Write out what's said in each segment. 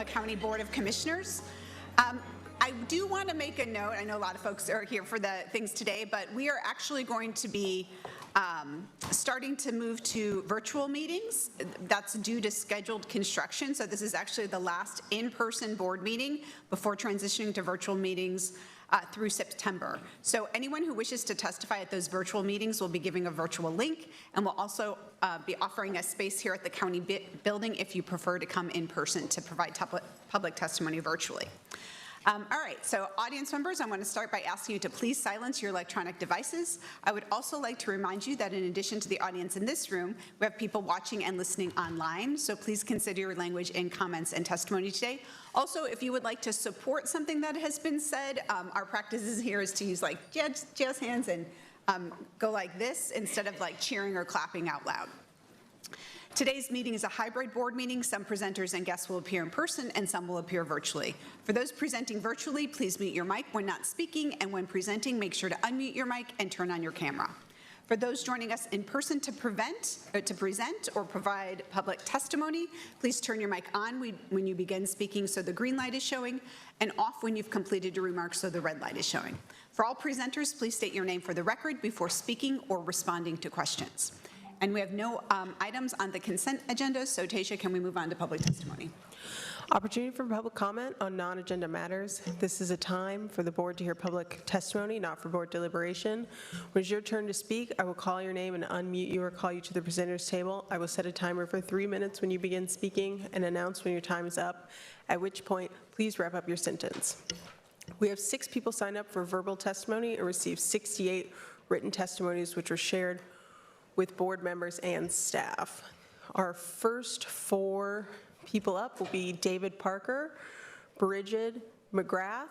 County Board of Commissioners. I do want to make a note. I know a lot of folks are here for the things today, but we are actually going to be starting to move to virtual meetings. That's due to scheduled construction. So this is actually the last in-person board meeting before transitioning to virtual meetings through September. So anyone who wishes to testify at those virtual meetings will be giving a virtual link, and we'll also be offering a space here at the county building if you prefer to come in person to provide public testimony virtually. All right, so audience members, I want to start by asking you to please silence your electronic devices. I would also like to remind you that in addition to the audience in this room, we have people watching and listening online, so please consider your language in comments and testimony today. Also, if you would like to support something that has been said, our practices here is to use like jazz hands and go like this instead of like cheering or clapping out loud. Today's meeting is a hybrid board meeting. Some presenters and guests will appear in person and some will appear virtually. For those presenting virtually, please mute your mic when not speaking, and when presenting, make sure to unmute your mic and turn on your camera. For those joining us in person to present or provide public testimony, please turn your mic on when you begin speaking so the green light is showing, and off when you've completed your remarks so the red light is showing. For all presenters, please state your name for the record before speaking or responding to questions. And we have no items on the consent agenda, so Tasha, can we move on to public testimony? Opportunity for public comment on non-agenda matters. This is a time for the board to hear public testimony, not for board deliberation. When it's your turn to speak, I will call your name and unmute you or call you to the presenter's table. I will set a timer for 3 minutes when you begin speaking and announce when your time is up, at which point, please wrap up your sentence. We have 6 people signed up for verbal testimony and received 68 written testimonies, which were shared with board members and staff. Our first 4 people up will be David Parker, Bridget McGrath,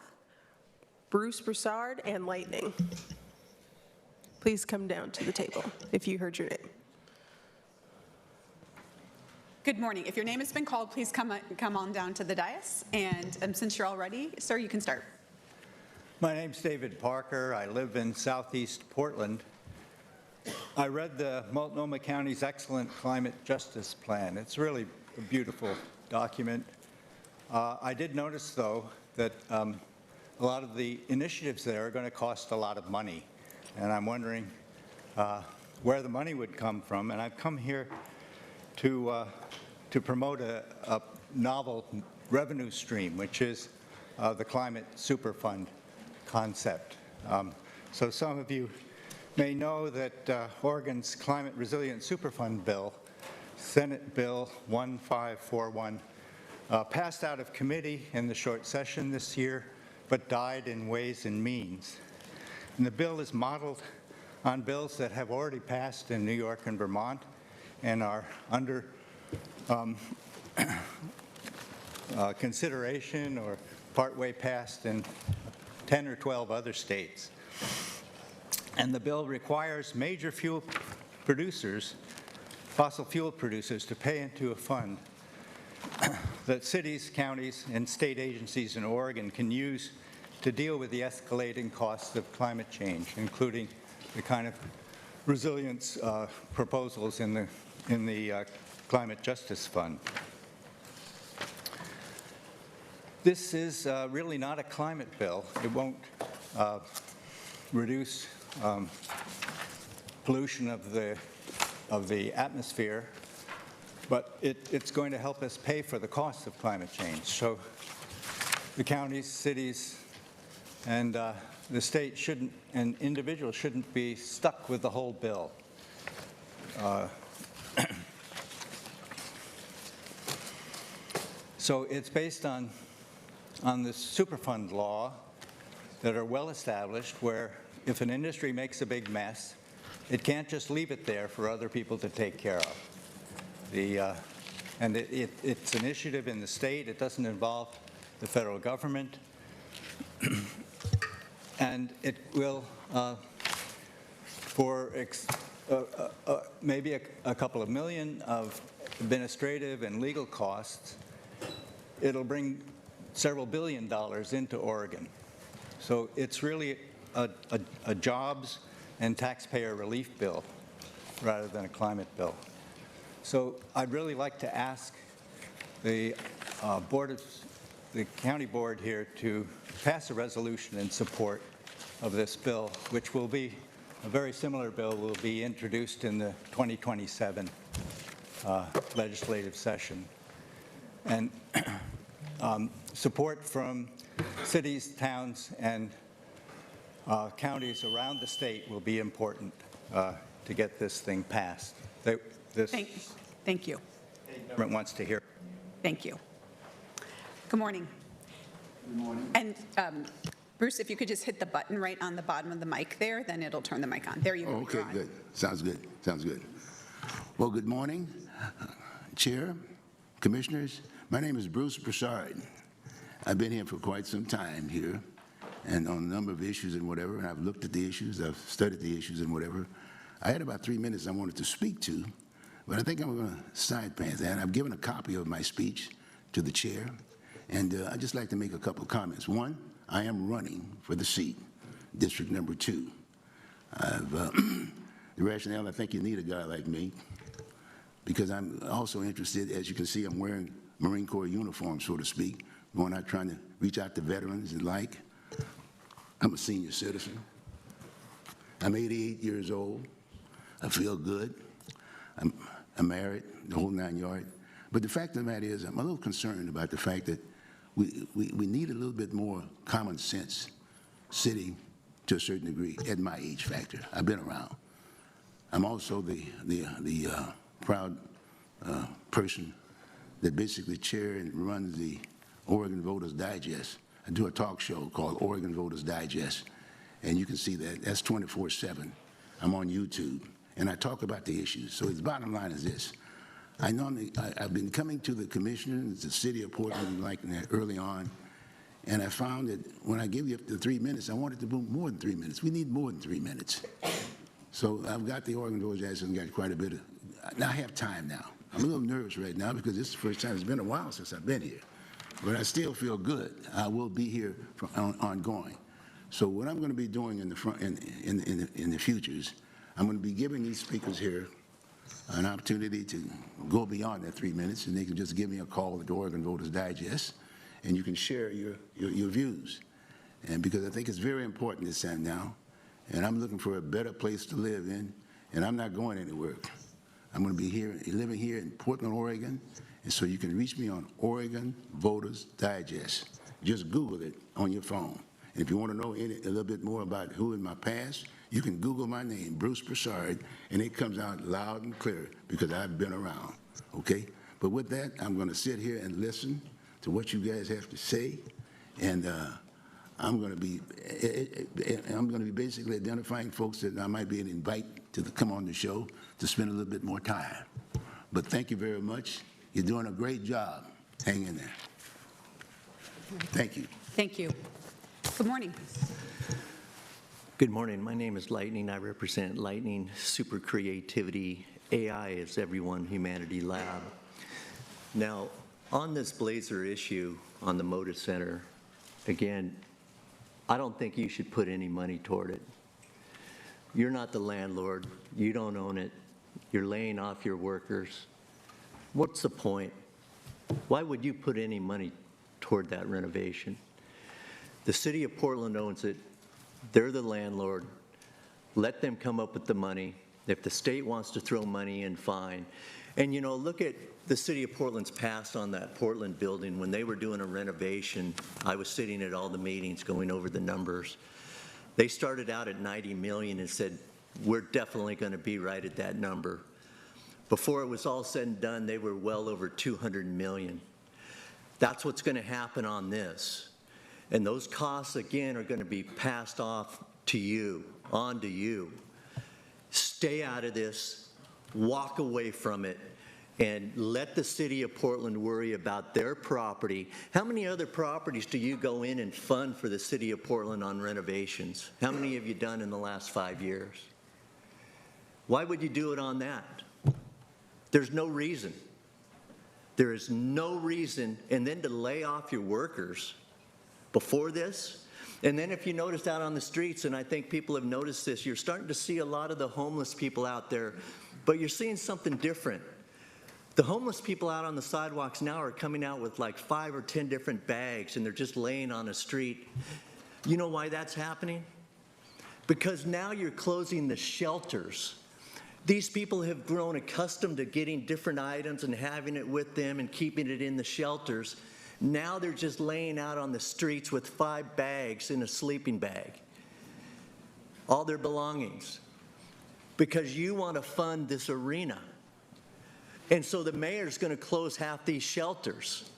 Bruce Broussard, and Lightning. Please come down to the table if you heard your name. Good morning. If your name has been called, please come on down to the dais. And since you're all ready, sir, you can start. My name's David Parker. I live in southeast Portland. I read the Multnomah County's excellent climate justice plan. It's really a beautiful document. I did notice, though, that a lot of the initiatives there are going to cost a lot of money. And I'm wondering where the money would come from. And I've come here to promote a novel revenue stream, which is the Climate Superfund concept. So some of you may know that Oregon's Climate Resilience Superfund bill, Senate Bill 1541, passed out of committee in the short session this year, but died in Ways and Means. And the bill is modeled on bills that have already passed in New York and Vermont and are under consideration or partway passed in 10 or 12 other states. And the bill requires major fuel producers, fossil fuel producers, to pay into a fund that cities, counties, and state agencies in Oregon can use to deal with the escalating costs of climate change, including the kind of resilience proposals in the Climate Justice Fund. This is really not a climate bill. It won't reduce pollution of the atmosphere, but it's going to help us pay for the costs of climate change. So the counties, cities, and the state shouldn't, and individuals shouldn't be stuck with the whole bill. So it's based on the Superfund law that are well established, where if an industry makes a big mess, it can't just leave it there for other people to take care of. And it's an initiative in the state. It doesn't involve the federal government. And it will, for maybe a couple of million of administrative and legal costs, it'll bring several $1 billion into Oregon. So it's really a jobs and taxpayer relief bill rather than a climate bill. So I'd really like to ask the the county board here to pass a resolution in support of this bill, which will be a very similar bill will be introduced in the 2027 legislative session. And support from cities, towns, and counties around the state will be important to get this thing passed. Thank you. Government wants to hear. Thank you. Good morning. Good morning. And Bruce, if you could just hit the button right on the bottom of the mic there, then it'll turn the mic on. There you go. Oh, okay, You're on. good. Sounds good. Sounds good. Well, good morning, Chair, Commissioners. My name is Bruce Broussard. I've been here for quite some time here and on a number of issues and whatever, and I've looked at the issues, I've studied the issues and whatever. I had about 3 minutes I wanted to speak to, but I think I'm going to side path that. I've given a copy of my speech to the chair, and I'd just like to make a couple of comments. One, I am running for the seat, District Number 2. The rationale, I think you need a guy like me, because I'm also interested, as you can see, I'm wearing Marine Corps uniform, so to speak, going out trying to reach out to veterans and like. I'm a senior citizen. I'm 88 years old. I feel good. I'm married, the whole 9 yards. But the fact of the matter is, I'm a little concerned about the fact that we need a little bit more common sense sitting to a certain degree at my age factor. I've been around. I'm also the proud person that basically chair and runs the Oregon Voters Digest. I do a talk show called Oregon Voters Digest, and you can see that. That's 24/7. I'm on YouTube, and I talk about the issues. So the bottom line is this. I've been coming to the commissioners, the city of Portland, like that early on, and I found that when I give you up to 3 minutes, I wanted to do more than 3 minutes. We need more than 3 minutes. So I've got the Oregon Voters Digest and got quite a bit of, now I have time now. I'm a little nervous right now because this is the first time, it's been a while since I've been here. But I still feel good. I will be here ongoing. So what I'm going to be doing in the front, in the futures, I'm going to be giving these speakers here an opportunity to go beyond that 3 minutes, and they can just give me a call at the Oregon Voters Digest, and you can share your views. And because I think it's very important this time now, and I'm looking for a better place to live in, and I'm not going anywhere. I'm going to be here, living here in Portland, Oregon, and so you can reach me on Oregon Voters Digest. Just Google it on your phone. And if you want to know a little bit more about who in my past, you can Google my name, Bruce Broussard, and it comes out loud and clear because I've been around, okay? But with that, I'm going to sit here and listen to what you guys have to say, and I'm going to be basically identifying folks that I might be an invite to come on the show to spend a little bit more time. But thank you very much. You're doing a great job. Hang in there. Thank you. Thank you. Good morning. Good morning. My name is Lightning. I represent Lightning Super Creativity. AI is Everyone Humanity Lab. Now, on this Blazer issue on the Moda Center, again, I don't think you should put any money toward it. You're not the landlord. You don't own it. You're laying off your workers. What's the point? Why would you put any money toward that renovation? The city of Portland owns it. They're the landlord. Let them come up with the money. If the state wants to throw money in, fine. And you know, look at the city of Portland's past on that Portland building. When they were doing a renovation, I was sitting at all the meetings going over the numbers. They started out at 90 million and said, we're definitely going to be right at that number. Before it was all said and done, they were well over 200 million. That's what's going to happen on this. And those costs, again, are going to be passed off to you, on to you. Stay out of this, walk away from it, and let the city of Portland worry about their property. How many other properties do you go in and fund for the city of Portland on renovations? How many have you done in the last 5 years? Why would you do it on that? There's no reason. There is no reason. And then to lay off your workers before this. And then if you noticed out on the streets, and I think people have noticed this, you're starting to see a lot of the homeless people out there, but you're seeing something different. The homeless people out on the sidewalks now are coming out with like 5 or 10 different bags, and they're just laying on the street. You know why that's happening? Because now you're closing the shelters. These people have grown accustomed to getting different items and having it with them and keeping it in the shelters. Now they're just laying out on the streets with 5 bags in a sleeping bag, all their belongings, because you want to fund this arena. And so the mayor's going to close half these shelters,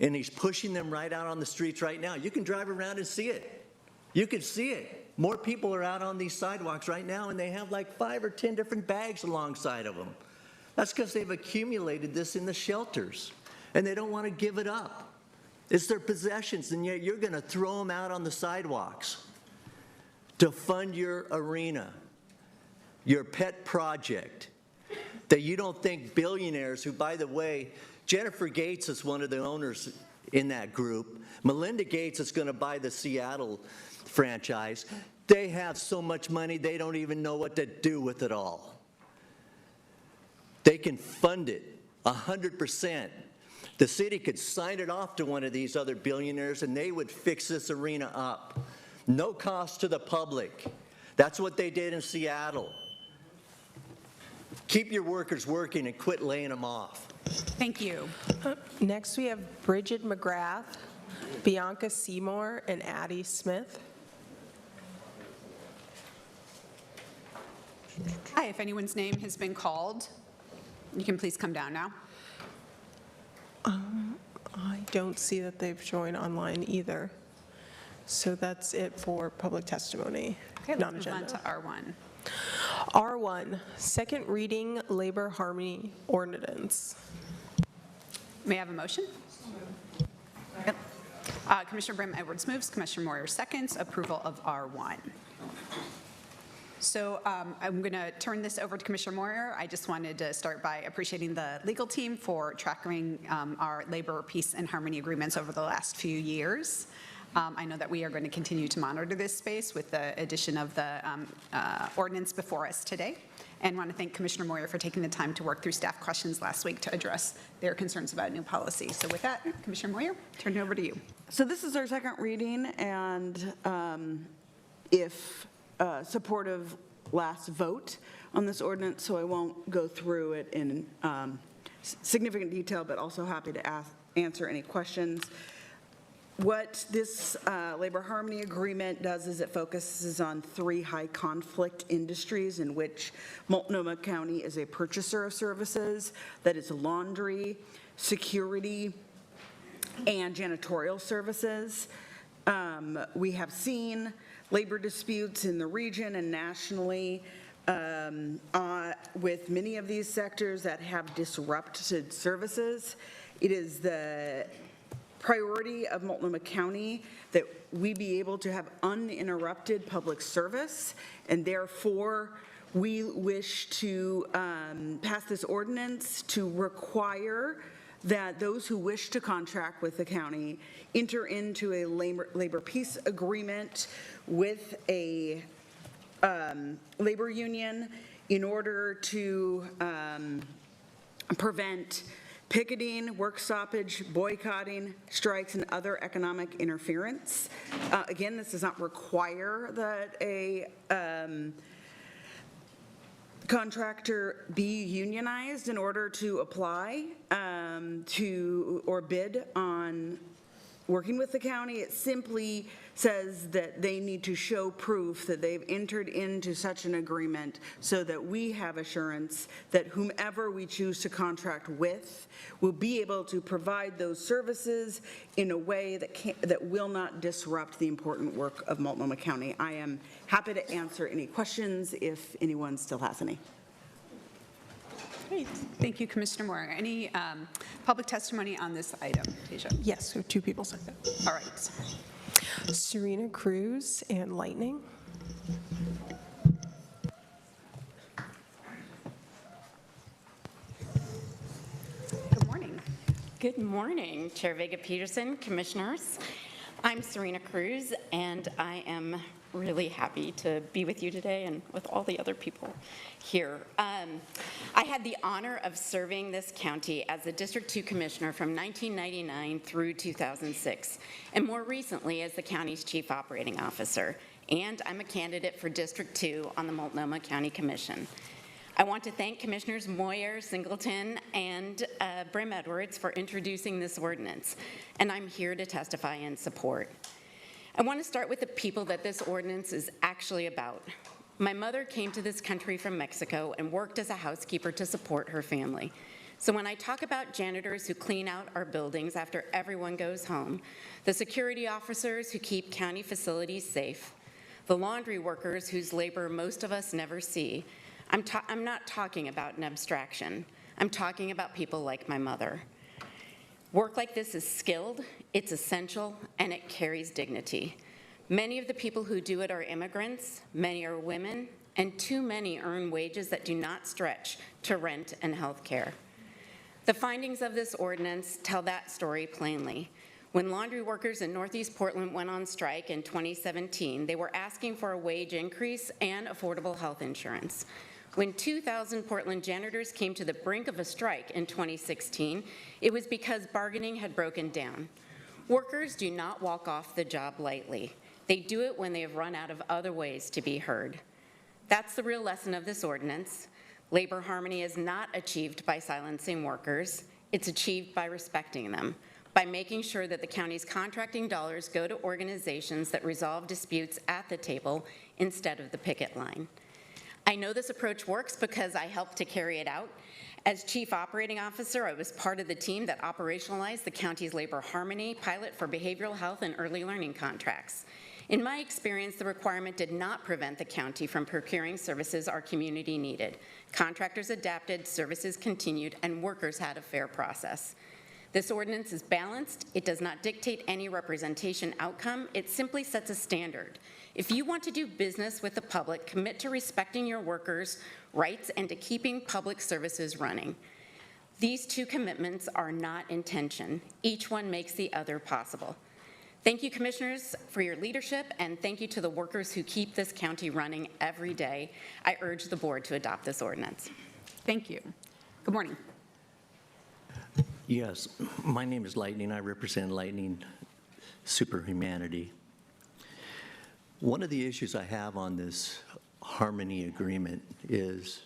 and he's pushing them right out on the streets right now. You can drive around and see it. You can see it. More people are out on these sidewalks right now, and they have like 5 or 10 different bags alongside of them. That's because they've accumulated this in the shelters, and they don't want to give it up. It's their possessions, and yet you're going to throw them out on the sidewalks to fund your arena, your pet project, that you don't think billionaires, who, by the way, Jennifer Gates is one of the owners in that group. Melinda Gates is going to buy the Seattle franchise. They have so much money, they don't even know what to do with it all. They can fund it 100%. The city could sign it off to one of these other billionaires, and they would fix this arena up. No cost to the public. That's what they did in Seattle. Keep your workers working and quit laying them off. Thank you. Next, we have Bridget McGrath, Bianca Seymour, and Addie Smith. Hi, if anyone's name has been called, you can please come down now. I don't see that they've joined online either. So that's it for public testimony, Okay, let's move on non-agenda. to R1. R1, second reading labor harmony ordinance. May I have a motion? Yep. Commissioner Brim Edwards moves, Commissioner Moyer seconds, approval of R1. So I'm going to turn this over to Commissioner Moyer. I just wanted to start by appreciating the legal team for tracking our labor peace and harmony agreements over the last few years. I know that we are going to continue to monitor this space with the addition of the ordinance before us today, and want to thank Commissioner Moyer for taking the time to work through staff questions last week to address their concerns about new policy. So with that, Commissioner Moyer, turn it over to you. So this is our second reading, and if supportive last vote on this ordinance, so I won't go through it in significant detail, but also happy to answer any questions. What this labor harmony agreement does is it focuses on 3 high conflict industries in which Multnomah County is a purchaser of services. That is laundry, security, and janitorial services. We have seen labor disputes in the region and nationally with many of these sectors that have disrupted services. It is the priority of Multnomah County that we be able to have uninterrupted public service, and therefore we wish to pass this ordinance to require that those who wish to contract with the county enter into a labor peace agreement with a labor union in order to prevent picketing, work stoppage, boycotting, strikes, and other economic interference. Again, this does not require that a contractor be unionized in order to apply or bid on working with the county. It simply says that they need to show proof that they've entered into such an agreement so that we have assurance that whomever we choose to contract with will be able to provide those services in a way that will not disrupt the important work of Multnomah County. I am happy to answer any questions if anyone still has any. Great. Thank you, Commissioner Moore. Any public testimony on this item, Tasia? Yes, we have 2 people signed up. All right. Serena Cruz and Lightning. Good morning. Good morning, Chair Vega Peterson, Commissioners. I'm Serena Cruz, and I am really happy to be with you today and with all the other people here. I had the honor of serving this county as the District 2 Commissioner from 1999 through 2006, and more recently as the county's Chief Operating Officer. And I'm a candidate for District 2 on the Multnomah County Commission. I want to thank Commissioners Moyer, Singleton, and Brim Edwards for introducing this ordinance, and I'm here to testify in support. I want to start with the people that this ordinance is actually about. My mother came to this country from Mexico and worked as a housekeeper to support her family. So when I talk about janitors who clean out our buildings after everyone goes home, the security officers who keep county facilities safe, the laundry workers whose labor most of us never see, I'm not talking about an abstraction. I'm talking about people like my mother. Work like this is skilled, it's essential, and it carries dignity. Many of the people who do it are immigrants, many are women, and too many earn wages that do not stretch to rent and health care. The findings of this ordinance tell that story plainly. When laundry workers in Northeast Portland went on strike in 2017, they were asking for a wage increase and affordable health insurance. When 2,000 Portland janitors came to the brink of a strike in 2016, it was because bargaining had broken down. Workers do not walk off the job lightly. They do it when they have run out of other ways to be heard. That's the real lesson of this ordinance. Labor harmony is not achieved by silencing workers. It's achieved by respecting them, by making sure that the county's contracting dollars go to organizations that resolve disputes at the table instead of the picket line. I know this approach works because I helped to carry it out. As Chief Operating Officer, I was part of the team that operationalized the county's labor harmony pilot for behavioral health and early learning contracts. In my experience, the requirement did not prevent the county from procuring services our community needed. Contractors adapted, services continued, and workers had a fair process. This ordinance is balanced. It does not dictate any representation outcome. It simply sets a standard. If you want to do business with the public, commit to respecting your workers' rights and to keeping public services running. These two commitments are not in tension. Each one makes the other possible. Thank you, Commissioners, for your leadership, and thank you to the workers who keep this county running every day. I urge the board to adopt this ordinance. Thank you. Good morning. Yes, my name is Lightning. I represent Lightning Superhumanity. One of the issues I have on this harmony agreement is,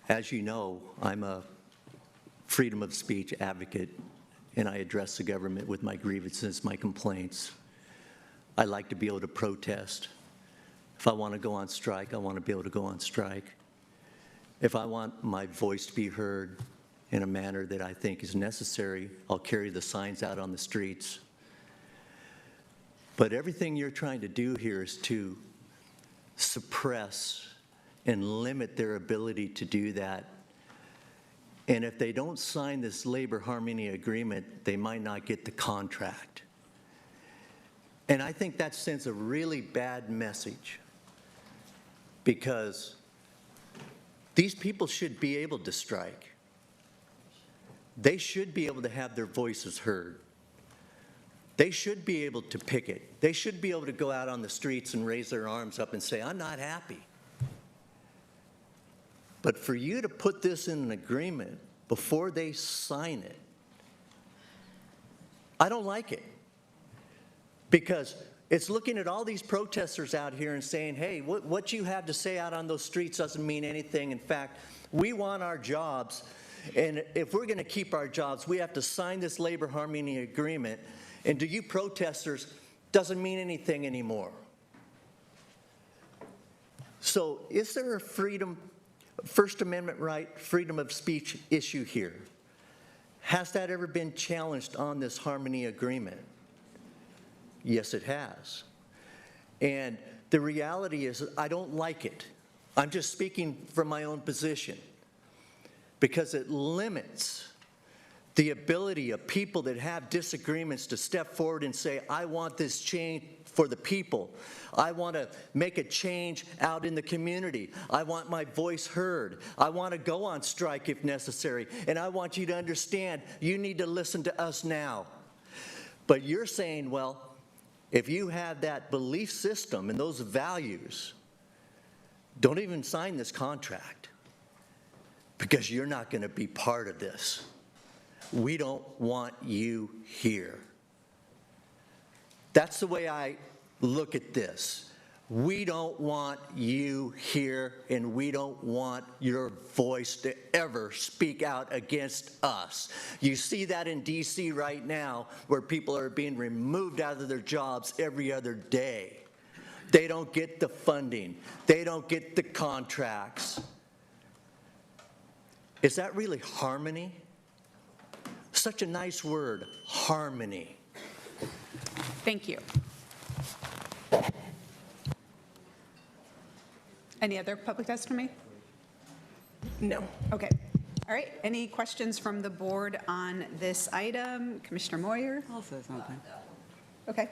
as you know, I'm a freedom of speech advocate, and I address the government with my grievances, my complaints. I like to be able to protest. If I want to go on strike, I want to be able to go on strike. If I want my voice to be heard in a manner that I think is necessary, I'll carry the signs out on the streets. But everything you're trying to do here is to suppress and limit their ability to do that. And if they don't sign this labor harmony agreement, they might not get the contract. And I think that sends a really bad message, because these people should be able to strike. They should be able to have their voices heard. They should be able to picket. They should be able to go out on the streets and raise their arms up and say, I'm not happy. But for you to put this in an agreement before they sign it, I don't like it. Because it's looking at all these protesters out here and saying, hey, what you have to say out on those streets doesn't mean anything. In fact, we want our jobs. And if we're going to keep our jobs, we have to sign this labor harmony agreement. And to you protesters, doesn't mean anything anymore. So is there a First Amendment right, freedom of speech issue here? Has that ever been challenged on this harmony agreement? Yes, it has. And the reality is I don't like it. I'm just speaking from my own position, because it limits the ability of people that have disagreements to step forward and say, I want this change for the people. I want to make a change out in the community. I want my voice heard. I want to go on strike if necessary. And I want you to understand, you need to listen to us now. But you're saying, well, If you have that belief system and those values, don't even sign this contract, because you're not going to be part of this. We don't want you here. That's the way I look at this. We don't want you here, and we don't want your voice to ever speak out against us. You see that in D.C. right now, where people are being removed out of their jobs every other day. They don't get the funding. They don't get the contracts. Is that really harmony? Such a nice word, harmony. Thank you. Any other public testimony? No. Okay. All right. Any questions from the board on this item? Commissioner Moyer? I'll say something. Okay.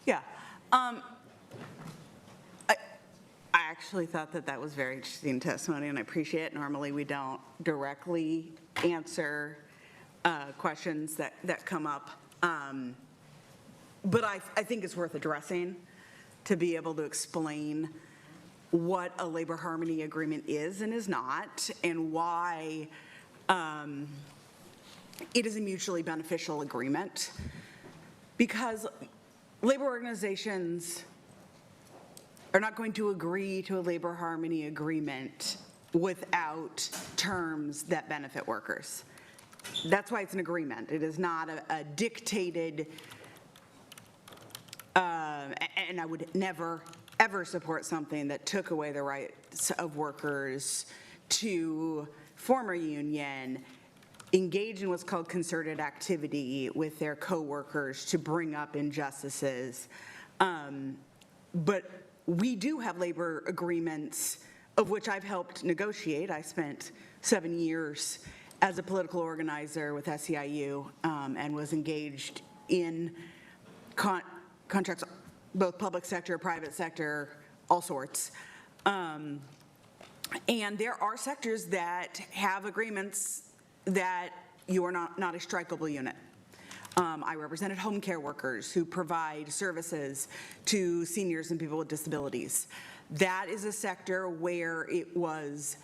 Yeah. I actually thought that that was very interesting testimony, and I appreciate it. Normally, we don't directly answer questions that come up. But I think it's worth addressing to be able to explain what a labor harmony agreement is and is not, and why it is a mutually beneficial agreement. Because labor organizations are not going to agree to a labor harmony agreement without terms that benefit workers. That's why it's an agreement. It is not a dictated, and I would never, ever support something that took away the rights of workers to form a union, engage in what's called concerted activity with their coworkers to bring up injustices. But we do have labor agreements of which I've helped negotiate. I spent 7 years as a political organizer with SEIU and was engaged in contracts, both public sector, private sector, all sorts. And there are sectors that have agreements that you are not a strikeable unit. I represented home care workers who provide services to seniors and people with disabilities. That is a sector where it was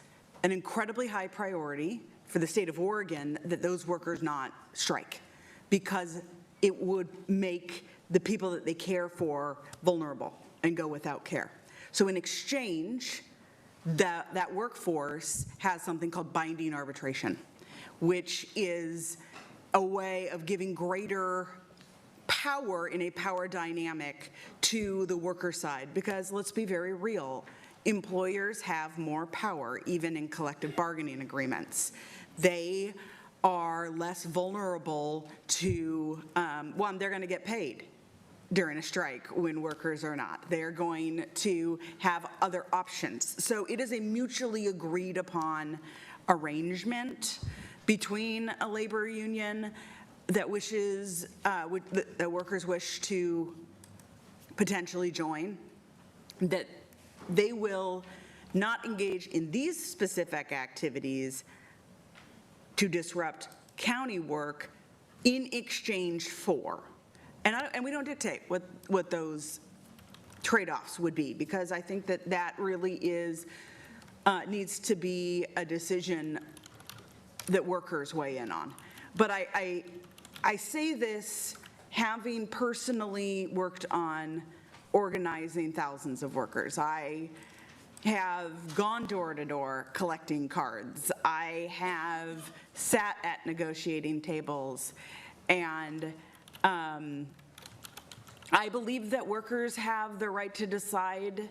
an incredibly high priority for the state of Oregon that those workers not strike, because it would make the people that they care for vulnerable and go without care. So in exchange, that workforce has something called binding arbitration, which is a way of giving greater power in a power dynamic to the worker side. Because let's be very real, employers have more power even in collective bargaining agreements. They are less vulnerable to, one, they're going to get paid during a strike when workers are not. They're going to have other options. So it is a mutually agreed upon arrangement between a labor union that wishes, that workers wish to potentially join, that they will not engage in these specific activities to disrupt county work in exchange for. And we don't dictate what those trade-offs would be, because I think that really is, needs to be a decision that workers weigh in on. But I say this having personally worked on organizing thousands of workers. I have gone door to door collecting cards. I have sat at negotiating tables, and I believe that workers have the right to decide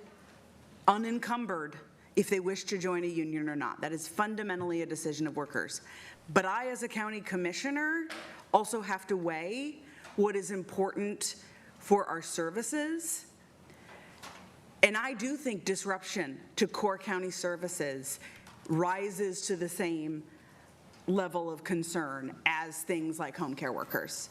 unencumbered if they wish to join a union or not. That is fundamentally a decision of workers. But I, as a county commissioner, also have to weigh what is important for our services. And I do think disruption to core county services rises to the same level of concern as things like home care workers.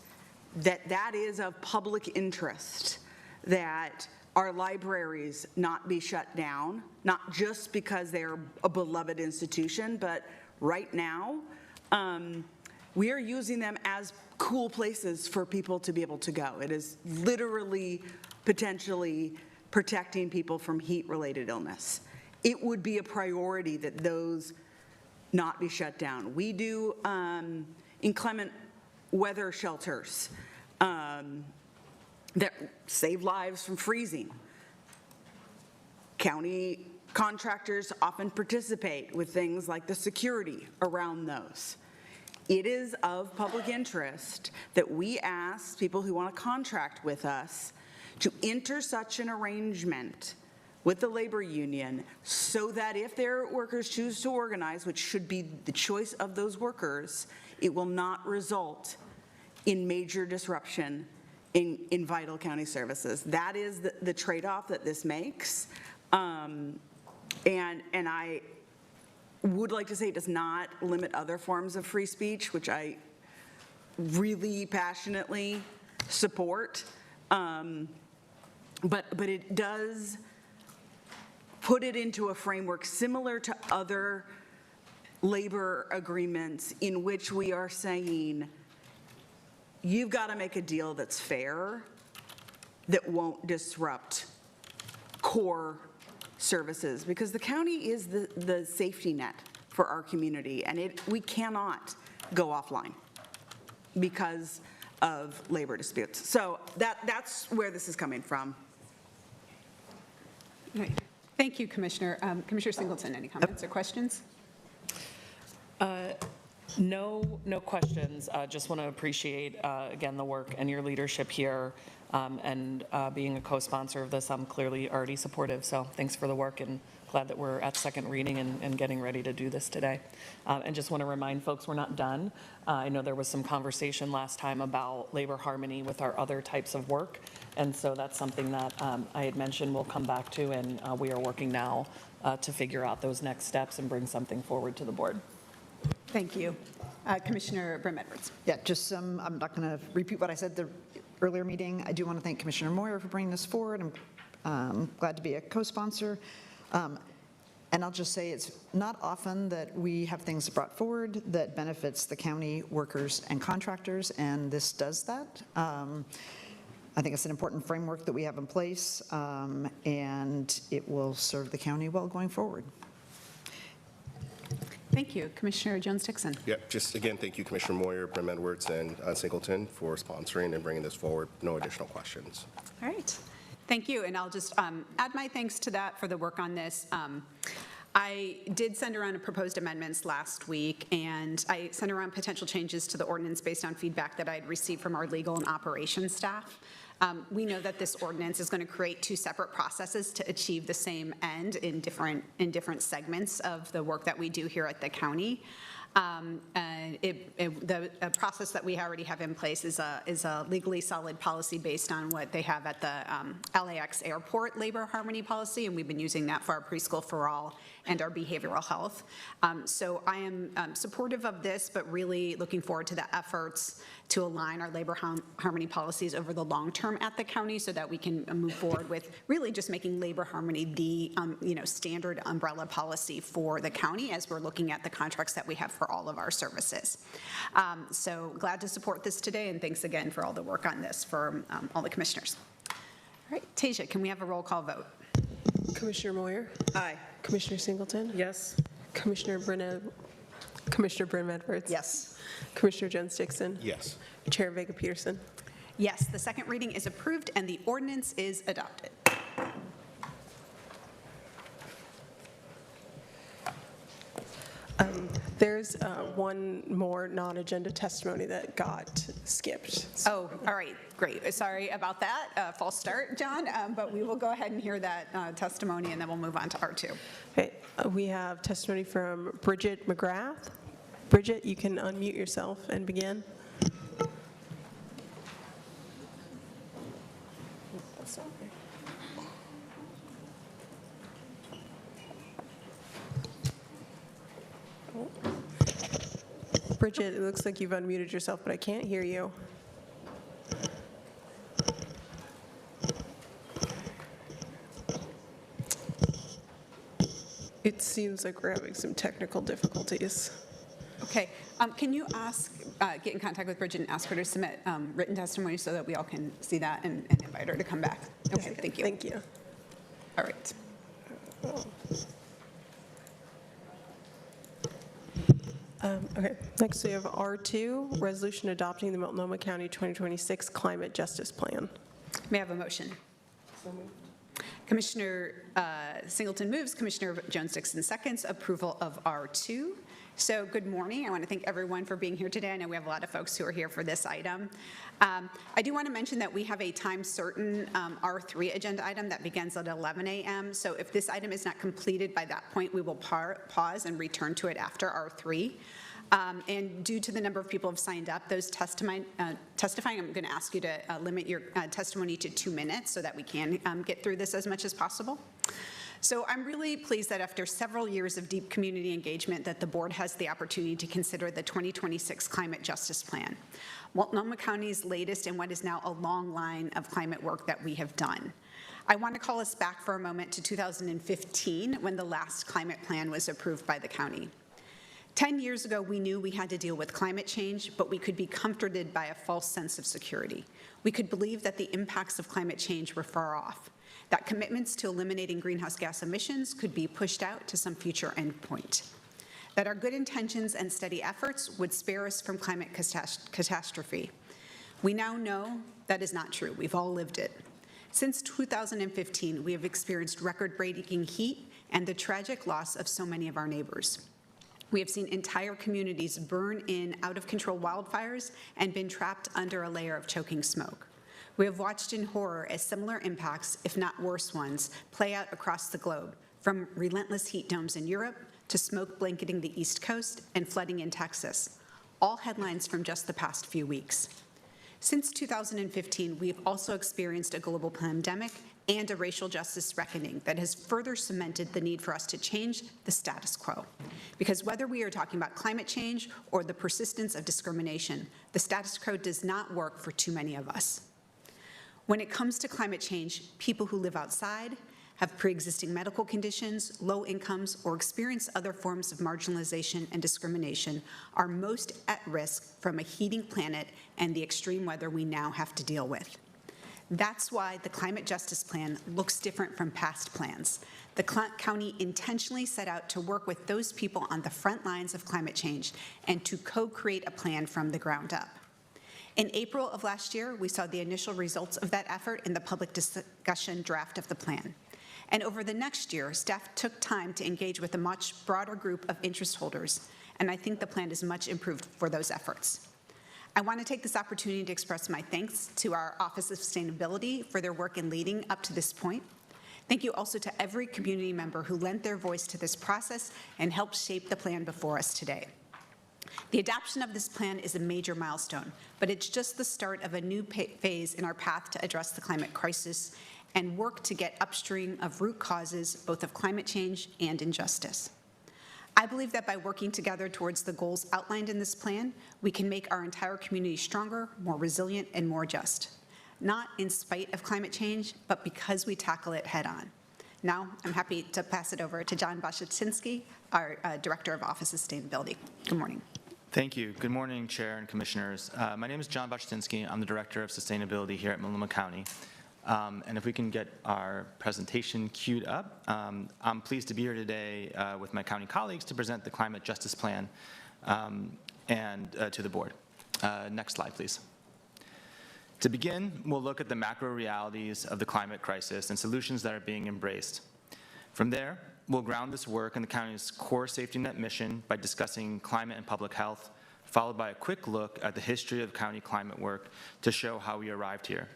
That is of public interest, that our libraries not be shut down, not just because they're a beloved institution, but right now, we are using them as cool places for people to be able to go. It is literally potentially protecting people from heat-related illness. It would be a priority that those not be shut down. We do inclement weather shelters that save lives from freezing. County contractors often participate with things like the security around those. It is of public interest that we ask people who want to contract with us to enter such an arrangement with the labor union so that if their workers choose to organize, which should be the choice of those workers, it will not result in major disruption in vital county services. That is the trade-off that this makes. And I would like to say it does not limit other forms of free speech, which I really passionately support. But it does put it into a framework similar to other labor agreements in which we are saying, you've got to make a deal that's fair, that won't disrupt core services, because the county is the safety net for our community, and we cannot go offline because of labor disputes. So that's where this is coming from. Right. Thank you, Commissioner. Commissioner Singleton, any comments or questions? No questions. Just want to appreciate, again, the work and your leadership here, and being a co-sponsor of this. I'm clearly already supportive, so thanks for the work, and glad that we're at second reading and getting ready to do this today. And just want to remind folks, we're not done. I know there was some conversation last time about labor harmony with our other types of work, and so that's something that I had mentioned we'll come back to, and we are working now to figure out those next steps and bring something forward to the board. Thank you. Commissioner Brim Edwards. Yeah, just some, I'm not going to repeat what I said the earlier meeting. I do want to thank Commissioner Moyer for bringing this forward. I'm glad to be a co-sponsor. And I'll just say it's not often that we have things brought forward that benefits the county workers and contractors, and this does that. I think it's an important framework that we have in place, and it will serve the county well going forward. Thank you. Commissioner Jones-Dixon. Yeah, just again, thank you, Commissioner Moyer, Brim Edwards, and Singleton for sponsoring and bringing this forward. No additional questions. All right. Thank you. And I'll just add my thanks to that for the work on this. I did send around proposed amendments last week, and I sent around potential changes to the ordinance based on feedback that I had received from our legal and operations staff. We know that this ordinance is going to create two separate processes to achieve the same end in different segments of the work that we do here at the county. The process that we already have in place is a legally solid policy based on what they have at the LAX airport labor harmony policy, and we've been using that for our preschool for all and our behavioral health. So I am supportive of this, but really looking forward to the efforts to align our labor harmony policies over the long term at the county so that we can move forward with really just making labor harmony the standard umbrella policy for the county as we're looking at the contracts that we have for all of our services. So glad to support this today, and thanks again for all the work on this for all the commissioners. All right, Tasia, can we have a roll call vote? Commissioner Moyer? Aye. Commissioner Singleton? Yes. Commissioner Brim Edwards? Yes. Commissioner Jones-Dixon? Yes. Chair Vega Peterson? Yes, the second reading is approved and the ordinance is adopted. There's one more non-agenda testimony that got skipped. Oh, all right, great. Sorry about that. False start, John, but we will go ahead and hear that testimony, and then we'll move on to R2. Okay, we have testimony from Bridget McGrath. Bridget, you can unmute yourself and begin. Bridget, it looks like you've unmuted yourself, but I can't hear you. It seems like we're having some technical difficulties. Okay, can you ask get in contact with Bridget and ask her to submit written testimony so that we all can see that and invite her to come back. Okay, thank you. Thank you. All right. Okay, next we have R2, resolution adopting the Multnomah County 2026 Climate Justice Plan. May I have a motion? Commissioner Singleton moves, Commissioner Jones-Dixon seconds, approval of R2. So good morning. I want to thank everyone for being here today. I know we have a lot of folks who are here for this item. I do want to mention that we have a time certain R3 agenda item that begins at 11 a.m. So if this item is not completed by that point, we will pause and return to it after R3. And due to the number of people who have signed up, those testifying, I'm going to ask you to limit your testimony to 2 minutes so that we can get through this as much as possible. So I'm really pleased that after several years of deep community engagement that the board has the opportunity to consider the 2026 Climate Justice Plan, Multnomah County's latest in what is now a long line of climate work that we have done. I want to call us back for a moment to 2015 when the last climate plan was approved by the county. 10 years ago, we knew we had to deal with climate change, but we could be comforted by a false sense of security. We could believe that the impacts of climate change were far off, that commitments to eliminating greenhouse gas emissions could be pushed out to some future endpoint, that our good intentions and steady efforts would spare us from climate catastrophe. We now know that is not true. We've all lived it. Since 2015, we have experienced record-breaking heat and the tragic loss of so many of our neighbors. We have seen entire communities burn in out-of-control wildfires and been trapped under a layer of choking smoke. We have watched in horror as similar impacts, if not worse ones, play out across the globe, from relentless heat domes in Europe to smoke blanketing the East Coast and flooding in Texas, all headlines from just the past few weeks. Since 2015, we have also experienced a global pandemic and a racial justice reckoning that has further cemented the need for us to change the status quo. Because whether we are talking about climate change or the persistence of discrimination, the status quo does not work for too many of us. When it comes to climate change, people who live outside, have pre-existing medical conditions, low incomes, or experience other forms of marginalization and discrimination are most at risk from a heating planet and the extreme weather we now have to deal with. That's why the Climate Justice Plan looks different from past plans. The county intentionally set out to work with those people on the front lines of climate change and to co-create a plan from the ground up. In April of last year, we saw the initial results of that effort in the public discussion draft of the plan. And over the next year, staff took time to engage with a much broader group of interest holders, and I think the plan is much improved for those efforts. I want to take this opportunity to express my thanks to our Office of Sustainability for their work in leading up to this point. Thank you also to every community member who lent their voice to this process and helped shape the plan before us today. The adoption of this plan is a major milestone, but it's just the start of a new phase in our path to address the climate crisis and work to get upstream of root causes, both of climate change and injustice. I believe that by working together towards the goals outlined in this plan, we can make our entire community stronger, more resilient, and more just. Not in spite of climate change, but because we tackle it head on. Now, I'm happy to pass it over to John Bashetinsky, our Director of Office of Sustainability. Good morning. Thank you. Good morning, Chair and Commissioners. My name is John Bashetinsky. I'm the Director of Sustainability here at Multnomah County. And if we can get our presentation queued up, I'm pleased to be here today with my county colleagues to present the Climate Justice Plan and to the board. Next slide, please. To begin, we'll look at the macro realities of the climate crisis and solutions that are being embraced. From there, we'll ground this work in the county's core safety net mission by discussing climate and public health, followed by a quick look at the history of county climate work to show how we arrived here.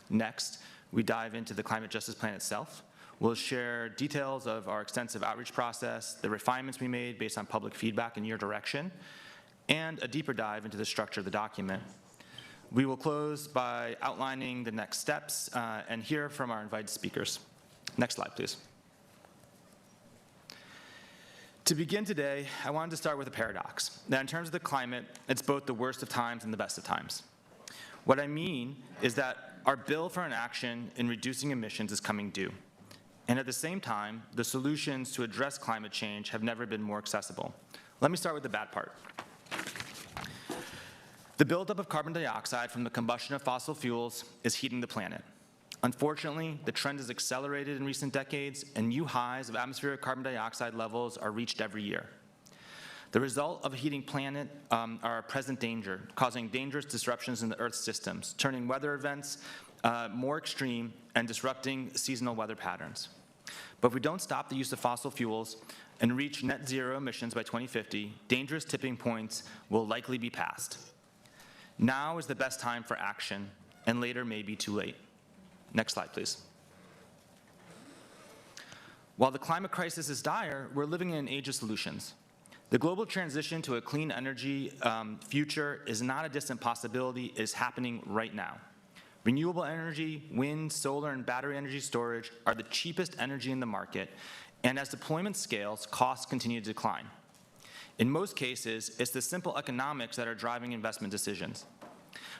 Next, we dive into the Climate Justice Plan itself. We'll share details of our extensive outreach process, the refinements we made based on public feedback in your direction, and a deeper dive into the structure of the document. We will close by outlining the next steps and hear from our invited speakers. Next slide, please. To begin today, I wanted to start with a paradox. That in terms of the climate, it's both the worst of times and the best of times. What I mean is that our bill for an action in reducing emissions is coming due. And at the same time, the solutions to address climate change have never been more accessible. Let me start with the bad part. The buildup of carbon dioxide from the combustion of fossil fuels is heating the planet. Unfortunately, the trend has accelerated in recent decades, and new highs of atmospheric carbon dioxide levels are reached every year. The result of a heating planet are a present danger, causing dangerous disruptions in the Earth's systems, turning weather events more extreme and disrupting seasonal weather patterns. But if we don't stop the use of fossil fuels and reach net zero emissions by 2050, dangerous tipping points will likely be passed. Now is the best time for action, and later may be too late. Next slide, please. While the climate crisis is dire, we're living in an age of solutions. The global transition to a clean energy future is not a distant possibility, it is happening right now. Renewable energy, wind, solar, and battery energy storage are the cheapest energy in the market, and as deployment scales, costs continue to decline. In most cases, it's the simple economics that are driving investment decisions,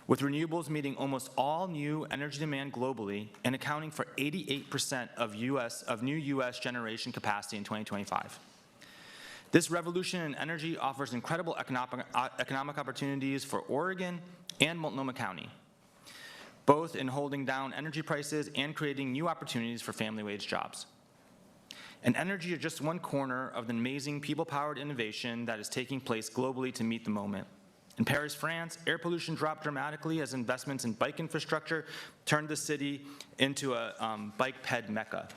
with renewables meeting almost all new energy demand globally and accounting for 88% of new U.S. generation capacity in 2025. This revolution in energy offers incredible economic opportunities for Oregon and Multnomah County, both in holding down energy prices and creating new opportunities for family wage jobs. And energy is just one corner of the amazing people-powered innovation that is taking place globally to meet the moment. In Paris, France, air pollution dropped dramatically as investments in bike infrastructure turned the city into a bike ped mecca.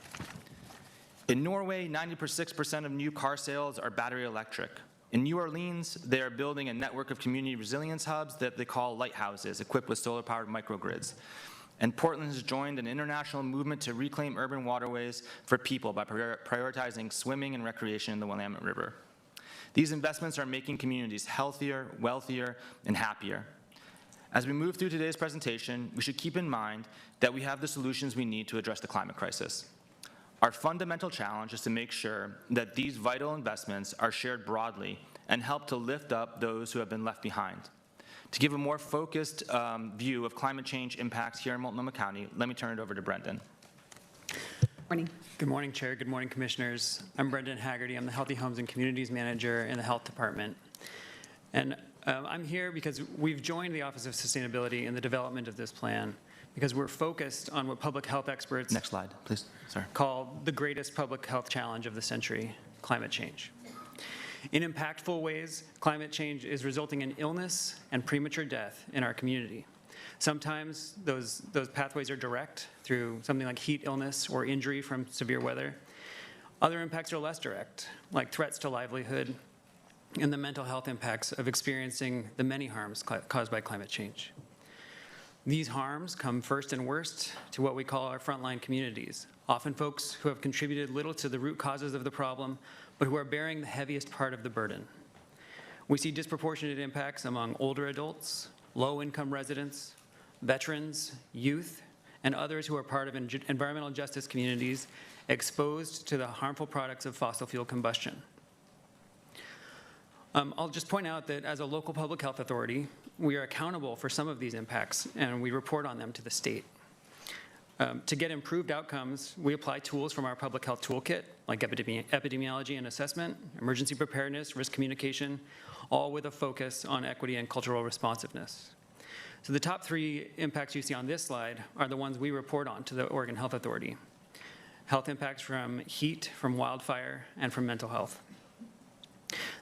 In Norway, 96% of new car sales are battery electric. In New Orleans, they are building a network of community resilience hubs that they call lighthouses, equipped with solar-powered microgrids. And Portland has joined an international movement to reclaim urban waterways for people by prioritizing swimming and recreation in the Willamette River. These investments are making communities healthier, wealthier, and happier. As we move through today's presentation, we should keep in mind that we have the solutions we need to address the climate crisis. Our fundamental challenge is to make sure that these vital investments are shared broadly and help to lift up those who have been left behind. To give a more focused view of climate change impacts here in Multnomah County, let me turn it over to Brendan. Morning. Good morning, Chair. Good morning, Commissioners. I'm Brendan Haggerty. I'm the Healthy Homes and Communities Manager in the Health Department. And I'm here because we've joined the Office of Sustainability in the development of this plan because we're focused on what public health experts Next slide, please. Sorry. call the greatest public health challenge of the century, climate change. In impactful ways, climate change is resulting in illness and premature death in our community. Sometimes those pathways are direct through something like heat illness or injury from severe weather. Other impacts are less direct, like threats to livelihood and the mental health impacts of experiencing the many harms caused by climate change. These harms come first and worst to what we call our frontline communities, often folks who have contributed little to the root causes of the problem, but who are bearing the heaviest part of the burden. We see disproportionate impacts among older adults, low-income residents, veterans, youth, and others who are part of environmental justice communities exposed to the harmful products of fossil fuel combustion. I'll just point out that as a local public health authority, we are accountable for some of these impacts, and we report on them to the state. To get improved outcomes, we apply tools from our public health toolkit, like epidemiology and assessment, emergency preparedness, risk communication, all with a focus on equity and cultural responsiveness. So the top three impacts you see on this slide are the ones we report on to the Oregon Health Authority. Health impacts from heat, from wildfire, and from mental health.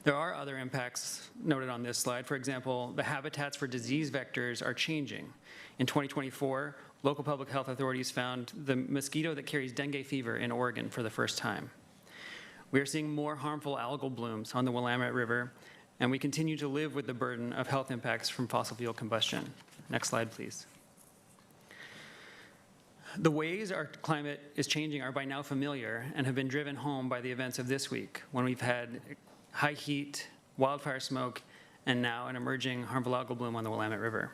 There are other impacts noted on this slide. For example, the habitats for disease vectors are changing. In 2024, local public health authorities found the mosquito that carries dengue fever in Oregon for the first time. We are seeing more harmful algal blooms on the Willamette River, and we continue to live with the burden of health impacts from fossil fuel combustion. Next slide, please. The ways our climate is changing are by now familiar and have been driven home by the events of this week, when we've had high heat, wildfire smoke, and now an emerging harmful algal bloom on the Willamette River.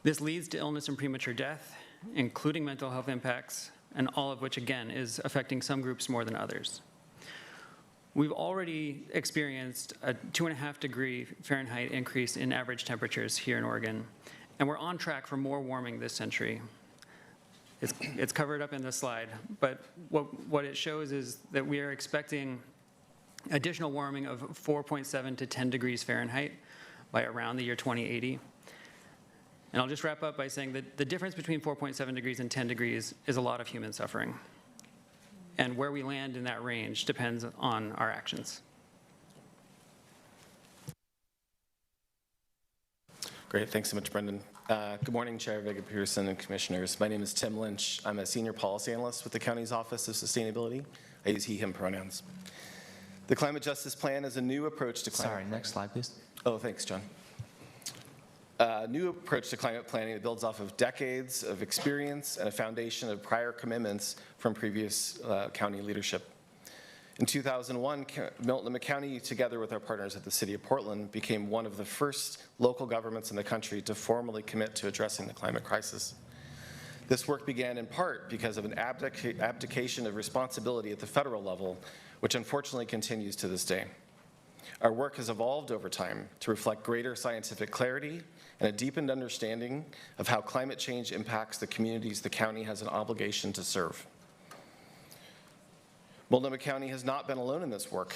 This leads to illness and premature death, including mental health impacts, and all of which, again, is affecting some groups more than others. We've already experienced a 2.5 degree Fahrenheit increase in average temperatures here in Oregon, and we're on track for more warming this century. It's covered up in this slide, but what it shows is that we are expecting additional warming of 4.7 to 10 degrees Fahrenheit by around the year 2080. And I'll just wrap up by saying that the difference between 4.7 degrees and 10 degrees is a lot of human suffering. And where we land in that range depends on our actions. Great, thanks so much, Brendan. Good morning, Chair Vega-Peterson and Commissioners. My name is Tim Lynch. I'm a Senior Policy Analyst with the County's Office of Sustainability. I use he, him pronouns. The Climate Justice Plan is a new approach to climate. Sorry, next slide, please. Oh, thanks, John. A new approach to climate planning that builds off of decades of experience and a foundation of prior commitments from previous county leadership. In 2001, Multnomah County, together with our partners at the City of Portland, became one of the first local governments in the country to formally commit to addressing the climate crisis. This work began in part because of an abdication of responsibility at the federal level, which unfortunately continues to this day. Our work has evolved over time to reflect greater scientific clarity and a deepened understanding of how climate change impacts the communities the county has an obligation to serve. Multnomah County has not been alone in this work.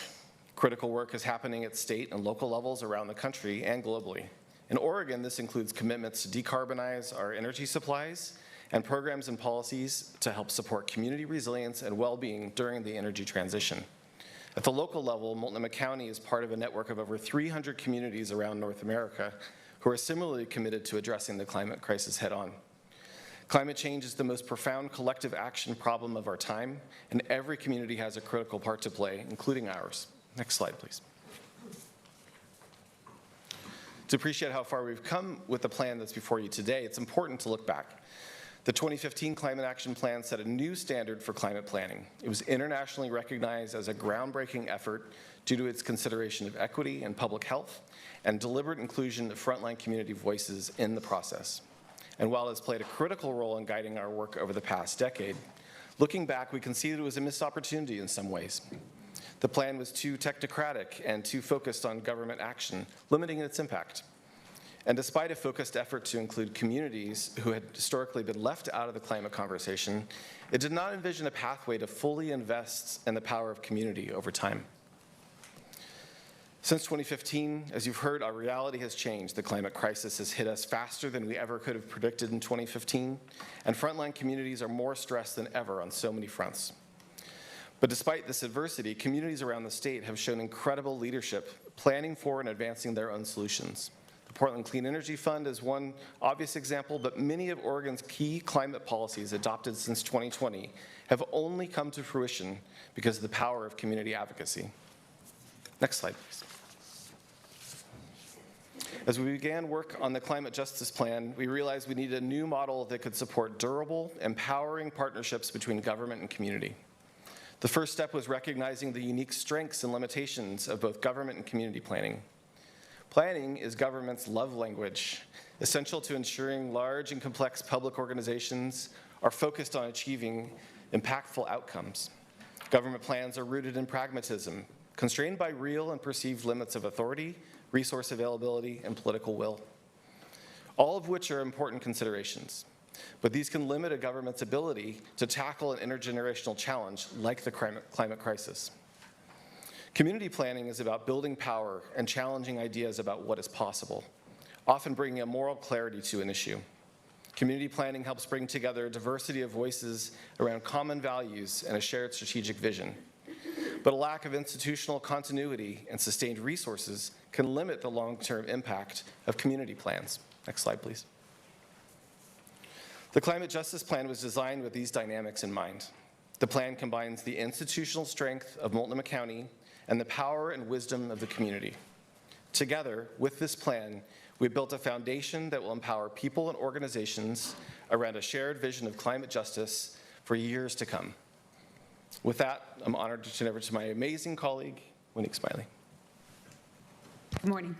Critical work is happening at state and local levels around the country and globally. In Oregon, this includes commitments to decarbonize our energy supplies and programs and policies to help support community resilience and well-being during the energy transition. At the local level, Multnomah County is part of a network of over 300 communities around North America who are similarly committed to addressing the climate crisis head-on. Climate change is the most profound collective action problem of our time, and every community has a critical part to play, including ours. Next slide, please. To appreciate how far we've come with the plan that's before you today, it's important to look back. The 2015 Climate Action Plan set a new standard for climate planning. It was internationally recognized as a groundbreaking effort due to its consideration of equity and public health and deliberate inclusion of frontline community voices in the process. And while it's played a critical role in guiding our work over the past decade, looking back, we can see that it was a missed opportunity in some ways. The plan was too technocratic and too focused on government action, limiting its impact. And despite a focused effort to include communities who had historically been left out of the climate conversation, it did not envision a pathway to fully invest in the power of community over time. Since 2015, as you've heard, our reality has changed. The climate crisis has hit us faster than we ever could have predicted in 2015, and frontline communities are more stressed than ever on so many fronts. But despite this adversity, communities around the state have shown incredible leadership, planning for and advancing their own solutions. The Portland Clean Energy Fund is one obvious example, but many of Oregon's key climate policies adopted since 2020 have only come to fruition because of the power of community advocacy. Next slide, please. As we began work on the Climate Justice Plan, we realized we needed a new model that could support durable, empowering partnerships between government and community. The first step was recognizing the unique strengths and limitations of both government and community planning. Planning is government's love language, essential to ensuring large and complex public organizations are focused on achieving impactful outcomes. Government plans are rooted in pragmatism, constrained by real and perceived limits of authority, resource availability, and political will, all of which are important considerations. But these can limit a government's ability to tackle an intergenerational challenge like the climate crisis. Community planning is about building power and challenging ideas about what is possible, often bringing a moral clarity to an issue. Community planning helps bring together a diversity of voices around common values and a shared strategic vision. But a lack of institutional continuity and sustained resources can limit the long-term impact of community plans. Next slide, please. The Climate Justice Plan was designed with these dynamics in mind. The plan combines the institutional strength of Multnomah County and the power and wisdom of the community. Together, with this plan, we built a foundation that will empower people and organizations around a shared vision of climate justice for years to come. With that, I'm honored to turn over to my amazing colleague, Monique Smiley. Good morning.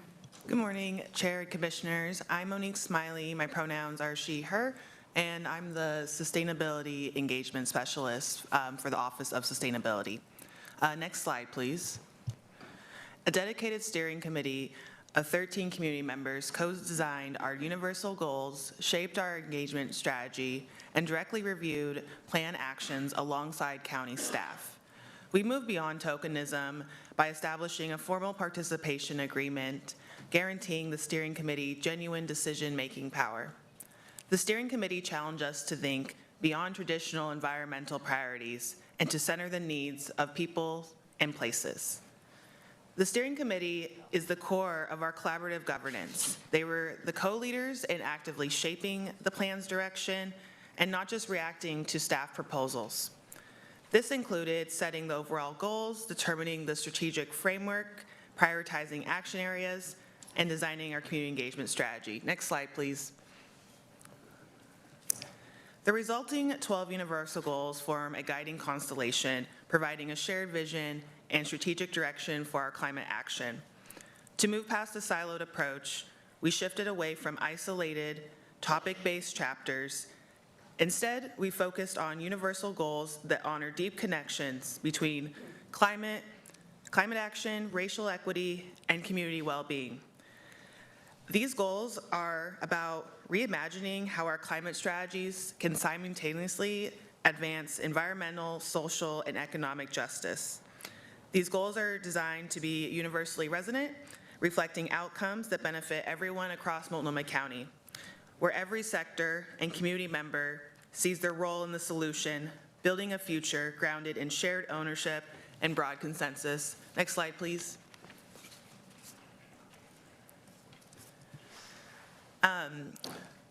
Good morning, Chair and Commissioners. I'm Monique Smiley. My pronouns are she, her, and I'm the Sustainability Engagement Specialist for the Office of Sustainability. Next slide, please. A dedicated steering committee of 13 community members co-designed our universal goals, shaped our engagement strategy, and directly reviewed plan actions alongside county staff. We moved beyond tokenism by establishing a formal participation agreement guaranteeing the steering committee genuine decision-making power. The steering committee challenged us to think beyond traditional environmental priorities and to center the needs of people and places. The steering committee is the core of our collaborative governance. They were the co-leaders in actively shaping the plan's direction and not just reacting to staff proposals. This included setting the overall goals, determining the strategic framework, prioritizing action areas, and designing our community engagement strategy. Next slide, please. The resulting 12 universal goals form a guiding constellation, providing a shared vision and strategic direction for our climate action. To move past the siloed approach, we shifted away from isolated, topic-based chapters. Instead, we focused on universal goals that honor deep connections between climate action, racial equity, and community well-being. These goals are about reimagining how our climate strategies can simultaneously advance environmental, social, and economic justice. These goals are designed to be universally resonant, reflecting outcomes that benefit everyone across Multnomah County, where every sector and community member sees their role in the solution, building a future grounded in shared ownership and broad consensus. Next slide, please.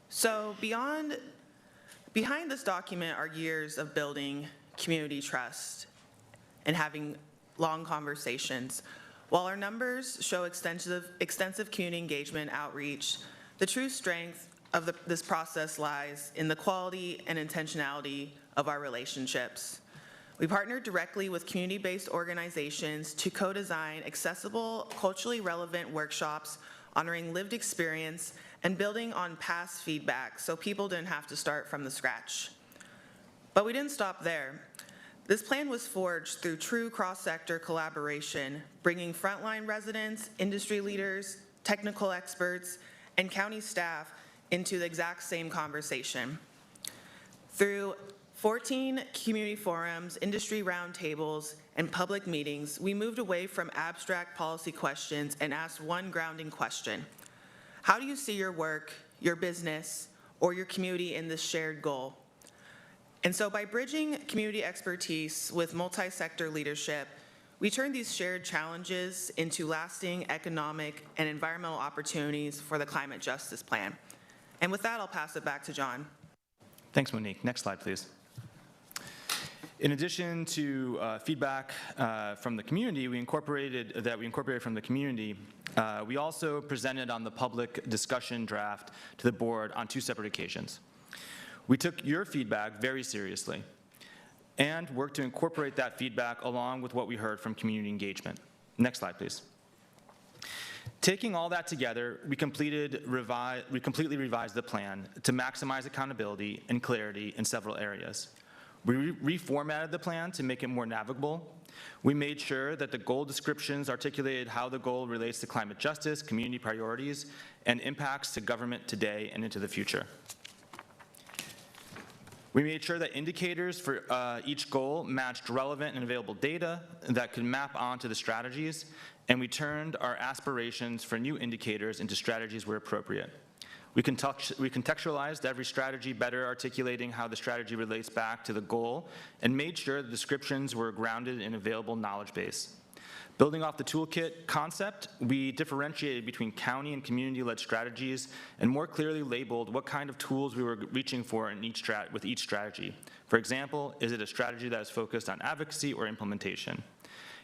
So behind this document are years of building community trust and having long conversations. While our numbers show extensive community engagement outreach, the true strength of this process lies in the quality and intentionality of our relationships. We partnered directly with community-based organizations to co-design accessible, culturally relevant workshops honoring lived experience and building on past feedback so people didn't have to start from the scratch. But we didn't stop there. This plan was forged through true cross-sector collaboration, bringing frontline residents, industry leaders, technical experts, and county staff into the exact same conversation. Through 14 community forums, industry roundtables, and public meetings, we moved away from abstract policy questions and asked one grounding question. How do you see your work, your business, or your community in this shared goal? And so by bridging community expertise with multi-sector leadership, we turned these shared challenges into lasting economic and environmental opportunities for the Climate Justice Plan. And with that, I'll pass it back to John. Thanks, Monique. Next slide, please. In addition to feedback from the community, we incorporated from the community, we also presented on the public discussion draft to the board on 2 separate occasions. We took your feedback very seriously and worked to incorporate that feedback along with what we heard from community engagement. Next slide, please. Taking all that together, we completely revised the plan to maximize accountability and clarity in several areas. We reformatted the plan to make it more navigable. We made sure that the goal descriptions articulated how the goal relates to climate justice, community priorities, and impacts to government today and into the future. We made sure that indicators for each goal matched relevant and available data that could map onto the strategies, and we turned our aspirations for new indicators into strategies where appropriate. We contextualized every strategy, better articulating how the strategy relates back to the goal, and made sure the descriptions were grounded in available knowledge base. Building off the toolkit concept, we differentiated between county and community-led strategies and more clearly labeled what kind of tools we were reaching for in with each strategy. For example, is it a strategy that is focused on advocacy or implementation?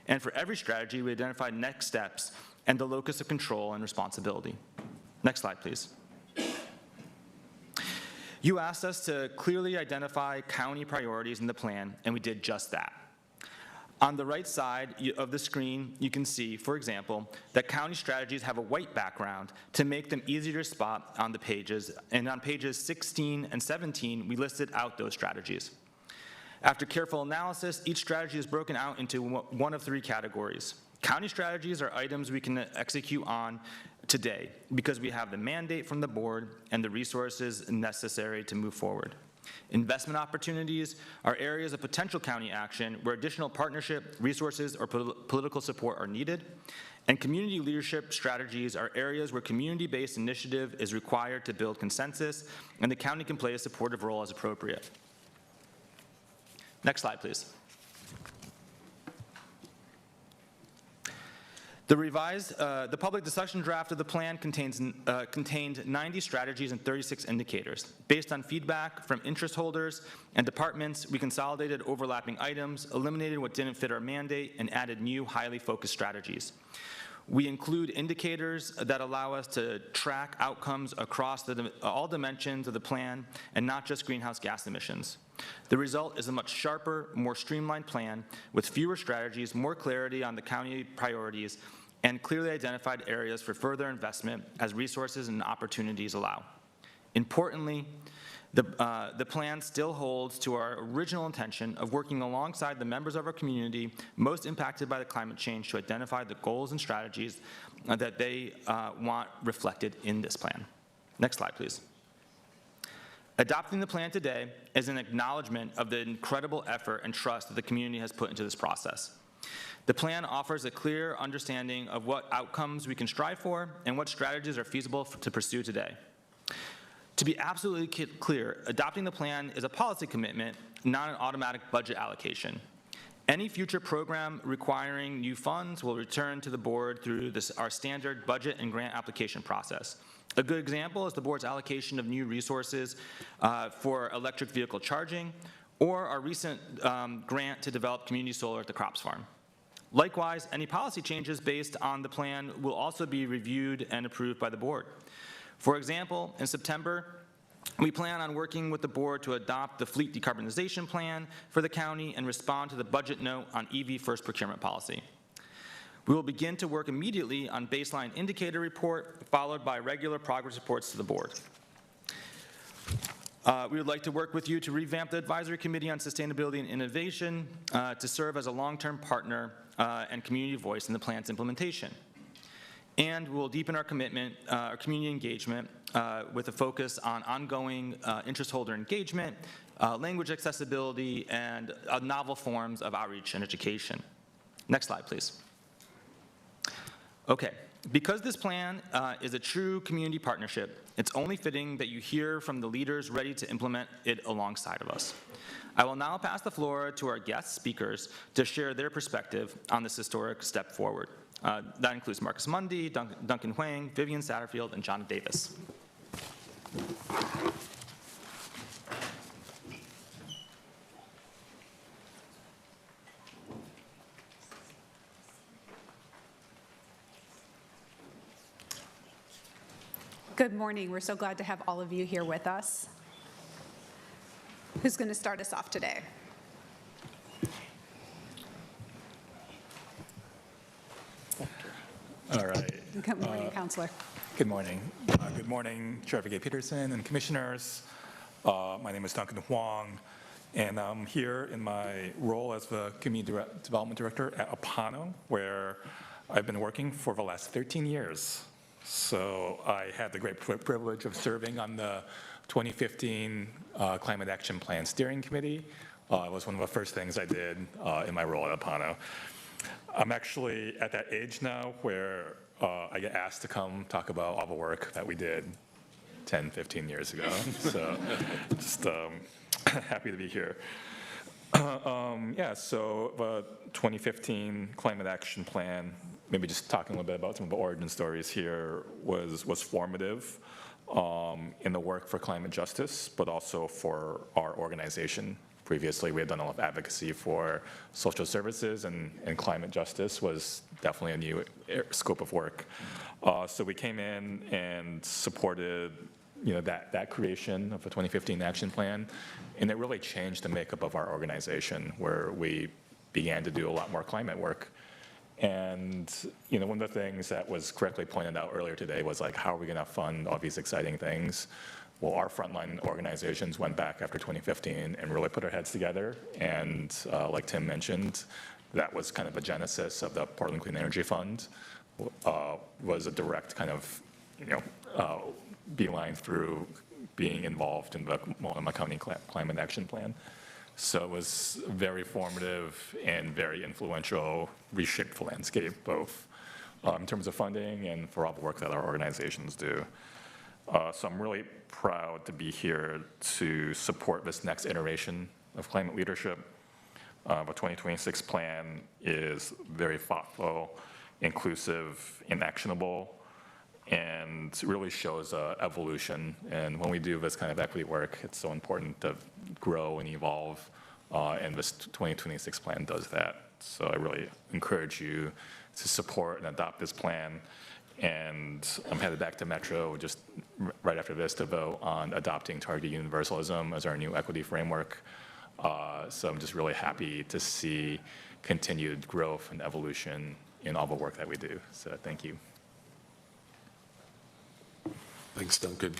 And for every strategy, we identified next steps and the locus of control and responsibility. Next slide, please. You asked us to clearly identify county priorities in the plan, and we did just that. On the right side of the screen, you can see, for example, that county strategies have a white background to make them easier to spot on the pages, and on pages 16 and 17, we listed out those strategies. After careful analysis, each strategy is broken out into one of 3 categories. County strategies are items we can execute on today because we have the mandate from the board and the resources necessary to move forward. investment opportunities are areas of potential county action where additional partnership, resources, or political support are needed. And community leadership strategies are areas where community-based initiative is required to build consensus, and the county can play a supportive role as appropriate. Next slide, please. The public discussion draft of the plan contained 90 strategies and 36 indicators. Based on feedback from interest holders and departments, we consolidated overlapping items, eliminated what didn't fit our mandate, and added new highly focused strategies. We include indicators that allow us to track outcomes across all dimensions of the plan and not just greenhouse gas emissions. The result is a much sharper, more streamlined plan with fewer strategies, more clarity on the county priorities, and clearly identified areas for further investment as resources and opportunities allow. Importantly, the plan still holds to our original intention of working alongside the members of our community most impacted by the climate change to identify the goals and strategies that they want reflected in this plan. Next slide, please. Adopting the plan today is an acknowledgement of the incredible effort and trust that the community has put into this process. The plan offers a clear understanding of what outcomes we can strive for and what strategies are feasible to pursue today. To be absolutely clear, adopting the plan is a policy commitment, not an automatic budget allocation. Any future program requiring new funds will return to the board through our standard budget and grant application process. A good example is the board's allocation of new resources for electric vehicle charging, or our recent grant to develop community solar at the Crops Farm. Likewise, any policy changes based on the plan will also be reviewed and approved by the board. For example, in September, we plan on working with the board to adopt the fleet decarbonization plan for the county and respond to the budget note on EV first procurement policy. We will begin to work immediately on baseline indicator report, followed by regular progress reports to the board. We would like to work with you to revamp the Advisory Committee on Sustainability and Innovation to serve as a long-term partner and community voice in the plan's implementation. And we will deepen our commitment, our community engagement with a focus on ongoing interest holder engagement, language accessibility, and novel forms of outreach and education. Next slide, please. Okay, because this plan is a true community partnership, it's only fitting that you hear from the leaders ready to implement it alongside of us. I will now pass the floor to our guest speakers to share their perspective on this historic step forward. That includes Marcus Mundy, Duncan Huang, Vivian Satterfield, and John Davis. Good morning. We're so glad to have all of you here with us. Who's going to start us off today? All right. Good morning, Councilor. Good morning. Good morning, Chair Gay Peterson and commissioners. My name is Duncan Huang, and I'm here in my role as the Community Development Director at Apano, where I've been working for the last 13 years. So I had the great privilege of serving on the 2015 Climate Action Plan Steering Committee. It was one of the first things I did in my role at Apano. I'm actually at that age now where I get asked to come talk about all the work that we did 10, 15 years ago. So just happy to be here. Yeah, so the 2015 Climate Action Plan, maybe just talking a little bit about some of the origin stories here, was formative in the work for climate justice, but also for our organization. Previously, we had done a lot of advocacy for social services, and climate justice was definitely a new scope of work. So we came in and supported that creation of the 2015 action plan, and it really changed the makeup of our organization, where we began to do a lot more climate work. And one of the things that was correctly pointed out earlier today was like, how are we going to fund all these exciting things? Well, our frontline organizations went back after 2015 and really put our heads together. And like Tim mentioned, that was kind of a genesis of the Portland Clean Energy Fund, was a direct kind of, beeline through being involved in the Multnomah County Climate Action Plan. So it was very formative and very influential, reshaped the landscape, both in terms of funding and for all the work that our organizations do. So I'm really proud to be here to support this next iteration of climate leadership. The 2026 plan is very thoughtful, inclusive, and actionable, and really shows evolution. And when we do this kind of equity work, it's so important to grow and evolve, and this 2026 plan does that. So I really encourage you to support and adopt this plan. And I'm headed back to Metro just right after this to vote on adopting targeted universalism as our new equity framework. So I'm just really happy to see continued growth and evolution in all the work that we do. So thank you. Thanks, Duncan.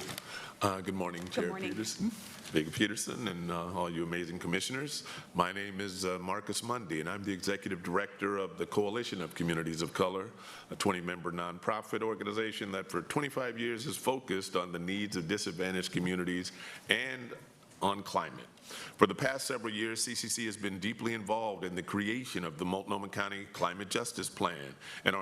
Good morning, Chair Peterson, Big Peterson, and all you amazing commissioners. My name is Marcus Mundy, and I'm the Executive Director of the Coalition of Communities of Color, a 20-member nonprofit organization that for 25 years has focused on the needs of disadvantaged communities and on climate. For the past several years, CCC has been deeply involved in the creation of the Multnomah County Climate Justice Plan, and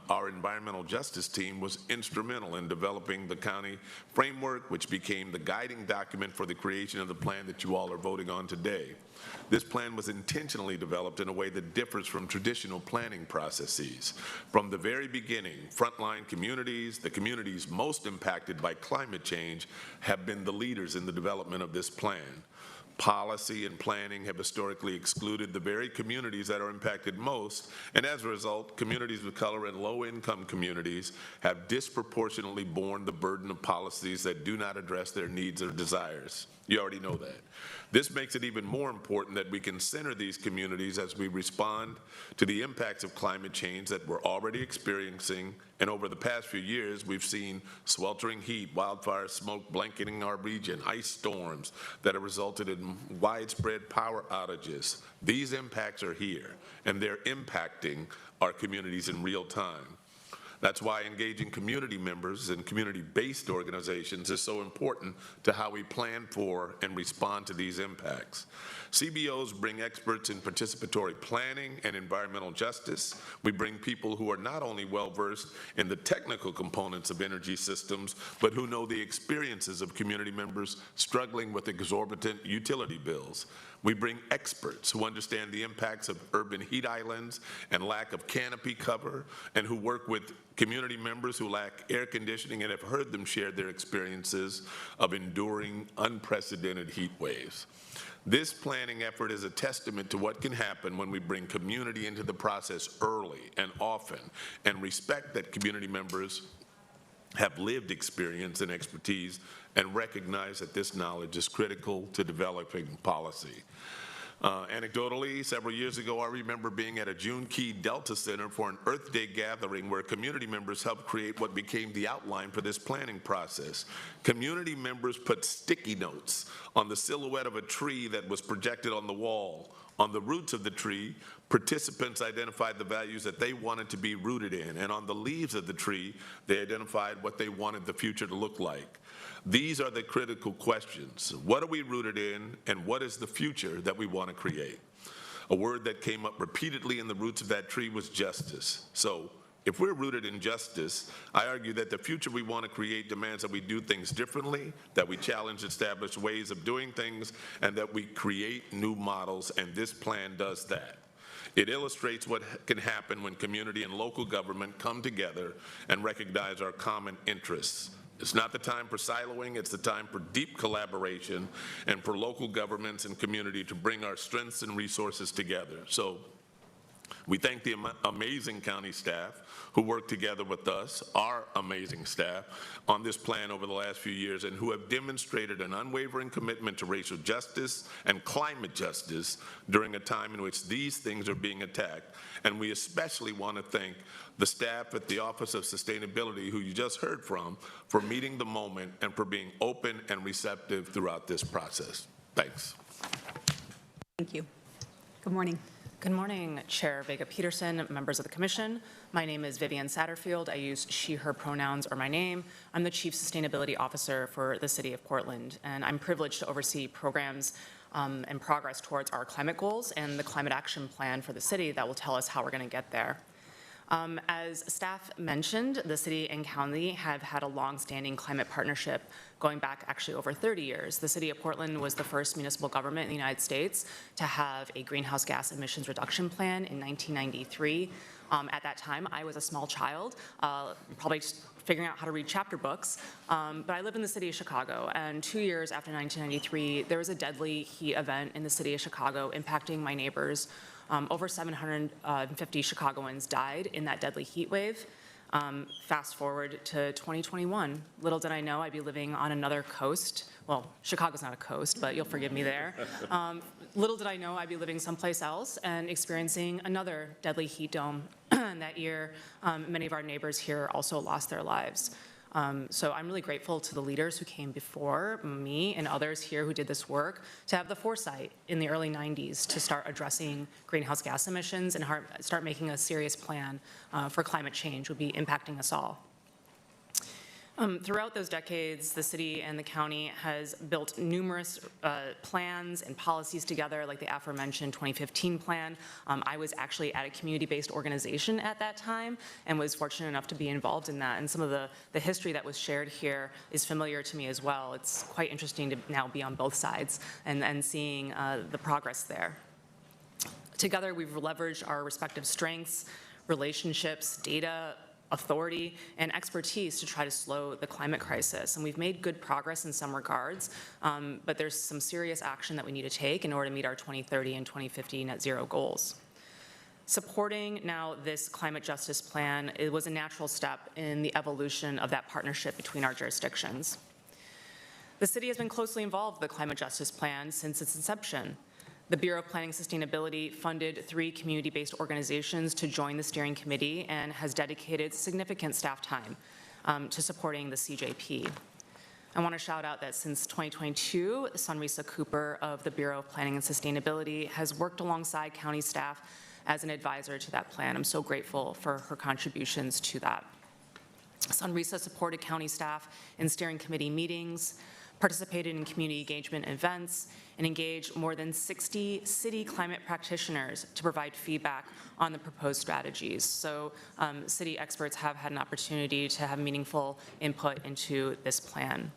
our environmental justice team was instrumental in developing the county framework, which became the guiding document for the creation of the plan that you all are voting on today. This plan was intentionally developed in a way that differs from traditional planning processes. From the very beginning, frontline communities, the communities most impacted by climate change, have been the leaders in the development of this plan. Policy and planning have historically excluded the very communities that are impacted most, and as a result, communities of color and low-income communities have disproportionately borne the burden of policies that do not address their needs or desires. You already know that. This makes it even more important that we can center these communities as we respond to the impacts of climate change that we're already experiencing. And over the past few years, we've seen sweltering heat, wildfire smoke blanketing our region, ice storms that have resulted in widespread power outages. These impacts are here, and they're impacting our communities in real time. That's why engaging community members and community-based organizations is so important to how we plan for and respond to these impacts. CBOs bring experts in participatory planning and environmental justice. We bring people who are not only well-versed in the technical components of energy systems, but who know the experiences of community members struggling with exorbitant utility bills. We bring experts who understand the impacts of urban heat islands and lack of canopy cover, and who work with community members who lack air conditioning and have heard them share their experiences of enduring unprecedented heat waves. This planning effort is a testament to what can happen when we bring community into the process early and often, and respect that community members have lived experience and expertise, and recognize that this knowledge is critical to developing policy. Anecdotally, several years ago, I remember being at a June Key Delta Center for an Earth Day gathering where community members helped create what became the outline for this planning process. Community members put sticky notes on the silhouette of a tree that was projected on the wall. On the roots of the tree, participants identified the values that they wanted to be rooted in, and on the leaves of the tree, they identified what they wanted the future to look like. These are the critical questions. What are we rooted in, and what is the future that we want to create? A word that came up repeatedly in the roots of that tree was justice. So if we're rooted in justice, I argue that the future we want to create demands that we do things differently, that we challenge established ways of doing things, and that we create new models, and this plan does that. It illustrates what can happen when community and local government come together and recognize our common interests. It's not the time for siloing, it's the time for deep collaboration and for local governments and community to bring our strengths and resources together. So we thank the amazing county staff who worked together with us, our amazing staff, on this plan over the last few years, and who have demonstrated an unwavering commitment to racial justice and climate justice during a time in which these things are being attacked. And we especially want to thank the staff at the Office of Sustainability, who you just heard from, for meeting the moment and for being open and receptive throughout this process. Thanks. Thank you. Good morning. Good morning, Chair Vega Peterson, members of the Commission. My name is Vivian Satterfield. I use she, her pronouns or my name. I'm the Chief Sustainability Officer for the City of Portland, and I'm privileged to oversee programs and progress towards our climate goals and the climate action plan for the city that will tell us how we're going to get there. As staff mentioned, the city and county have had a long-standing climate partnership going back actually over 30 years. The city of Portland was the first municipal government in the United States to have a greenhouse gas emissions reduction plan in 1993. At that time, I was a small child, probably just figuring out how to read chapter books, but I live in the city of Chicago, and 2 years after 1993, there was a deadly heat event in the city of Chicago impacting my neighbors. Over 750 Chicagoans died in that deadly heat wave. Fast forward to 2021. Little did I know I'd be living on another coast. Well, Chicago's not a coast, but you'll forgive me there. Little did I know I'd be living someplace else and experiencing another deadly heat dome. That year, many of our neighbors here also lost their lives. So I'm really grateful to the leaders who came before me and others here who did this work to have the foresight in the early 90s to start addressing greenhouse gas emissions and start making a serious plan for climate change would be impacting us all. Throughout those decades, the city and the county has built numerous plans and policies together, like the aforementioned 2015 plan. I was actually at a community-based organization at that time and was fortunate enough to be involved in that. And some of the history that was shared here is familiar to me as well. It's quite interesting to now be on both sides and seeing the progress there. Together, we've leveraged our respective strengths, relationships, data, authority, and expertise to try to slow the climate crisis. And we've made good progress in some regards, but there's some serious action that we need to take in order to meet our 2030 and 2050 net zero goals. Supporting now this climate justice plan, it was a natural step in the evolution of that partnership between our jurisdictions. The city has been closely involved with the climate justice plan since its inception. The Bureau of Planning and Sustainability funded 3 community-based organizations to join the steering committee and has dedicated significant staff time to supporting the CJP. I want to shout out that since 2022, Sunrisa Cooper of the Bureau of Planning and Sustainability has worked alongside county staff as an advisor to that plan. I'm so grateful for her contributions to that. Sunrisa supported county staff in steering committee meetings, participated in community engagement events, and engaged more than 60 city climate practitioners to provide feedback on the proposed strategies. So city experts have had an opportunity to have meaningful input into this plan.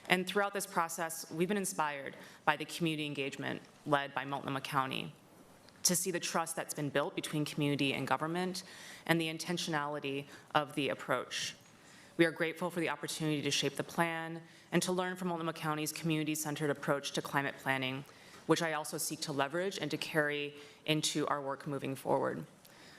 And throughout this process, we've been inspired by the community engagement led by Multnomah County to see the trust that's been built between community and government and the intentionality of the approach. We are grateful for the opportunity to shape the plan and to learn from Multnomah County's community-centered approach to climate planning, which I also seek to leverage and to carry into our work moving forward.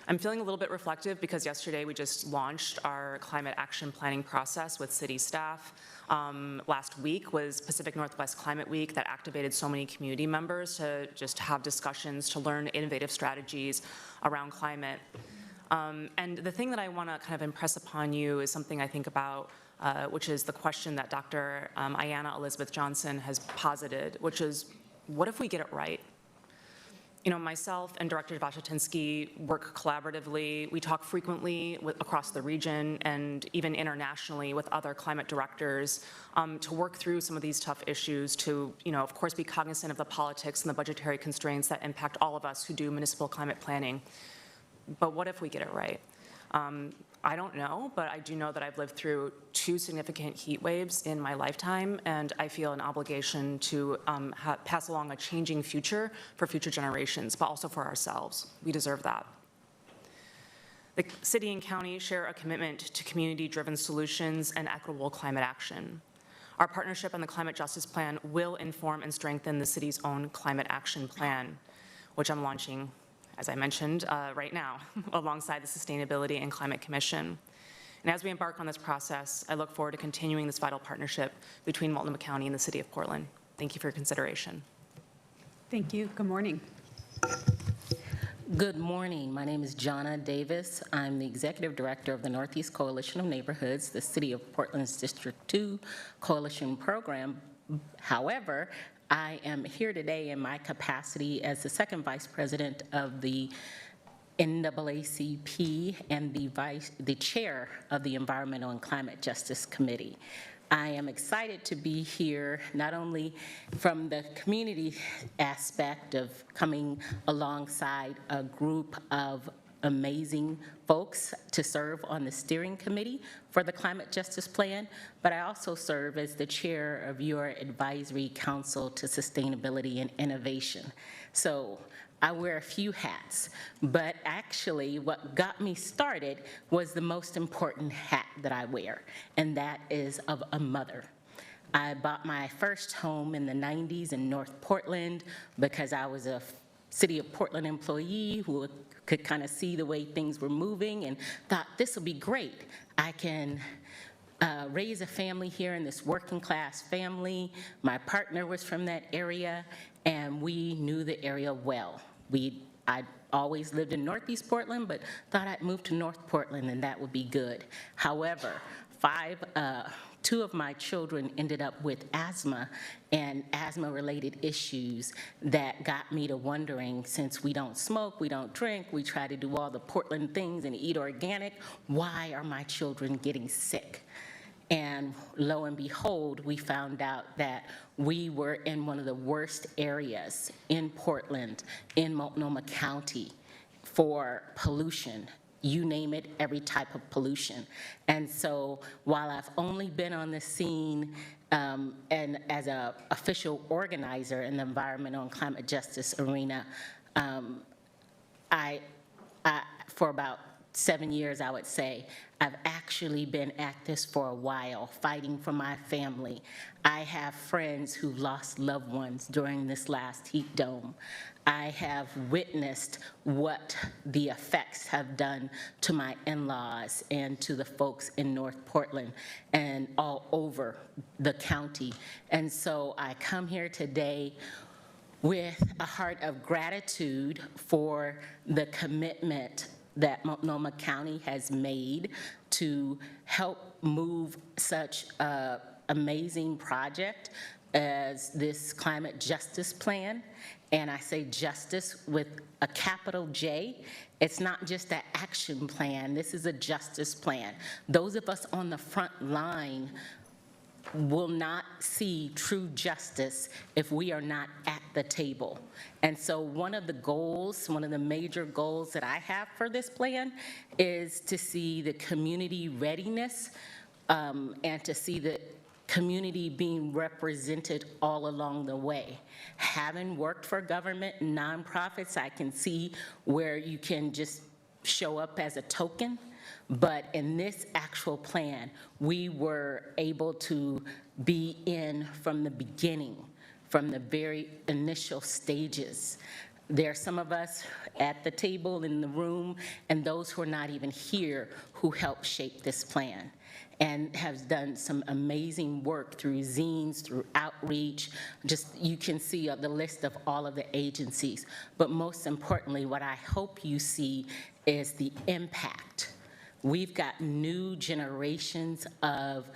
I'm feeling a little bit reflective because yesterday we just launched our climate action planning process with city staff. Last week was Pacific Northwest Climate Week that activated so many community members to just have discussions to learn innovative strategies around climate. And the thing that I want to kind of impress upon you is something I think about, which is the question that Dr. Ayanna Elizabeth Johnson has posited, which is, what if we get it right? You know, myself and Director Vashtinsky work collaboratively. We talk frequently across the region and even internationally with other climate directors to work through some of these tough issues to, you know, of course, be cognizant of the politics and the budgetary constraints that impact all of us who do municipal climate planning. But what if we get it right? I don't know, but I do know that I've lived through 2 significant heat waves in my lifetime, and I feel an obligation to pass along a changing future for future generations, but also for ourselves. We deserve that. The city and county share a commitment to community-driven solutions and equitable climate action. Our partnership on the Climate Justice Plan will inform and strengthen the city's own climate action plan, which I'm launching, as I mentioned, right now, alongside the Sustainability and Climate Commission. And as we embark on this process, I look forward to continuing this vital partnership between Multnomah County and the City of Portland. Thank you for your consideration. Thank you. Good morning. Good morning. My name is Jonna Davis. I'm the Executive Director of the Northeast Coalition of Neighborhoods, the City of Portland's District 2 Coalition Program. However, I am here today in my capacity as the second vice president of the NAACP and the chair of the Environmental and Climate Justice Committee. I am excited to be here, not only from the community aspect of coming alongside a group of amazing folks to serve on the steering committee for the Climate Justice Plan, but I also serve as the chair of your Advisory Council to Sustainability and Innovation. So I wear a few hats, but actually what got me started was the most important hat that I wear, and that is of a mother. I bought my first home in the 90s in North Portland because I was a City of Portland employee who could kind of see the way things were moving and thought, this will be great. I can raise a family here in this working class family. My partner was from that area, and we knew the area well. I'd always lived in Northeast Portland, but thought I'd move to North Portland and that would be good. However, two of my children ended up with asthma and asthma-related issues that got me to wondering, since we don't smoke, we don't drink, we try to do all the Portland things and eat organic, why are my children getting sick? And lo and behold, we found out that we were in one of the worst areas in Portland, in Multnomah County, for pollution. You name it, every type of pollution. And so while I've only been on the scene and as an official organizer in the environmental and climate justice arena, for about 7 years, I would say, I've actually been at this for a while, fighting for my family. I have friends who lost loved ones during this last heat dome. I have witnessed what the effects have done to my in-laws and to the folks in North Portland and all over the county. And so I come here today with a heart of gratitude for the commitment that Multnomah County has made to help move such an amazing project as this climate justice plan. And I say justice with a capital J. It's not just an action plan, this is a justice plan. Those of us on the front line will not see true justice if we are not at the table. And so one of the goals, one of the major goals that I have for this plan is to see the community readiness and to see the community being represented all along the way. Having worked for government and nonprofits, I can see where you can just show up as a token. But in this actual plan, we were able to be in from the beginning, from the very initial stages. There are some of us at the table in the room and those who are not even here who helped shape this plan and have done some amazing work through zines, through outreach. Just, you can see the list of all of the agencies. But most importantly, what I hope you see is the impact. We've got new generations of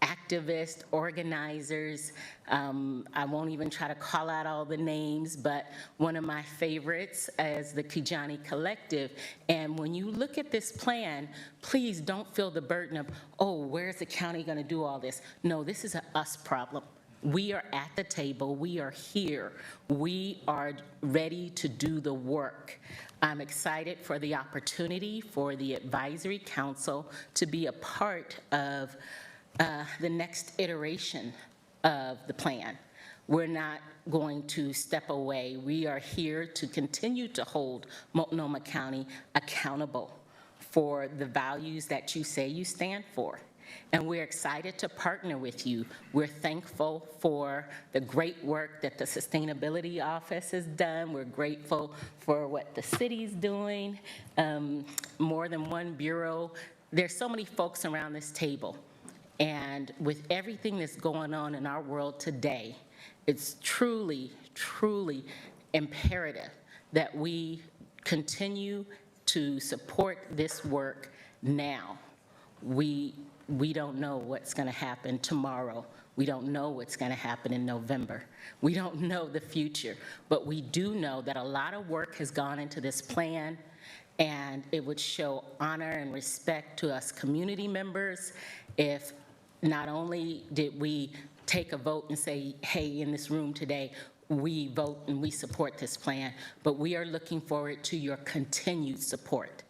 activists, organizers. I won't even try to call out all the names, but one of my favorites is the Kijani Collective. And when you look at this plan, please don't feel the burden of, oh, where's the county going to do all this? No, this is an us problem. We are at the table. We are here. We are ready to do the work. I'm excited for the opportunity for the Advisory Council to be a part of the next iteration of the plan. We're not going to step away. We are here to continue to hold Multnomah County accountable for the values that you say you stand for. And we're excited to partner with you. We're thankful for the great work that the Sustainability Office has done. We're grateful for what the city's doing, more than one bureau. There's so many folks around this table. And with everything that's going on in our world today, it's truly, truly imperative that we continue to support this work now. We don't know what's going to happen tomorrow. We don't know what's going to happen in November. We don't know the future, but we do know that a lot of work has gone into this plan, and it would show honor and respect to us community members if not only did we take a vote and say, hey, in this room today, we vote and we support this plan, but we are looking forward to your continued support.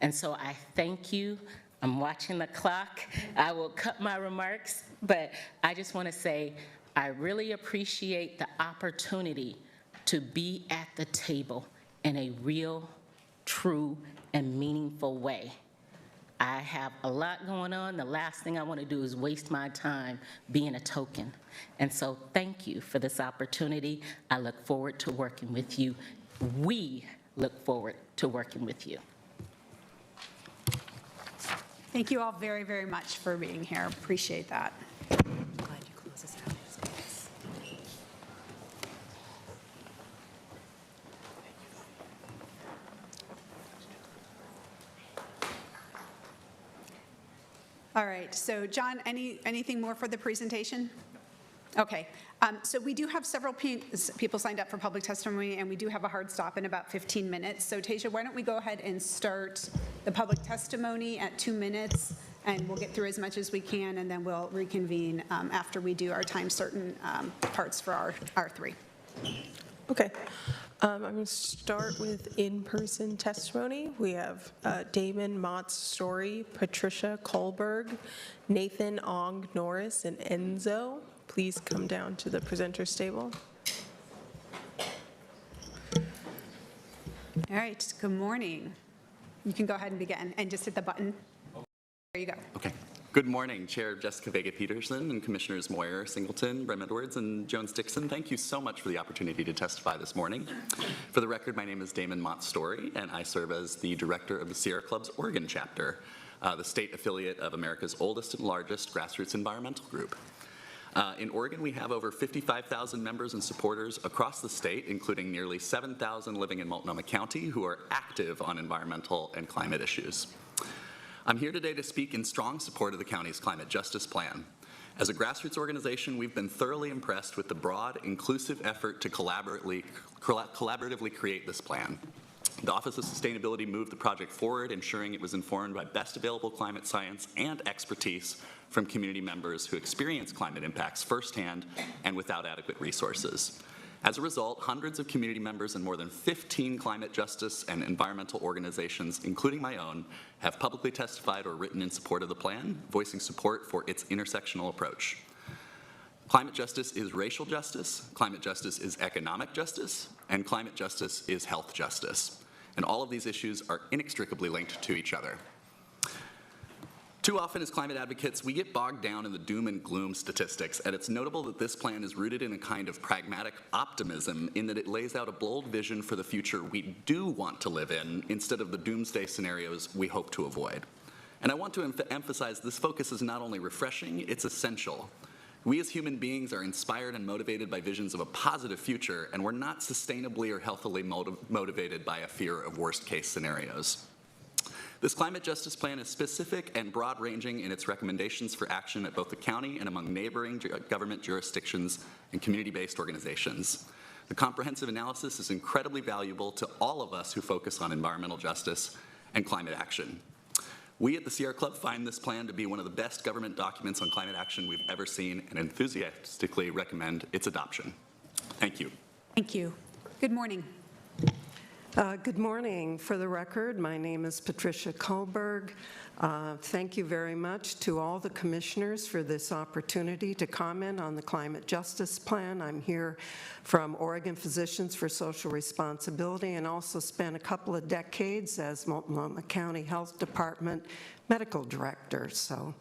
And so I thank you. I'm watching the clock. I will cut my remarks, but I just want to say I really appreciate the opportunity to be at the table in a real, true, and meaningful way. I have a lot going on. The last thing I want to do is waste my time being a token. And so thank you for this opportunity. I look forward to working with you. We look forward to working with you. Thank you all very, very much for being here. Appreciate that. Glad you closed us out. All right, so John, anything more for the presentation? Okay, so we do have several people signed up for public testimony, and we do have a hard stop in about 15 minutes. So Tasia, why don't we go ahead and start the public testimony at 2 minutes, and we'll get through as much as we can, and then we'll reconvene after we do our time certain parts for our three. Okay. I'm going to start with in-person testimony. We have Damon Mott's Story, Patricia Kohlberg, Nathan Ong Norris, and Enzo. Please come down to the presenter's table. All right, good morning. You can go ahead and begin, and just hit the button. There you go. Okay. Good morning, Chair Jessica Vega-Peterson and Commissioners Moyer, Singleton, Bremen-Edwards, and Jones-Dixon. Thank you so much for the opportunity to testify this morning. For the record, my name is Damon Mott Story, and I serve as the director of the Sierra Club's Oregon chapter, the state affiliate of America's oldest and largest grassroots environmental group. In Oregon, we have over 55,000 members and supporters across the state, including nearly 7,000 living in Multnomah County who are active on environmental and climate issues. I'm here today to speak in strong support of the county's climate justice plan. As a grassroots organization, we've been thoroughly impressed with the broad, inclusive effort to collaboratively create this plan. The Office of Sustainability moved the project forward, ensuring it was informed by best available climate science and expertise from community members who experience climate impacts firsthand and without adequate resources. As a result, hundreds of community members and more than 15 climate justice and environmental organizations, including my own, have publicly testified or written in support of the plan, voicing support for its intersectional approach. Climate justice is racial justice, climate justice is economic justice, and climate justice is health justice. And all of these issues are inextricably linked to each other. Too often as climate advocates, we get bogged down in the doom and gloom statistics, and it's notable that this plan is rooted in a kind of pragmatic optimism in that it lays out a bold vision for the future we do want to live in instead of the doomsday scenarios we hope to avoid. And I want to emphasize this focus is not only refreshing, it's essential. We as human beings are inspired and motivated by visions of a positive future, and we're not sustainably or healthily motivated by a fear of worst-case scenarios. This climate justice plan is specific and broad-ranging in its recommendations for action at both the county and among neighboring government jurisdictions and community-based organizations. The comprehensive analysis is incredibly valuable to all of us who focus on environmental justice and climate action. We at the Sierra Club find this plan to be one of the best government documents on climate action we've ever seen and enthusiastically recommend its adoption. Thank you. Thank you. Good morning. Good morning. For the record, my name is Patricia Kohlberg. Thank you very much to all the commissioners for this opportunity to comment on the Climate Justice Plan. I'm here from Oregon Physicians for Social Responsibility and also spent a couple of decades as Multnomah County Health Department medical director, so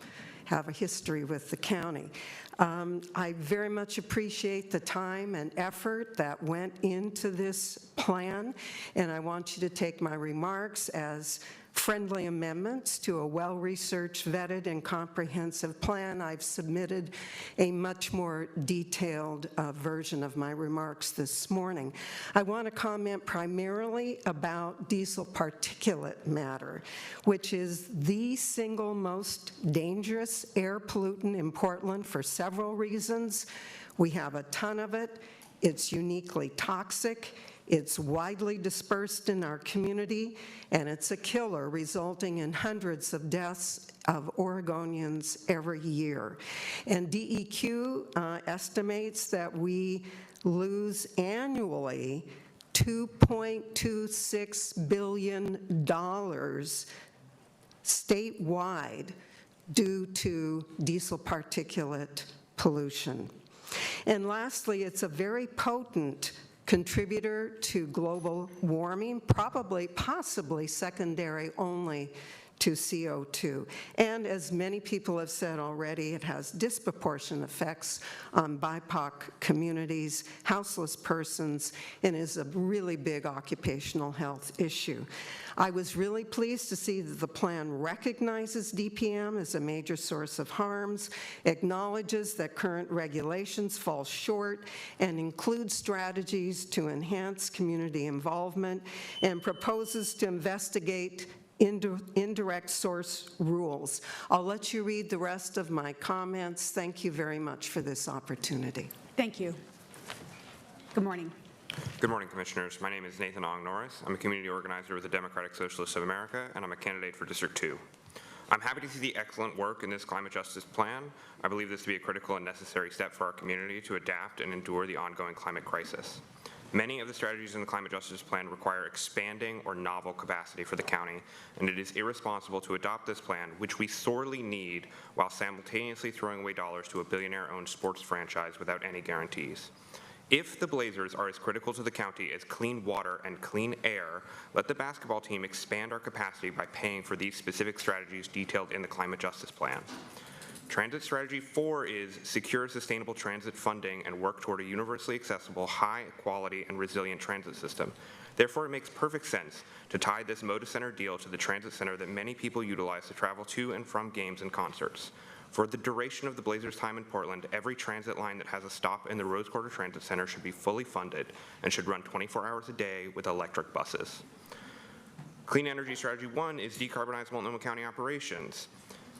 have a history with the county. I very much appreciate the time and effort that went into this plan, and I want you to take my remarks as friendly amendments to a well-researched, vetted, and comprehensive plan. I've submitted a much more detailed version of my remarks this morning. I want to comment primarily about diesel particulate matter, which is the single most dangerous air pollutant in Portland for several reasons. We have a ton of it. It's uniquely toxic. It's widely dispersed in our community, and it's a killer, resulting in hundreds of deaths of Oregonians every year. And DEQ estimates that we lose annually $2.26 billion statewide due to diesel particulate pollution. And lastly, it's a very potent contributor to global warming, possibly secondary only to CO2. And as many people have said already, it has disproportionate effects on BIPOC communities, houseless persons, and is a really big occupational health issue. I was really pleased to see that the plan recognizes DPM as a major source of harms, acknowledges that current regulations fall short, and includes strategies to enhance community involvement, and proposes to investigate indirect source rules. I'll let you read the rest of my comments. Thank you very much for this opportunity. Thank you. Good morning. Good morning, Commissioners. My name is Nathan Ong Norris. I'm a community organizer with the Democratic Socialists of America, and I'm a candidate for District 2. I'm happy to see the excellent work in this climate justice plan. I believe this to be a critical and necessary step for our community to adapt and endure the ongoing climate crisis. Many of the strategies in the climate justice plan require expanding or novel capacity for the county, and it is irresponsible to adopt this plan, which we sorely need, while simultaneously throwing away dollars to a billionaire-owned sports franchise without any guarantees. If the Blazers are as critical to the county as clean water and clean air, let the basketball team expand our capacity by paying for these specific strategies detailed in the climate justice plan. Transit Strategy 4 is secure sustainable transit funding and work toward a universally accessible, high quality, and resilient transit system. Therefore, it makes perfect sense to tie this Moda Center deal to the transit center that many people utilize to travel to and from games and concerts. For the duration of the Blazers' time in Portland, every transit line that has a stop in the Rose Quarter Transit Center should be fully funded and should run 24 hours a day with electric buses. Clean Energy Strategy 1 is decarbonize Multnomah County operations.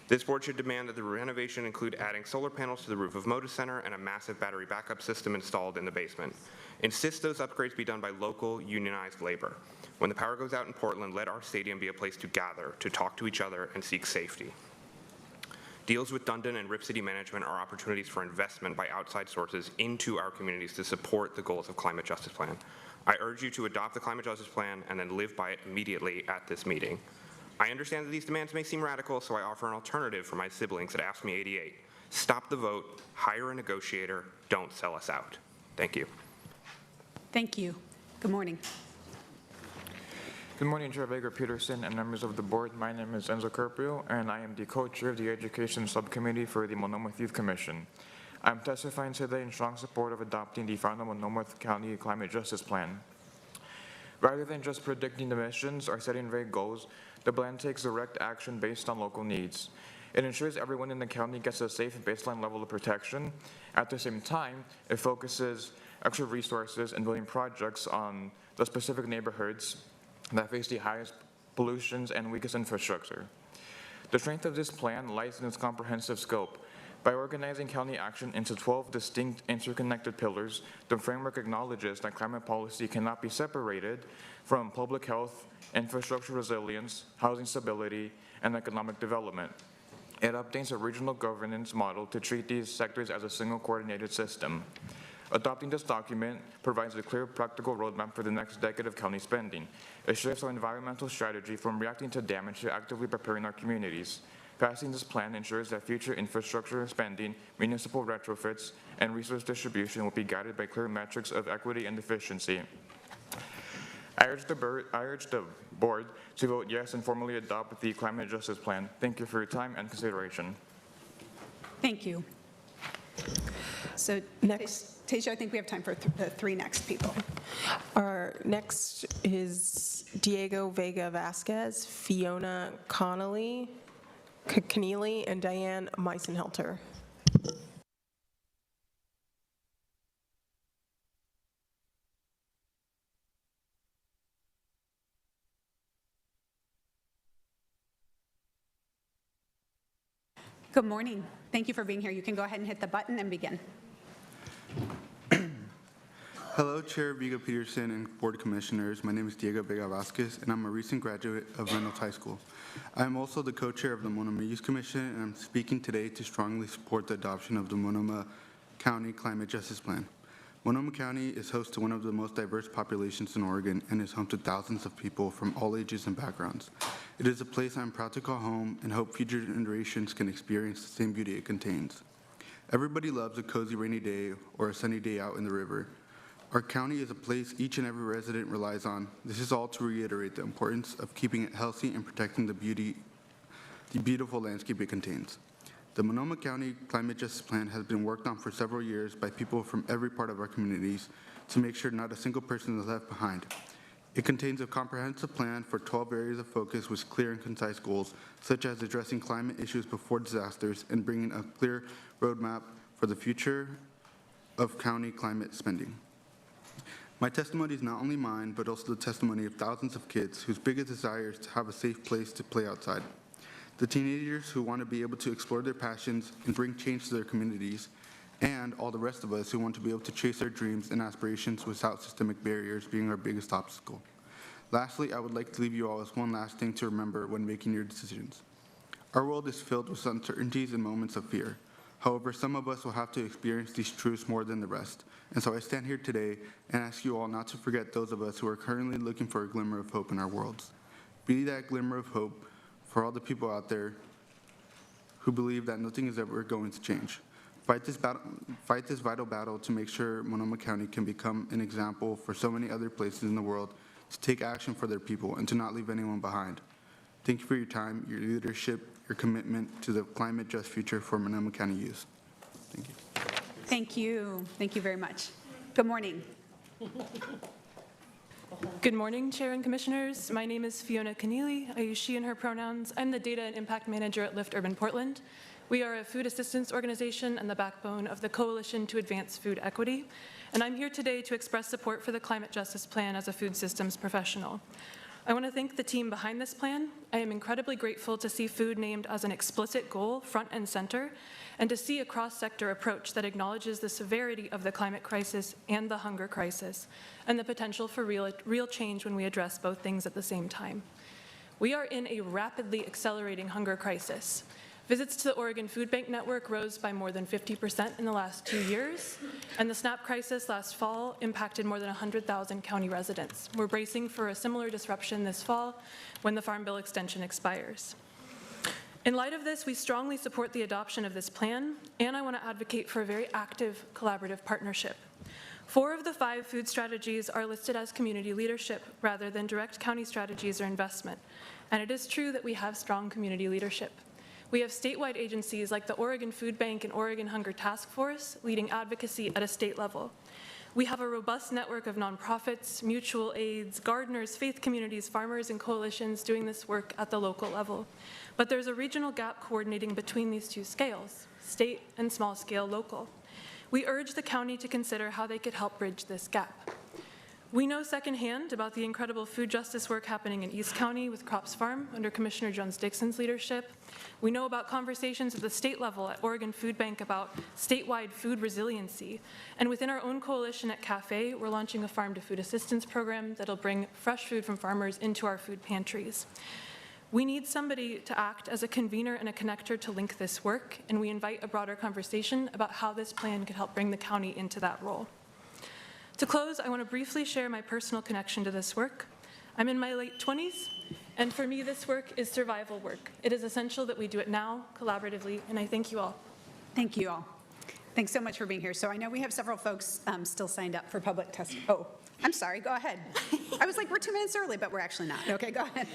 This board should demand that the renovation include adding solar panels to the roof of Moda Center and a massive battery backup system installed in the basement. Insist those upgrades be done by local unionized labor. When the power goes out in Portland, let our stadium be a place to gather, to talk to each other, and seek safety. Deals with Dundon and Rip City Management are opportunities for investment by outside sources into our communities to support the goals of Climate Justice Plan. I urge you to adopt the Climate Justice Plan and then live by it immediately at this meeting. I understand that these demands may seem radical, so I offer an alternative for my siblings at AFSCME 88. Stop the vote, hire a negotiator, don't sell us out. Thank you. Thank you. Good morning. Good morning, Chair Vega-Peterson and members of the board. My name is Enzo Carpio, and I am the co-chair of the Education Subcommittee for the Multnomah Youth Commission. I'm testifying today in strong support of adopting the final Multnomah County Climate Justice Plan. Rather than just predicting emissions or setting vague goals, the plan takes direct action based on local needs. It ensures everyone in the county gets a safe baseline level of protection. At the same time, it focuses extra resources and building projects on the specific neighborhoods that face the highest pollutions and weakest infrastructure. The strength of this plan lies in its comprehensive scope. By organizing county action into 12 distinct interconnected pillars, the framework acknowledges that climate policy cannot be separated from public health, infrastructure resilience, housing stability, and economic development. It updates a regional governance model to treat these sectors as a single coordinated system. Adopting this document provides a clear, practical roadmap for the next decade of county spending. It shifts our environmental strategy from reacting to damage to actively preparing our communities. Passing this plan ensures that future infrastructure spending, municipal retrofits, and resource distribution will be guided by clear metrics of equity and efficiency. I urge the board to vote yes and formally adopt the Climate Justice Plan. Thank you for your time and consideration. Thank you. So Next. Tasia, I think we have time for the three next people. Our next is Diego Vega Vasquez, Fiona Keneally, and Diane Meisenhelter. Good morning. Thank you for being here. You can go ahead and hit the button and begin. Hello, Chair Vega-Peterson and Board of Commissioners. My name is Diego Vega Vasquez, and I'm a recent graduate of Reynolds High School. I am also the co-chair of the Monoma Youth Commission, and I'm speaking today to strongly support the adoption of the Monoma County Climate Justice Plan. Monoma County is host to one of the most diverse populations in Oregon and is home to thousands of people from all ages and backgrounds. It is a place I'm proud to call home and hope future generations can experience the same beauty it contains. Everybody loves a cozy rainy day or a sunny day out in the river. Our county is a place each and every resident relies on. This is all to reiterate the importance of keeping it healthy and protecting the beautiful landscape it contains. The Monoma County Climate Justice Plan has been worked on for several years by people from every part of our communities to make sure not a single person is left behind. It contains a comprehensive plan for 12 areas of focus with clear and concise goals, such as addressing climate issues before disasters and bringing a clear roadmap for the future of county climate spending. My testimony is not only mine, but also the testimony of thousands of kids whose biggest desire is to have a safe place to play outside. The teenagers who want to be able to explore their passions and bring change to their communities, and all the rest of us who want to be able to chase our dreams and aspirations without systemic barriers being our biggest obstacle. Lastly, I would like to leave you all with one last thing to remember when making your decisions. Our world is filled with uncertainties and moments of fear. However, some of us will have to experience these truths more than the rest. And so I stand here today and ask you all not to forget those of us who are currently looking for a glimmer of hope in our worlds. Be that glimmer of hope for all the people out there who believe that nothing is ever going to change. Fight this vital battle to make sure Monoma County can become an example for so many other places in the world to take action for their people and to not leave anyone behind. Thank you for your time, your leadership, your commitment to the climate just future for Monoma County youth. Thank you. Thank you. Thank you very much. Good morning. Good morning, Chair and Commissioners. My name is Fiona Keneally. I use she and her pronouns. I'm the Data and Impact Manager at Lyft Urban Portland. We are a food assistance organization and the backbone of the Coalition to Advance Food Equity. And I'm here today to express support for the Climate Justice Plan as a food systems professional. I want to thank the team behind this plan. I am incredibly grateful to see food named as an explicit goal front and center, and to see a cross-sector approach that acknowledges the severity of the climate crisis and the hunger crisis, and the potential for real change when we address both things at the same time. We are in a rapidly accelerating hunger crisis. Visits to the Oregon Food Bank Network rose by more than 50% in the last 2 years, and the SNAP crisis last fall impacted more than 100,000 county residents. We're bracing for a similar disruption this fall when the Farm Bill extension expires. In light of this, we strongly support the adoption of this plan, and I want to advocate for a very active collaborative partnership. 4 of the 5 food strategies are listed as community leadership rather than direct county strategies or investment, and it is true that we have strong community leadership. We have statewide agencies like the Oregon Food Bank and Oregon Hunger Task Force leading advocacy at a state level. We have a robust network of nonprofits, mutual aids, gardeners, faith communities, farmers, and coalitions doing this work at the local level. But there's a regional gap coordinating between these 2 scales, state and small scale local. We urge the county to consider how they could help bridge this gap. We know secondhand about the incredible food justice work happening in East County with Crops Farm under Commissioner Jones-Dixon's leadership. We know about conversations at the state level at Oregon Food Bank about statewide food resiliency. And within our own coalition at CAFE, we're launching a farm to food assistance program that'll bring fresh food from farmers into our food pantries. We need somebody to act as a convener and a connector to link this work, and we invite a broader conversation about how this plan could help bring the county into that role. To close, I want to briefly share my personal connection to this work. I'm in my late 20s, and for me, this work is survival work. It is essential that we do it now, collaboratively, and I thank you all. Thank you all. Thanks so much for being here. So I know we have several folks still signed up for public testimony. Oh, I'm sorry, go ahead. I was like, we're 2 minutes early, but we're actually not. Okay, go ahead.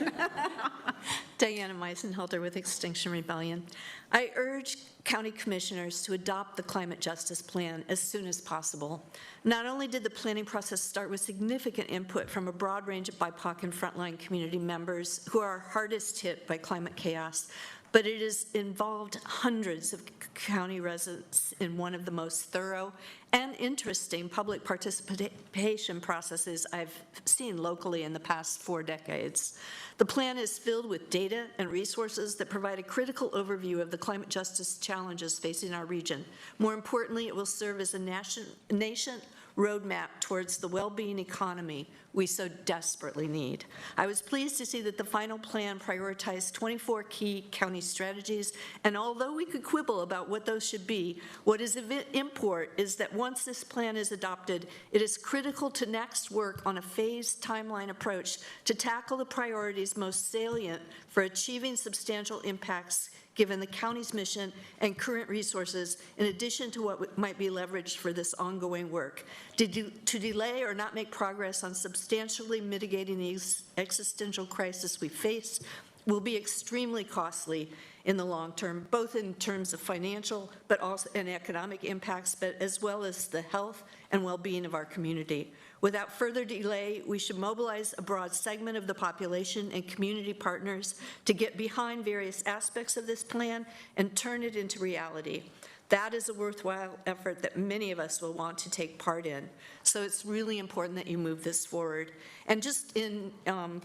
Diana Meisenhelder with Extinction Rebellion. I urge county commissioners to adopt the Climate Justice Plan as soon as possible. Not only did the planning process start with significant input from a broad range of BIPOC and frontline community members who are hardest hit by climate chaos, but it has involved hundreds of county residents in one of the most thorough and interesting public participation processes I've seen locally in the past 4 decades. The plan is filled with data and resources that provide a critical overview of the climate justice challenges facing our region. More importantly, it will serve as a nation roadmap towards the well-being economy we so desperately need. I was pleased to see that the final plan prioritized 24 key county strategies, and although we could quibble about what those should be, what is of import is that once this plan is adopted, it is critical to next work on a phased timeline approach to tackle the priorities most salient for achieving substantial impacts given the county's mission and current resources, in addition to what might be leveraged for this ongoing work. To delay or not make progress on substantially mitigating the existential crisis we face will be extremely costly in the long term, both in terms of financial but also and economic impacts, but as well as the health and well-being of our community. Without further delay, we should mobilize a broad segment of the population and community partners to get behind various aspects of this plan and turn it into reality. That is a worthwhile effort that many of us will want to take part in. So it's really important that you move this forward. And just in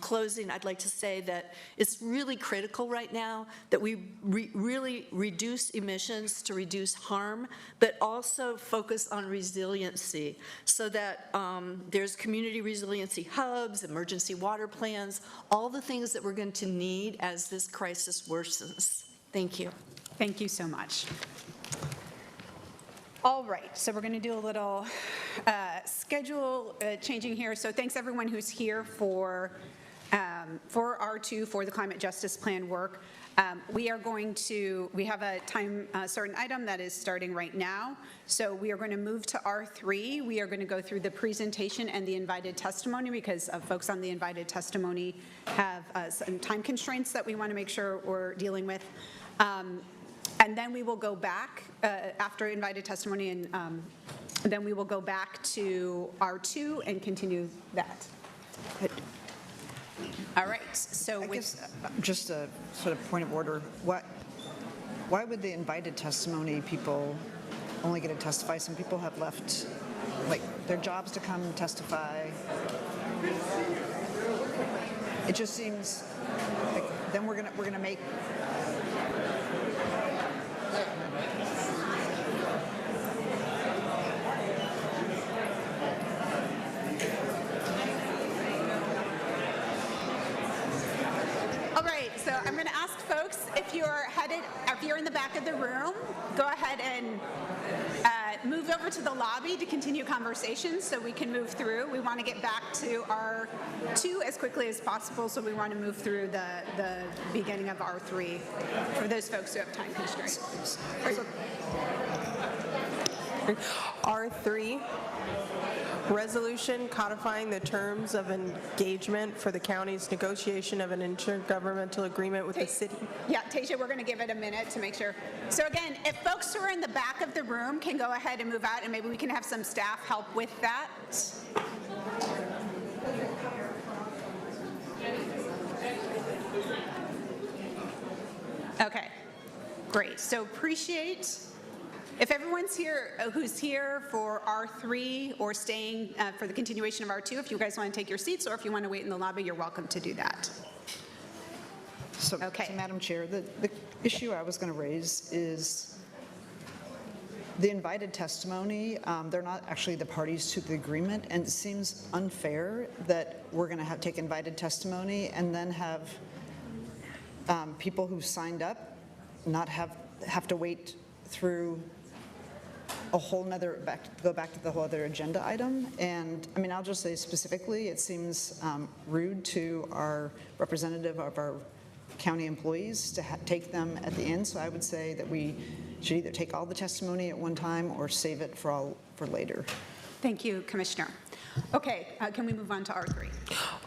closing, I'd like to say that it's really critical right now that we really reduce emissions to reduce harm, but also focus on resiliency so that there's community resiliency hubs, emergency water plans, all the things that we're going to need as this crisis worsens. Thank you. Thank you so much. All right, so we're going to do a little schedule changing here. So thanks everyone who's here for R2, for the Climate Justice Plan work. We have a time certain item that is starting right now. So we are going to move to R3. We are going to go through the presentation and the invited testimony because folks on the invited testimony have some time constraints that we want to make sure we're dealing with. And then we will go back after invited testimony, and then we will go back to R2 and continue that. All right. So I guess just a sort of point of order. Why would the invited testimony people only get to testify? Some people have left, like, their jobs to come testify. It just seems like then we're gonna make. All right, so I'm going to ask folks, if you're in the back of the room, go ahead and move over to the lobby to continue conversations so we can move through. We want to get back to R2 as quickly as possible, so we want to move through the beginning of R3 for those folks who have time constraints. R3, resolution codifying the terms of engagement for the county's negotiation of an intergovernmental agreement with the city. Yeah, Tasia, we're going to give it a minute to make sure. So again, if folks who are in the back of the room can go ahead and move out, and maybe we can have some staff help with that. Okay, great. So appreciate. If everyone's here, who's here for R3 or staying for the continuation of R2, if you guys want to take your seats, or if you want to wait in the lobby, you're welcome to do that. So, Madam Chair, the issue I was going to raise is the invited testimony. They're not actually the parties to the agreement, and it seems unfair that we're going to take invited testimony and then have people who signed up not have to wait through a whole nother, go back to the whole other agenda item. And I mean, I'll just say specifically, it seems rude to our representative of our county employees to take them at the end. So I would say that we should either take all the testimony at one time or save it for later. Thank you, Commissioner. Okay, can we move on to R3?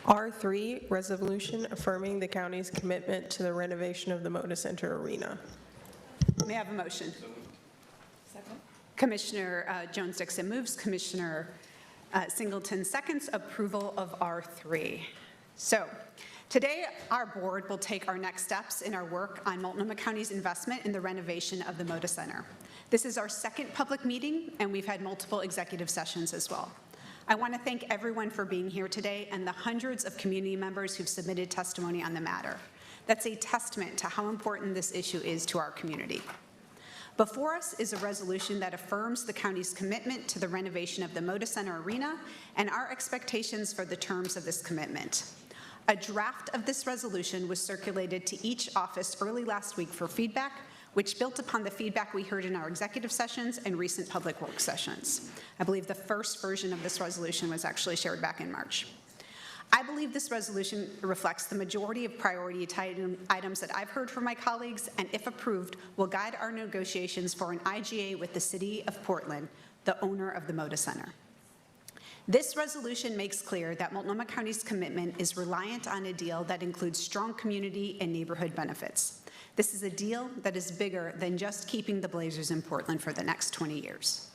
R3, resolution affirming the county's commitment to the renovation of the Moda Center Arena. May I have a motion? Second. Commissioner Jones-Dixon moves, Commissioner Singleton seconds approval of R3. So today, our board will take our next steps in our work on Multnomah County's investment in the renovation of the Moda Center. This is our second public meeting, and we've had multiple executive sessions as well. I want to thank everyone for being here today and the hundreds of community members who've submitted testimony on the matter. That's a testament to how important this issue is to our community. Before us is a resolution that affirms the county's commitment to the renovation of the Moda Center Arena and our expectations for the terms of this commitment. A draft of this resolution was circulated to each office early last week for feedback, which built upon the feedback we heard in our executive sessions and recent public work sessions. I believe the first version of this resolution was actually shared back in March. I believe this resolution reflects the majority of priority items that I've heard from my colleagues, and if approved, will guide our negotiations for an IGA with the City of Portland, the owner of the Moda Center. This resolution makes clear that Multnomah County's commitment is reliant on a deal that includes strong community and neighborhood benefits. This is a deal that is bigger than just keeping the Blazers in Portland for the next 20 years.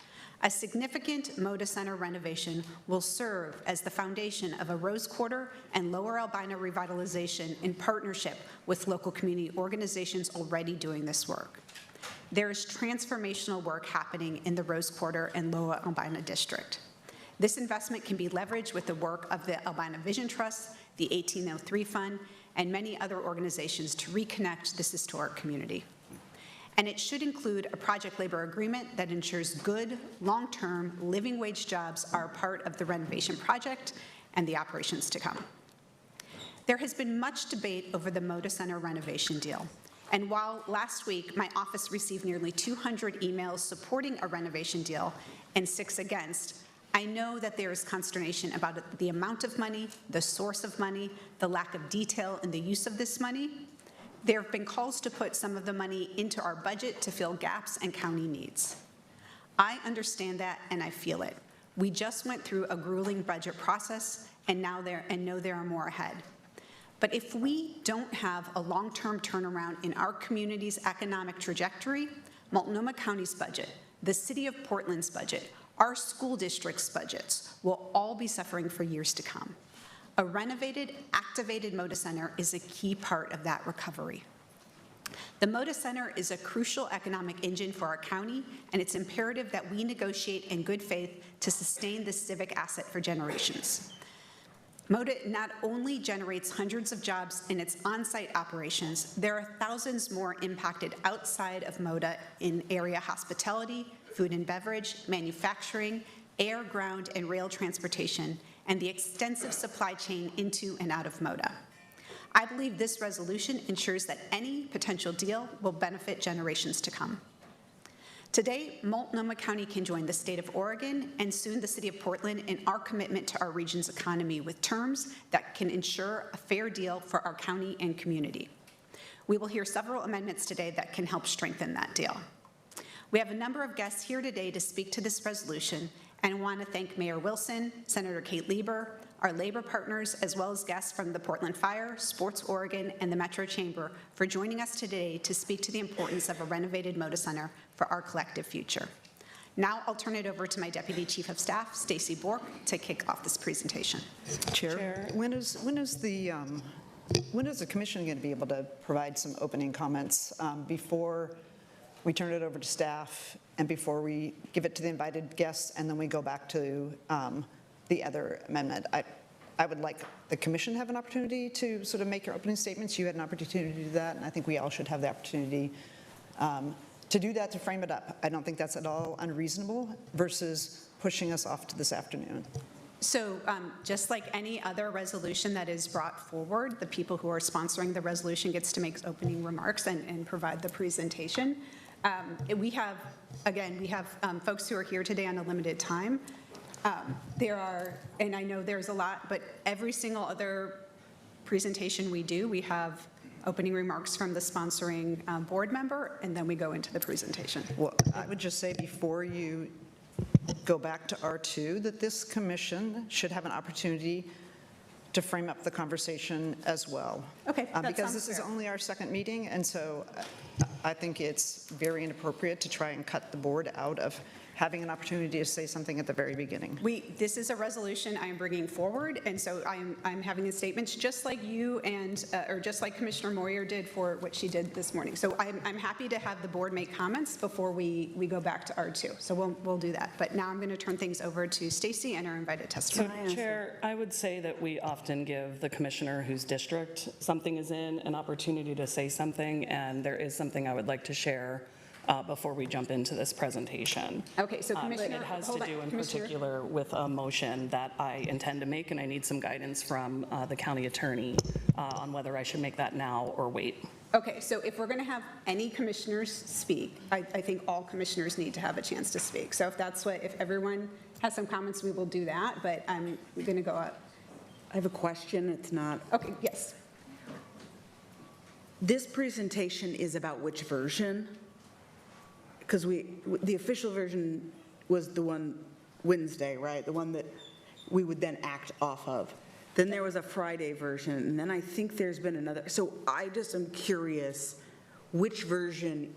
A significant Moda Center renovation will serve as the foundation of a Rose Quarter and Lower Albina revitalization in partnership with local community organizations already doing this work. There is transformational work happening in the Rose Quarter and Lower Albina district. This investment can be leveraged with the work of the Albina Vision Trust, the 1803 Fund, and many other organizations to reconnect this historic community. And it should include a project labor agreement that ensures good, long-term living wage jobs are a part of the renovation project and the operations to come. There has been much debate over the Moda Center renovation deal. And while last week my office received nearly 200 emails supporting a renovation deal and 6 against, I know that there is consternation about the amount of money, the source of money, the lack of detail in the use of this money. There have been calls to put some of the money into our budget to fill gaps and county needs. I understand that and I feel it. We just went through a grueling budget process and know there are more ahead. But if we don't have a long-term turnaround in our community's economic trajectory, Multnomah County's budget, the City of Portland's budget, our school district's budgets will all be suffering for years to come. A renovated, activated Moda Center is a key part of that recovery. The Moda Center is a crucial economic engine for our county, and it's imperative that we negotiate in good faith to sustain this civic asset for generations. Moda not only generates hundreds of jobs in its on-site operations, there are thousands more impacted outside of Moda in area hospitality, food and beverage, manufacturing, air, ground, and rail transportation, and the extensive supply chain into and out of Moda. I believe this resolution ensures that any potential deal will benefit generations to come. Today, Multnomah County can join the state of Oregon and soon the City of Portland in our commitment to our region's economy with terms that can ensure a fair deal for our county and community. We will hear several amendments today that can help strengthen that deal. We have a number of guests here today to speak to this resolution, and I want to thank Mayor Wilson, Senator Kate Lieber, our labor partners, as well as guests from the Portland Fire, Sports Oregon, and the Metro Chamber for joining us today to speak to the importance of a renovated Moda Center for our collective future. Now I'll turn it over to my Deputy Chief of Staff, Stacy Bork, to kick off this presentation. Chair, when is the commission going to be able to provide some opening comments before we turn it over to staff and before we give it to the invited guests and then we go back to the other amendment? I would like the commission to have an opportunity to sort of make your opening statements. You had an opportunity to do that, and I think we all should have the opportunity to do that, to frame it up. I don't think that's at all unreasonable versus pushing us off to this afternoon. So just like any other resolution that is brought forward, the people who are sponsoring the resolution gets to make opening remarks and provide the presentation. We have folks who are here today on a limited time. There are, and I know there's a lot, but every single other presentation we do, we have opening remarks from the sponsoring board member, and then we go into the presentation. Well, I would just say before you go back to R2 that this commission should have an opportunity to frame up the conversation as well. Okay, that Because sounds this is fair. only our second meeting, and so I think it's very inappropriate to try and cut the board out of having an opportunity to say something at the very beginning. This is a resolution I am bringing forward, and so I'm having the statements just like you and, or just like Commissioner Moyer did for what she did this morning. So I'm happy to have the board make comments before we go back to R2. So we'll do that. But now I'm going to turn things over to Stacy and our invited So, testimony. Chair, I would say that we often give the commissioner whose district something is in an opportunity to say something, and there is something I would like to share before we jump into this presentation. Okay, so Commissioner, It has hold to on, do in Commissioner. particular with a motion that I intend to make, and I need some guidance from the county attorney on whether I should make that now or wait. Okay, so if we're going to have any commissioners speak, I think all commissioners need to have a chance to speak. So if everyone has some comments, we will do that, but I'm going to go up. I have a question, it's not. Okay, yes. This presentation is about which version? Because the official version was the one Wednesday, right? The one that we would then act off of. Then there was a Friday version, and then I think there's been another. So I just am curious, which version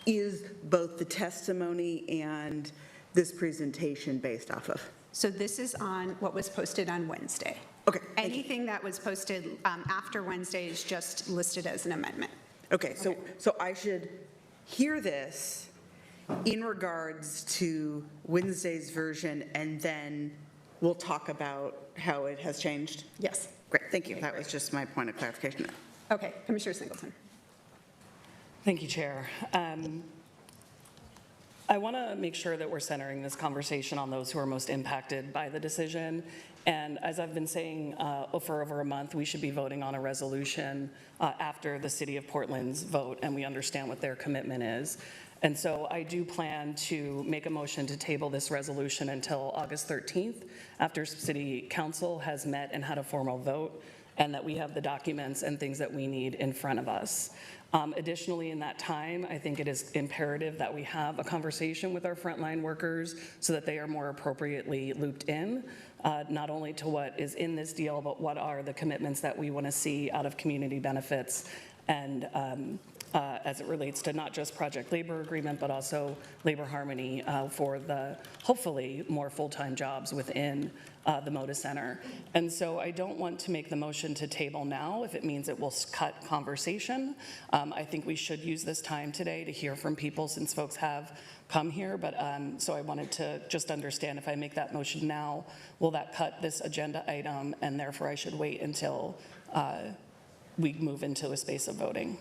is both the testimony and this presentation based off of? So this is on what was posted on Wednesday. Okay. Anything that was posted after Wednesday is just listed as an amendment. Okay, so I should hear this in regards to Wednesday's version, and then we'll talk about how it has changed? Yes. Great, thank you. That was just my point of clarification. Okay, Commissioner Singleton. Thank you, Chair. I want to make sure that we're centering this conversation on those who are most impacted by the decision. And as I've been saying for over a month, we should be voting on a resolution after the City of Portland's vote, and we understand what their commitment is. And so I do plan to make a motion to table this resolution until August 13th, after City Council has met and had a formal vote, and that we have the documents and things that we need in front of us. Additionally, in that time, I think it is imperative that we have a conversation with our frontline workers so that they are more appropriately looped in, not only to what is in this deal, but what are the commitments that we want to see out of community benefits and as it relates to not just project labor agreement, but also labor harmony for the hopefully more full-time jobs within the Moda Center. And so I don't want to make the motion to table now if it means it will cut conversation. I think we should use this time today to hear from people since folks have come here, but so I wanted to just understand if I make that motion now, will that cut this agenda item, and therefore I should wait until we move into a space of voting?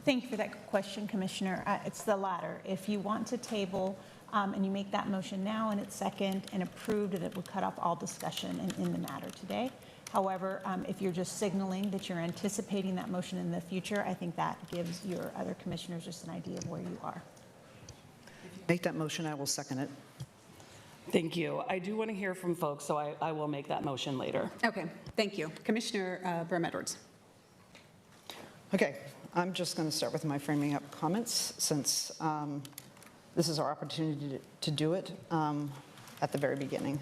Thank you for that question, Commissioner. It's the latter. If you want to table and you make that motion now and it's second and approved, it would cut off all discussion in the matter today. However, if you're just signaling that you're anticipating that motion in the future, I think that gives your other commissioners just an idea of where you are. If you make that motion, I will second it. Thank you. I do want to hear from folks, so I will make that motion later. Okay, thank you. Commissioner Brum-Edwards. Okay, I'm just going to start with my framing up comments since this is our opportunity to do it at the very beginning.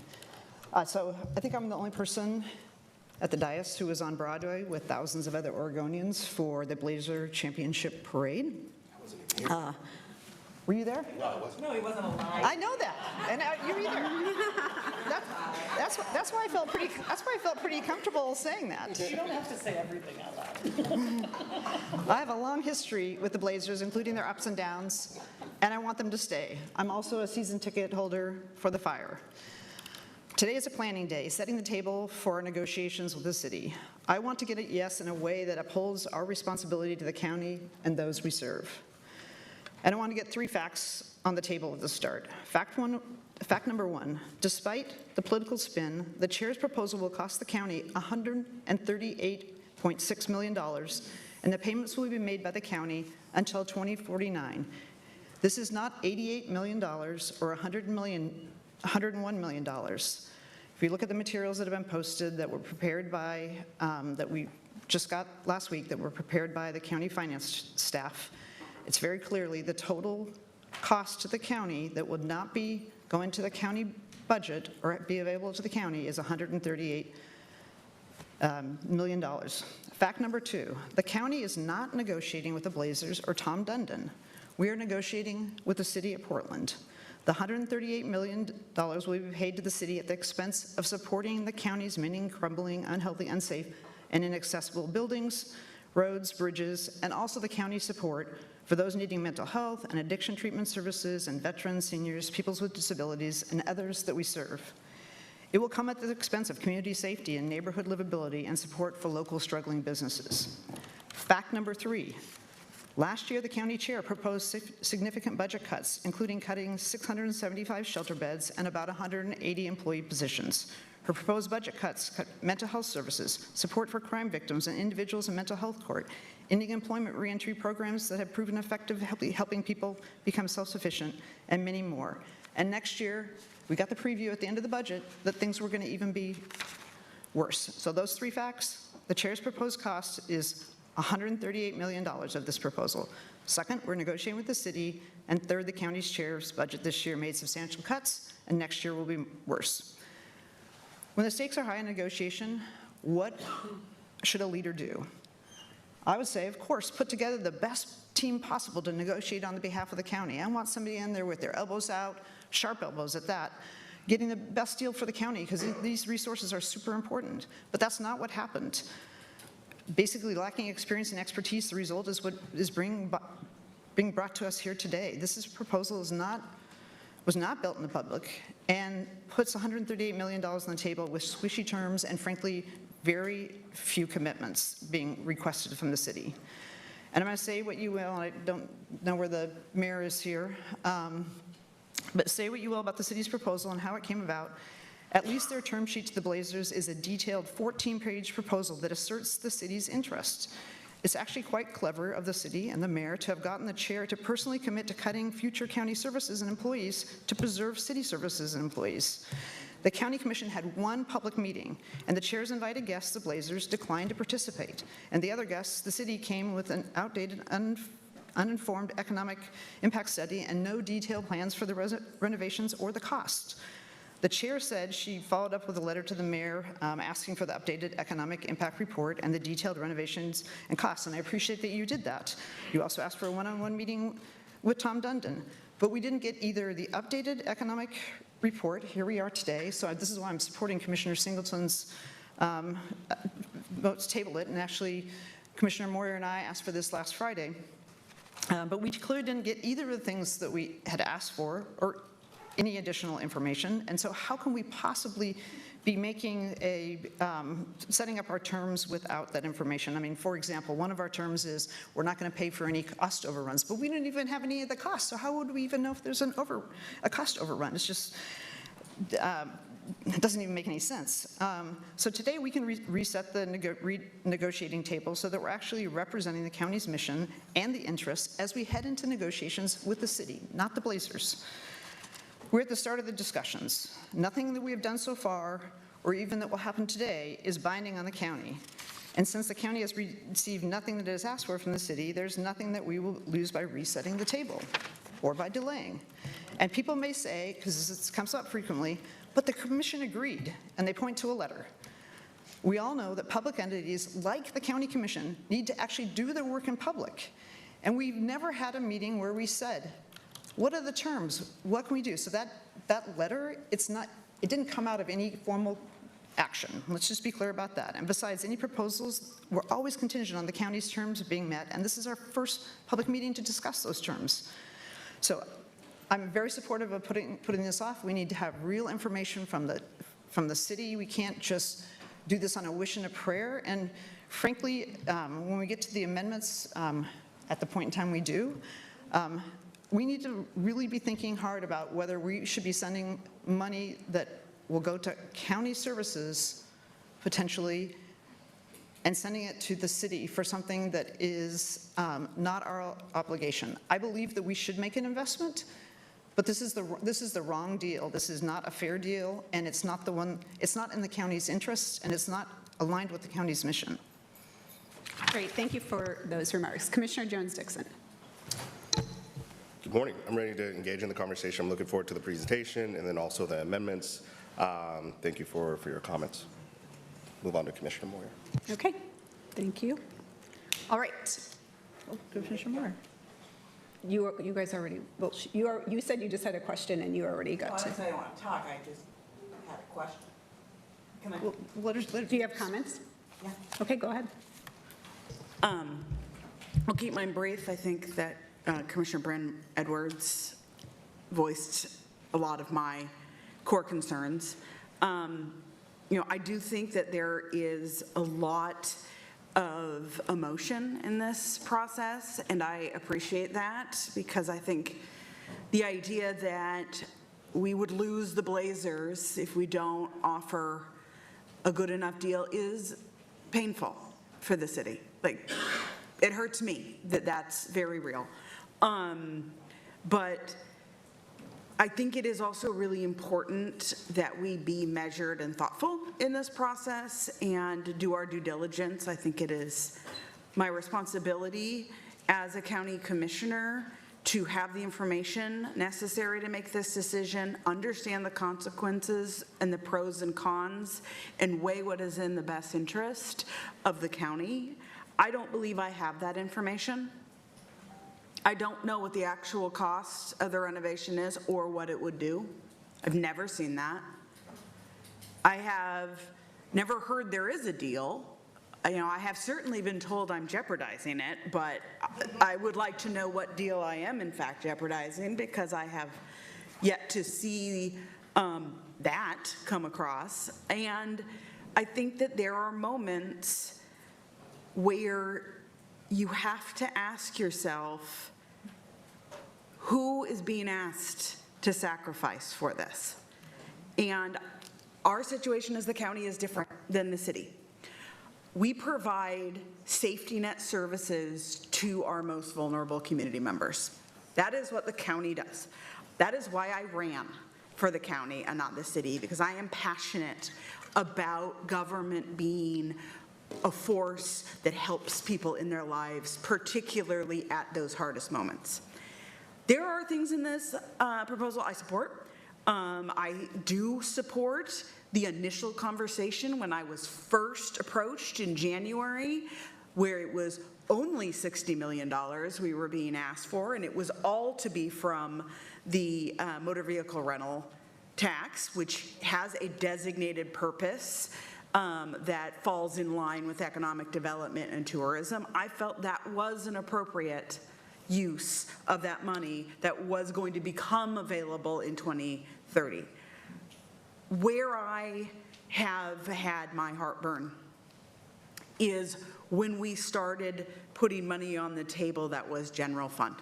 So I think I'm the only person at the dais who was on Broadway with thousands of other Oregonians for the Blazer Championship Parade. Were you there? No, I wasn't. No, he wasn't alive. I know that, and you're either. That's why I felt pretty. That's why I felt pretty comfortable saying that. You don't have to say everything out loud. I have a long history with the Blazers, including their ups and downs, and I want them to stay. I'm also a season ticket holder for the Fire. Today is a planning day, setting the table for our negotiations with the city. I want to get a yes in a way that upholds our responsibility to the county and those we serve. And I want to get 3 facts on the table at the start. Fact number 1, despite the political spin, the chair's proposal will cost the county $138.6 million, and the payments will be made by the county until 2049. This is not $88 million or $101 million. If you look at the materials that have been posted that were prepared by, that we just got last week, that were prepared by the county finance staff, it's very clearly the total cost to the county that would not be going to the county budget or be available to the county is $138 million. Fact number 2, the county is not negotiating with the Blazers or Tom Dundon. We are negotiating with the city of Portland. The $138 million will be paid to the city at the expense of supporting the county's many crumbling, unhealthy, unsafe, and inaccessible buildings, roads, bridges, and also the county's support for those needing mental health and addiction treatment services and veterans, seniors, people with disabilities, and others that we serve. It will come at the expense of community safety and neighborhood livability and support for local struggling businesses. Fact number 3, last year the county chair proposed significant budget cuts, including cutting 675 shelter beds and about 180 employee positions. Her proposed budget cuts cut mental health services, support for crime victims and individuals in mental health court, ending employment reentry programs that have proven effective helping people become self-sufficient, and many more. And next year, we got the preview at the end of the budget that things were going to even be worse. So those 3 facts, the chair's proposed cost is $138 million of this proposal. Second, we're negotiating with the city. And third, the county's chair's budget this year made substantial cuts, and next year will be worse. When the stakes are high in negotiation, what should a leader do? I would say, of course, put together the best team possible to negotiate on the behalf of the county. I want somebody in there with their elbows out, sharp elbows at that, getting the best deal for the county, because these resources are super important. But that's not what happened. Basically, lacking experience and expertise, the result is what is being brought to us here today. This proposal was not built in the public and puts $138 million on the table with squishy terms and, frankly, very few commitments being requested from the city. And I'm going to say what you will, and I don't know where the mayor is here, but say what you will about the city's proposal and how it came about. At least their term sheet to the Blazers is a detailed 14-page proposal that asserts the city's interest. It's actually quite clever of the city and the mayor to have gotten the chair to personally commit to cutting future county services and employees to preserve city services and employees. The county commission had 1 public meeting, and the chair's invited guests, the Blazers, declined to participate. And the other guests, the city, came with an outdated, uninformed economic impact study and no detailed plans for the renovations or the cost. The chair said she followed up with a letter to the mayor asking for the updated economic impact report and the detailed renovations and costs, and I appreciate that you did that. You also asked for a one-on-one meeting with Tom Dundon, but we didn't get either the updated economic report, here we are today, so this is why I'm supporting Commissioner Singleton's vote to table it, and actually Commissioner Moyer and I asked for this last Friday, but we clearly didn't get either of the things that we had asked for or any additional information. And so how can we possibly be making setting up our terms without that information? I mean, for example, one of our terms is we're not going to pay for any cost overruns, but we didn't even have any of the costs. So how would we even know if there's a cost overrun? It's just, it doesn't even make any sense. So today we can reset the negotiating table so that we're actually representing the county's mission and the interests as we head into negotiations with the city, not the Blazers. We're at the start of the discussions. Nothing that we have done so far, or even that will happen today, is binding on the county. And since the county has received nothing that it has asked for from the city, there's nothing that we will lose by resetting the table or by delaying. And people may say, because this comes up frequently, but the commission agreed, and they point to a letter. We all know that public entities, like the county commission, need to actually do their work in public. And we've never had a meeting where we said, what are the terms? What can we do? So that letter, it didn't come out of any formal action. Let's just be clear about that. And besides, any proposals were always contingent on the county's terms being met, and this is our first public meeting to discuss those terms. So I'm very supportive of putting this off. We need to have real information from the city. We can't just do this on a wish and a prayer. And frankly, when we get to the amendments at the point in time we do, we need to really be thinking hard about whether we should be sending money that will go to county services, potentially, and sending it to the city for something that is not our obligation. I believe that we should make an investment, but this is the wrong deal. This is not a fair deal, and it's not in the county's interests, and it's not aligned with the county's mission. Great, thank you for those remarks. Commissioner Jones-Dixon. Good morning. I'm ready to engage in the conversation. I'm looking forward to the presentation and then also the amendments. Thank you for your comments. move on to Commissioner Moyer. Okay, thank you. All right. Oh, Commissioner Moore. You guys already, well, you said you just had a question and you already got to. I didn't say I want to talk, I just had a question. Can I? Well, do you have comments? Yeah. Okay, go ahead. I'll keep mine brief. I think that Commissioner Bryn Edwards voiced a lot of my core concerns. I do think that there is a lot of emotion in this process, and I appreciate that, because I think the idea that we would lose the Blazers if we don't offer a good enough deal is painful for the city. Like, it hurts me that that's very real. But I think it is also really important that we be measured and thoughtful in this process and do our due diligence. I think it is my responsibility as a county commissioner to have the information necessary to make this decision, understand the consequences and the pros and cons, and weigh what is in the best interest of the county. I don't believe I have that information. I don't know what the actual cost of the renovation is or what it would do. I've never seen that. I have never heard there is a deal. I have certainly been told I'm jeopardizing it, but I would like to know what deal I am in fact jeopardizing, because I have yet to see that come across. And I think that there are moments where you have to ask yourself, who is being asked to sacrifice for this? And our situation as the county is different than the city. We provide safety net services to our most vulnerable community members. That is what the county does. That is why I ran for the county and not the city, because I am passionate about government being a force that helps people in their lives, particularly at those hardest moments. There are things in this proposal I support. I do support the initial conversation when I was first approached in January, where it was only $60 million we were being asked for, and it was all to be from the motor vehicle rental tax, which has a designated purpose that falls in line with economic development and tourism. I felt that was an appropriate use of that money that was going to become available in 2030. Where I have had my heartburn is when we started putting money on the table that was general fund.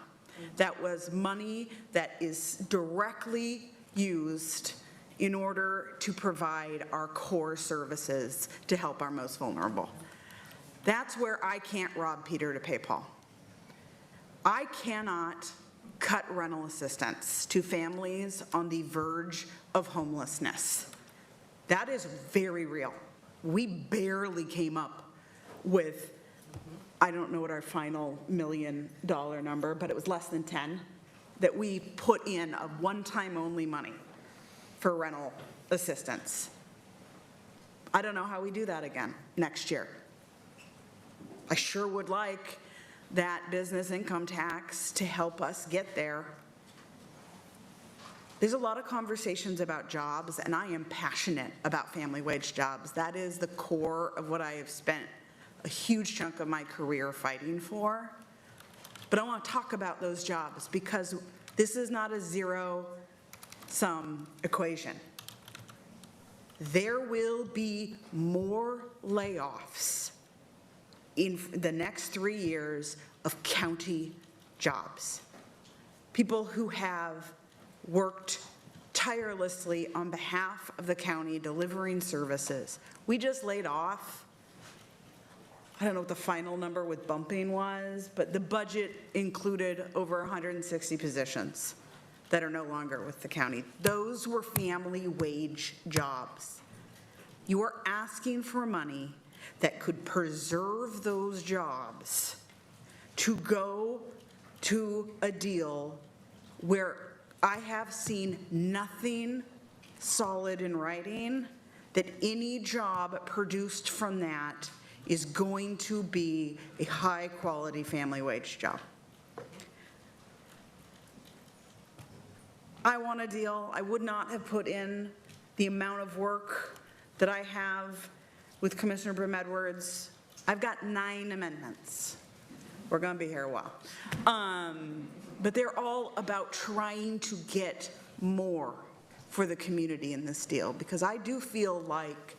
That was money that is directly used in order to provide our core services to help our most vulnerable. That's where I can't rob Peter to pay Paul. I cannot cut rental assistance to families on the verge of homelessness. That is very real. We barely came up with, I don't know what our final $1 million number, but it was less than 10 that we put in of one-time only money for rental assistance. I don't know how we do that again next year. I sure would like that business income tax to help us get there. There's a lot of conversations about jobs, and I am passionate about family wage jobs. That is the core of what I have spent a huge chunk of my career fighting for. But I want to talk about those jobs because this is not a zero-sum equation. There will be more layoffs in the next 3 years of county jobs. People who have worked tirelessly on behalf of the county delivering services. We just laid off, I don't know what the final number with bumping was, but the budget included over 160 positions that are no longer with the county. Those were family wage jobs. You are asking for money that could preserve those jobs to go to a deal where I have seen nothing solid in writing that any job produced from that is going to be a high-quality family wage job. I want a deal. I would not have put in the amount of work that I have with Commissioner Brim Edwards. I've got 9 amendments. We're going to be here a while. But they're all about trying to get more for the community in this deal, because I do feel like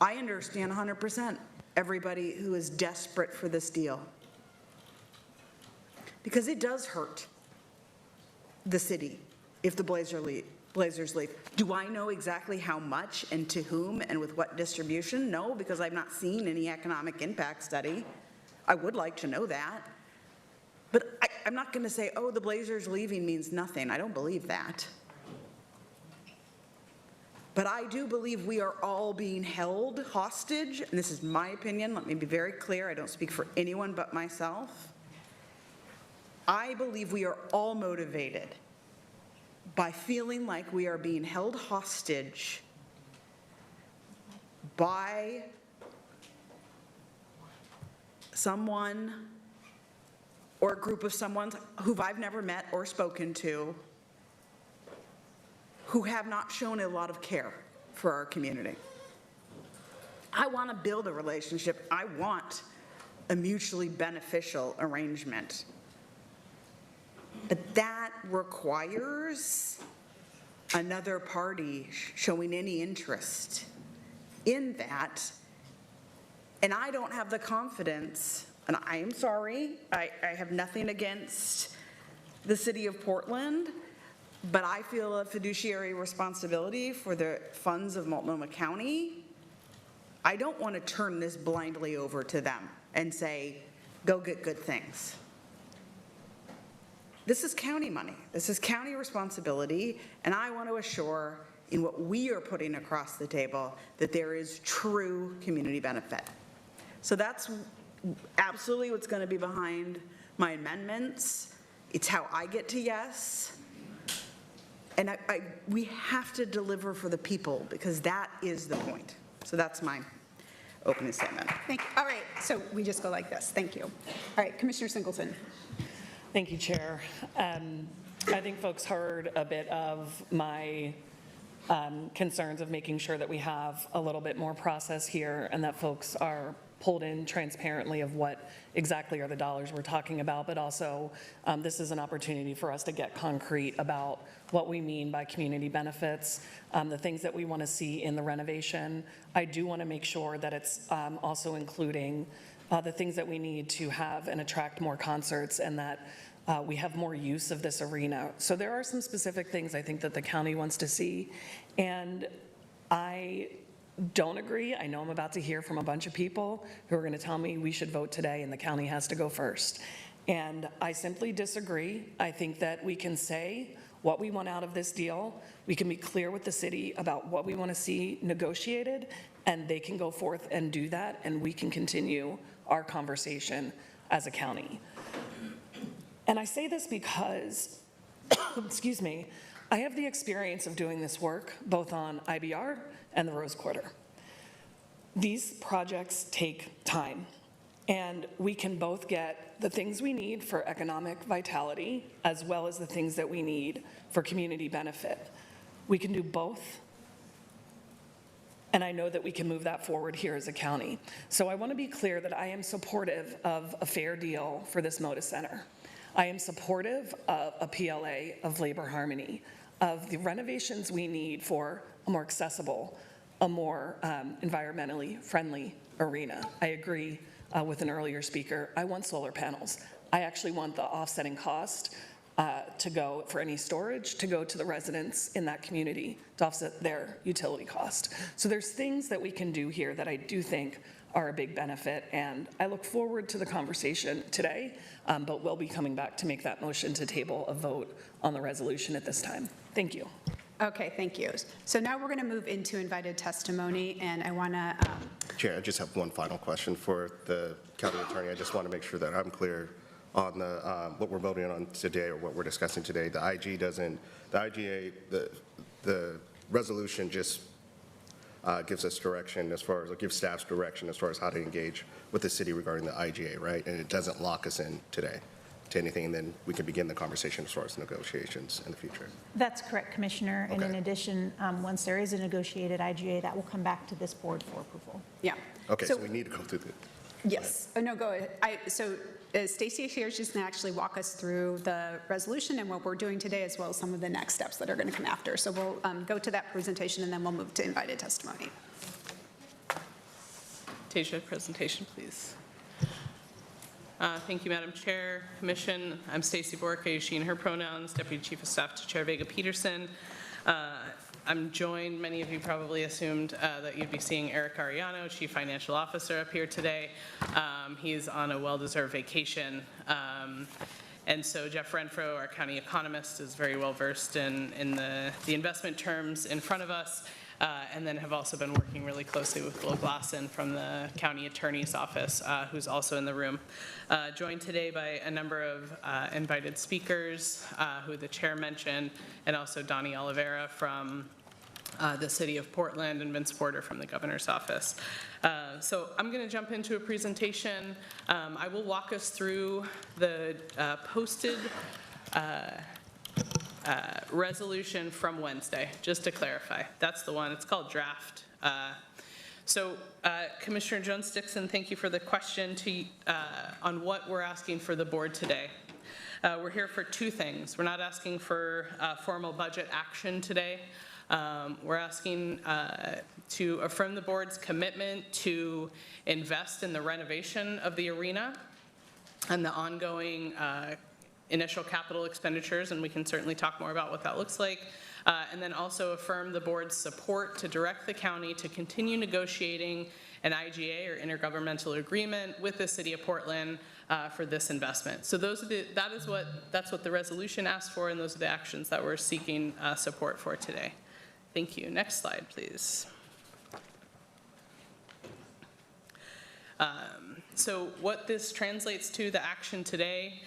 I understand 100% everybody who is desperate for this deal, because it does hurt the city if the Blazers leave. Do I know exactly how much and to whom and with what distribution? No, because I've not seen any economic impact study. I would like to know that. But I'm not going to say, oh, the Blazers leaving means nothing. I don't believe that. But I do believe we are all being held hostage, and this is my opinion. Let me be very clear. I don't speak for anyone but myself. I believe we are all motivated by feeling like we are being held hostage by someone or a group of someone who I've never met or spoken to, who have not shown a lot of care for our community. I want to build a relationship. I want a mutually beneficial arrangement. But that requires another party showing any interest in that. And I don't have the confidence, and I am sorry, I have nothing against the city of Portland, but I feel a fiduciary responsibility for the funds of Multnomah County. I don't want to turn this blindly over to them and say, go get good things. This is county money. This is county responsibility, and I want to assure in what we are putting across the table that there is true community benefit. So that's absolutely what's going to be behind my amendments. It's how I get to yes. And we have to deliver for the people, because that is the point. So that's my opening statement. Thank you. All right, so we just go like this. Thank you. All right, Commissioner Singleton. Thank you, Chair. I think folks heard a bit of my concerns of making sure that we have a little bit more process here and that folks are pulled in transparently of what exactly are the dollars we're talking about, but also this is an opportunity for us to get concrete about what we mean by community benefits, the things that we want to see in the renovation. I do want to make sure that it's also including the things that we need to have and attract more concerts, and that we have more use of this arena. So there are some specific things I think that the county wants to see, and I don't agree. I know I'm about to hear from a bunch of people who are going to tell me we should vote today and the county has to go first. And I simply disagree. I think that we can say what we want out of this deal. We can be clear with the city about what we want to see negotiated, and they can go forth and do that, and we can continue our conversation as a county. And I say this because, excuse me, I have the experience of doing this work both on IBR and the Rose Quarter. These projects take time, and we can both get the things we need for economic vitality as well as the things that we need for community benefit. We can do both, and I know that we can move that forward here as a county. So I want to be clear that I am supportive of a fair deal for this Moda Center. I am supportive of a PLA of labor harmony, of the renovations we need for a more accessible, a more environmentally friendly arena. I agree with an earlier speaker. I want solar panels. I actually want the offsetting cost to go for any storage to go to the residents in that community to offset their utility cost. So there's things that we can do here that I do think are a big benefit, and I look forward to the conversation today, but we'll be coming back to make that motion to table a vote on the resolution at this time. Thank you. Okay, thank you. So now we're going to move into invited testimony, and I want to... Chair, I just have one final question for the county attorney. I just want to make sure that I'm clear on the what we're voting on today, or what we're discussing today. The IGA, the resolution just gives us direction as far as, gives staff's direction as far as how to engage with the city regarding the IGA, right? And it doesn't lock us in today to anything, and then we can begin the conversation as far as negotiations in the future. That's correct, Commissioner. And in Okay. addition, once there is a negotiated IGA, that will come back to this board for approval. Yeah. Okay, so we need to go through the, Yes. Oh, no, go ahead. So Stacy here, she's going to actually walk us through the resolution and what we're doing today, as well as some of the next steps that are going to come after. So we'll go to that presentation, and then we'll move to invited testimony. Tasia, presentation, please. Thank you, Madam Chair, Commission. I'm Stacy Bork, I use she and her pronouns, Deputy Chief of Staff to Chair Vega Peterson. I'm joined, many of you probably assumed that you'd be seeing Eric Ariano, Chief Financial Officer, up here today. He's on a well-deserved vacation. And so Jeff Renfro, our county economist, is very well versed in the investment terms in front of us. And then have also been working really closely with Will Glasson from the County Attorney's Office, who's also in the room. Joined today by a number of invited speakers, who the chair mentioned, and also Donnie Oliveira from the City of Portland and Vince Porter from the Governor's Office. So I'm going to jump into a presentation. I will walk us through the posted resolution from Wednesday, just to clarify. That's the one. It's called draft. Commissioner Jones-Dickson, thank you for the question on what we're asking for the board today. We're here for two things. We're not asking for formal budget action today. We're asking to affirm the board's commitment to invest in the renovation of the arena and the ongoing initial capital expenditures, and we can certainly talk more about what that looks like. And then also affirm the board's support to direct the county to continue negotiating an IGA or intergovernmental agreement with the City of Portland for this investment. So that's what the resolution asks for, and those are the actions that we're seeking support for today. Thank you. Next slide, please. So what this translates to, the action today,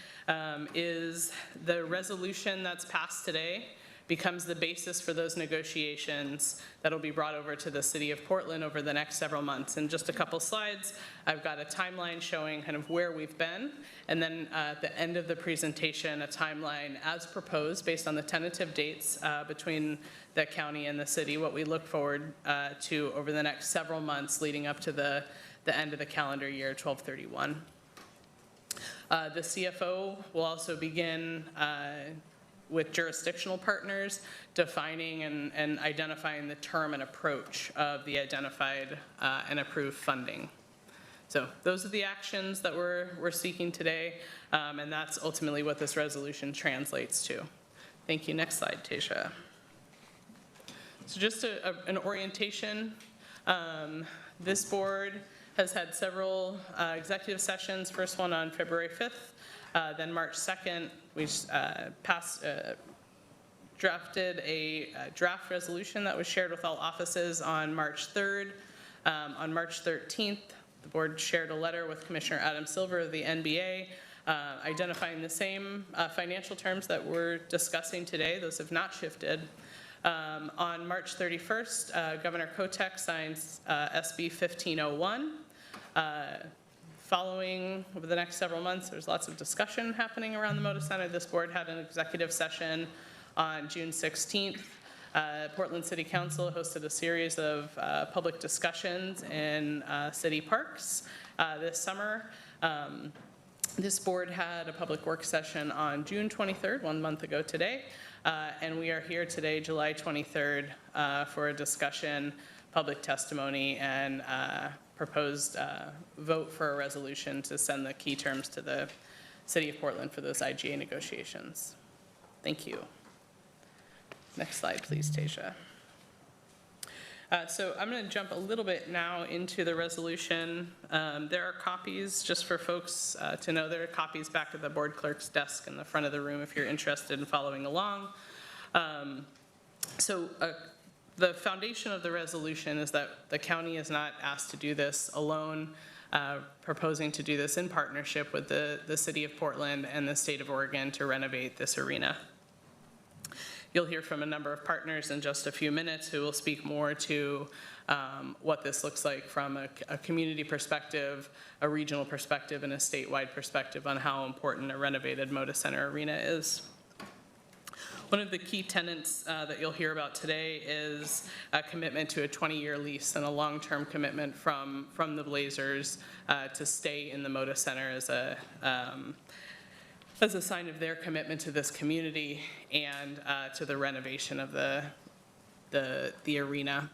is the resolution that's passed today becomes the basis for those negotiations that'll be brought over to the City of Portland over the next several months. In just a couple slides, I've got a timeline showing kind of where we've been, and then at the end of the presentation, a timeline as proposed based on the tentative dates between the county and the city, what we look forward to over the next several months leading up to the end of the calendar year, 12/31. The CFO will also begin with jurisdictional partners, defining and identifying the term and approach of the identified and approved funding. So those are the actions that we're seeking today, and that's ultimately what this resolution translates to. Thank you. Next slide, Tasia. So just an orientation. This board has had several executive sessions, first one on February 5th, then March 2nd, we drafted a draft resolution that was shared with all offices on March 3rd. On March 13th, the board shared a letter with Commissioner Adam Silver of the NBA, identifying the same financial terms that we're discussing today. Those have not shifted. On March 31st, Governor Kotek signs SB 1501. Following over the next several months, there's lots of discussion happening around the Moda Center. This board had an executive session on June 16th. Portland City Council hosted a series of public discussions in city parks this summer. This board had a public work session on June 23rd, 1 month ago today. And we are here today, July 23rd, for a discussion, public testimony, and proposed vote for a resolution to send the key terms to the City of Portland for those IGA negotiations. Thank you. Next slide, please, Tasia. So I'm going to jump a little bit now into the resolution. There are copies, just for folks to know, there are copies back at the board clerk's desk in the front of the room if you're interested in following along. The foundation of the resolution is that the county is not asked to do this alone, proposing to do this in partnership with the City of Portland and the State of Oregon to renovate this arena. You'll hear from a number of partners in just a few minutes who will speak more to what this looks like from a community perspective, a regional perspective, and a statewide perspective on how important a renovated Moda Center Arena is. One of the key tenets that you'll hear about today is a commitment to a 20-year lease and a long-term commitment from the Blazers to stay in the Moda Center as a sign of their commitment to this community and to the renovation of the arena.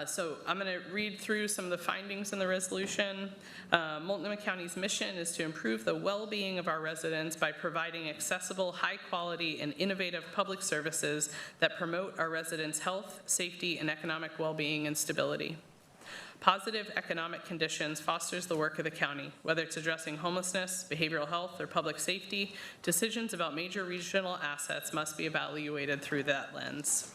So I'm going to read through some of the findings in the resolution. Multnomah County's mission is to improve the well-being of our residents by providing accessible, high-quality, and innovative public services that promote our residents' health, safety, and economic well-being and stability. Positive economic conditions fosters the work of the county. Whether it's addressing homelessness, behavioral health, or public safety, decisions about major regional assets must be evaluated through that lens.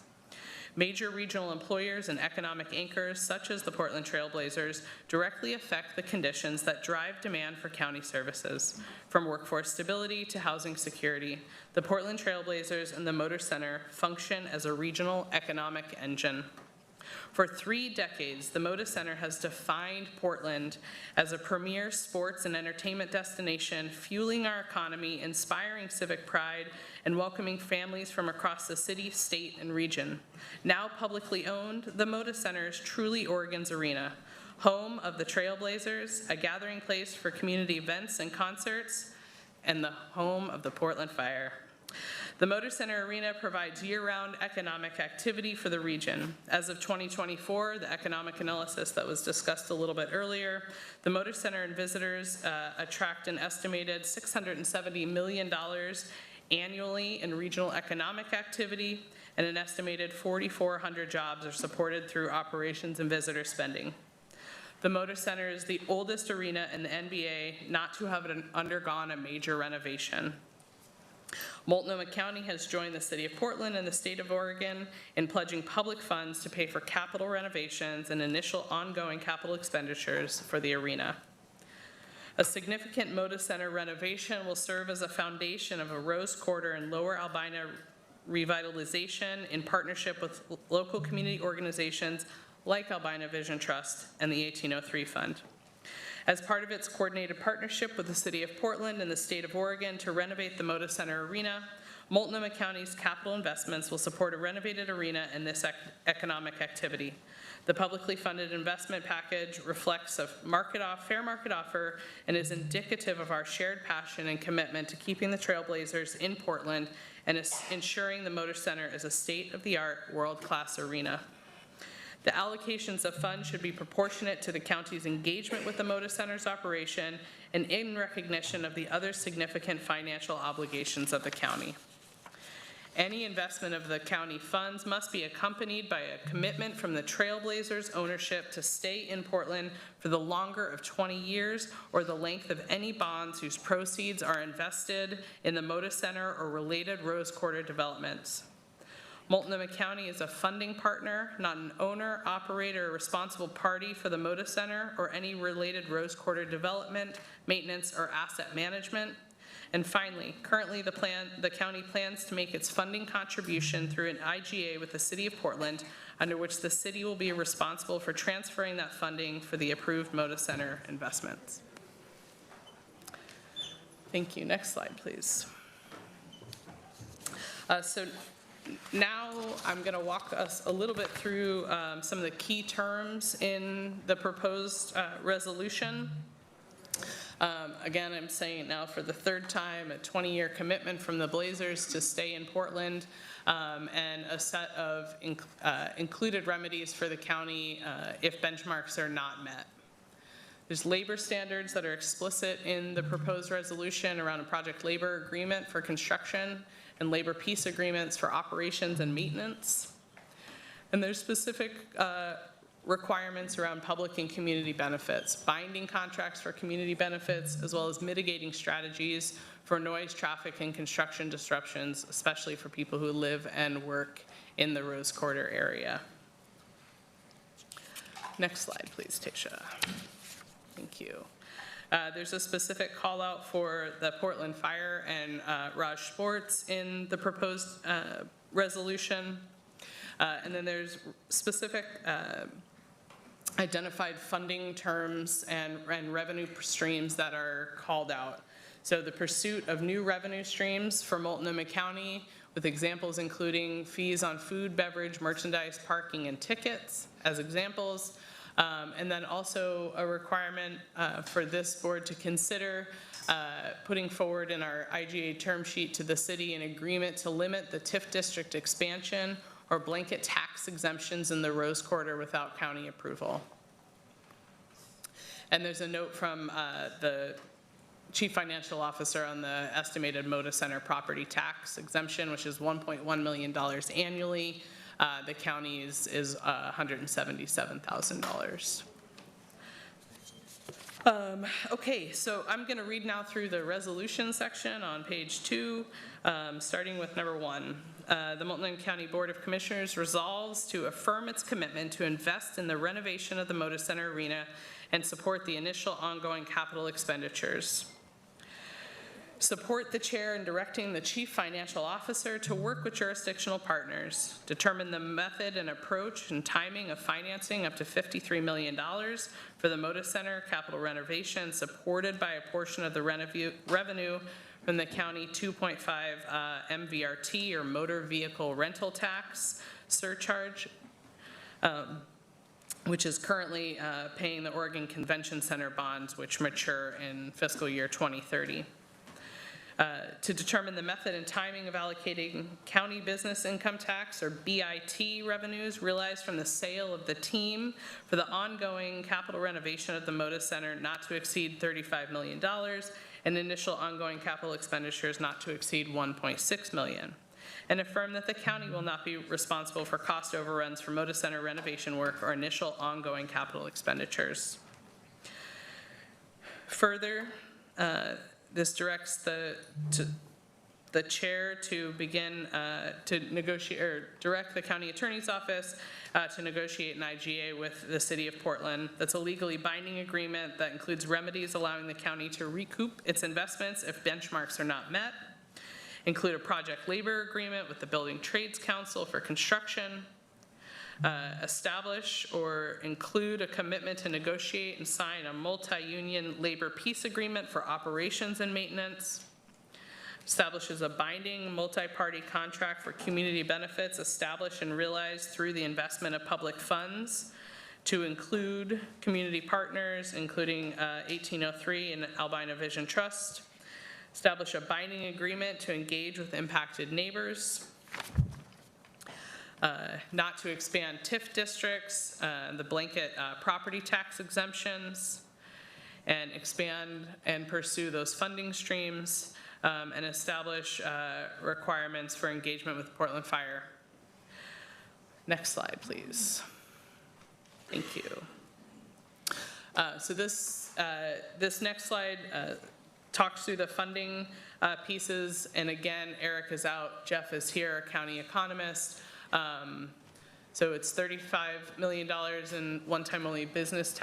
Major regional employers and economic anchors, such as the Portland Trail Blazers, directly affect the conditions that drive demand for county services. From workforce stability to housing security, the Portland Trail Blazers and the Moda Center function as a regional economic engine. For 3 decades, the Moda Center has defined Portland as a premier sports and entertainment destination, fueling our economy, inspiring civic pride, and welcoming families from across the city, state, and region. Now publicly owned, the Moda Center is truly Oregon's arena, home of the Trailblazers, a gathering place for community events and concerts, and the home of the Portland Fire. The Moda Center Arena provides year-round economic activity for the region. As of 2024, the economic analysis that was discussed a little bit earlier, the Moda Center and visitors attract an estimated $670 million annually in regional economic activity, and an estimated 4,400 jobs are supported through operations and visitor spending. The Moda Center is the oldest arena in the NBA not to have undergone a major renovation. Multnomah County has joined the City of Portland and the State of Oregon in pledging public funds to pay for capital renovations and initial ongoing capital expenditures for the arena. A significant Moda Center renovation will serve as a foundation of a Rose Quarter and Lower Albina revitalization in partnership with local community organizations like Albina Vision Trust and the 1803 Fund. As part of its coordinated partnership with the City of Portland and the State of Oregon to renovate the Moda Center Arena, Multnomah County's capital investments will support a renovated arena and this economic activity. The publicly funded investment package reflects a fair market offer and is indicative of our shared passion and commitment to keeping the Trailblazers in Portland and ensuring the Moda Center is a state-of-the-art, world-class arena. The allocations of funds should be proportionate to the county's engagement with the Moda Center's operation and in recognition of the other significant financial obligations of the county. Any investment of the county funds must be accompanied by a commitment from the Trailblazers ownership to stay in Portland for the longer of 20 years or the length of any bonds whose proceeds are invested in the Moda Center or related Rose Quarter developments. Multnomah County is a funding partner, not an owner, operator, or responsible party for the Moda Center or any related Rose Quarter development, maintenance, or asset management. And finally, currently the county plans to make its funding contribution through an IGA with the City of Portland, under which the city will be responsible for transferring that funding for the approved Moda Center investments. Thank you. Next slide, please. So now I'm going to walk us a little bit through some of the key terms in the proposed resolution. Again, I'm saying it now for the 3rd time, a 20-year commitment from the Blazers to stay in Portland, and a set of included remedies for the county if benchmarks are not met. There's labor standards that are explicit in the proposed resolution around a project labor agreement for construction and labor peace agreements for operations and maintenance. And there's specific requirements around public and community benefits, binding contracts for community benefits, as well as mitigating strategies for noise, traffic, and construction disruptions, especially for people who live and work in the Rose Quarter area. Next slide, please, Tasha. Thank you. There's a specific call out for the Portland Fire and Raj Sports in the proposed resolution. And then there's specific identified funding terms and revenue streams that are called out. So the pursuit of new revenue streams for Multnomah County, with examples including fees on food, beverage, merchandise, parking, and tickets as examples. And then also a requirement for this board to consider putting forward in our IGA term sheet to the city an agreement to limit the TIF district expansion or blanket tax exemptions in the Rose Quarter without county approval. And there's a note from the Chief Financial Officer on the estimated Moda Center property tax exemption, which is $1.1 million annually. The county's is $177,000. Okay, so I'm going to read now through the resolution section on page 2, starting with number 1. The Multnomah County Board of Commissioners resolves to affirm its commitment to invest in the renovation of the Moda Center Arena and support the initial ongoing capital expenditures. Support the chair in directing the chief financial officer to work with jurisdictional partners, determine the method and approach and timing of financing up to $53 million for the Moda Center capital renovation, supported by a portion of the revenue from the county 2.5 MVRT or motor vehicle rental tax surcharge, which is currently paying the Oregon Convention Center bonds, which mature in fiscal year 2030. To determine the method and timing of allocating county business income tax or BIT revenues realized from the sale of the team for the ongoing capital renovation of the Moda Center not to exceed $35 million and initial ongoing capital expenditures not to exceed $1.6 million. And affirm that the county will not be responsible for cost overruns for Moda Center renovation work or initial ongoing capital expenditures. Further, this directs the chair to begin to negotiate, or direct the county attorney's office to negotiate an IGA with the city of Portland. That's a legally binding agreement that includes remedies allowing the county to recoup its investments if benchmarks are not met, include a project labor agreement with the Building Trades Council for construction, establish or include a commitment to negotiate and sign a multi-union labor peace agreement for operations and maintenance, establishes a binding multi-party contract for community benefits established and realized through the investment of public funds to include community partners, including 1803 and Albina Vision Trust, establish a binding agreement to engage with impacted neighbors, not to expand TIF districts, the blanket property tax exemptions, and expand and pursue those funding streams, and establish requirements for engagement with Portland Fire. Next slide, please. Thank you. So this next slide talks through the funding pieces, and again, Eric is out, Jeff is here, county economist. So it's $35 million in one-time only business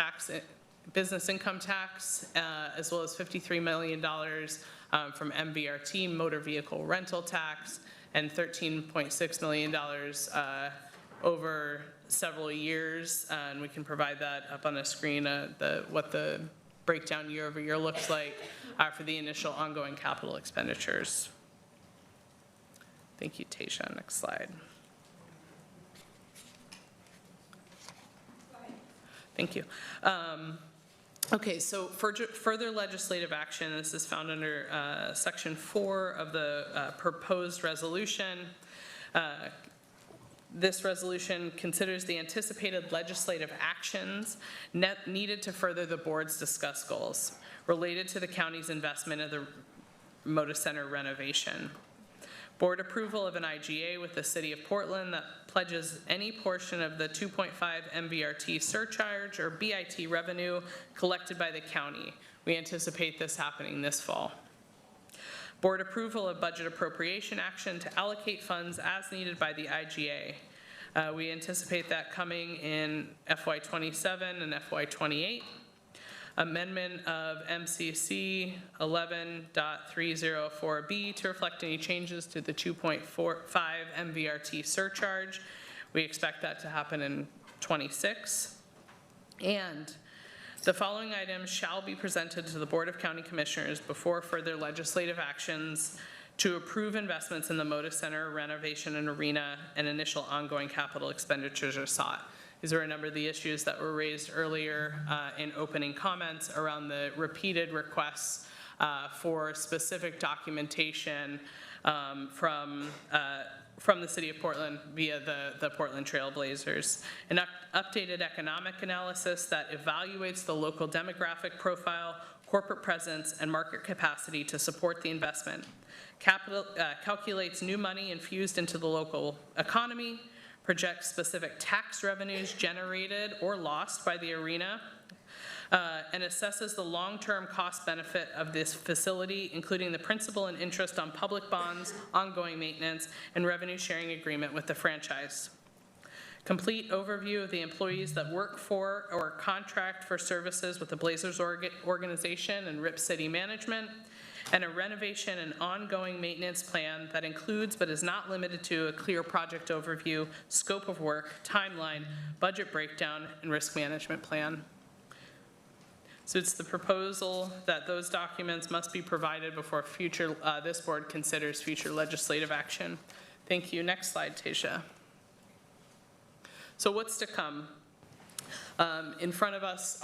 income tax, as well as $53 million from MVRT, motor vehicle rental tax, and $13.6 million over several years. And we can provide that up on the screen, what the breakdown year over year looks like for the initial ongoing capital expenditures. Thank you, Tasha. Next slide. Thank you. Okay, so for further legislative action, this is found under section 4 of the proposed resolution. This resolution considers the anticipated legislative actions needed to further the board's discussed goals related to the county's investment of the Moda Center renovation. Board approval of an IGA with the City of Portland that pledges any portion of the 2.5 MVRT surcharge or BIT revenue collected by the county. We anticipate this happening this fall. Board approval of budget appropriation action to allocate funds as needed by the IGA. We anticipate that coming in FY27 and FY28. amendment of MCC 11.304B to reflect any changes to the 2.45 MVRT surcharge. We expect that to happen in 26. And the following items shall be presented to the Board of County Commissioners before further legislative actions to approve investments in the Moda Center renovation and arena, and initial ongoing capital expenditures are sought. These are a number of the issues that were raised earlier in opening comments around the repeated requests for specific documentation from the City of Portland via the Portland Trail Blazers. An updated economic analysis that evaluates the local demographic profile, corporate presence, and market capacity to support the investment. Calculates new money infused into the local economy, projects specific tax revenues generated or lost by the arena, and assesses the long-term cost benefit of this facility, including the principal and interest on public bonds, ongoing maintenance, and revenue sharing agreement with the franchise. Complete overview of the employees that work for or contract for services with the Blazers organization and Rip City Management, and a renovation and ongoing maintenance plan that includes but is not limited to a clear project overview, scope of work, timeline, budget breakdown, and risk management plan. So it's the proposal that those documents must be provided before this board considers future legislative action. Thank you. Next slide, Tasia. So what's to come? In front of us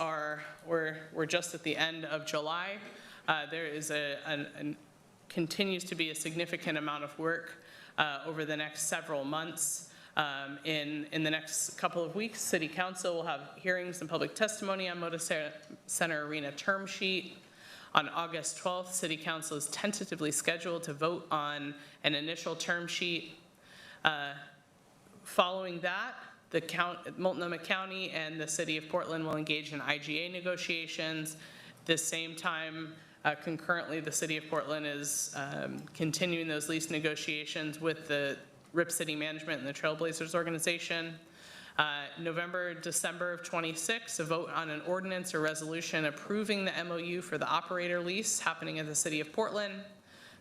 we're just at the end of July. There is continues to be a significant amount of work over the next several months. In the next couple of weeks, City Council will have hearings and public testimony on Moda Center Arena term sheet. On August 12th, City Council is tentatively scheduled to vote on an initial term sheet. Following that, Multnomah County and the City of Portland will engage in IGA negotiations. This same time, concurrently, the City of Portland is continuing those lease negotiations with the Rip City Management and the Trailblazers organization. November, December of 26, a vote on an ordinance or resolution approving the MOU for the operator lease happening at the City of Portland.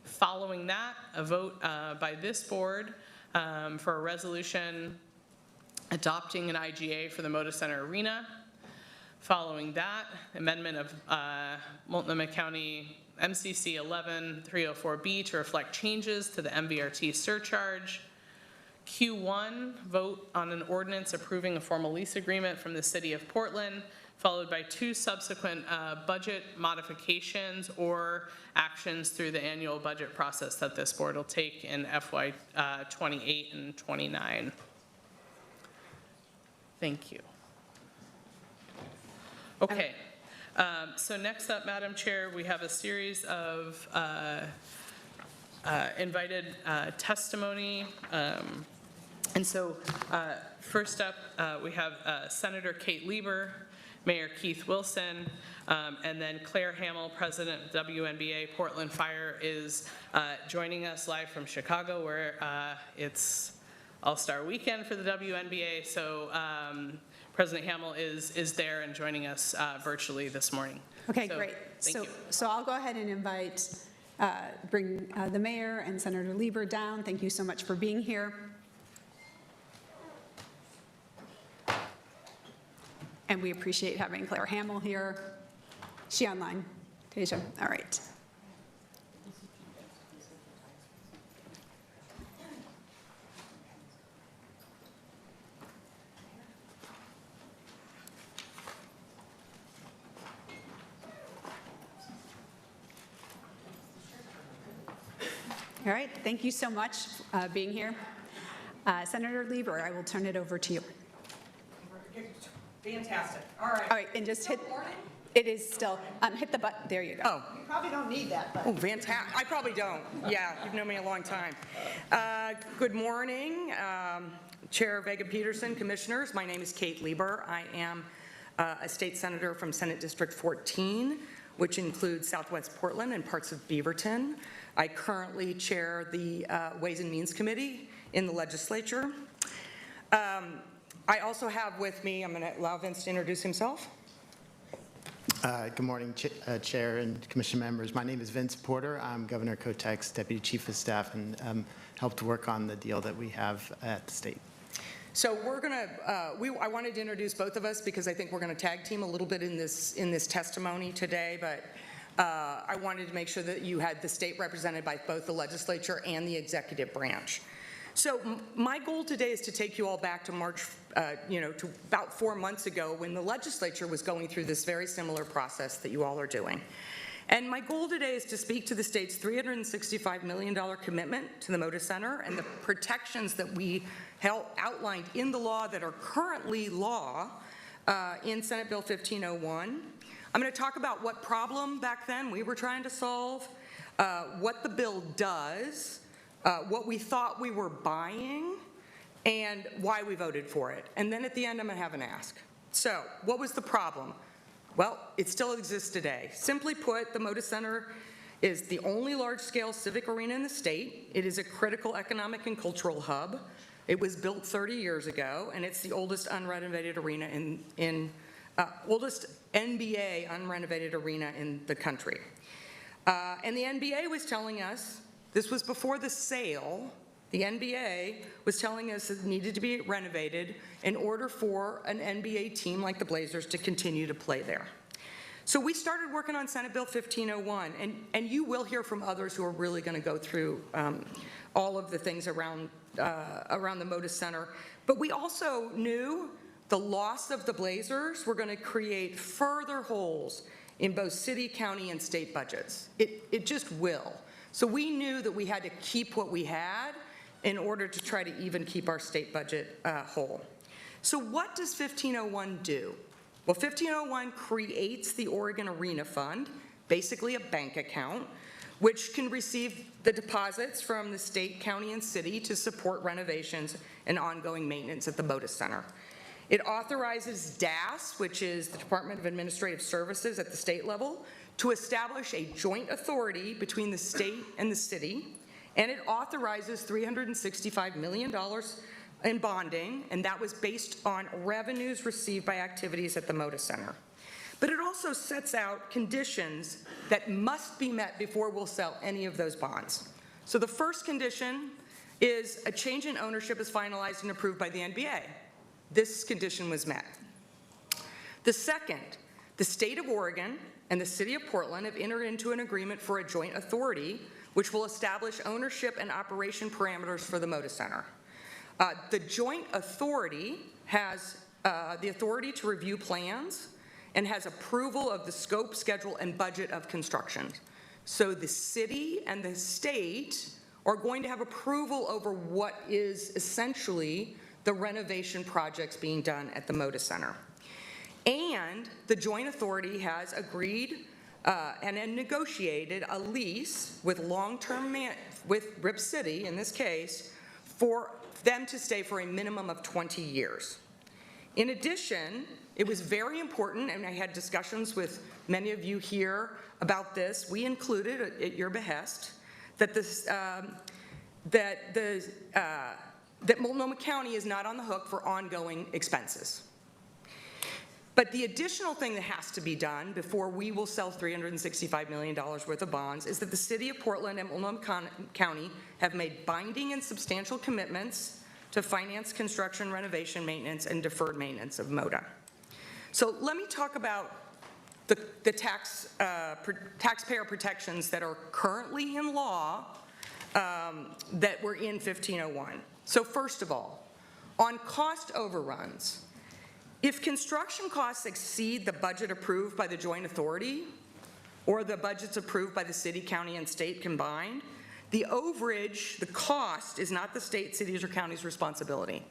Following that, a vote by this board for a resolution adopting an IGA for the Moda Center Arena. Following that, amendment of Multnomah County MCC 11.304B to reflect changes to the MVRT surcharge. Q1, vote on an ordinance approving a formal lease agreement from the City of Portland, followed by 2 subsequent budget modifications or actions through the annual budget process that this board will take in FY 28 and 29. Thank you. Okay, so next up, Madam Chair, we have a series of invited testimony. And so first up, we have Senator Kate Lieber, Mayor Keith Wilson, and then Claire Hamill, President of WNBA Portland Fire, is joining us live from Chicago, where it's All-Star Weekend for the WNBA. So President Hamill is there and joining us virtually this morning. Okay, So, great. Thank you. So I'll go ahead and invite, bring the mayor and Senator Lieber down. Thank you so much for being here. And we appreciate having Claire Hamill here. Is she online, Tasia? All right. All right, thank you so much being here. Senator Lieber, I will turn it over to you. Fantastic. All right. All right, and just hit, it is still, hit the button, there you go. Oh. You probably don't need that, but. Oh, fantastic. I probably don't. Yeah, you've known me a long time. Good morning, Chair Vega Peterson, Commissioners. My name is Kate Lieber. I am a state senator from Senate District 14, which includes Southwest Portland and parts of Beaverton. I currently chair the Ways and Means Committee in the legislature. I also have with me, I'm going to allow Vince to introduce himself. Good morning, Chair and Commission members. My name is Vince Porter. I'm Governor Kotek's Deputy Chief of Staff and helped work on the deal that we have at the state. So we're going to, I wanted to introduce both of us because I think we're going to tag team a little bit in this testimony today, but I wanted to make sure that you had the state represented by both the legislature and the executive branch. So my goal today is to take you all back to March, to about 4 months ago when the legislature was going through this very similar process that you all are doing. And my goal today is to speak to the state's $365 million commitment to the Moda Center and the protections that we outlined in the law that are currently law in Senate Bill 1501. I'm going to talk about what problem back then we were trying to solve, what the bill does, what we thought we were buying, and why we voted for it. And then at the end, I'm going to have an ask. So, what was the problem? Well, it still exists today. Simply put, the Moda Center is the only large-scale civic arena in the state. It is a critical economic and cultural hub. It was built 30 years ago, and it's the oldest unrenovated arena oldest NBA unrenovated arena in the country. And the NBA was telling us, this was before the sale, the NBA was telling us it needed to be renovated in order for an NBA team like the Blazers to continue to play there. So we started working on Senate Bill 1501, and you will hear from others who are really going to go through all of the things around the Moda Center. But we also knew the loss of the Blazers were going to create further holes in both city, county, and state budgets. It just will. So we knew that we had to keep what we had in order to try to even keep our state budget whole. So what does 1501 do? Well, 1501 creates the Oregon Arena Fund, basically a bank account, which can receive the deposits from the state, county, and city to support renovations and ongoing maintenance at the Moda Center. It authorizes DAS, which is the Department of Administrative Services at the state level, to establish a joint authority between the state and the city, and it authorizes $365 million in bonding, and that was based on revenues received by activities at the Moda Center. But it also sets out conditions that must be met before we'll sell any of those bonds. So the first condition is a change in ownership is finalized and approved by the NBA. This condition was met. The second, the state of Oregon and the city of Portland have entered into an agreement for a joint authority which will establish ownership and operation parameters for the Moda Center. The joint authority has the authority to review plans and has approval of the scope, schedule, and budget of construction. So the city and the state are going to have approval over what is essentially the renovation projects being done at the Moda Center. And the joint authority has agreed and negotiated a lease with with Rip City, in this case, for them to stay for a minimum of 20 years. In addition, it was very important, and I had discussions with many of you here about this. We included, at your behest, that that Multnomah County is not on the hook for ongoing expenses. But the additional thing that has to be done before we will sell $365 million worth of bonds is that the city of Portland and Multnomah County have made binding and substantial commitments to finance construction, renovation, maintenance, and deferred maintenance of MODA. So let me talk about the taxpayer protections that are currently in law that were in 1501. So first of all, on cost overruns, if construction costs exceed the budget approved by the joint authority or the budgets approved by the city, county, and state combined, the overage, the cost, is not the state, cities, or county's responsibility.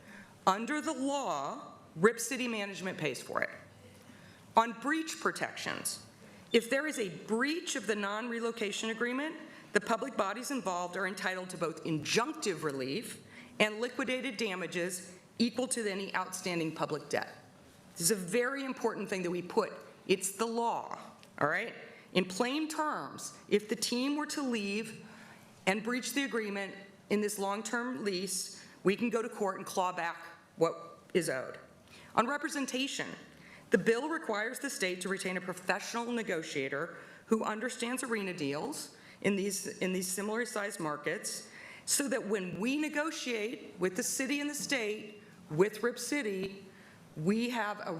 Under the law, Rip City Management pays for it. On breach protections, if there is a breach of the non-relocation agreement, the public bodies involved are entitled to both injunctive relief and liquidated damages equal to any outstanding public debt. This is a very important thing that we put. It's the law, all right? In plain terms, if the team were to leave and breach the agreement in this long-term lease, we can go to court and claw back what is owed. On representation, The bill requires the state to retain a professional negotiator who understands arena deals in these similar sized markets, so that when we negotiate with the city and the state, with Rip City, we have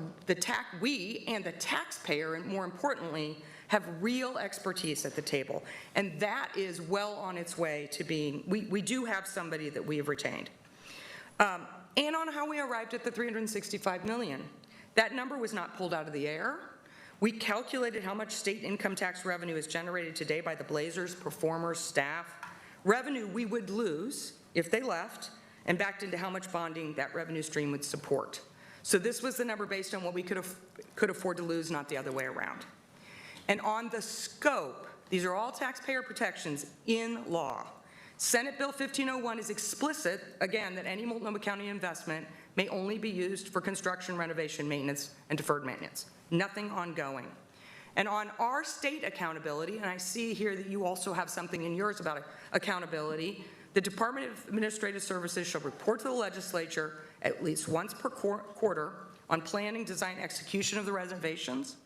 we and the taxpayer, and more importantly, have real expertise at the table. And that is well on its way to being, we do have somebody that we have retained. And on how we arrived at the $365 million. That number was not pulled out of the air. We calculated how much state income tax revenue is generated today by the Blazers, performers, staff, revenue we would lose if they left, and backed into how much bonding that revenue stream would support. So this was the number based on what we could afford to lose, not the other way around. And on the scope, these are all taxpayer protections in law. Senate Bill 1501 is explicit, again, that any Multnomah County investment may only be used for construction, renovation, maintenance, and deferred maintenance. Nothing ongoing. And on our state accountability, and I see here that you also have something in yours about accountability, the Department of Administrative Services shall report to the legislature at least once per quarter on planning, design, execution of the renovations,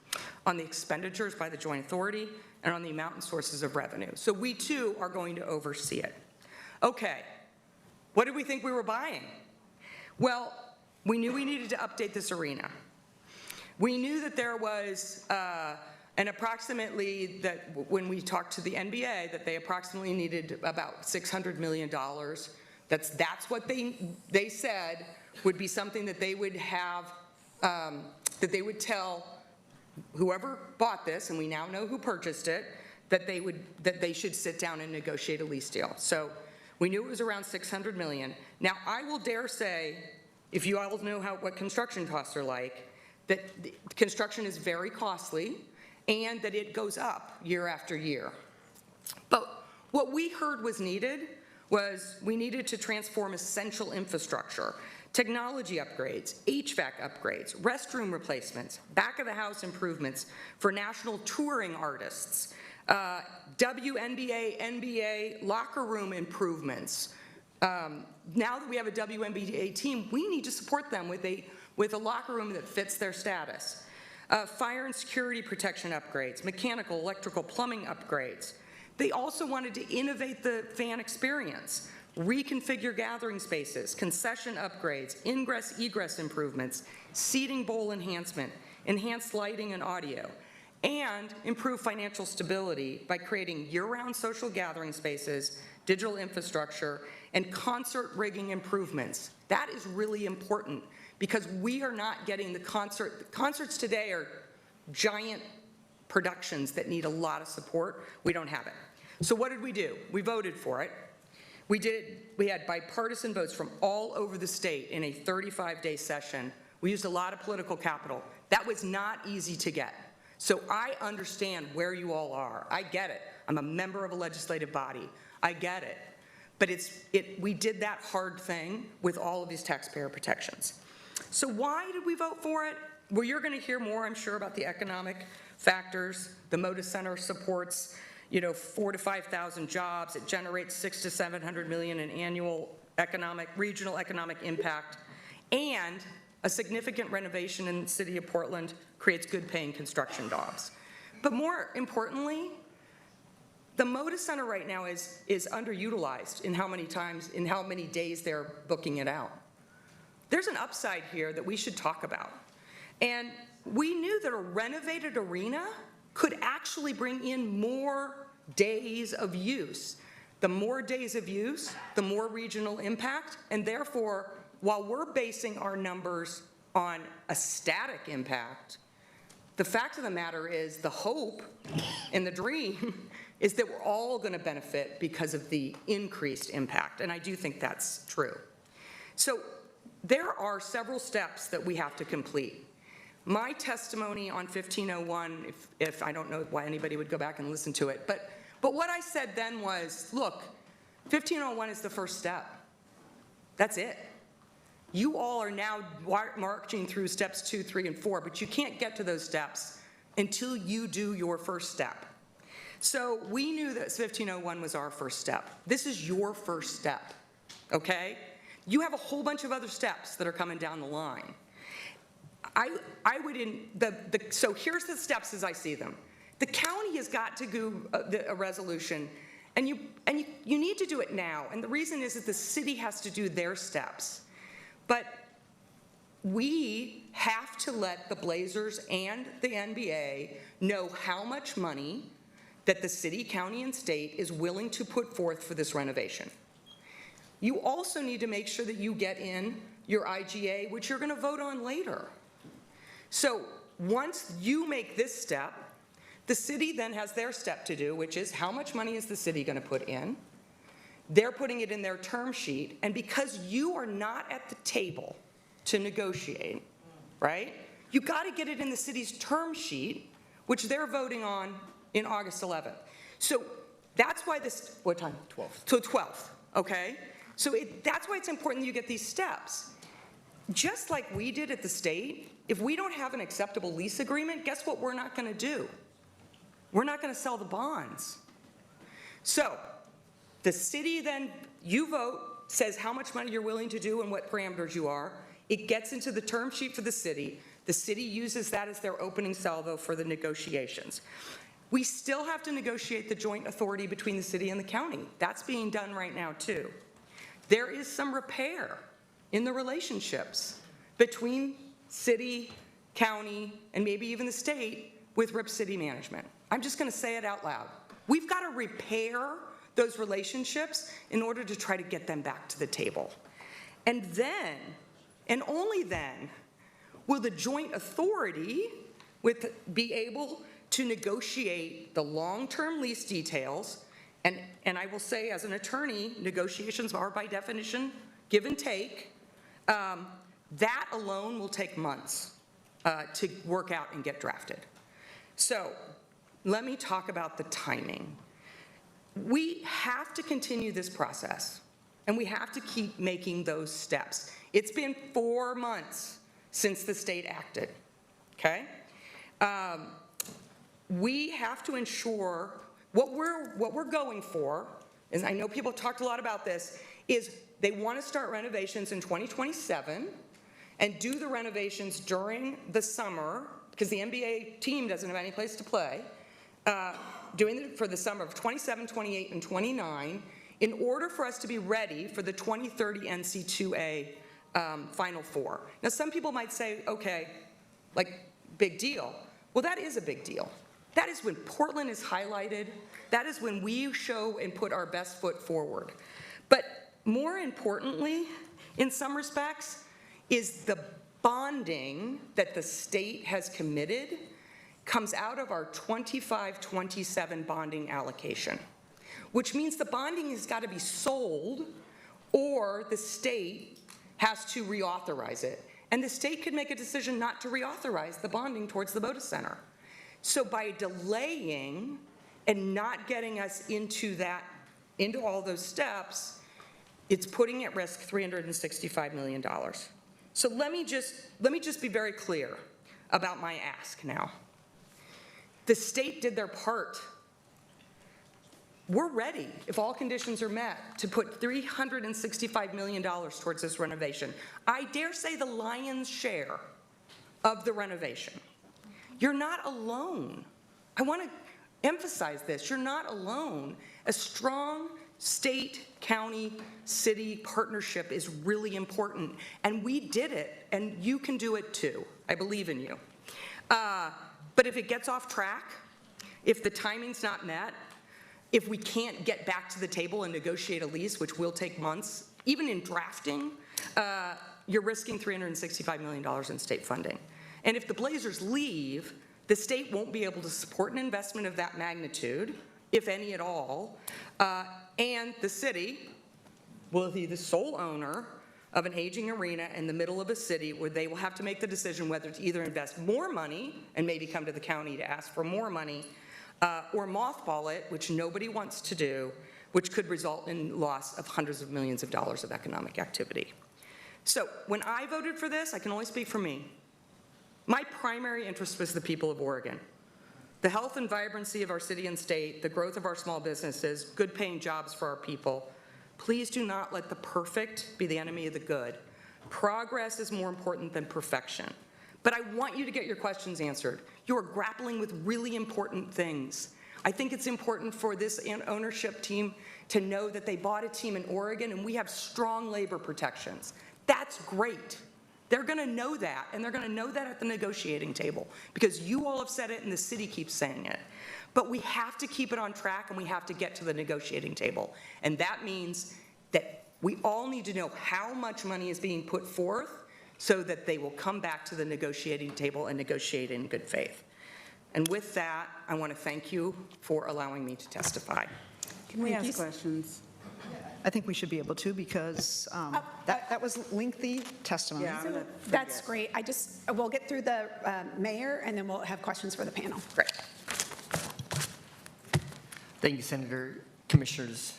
on the expenditures by the joint authority, and on the amount and sources of revenue. So we too are going to oversee it. Okay, what did we think we were buying? Well, we knew we needed to update this arena. We knew that there was and approximately that when we talked to the NBA, that they approximately needed about $600 million. That's what they said would be something that they would have, that they would tell whoever bought this, and we now know who purchased it, that they should sit down and negotiate a lease deal. So we knew it was around $600 million. Now I will dare say, if you all know what construction costs are like, that construction is very costly, and that it goes up year after year. But what we heard was needed was we needed to transform essential infrastructure, technology upgrades, HVAC upgrades, restroom replacements, back of the house improvements for national touring artists, WNBA, NBA locker room improvements. Now that we have a WNBA team, we need to support them with a locker room that fits their status. Fire and security protection upgrades, mechanical, electrical, plumbing upgrades. They also wanted to innovate the fan experience, reconfigure gathering spaces, concession upgrades, ingress, egress improvements, seating bowl enhancement, enhanced lighting and audio, and improve financial stability by creating year-round social gathering spaces, digital infrastructure, and concert rigging improvements. That is really important because we are not getting the concerts today are giant productions that need a lot of support. We don't have it. So what did we do? We voted for it. We had bipartisan votes from all over the state in a 35-day session. We used a lot of political capital. That was not easy to get. So I understand where you all are. I get it. I'm a member of a legislative body. I get it. But we did that hard thing with all of these taxpayer protections. So why did we vote for it? Well, you're going to hear more, I'm sure, about the economic factors. The Moda Center supports 4,000 to 5,000 jobs. It generates $600 to $700 million in annual regional economic impact, and a significant renovation in the city of Portland creates good-paying construction jobs. But more importantly, the Moda Center right now is underutilized in how many days they're booking it out. There's an upside here that we should talk about. And we knew that a renovated arena could actually bring in more days of use. The more days of use, the more regional impact, and therefore, while we're basing our numbers on a static impact, the fact of the matter is the hope and the dream is that we're all going to benefit because of the increased impact, and I do think that's true. So there are several steps that we have to complete. My testimony on 1501, if I don't know why anybody would go back and listen to it, but what I said then was, look, 1501 is the first step. That's it. You all are now marching through steps 2, 3, and 4, but you can't get to those steps until you do your first step. So we knew that 1501 was our first step. This is your first step, okay? You have a whole bunch of other steps that are coming down the line. I would, so here's the steps as I see them. The county has got to do a resolution, and you need to do it now. And the reason is that the city has to do their steps. But we have to let the Blazers and the NBA know how much money that the city, county, and state is willing to put forth for this renovation. You also need to make sure that you get in your IGA, which you're going to vote on later. So once you make this step, the city then has their step to do, which is how much money is the city going to put in? They're putting it in their term sheet, and because you are not at the table to negotiate, right? You got to get it in the city's term sheet, which they're voting on in August 11th. So that's why this, what time? 12th. So 12th, okay? So that's why it's important that you get these steps. Just like we did at the state, if we don't have an acceptable lease agreement, guess what we're not going to do? We're not going to sell the bonds. So the city then, you vote, says how much money you're willing to do and what parameters you are. It gets into the term sheet for the city. The city uses that as their opening salvo for the negotiations. We still have to negotiate the joint authority between the city and the county. That's being done right now too. There is some repair in the relationships between city, county, and maybe even the state with RIP City management. I'm just going to say it out loud. We've got to repair those relationships in order to try to get them back to the table. And then, and only then, will the joint authority be able to negotiate the long-term lease details. And I will say, as an attorney, negotiations are by definition give and take. That alone will take months to work out and get drafted. So let me talk about the timing. We have to continue this process, and we have to keep making those steps. It's been 4 months since the state acted, okay? We have to ensure what we're going for, and I know people talked a lot about this, is they want to start renovations in 2027 and do the renovations during the summer, because the NBA team doesn't have any place to play, doing it for the summer of 27, 28, and 29, in order for us to be ready for the 2030 NC2A Final Four. Now, some people might say, okay, like, big deal. Well, that is a big deal. That is when Portland is highlighted. That is when we show and put our best foot forward. But more importantly, in some respects, is the bonding that the state has committed comes out of our 25-27 bonding allocation, which means the bonding has got to be sold or the state has to reauthorize it. And the state could make a decision not to reauthorize the bonding towards the Moda Center. So by delaying and not getting us into all those steps, it's putting at risk $365 million. So let me just be very clear about my ask now. The state did their part. We're ready, if all conditions are met, to put $365 million towards this renovation. I dare say the lion's share of the renovation. You're not alone. I want to emphasize this. You're not alone. A strong state, county, city partnership is really important. And we did it, and you can do it too. I believe in you. But if it gets off track, if the timing's not met, if we can't get back to the table and negotiate a lease, which will take months, even in drafting, you're risking $365 million in state funding. And if the Blazers leave, the state won't be able to support an investment of that magnitude, if any at all, and the city will be the sole owner of an aging arena in the middle of a city where they will have to make the decision whether to either invest more money and maybe come to the county to ask for more money, or mothball it, which nobody wants to do, which could result in loss of hundreds of millions of dollars of economic activity. So when I voted for this, I can only speak for me. My primary interest was the people of Oregon. The health and vibrancy of our city and state, the growth of our small businesses, good paying jobs for our people. Please do not let the perfect be the enemy of the good. Progress is more important than perfection. but I want you to get your questions answered. You are grappling with really important things. I think it's important for this ownership team to know that they bought a team in Oregon and we have strong labor protections. That's great. They're going to know that, and they're going to know that at the negotiating table because you all have said it and the city keeps saying it. But we have to keep it on track and we have to get to the negotiating table. And that means that we all need to know how much money is being put forth so that they will come back to the negotiating table and negotiate in good faith. And with that, I want to thank you for allowing me to testify. Can we ask questions? I think we should be able to because that was lengthy testimony. Yeah, That's great. We'll get through the mayor, and then we'll have questions for the panel. Great. Thank you, Senator, Commissioners,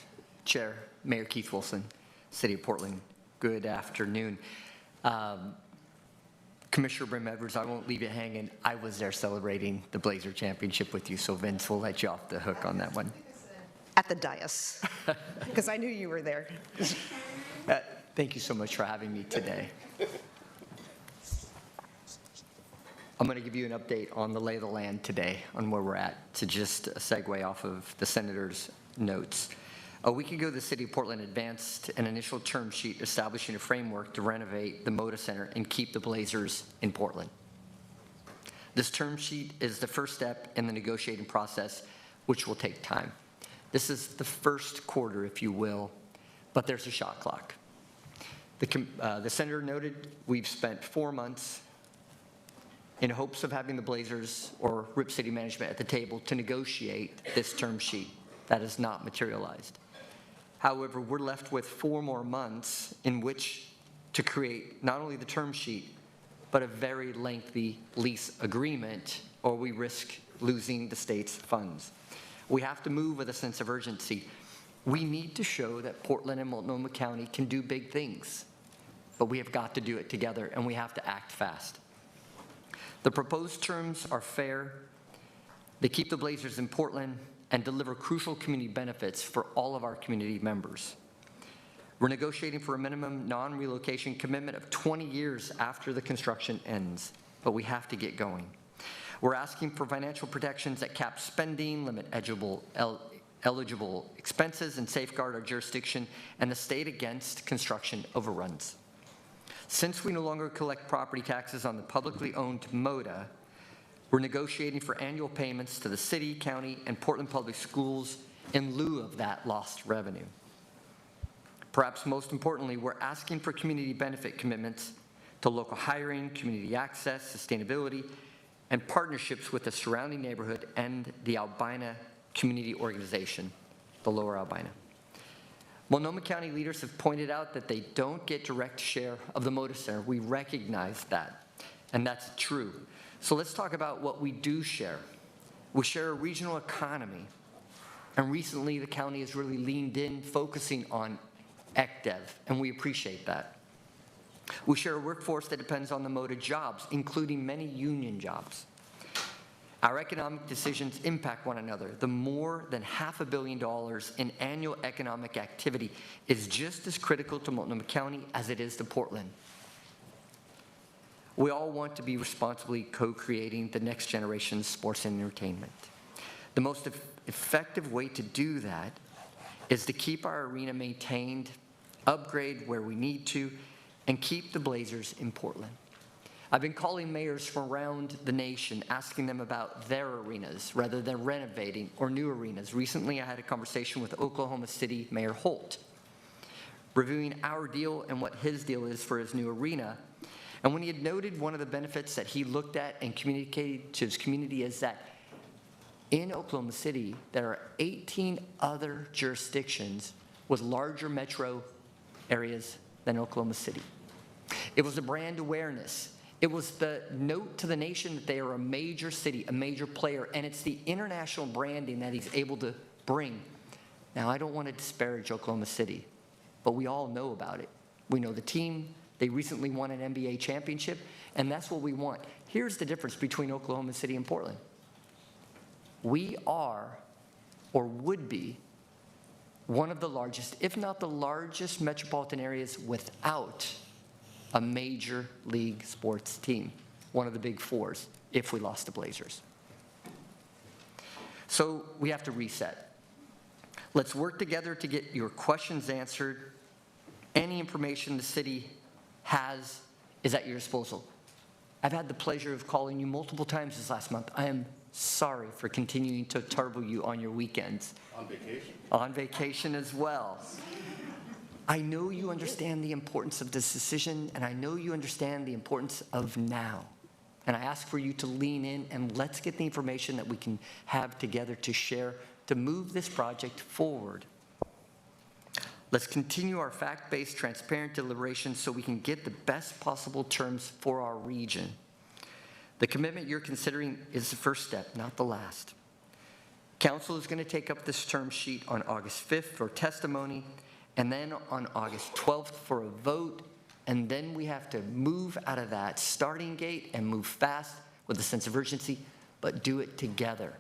Chair, Mayor Keith Wilson, City of Portland. Good afternoon. Commissioner Brim Edwards, I won't leave you hanging. I was there celebrating the Blazer Championship with you, so Vince will let you off the hook on that one. At the dais, because I knew you were there. Thank you so much for having me today. I'm going to give you an update on the lay of the land today, on where we're at, to just segue off of the Senator's notes. A week ago, the City of Portland advanced an initial term sheet establishing a framework to renovate the Moda Center and keep the Blazers in Portland. This term sheet is the first step in the negotiating process, which will take time. This is the first quarter, if you will, but there's a shot clock. The Senator noted we've spent 4 months in hopes of having the Blazers or Rip City management at the table to negotiate this term sheet. That has not materialized. However, we're left with 4 more months in which to create not only the term sheet, but a very lengthy lease agreement, or we risk losing the state's funds. We have to move with a sense of urgency. We need to show that Portland and Multnomah County can do big things, but we have got to do it together, and we have to act fast. The proposed terms are fair. They keep the Blazers in Portland and deliver crucial community benefits for all of our community members. We're negotiating for a minimum non-relocation commitment of 20 years after the construction ends, but we have to get going. We're asking for financial protections that cap spending, limit eligible expenses, and safeguard our jurisdiction and the state against construction overruns. Since we no longer collect property taxes on the publicly owned MODA, we're negotiating for annual payments to the city, county, and Portland Public Schools in lieu of that lost revenue. Perhaps most importantly, we're asking for community benefit commitments to local hiring, community access, sustainability, and partnerships with the surrounding neighborhood and the Albina Community Organization, the Lower Albina. Multnomah County leaders have pointed out that they don't get direct share of the Moda Center. We recognize that, and that's true. So let's talk about what we do share. We share a regional economy, and recently the county has really leaned in, focusing on ECDEV, and we appreciate that. We share a workforce that depends on the Moda jobs, including many union jobs. Our economic decisions impact one another. The more than $500 million in annual economic activity is just as critical to Multnomah County as it is to Portland. We all want to be responsibly co-creating the next generation's sports and entertainment. The most effective way to do that is to keep our arena maintained, upgrade where we need to, and keep the Blazers in Portland. I've been calling mayors from around the nation, asking them about their arenas rather than renovating or new arenas. Recently, I had a conversation with Oklahoma City Mayor Holt, reviewing our deal and what his deal is for his new arena. And when he had noted one of the benefits that he looked at and communicated to his community is that in Oklahoma City, there are 18 other jurisdictions with larger metro areas than Oklahoma City. It was a brand awareness. It was the note to the nation that they are a major city, a major player, and it's the international branding that he's able to bring. Now, I don't want to disparage Oklahoma City, but we all know about it. We know the team. They recently won an NBA championship, and that's what we want. Here's the difference between Oklahoma City and Portland. We are, or would be, one of the largest, if not the largest, metropolitan areas without a major league sports team. one of the big fours if we lost the Blazers. So we have to reset. Let's work together to get your questions answered. Any information the city has is at your disposal. I've had the pleasure of calling you multiple times this last month. I am sorry for continuing to trouble you on your weekends. On vacation. On vacation as well. I know you understand the importance of this decision, and I know you understand the importance of now. And I ask for you to lean in and let's get the information that we can have together to share to move this project forward. Let's continue our fact-based, transparent deliberations so we can get the best possible terms for our region. The commitment you're considering is the first step, not the last. Council is going to take up this term sheet on August 5th for testimony, and then on August 12th for a vote, and then we have to move out of that starting gate and move fast with a sense of urgency, but do it together.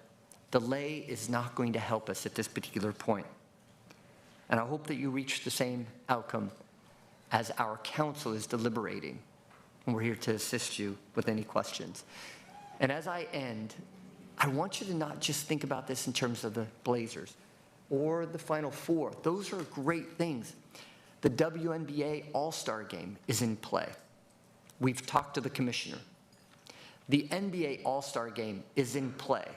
Delay is not going to help us at this particular point. And I hope that you reach the same outcome as our council is deliberating. And we're here to assist you with any questions. And as I end, I want you to not just think about this in terms of the Blazers or the Final Four. Those are great things. The WNBA All-Star Game is in play. We've talked to the commissioner. The NBA All-Star Game is in play.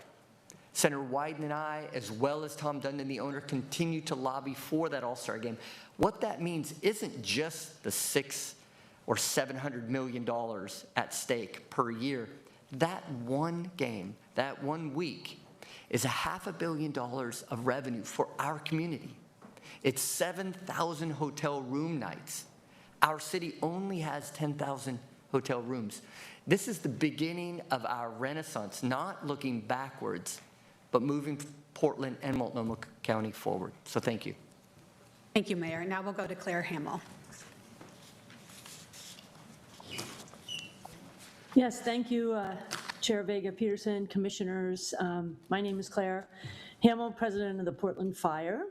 Senator Wyden and I, as well as Tom Dundon, the owner, continue to lobby for that All-Star Game. What that means isn't just the $600 or $700 million at stake per year. That one game, that 1 week, is $500 million of revenue for our community. It's 7,000 hotel room nights. Our city only has 10,000 hotel rooms. This is the beginning of our renaissance, not looking backwards, but moving Portland and Multnomah County forward. So thank you. Thank you, Mayor. Now we'll go to Claire Hamill. Yes, thank you, Chair Vega Peterson, commissioners. My name is Claire Hamill, president of the Portland Fire.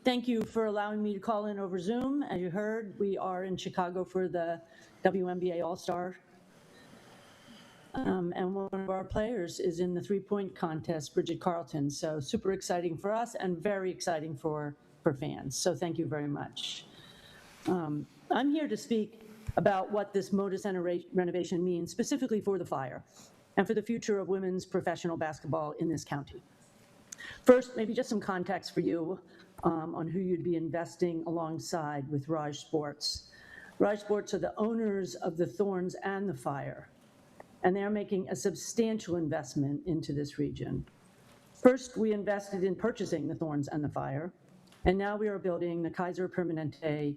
Thank you for allowing me to call in over Zoom. As you heard, we are in Chicago for the WNBA All-Star. And one of our players is in the three-point contest, Bridget Carlton. So super exciting for us and very exciting for fans. So thank you very much. I'm here to speak about what this Moda Center renovation means specifically for the Fire and for the future of women's professional basketball in this county. First, maybe just some context for you on who you'd be investing alongside with Raj Sports. Raj Sports are the owners of the Thorns and the Fire, and they're making a substantial investment into this region. First, we invested in purchasing the Thorns and the Fire, and now we are building the Kaiser Permanente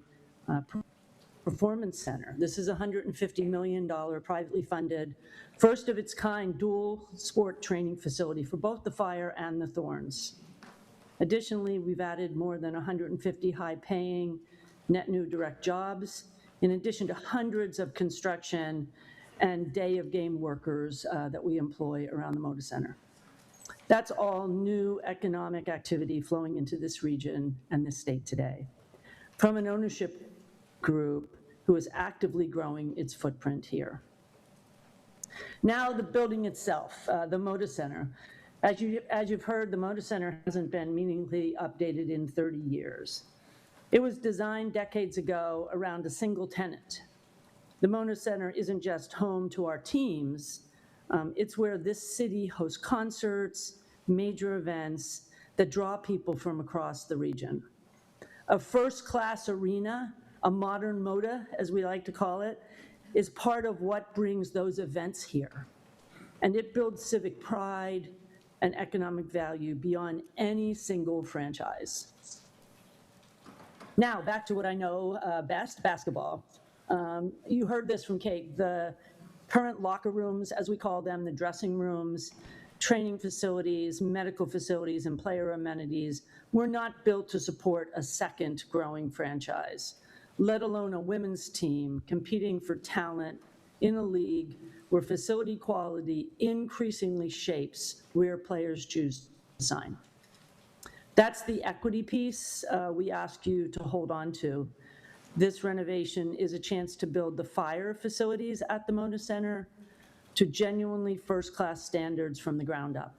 Performance Center. This is a $150 million privately funded, first of its kind dual sport training facility for both the Fire and the Thorns. Additionally, we've added more than 150 high-paying net new direct jobs, in addition to hundreds of construction and day-of-game workers that we employ around the Moda Center. That's all new economic activity flowing into this region and this state today from an ownership group who is actively growing its footprint here. Now the building itself, the Moda Center. As you've heard, the Moda Center hasn't been meaningfully updated in 30 years. It was designed decades ago around a single tenant. The Moda Center isn't just home to our teams, it's where this city hosts concerts, major events that draw people from across the region. A first-class arena, a modern Moda, as we like to call it, is part of what brings those events here. And it builds civic pride and economic value beyond any single franchise. Now, back to what I know best, basketball. You heard this from Kate. The current locker rooms, as we call them, the dressing rooms, training facilities, medical facilities, and player amenities were not built to support a second growing franchise, let alone a women's team competing for talent in a league where facility quality increasingly shapes where players choose to sign. That's the equity piece we ask you to hold on to. This renovation is a chance to build the Fire facilities at the Moda Center, to genuinely first-class standards from the ground up,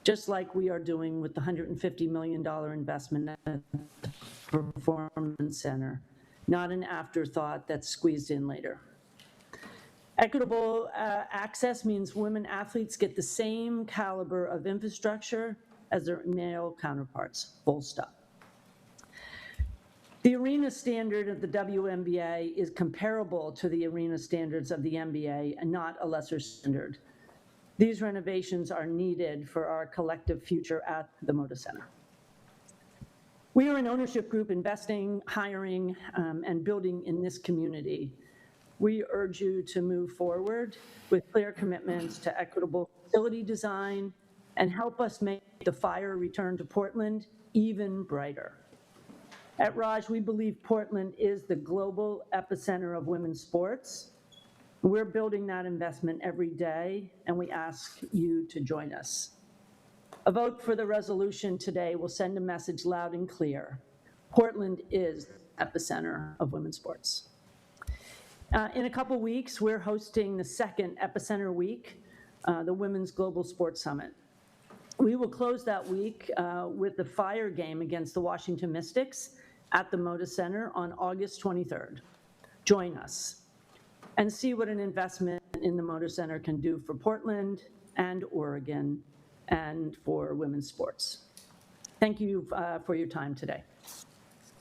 just like we are doing with the $150 million investment at the Performance Center, not an afterthought that's squeezed in later. Equitable access means women athletes get the same caliber of infrastructure as their male counterparts, full stop. The arena standard of the WNBA is comparable to the arena standards of the NBA and not a lesser standard. These renovations are needed for our collective future at the Moda Center. We are an ownership group investing, hiring, and building in this community. We urge you to move forward with clear commitments to equitable facility design and help us make the fire return to Portland even brighter. At Raj, we believe Portland is the global epicenter of women's sports. We're building that investment every day, and we ask you to join us. A vote for the resolution today will send a message loud and clear. Portland is the epicenter of women's sports. In a couple weeks, we're hosting the second Epicenter Week, the Women's Global Sports Summit. We will close that week with the Fire game against the Washington Mystics at the Moda Center on August 23rd. Join us and see what an investment in the Moda Center can do for Portland and Oregon and for women's sports. Thank you for your time today.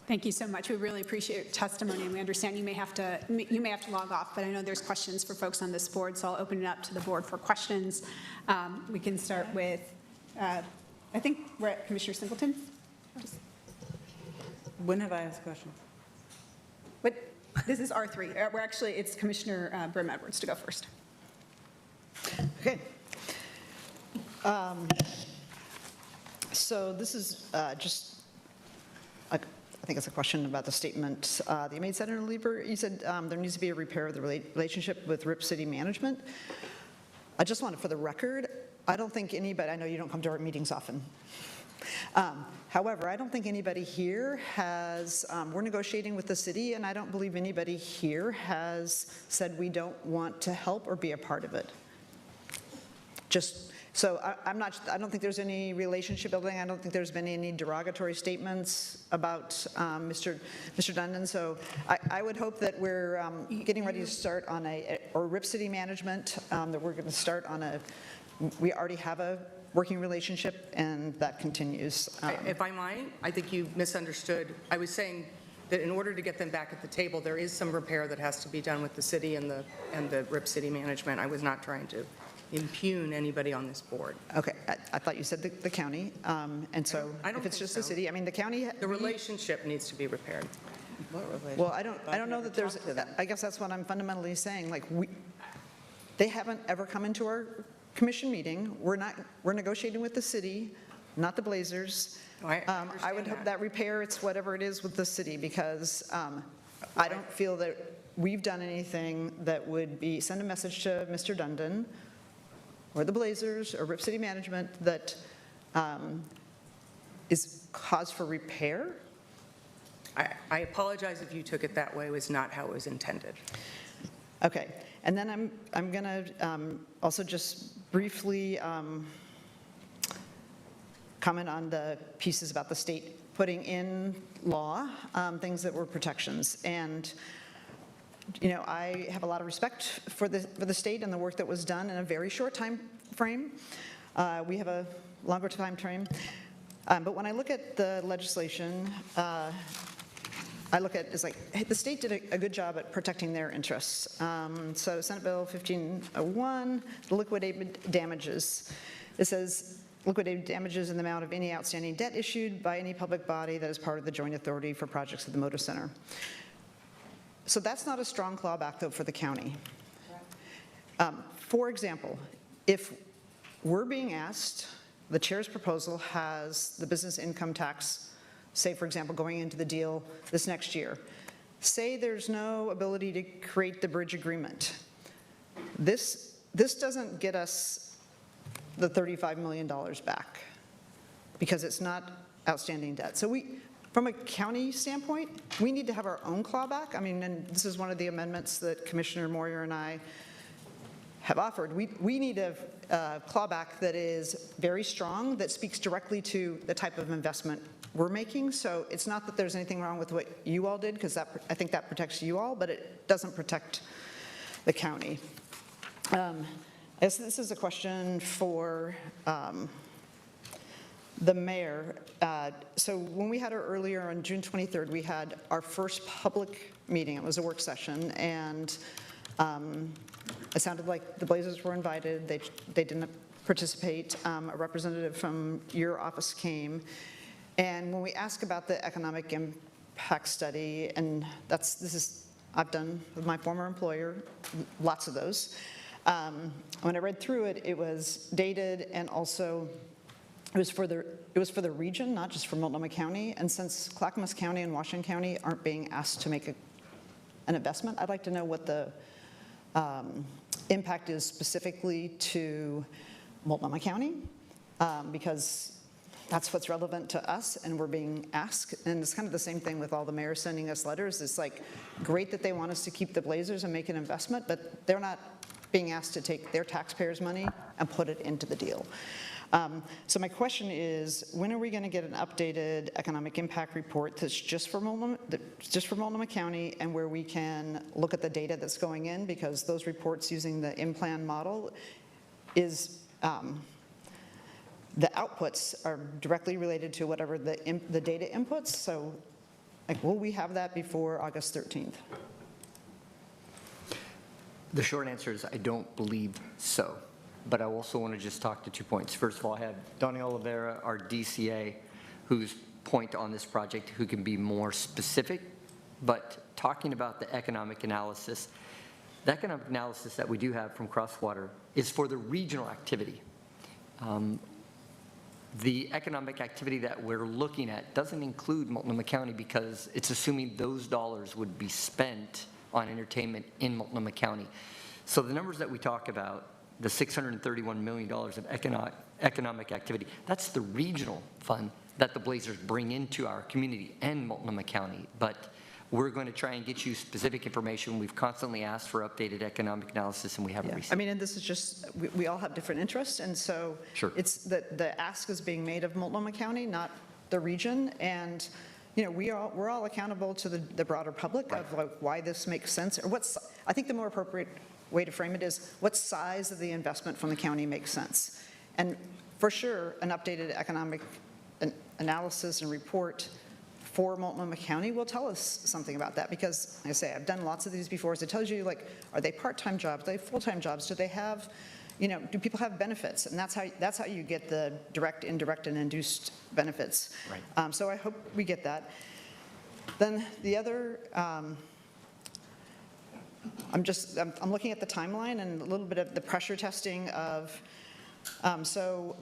Thank you so much. We really appreciate your testimony, and we understand you may have to log off, but I know there's questions for folks on this board, so I'll open it up to the board for questions. We can start with, I think we're at Commissioner Singleton. When have I asked questions? But this is R3. We're actually, it's Commissioner Brim Edwards to go first. Okay. So this is just, I think it's a question about the statement that you made, Senator Lieber. You said there needs to be a repair of the relationship with Rip City management. I just wanted, for the record, I don't think anybody, I know you don't come to our meetings often. However, I don't think anybody here has, we're negotiating with the city, and I don't believe anybody here has said we don't want to help or be a part of it. Just, so I don't think there's any relationship building. I don't think there's been any derogatory statements about Mr. Dundon. So I would hope that we're getting ready to start on or Rip City management, that we're going to start on we already have a working relationship, and that continues. If I might, I think you misunderstood. I was saying that in order to get them back at the table, there is some repair that has to be done with the city and the Rip City management. I was not trying to impugn anybody on this board. Okay, I thought you said the county, and so if it's just the city, I mean, the county. The relationship needs to be repaired. Well, I don't know that there's, I guess that's what I'm fundamentally saying, like, they haven't ever come into our commission meeting. We're negotiating with the city, not the Blazers. I would hope that repair, it's whatever it is with the city, because I don't feel that we've done anything that would send a message to Mr. Dundon or the Blazers or Rip City management that is cause for repair. I apologize if you took it that way. It was not how it was intended. Okay, and then I'm going to also just briefly comment on the pieces about the state putting in law things that were protections. And you know, I have a lot of respect for the state and the work that was done in a very short time frame. We have a longer time frame. But when I look at the legislation, I look at it's like, hey, the state did a good job at protecting their interests. So Senate Bill 1501, the liquidated damages. It says liquidated damages in the amount of any outstanding debt issued by any public body that is part of the joint authority for projects at the Moda Center. So that's not a strong clawback, though, for the county. For example, if we're being asked, the chair's proposal has the business income tax, say, for example, going into the deal this next year. Say there's no ability to create the bridge agreement. This doesn't get us the $35 million back because it's not outstanding debt. So from a county standpoint, we need to have our own clawback. I mean, and this is one of the amendments that Commissioner Moyer and I have offered. We need a clawback that is very strong, that speaks directly to the type of investment we're making. So it's not that there's anything wrong with what you all did, because I think that protects you all, but it doesn't protect the county. I guess this is a question for the mayor. So when we had her earlier on June 23rd, we had our first public meeting. It was a work session, and it sounded like the Blazers were invited. They didn't participate. A representative from your office came. And when we asked about the economic impact study, and I've done with my former employer, lots of those. When I read through it, it was dated, and also it was for the region, not just for Multnomah County. And since Clackamas County and Washington County aren't being asked to make an investment, I'd like to know what the impact is specifically to Multnomah County, because that's what's relevant to us, and we're being asked. And it's kind of the same thing with all the mayors sending us letters. It's like, great that they want us to keep the Blazers and make an investment, but they're not being asked to take their taxpayers' money and put it into the deal. So my question is, when are we going to get an updated economic impact report that's just for Multnomah County, and where we can look at the data that's going in? Because those reports using the in-plan model is the outputs are directly related to whatever the data inputs. So, like, will we have that before August 13th? The short answer is I don't believe so. But I also want to just talk to 2 points. First of all, I have Donnie Oliveira, our DCA, whose point on this project, who can be more specific. But talking about the economic analysis, the economic analysis that we do have from Crosswater is for the regional activity. The economic activity that we're looking at doesn't include Multnomah County, because it's assuming those dollars would be spent on entertainment in Multnomah County. So the numbers that we talk about, the $631 million of economic activity, that's the regional fund that the Blazers bring into our community and Multnomah County. But we're going to try and get you specific information. We've constantly asked for updated economic analysis, and we haven't received. I mean, and this is just, we all have different interests, and so it's the ask is being made of Multnomah County, not the region. And you know, we're all accountable to the broader public of like why this makes sense, or I think the more appropriate way to frame it is, what size of the investment from the county makes sense. And for sure, an updated economic analysis and report for Multnomah County will tell us something about that, because like I say, I've done lots of these before. So it tells you, like, are they part-time jobs? Are they full-time jobs? Do they have, you know, do people have benefits? And that's how you get the direct, indirect, and induced benefits. Right. So I hope we get that. Then the other, I'm looking at the timeline and a little bit of the pressure testing of, so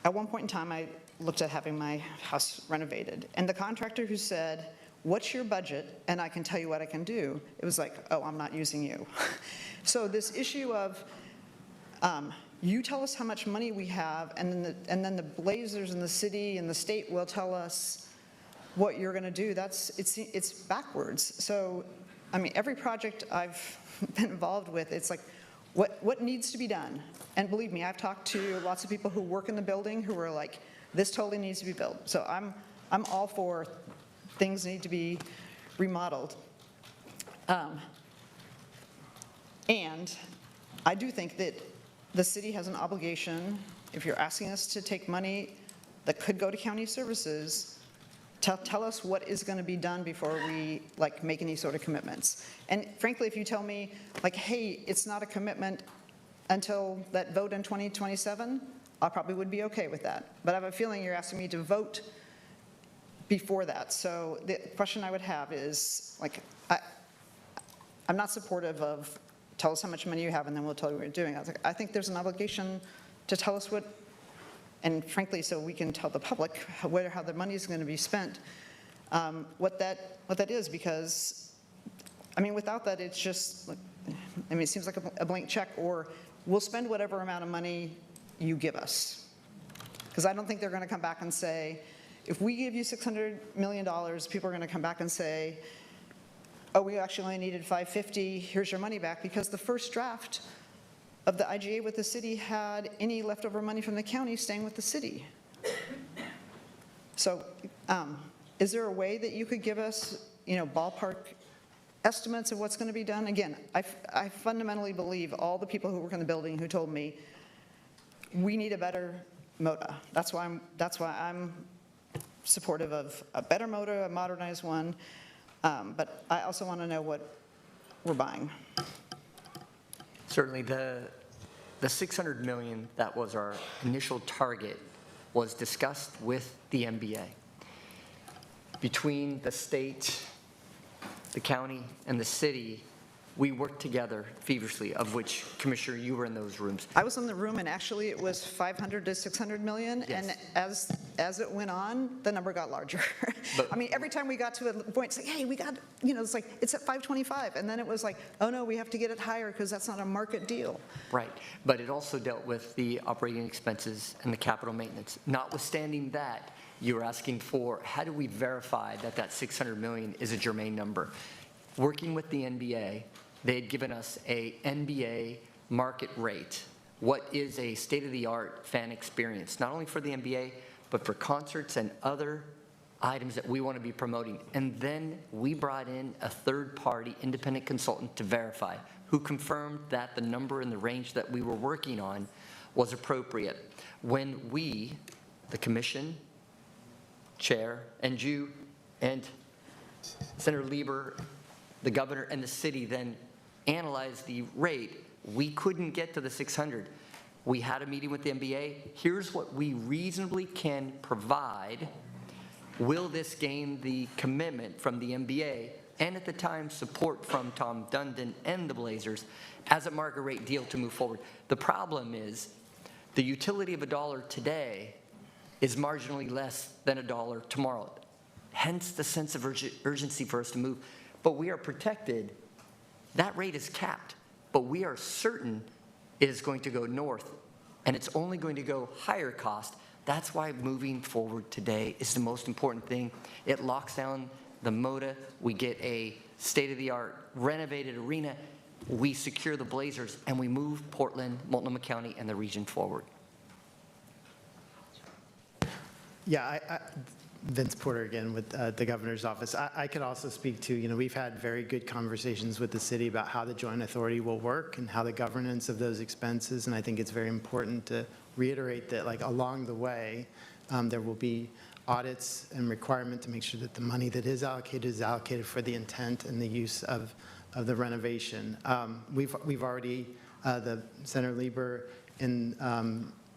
at one point in time, I looked at having my house renovated, and the contractor who said, what's your budget, and I can tell you what I can do, it was like, oh, I'm not using you. So this issue of, you tell us how much money we have, and then the Blazers and the city and the state will tell us what you're going to do. It's backwards. So, I mean, every project I've been involved with, it's like, what needs to be done? And believe me, I've talked to lots of people who work in the building who are like, this totally needs to be built. So I'm all for things need to be remodeled. And I do think that the city has an obligation, if you're asking us to take money that could go to county services, tell us what is going to be done before we like make any sort of commitments. And frankly, if you tell me like, hey, it's not a commitment until that vote in 2027, I probably would be okay with that. But I have a feeling you're asking me to vote before that. So the question I would have is, like, I'm not supportive of tell us how much money you have and then we'll tell you what you're doing. I think there's an obligation to tell us what, and frankly, so we can tell the public how the money is going to be spent, what that is, because, I mean, without that, it's just, I mean, it seems like a blank check, or we'll spend whatever amount of money you give us. Because I don't think they're going to come back and say, if we give you $600 million, people are going to come back and say, oh, we actually only needed $550, here's your money back, because the first draft of the IGA with the city had any leftover money from the county staying with the city. So is there a way that you could give us, ballpark estimates of what's going to be done? Again, I fundamentally believe all the people who work in the building who told me, we need a better MOTA. That's why I'm supportive of a better MOTA, a modernized one. But I also want to know what we're buying. Certainly, the $600 million that was our initial target was discussed with the MBA. Between the state, the county, and the city, we worked together feverishly, of which, Commissioner, you were in those rooms. I was in the room, and actually it was 500 to 600 million, Yes. and as it went on, the number got larger. But- I mean, every time we got to a point, it's like, hey, we got, it's like, it's at 525, and then it was like, oh no, we have to get it higher because that's not a market deal. Right, but it also dealt with the operating expenses and the capital maintenance. Notwithstanding that, you were asking for, how do we verify that that 600 million is a germane number? Working with the NBA, they had given us a NBA market rate. What is a state-of-the-art fan experience, not only for the NBA, but for concerts and other items that we want to be promoting. And then we brought in a third-party independent consultant to verify, who confirmed that the number and the range that we were working on was appropriate. When we, the commission, chair, and you, and Senator Lieber, the governor, and the city then analyzed the rate, we couldn't get to the 600. We had a meeting with the NBA. Here's what we reasonably can provide. Will this gain the commitment from the NBA, and at the time support from Tom Dundon and the Blazers as a market rate deal to move forward? The problem is the utility of $1 today is marginally less than $1 tomorrow. Hence the sense of urgency for us to move. But we are protected. That rate is capped, but we are certain it is going to go north, and it's only going to go higher cost. That's why moving forward today is the most important thing. It locks down the MOTA. We get a state-of-the-art renovated arena. We secure the Blazers, and we move Portland, Multnomah County, and the region forward. Yeah, Vince Porter again with the governor's office. I could also speak to, we've had very good conversations with the city about how the joint authority will work and how the governance of those expenses. And I think it's very important to reiterate that, like, along the way, there will be audits and requirement to make sure that the money that is allocated for the intent and the use of the renovation. We've already, the Senator Lieber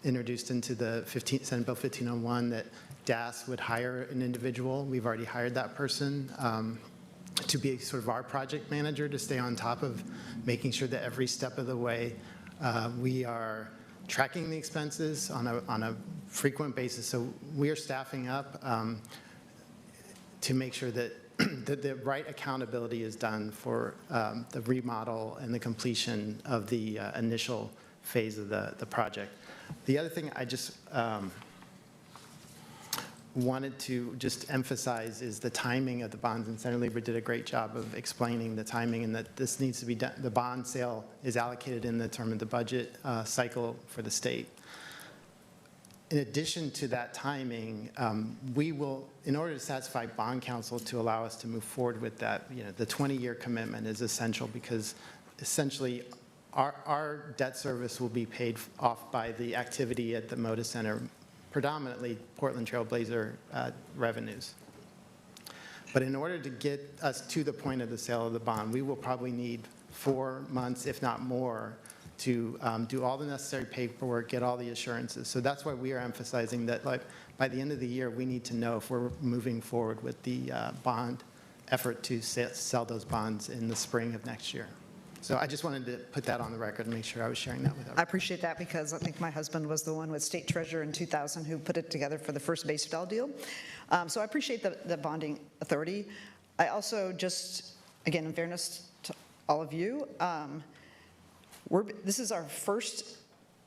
introduced into the Senate Bill 1501 that DAS would hire an individual. We've already hired that person to be sort of our project manager, to stay on top of making sure that every step of the way we are tracking the expenses on a frequent basis. So we are staffing up to make sure that the right accountability is done for the remodel and the completion of the initial phase of the project. The other thing I just wanted to just emphasize is the timing of the bonds, and Senator Lieber did a great job of explaining the timing, and that this needs to be done. The bond sale is allocated in the term of the budget cycle for the state. In addition to that timing, we will, in order to satisfy bond counsel to allow us to move forward with that, the 20-year commitment is essential, because essentially our debt service will be paid off by the activity at the MOTA Center, predominantly Portland Trail Blazer revenues. But in order to get us to the point of the sale of the bond, we will probably need 4 months, if not more, to do all the necessary paperwork, get all the assurances. So that's why we are emphasizing that, like, by the end of the year, we need to know if we're moving forward with the bond effort to sell those bonds in the spring of next year. So I just wanted to put that on the record and make sure I was sharing that with everyone. I appreciate that, because I think my husband was the one with State Treasurer in 2000 who put it together for the first baseball deal. So I appreciate the bonding authority. I also just, again, in fairness to all of you, this is our first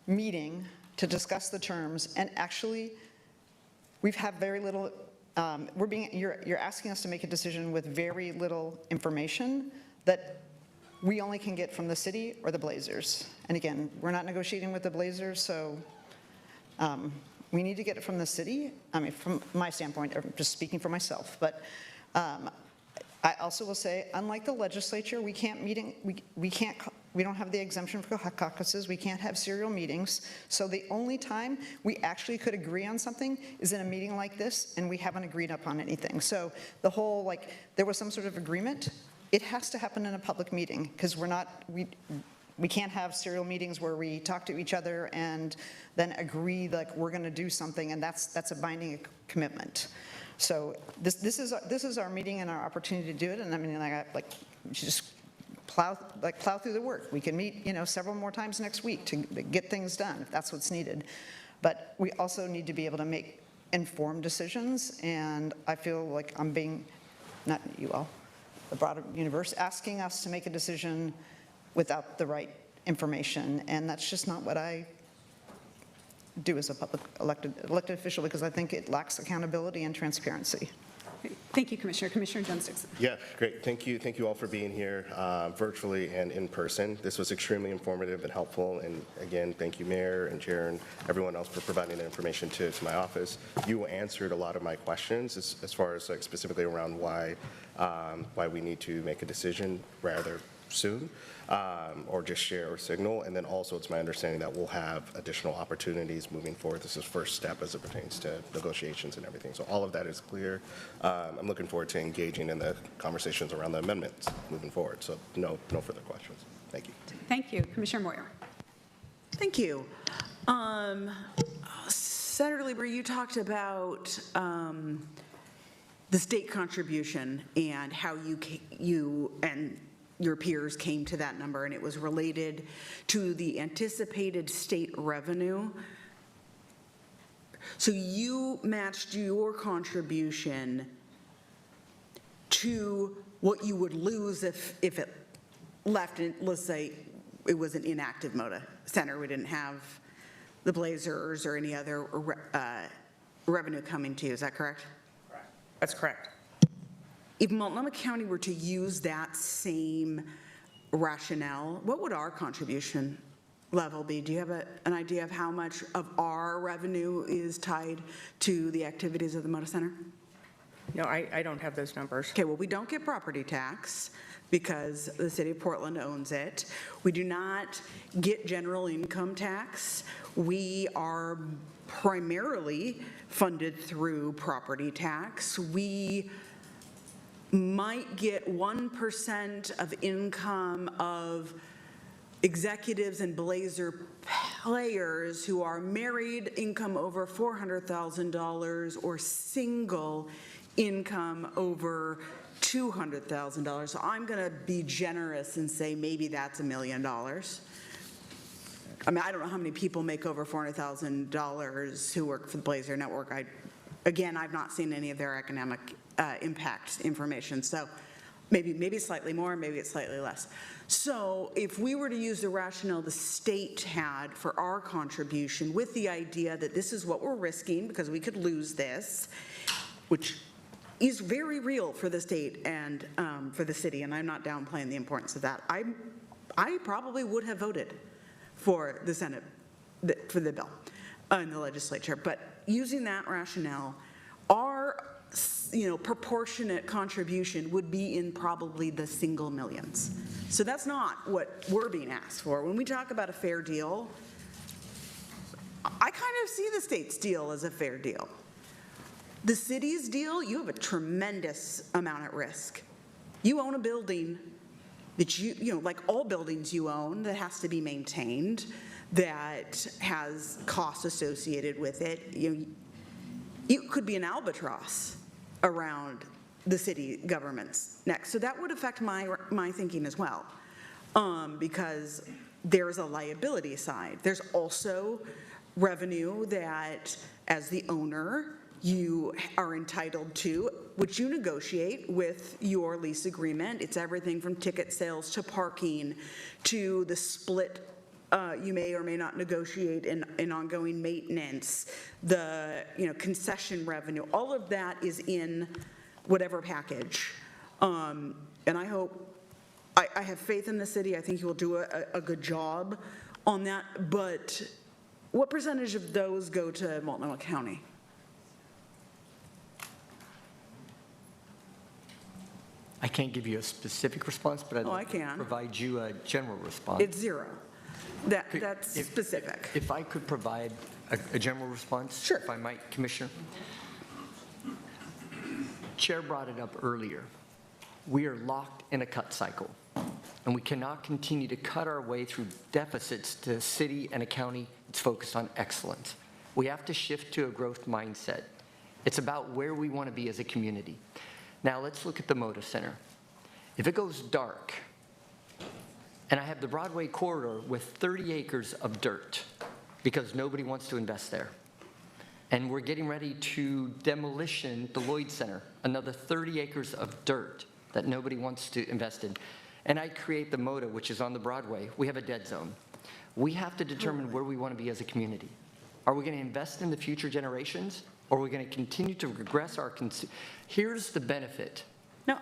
meeting to discuss the terms, and actually, we've had very little, you're asking us to make a decision with very little information that we only can get from the city or the Blazers. And again, we're not negotiating with the Blazers, so we need to get it from the city. I mean, from my standpoint, I'm just speaking for myself, but I also will say, unlike the legislature, we can't we don't have the exemption for caucuses, we can't have serial meetings. So the only time we actually could agree on something is in a meeting like this, and we haven't agreed upon anything. So the whole, like, there was some sort of agreement, it has to happen in a public meeting, because we can't have serial meetings where we talk to each other and then agree like we're gonna do something, and that's a binding commitment. So this is our meeting and our opportunity to do it, and I mean, like just plow through the work. We can meet, several more times next week to get things done if that's what's needed. But we also need to be able to make informed decisions, and I feel like I'm being, not you all, the broader universe, asking us to make a decision without the right information, and that's just not what I do as a public elected official, because I think it lacks accountability and transparency. Thank you, Commissioner. Commissioner Jones Dixon. Yeah, great. Thank you all for being here virtually and in person. This was extremely informative and helpful. And again, thank you, Mayor and Chair and everyone else for providing the information to my office. You answered a lot of my questions as far as like specifically around why we need to make a decision rather soon, or just share or signal. And then also it's my understanding that we'll have additional opportunities moving forward. This is first step as it pertains to negotiations and everything. So all of that is clear. I'm looking forward to engaging in the conversations around the amendments moving forward. So no further questions. Thank you. Thank you. Commissioner Moyer. Thank you. Senator Lieber, you talked about the state contribution and how you and your peers came to that number, and it was related to the anticipated state revenue. So you matched your contribution to what you would lose if it left, let's say it was an inactive MOTA center. We didn't have the Blazers or any other revenue coming to you, is that correct? Correct. That's correct. If Multnomah County were to use that same rationale, what would our contribution level be? Do you have an idea of how much of our revenue is tied to the activities of the MOTA Center? No, I don't have those numbers. Okay, well, we don't get property tax because the city of Portland owns it. We do not get general income tax. We are primarily funded through property tax. We might get 1% of income of executives and Blazer players who are married, income over $400,000, or single income over $200,000. So I'm going to be generous and say maybe that's $1 million. I mean, I don't know how many people make over $400,000 who work for the Blazer Network. Again, I've not seen any of their economic impact information, so maybe slightly more, maybe it's slightly less. So if we were to use the rationale the state had for our contribution with the idea that this is what we're risking because we could lose this, which is very real for the state and for the city, and I'm not downplaying the importance of that. I probably would have voted for the Senate, for the bill in the legislature, but using that rationale, our proportionate contribution would be in probably the single millions. So that's not what we're being asked for. When we talk about a fair deal, I kind of see the state's deal as a fair deal. The city's deal, you have a tremendous amount at risk. You own a building that like all buildings you own, that has to be maintained, that has costs associated with it. It could be an albatross around the city government's neck. So that would affect my thinking as well, because there's a liability side. There's also revenue that, as the owner, you are entitled to, which you negotiate with your lease agreement. It's everything from ticket sales to parking to the split you may or may not negotiate in ongoing maintenance, the concession revenue. All of that is in whatever package. And I hope I have faith in the city. I think he will do a good job on that, but what percentage of those go to Multnomah County? I can't give you a specific response, but I can. provide you a general response. It's zero. That's specific. If I could provide a general response? Sure. If I might, Commissioner. Chair brought it up earlier. We are locked in a cut cycle, and we cannot continue to cut our way through deficits to a city and a county that's focused on excellence. We have to shift to a growth mindset. It's about where we want to be as a community. Now let's look at the Moda Center. If it goes dark, and I have the Broadway corridor with 30 acres of dirt because nobody wants to invest there, and we're getting ready to demolition the Lloyd Center, another 30 acres of dirt that nobody wants to invest in, and I create the Moda, which is on the Broadway, we have a dead zone. We have to determine where we want to be as a community. Are we going to invest in the future generations, or are we going to continue to regress our, here's the benefit. No,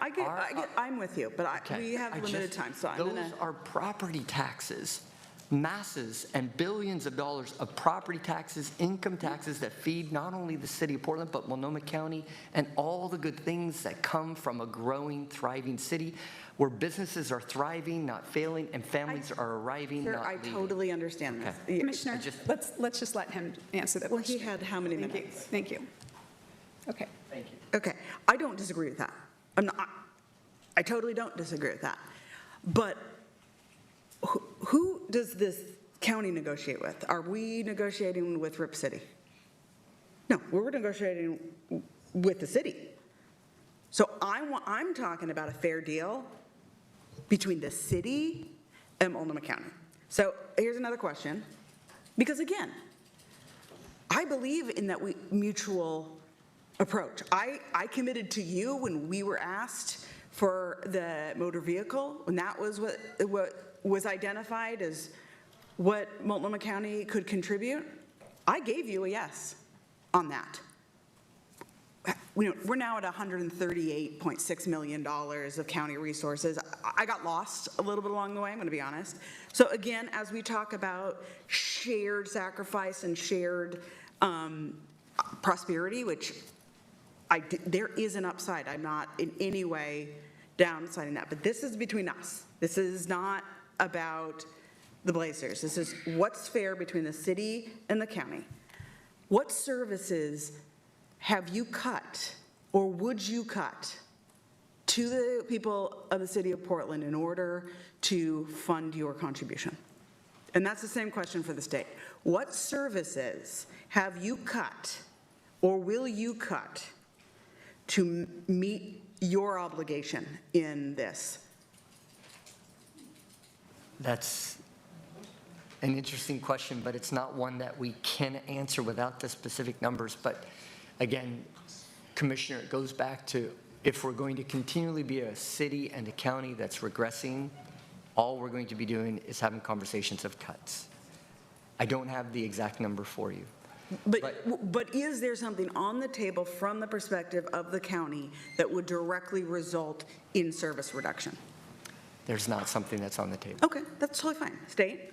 I'm with you, but we have limited time, so I'm going to. Those are property taxes, masses and billions of dollars of property taxes, income taxes that feed not only the city of Portland, but Multnomah County and all the good things that come from a growing, thriving city where businesses are thriving, not failing, and families are arriving, not I leaving. totally understand this. Commissioner, let's just let him answer that question. Well, he had how many minutes? Thank you. Okay. Thank you. Okay, I don't disagree with that. I totally don't disagree with that. But who does this county negotiate with? Are we negotiating with Rip City? No, we're negotiating with the city. So I'm talking about a fair deal between the city and Multnomah County. So here's another question, because again, I believe in that mutual approach. I committed to you when we were asked for the motor vehicle, when that was what was identified as what Multnomah County could contribute. I gave you a yes on that. We're now at $138.6 million of county resources. I got lost a little bit along the way, I'm going to be honest. So again, as we talk about shared sacrifice and shared prosperity, which there is an upside. I'm not in any way downsiding that, but this is between us. This is not about the Blazers. This is what's fair between the city and the county. What services have you cut, or would you cut, to the people of the city of Portland in order to fund your contribution? And that's the same question for the state. What services have you cut, or will you cut, to meet your obligation in this? That's an interesting question, but it's not one that we can answer without the specific numbers. But again, Commissioner, it goes back to, if we're going to continually be a city and a county that's regressing, all we're going to be doing is having conversations of cuts. I don't have the exact number for you. But is there something on the table from the perspective of the county that would directly result in service reduction? There's not something that's on the table. Okay, that's totally fine. State?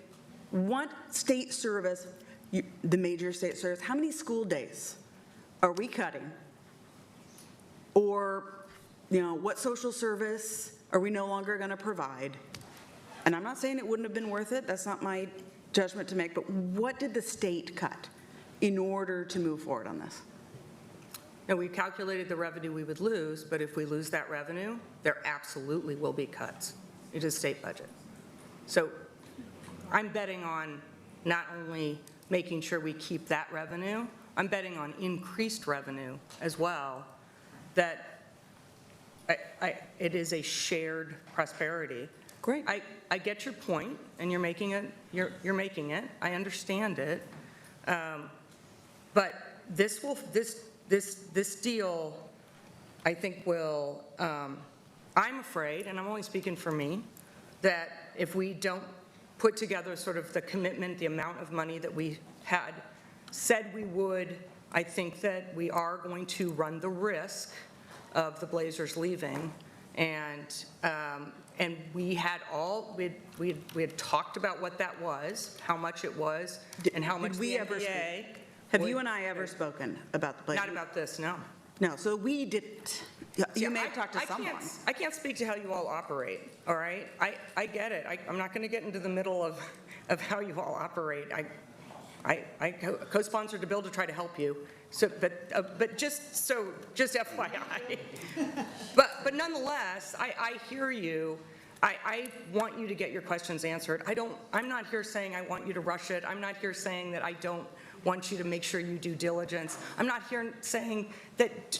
What state service, the major state service, how many school days are we cutting? Or, what social service are we no longer going to provide? And I'm not saying it wouldn't have been worth it. That's not my judgment to make. But what did the state cut in order to move forward on this? And we calculated the revenue we would lose, but if we lose that revenue, there absolutely will be cuts. It is state budget. So I'm betting on not only making sure we keep that revenue, I'm betting on increased revenue as well, that it is a shared prosperity. Great. I get your point, and you're making it. You're making it. I understand it. But this deal, I think will. I'm afraid, and I'm only speaking for me, that if we don't put together sort of the commitment, the amount of money that we had said we would, I think that we are going to run the risk of the Blazers leaving And we had we had talked about what that was, how much it was, and how much Did we the ever NBA. speak? Have you and I ever spoken about the place? Not about this, no. No, so we didn't. You may have talked to someone. I can't speak to how you all operate, all right? I get it. I'm not going to get into the middle of how you all operate. I co-sponsored a bill to try to help you, so, but just FYI. But nonetheless, I hear you. I want you to get your questions answered. I'm not here saying I want you to rush it. I'm not here saying that I don't want you to make sure you do diligence. I'm not here saying that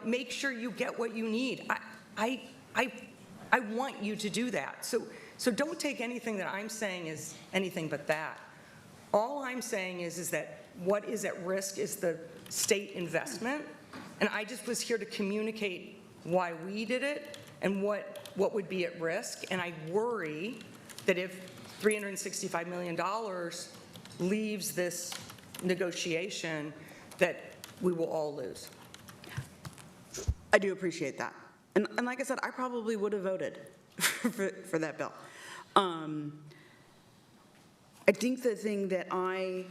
make sure you get what you need. I want you to do that. So don't take anything that I'm saying as anything but that. All I'm saying is that what is at risk is the state investment, and I just was here to communicate why we did it and what would be at risk, and I worry that if $365 million leaves this negotiation, that we will all lose. I do appreciate that. And like I said, I probably would have voted for that bill. I think the thing that I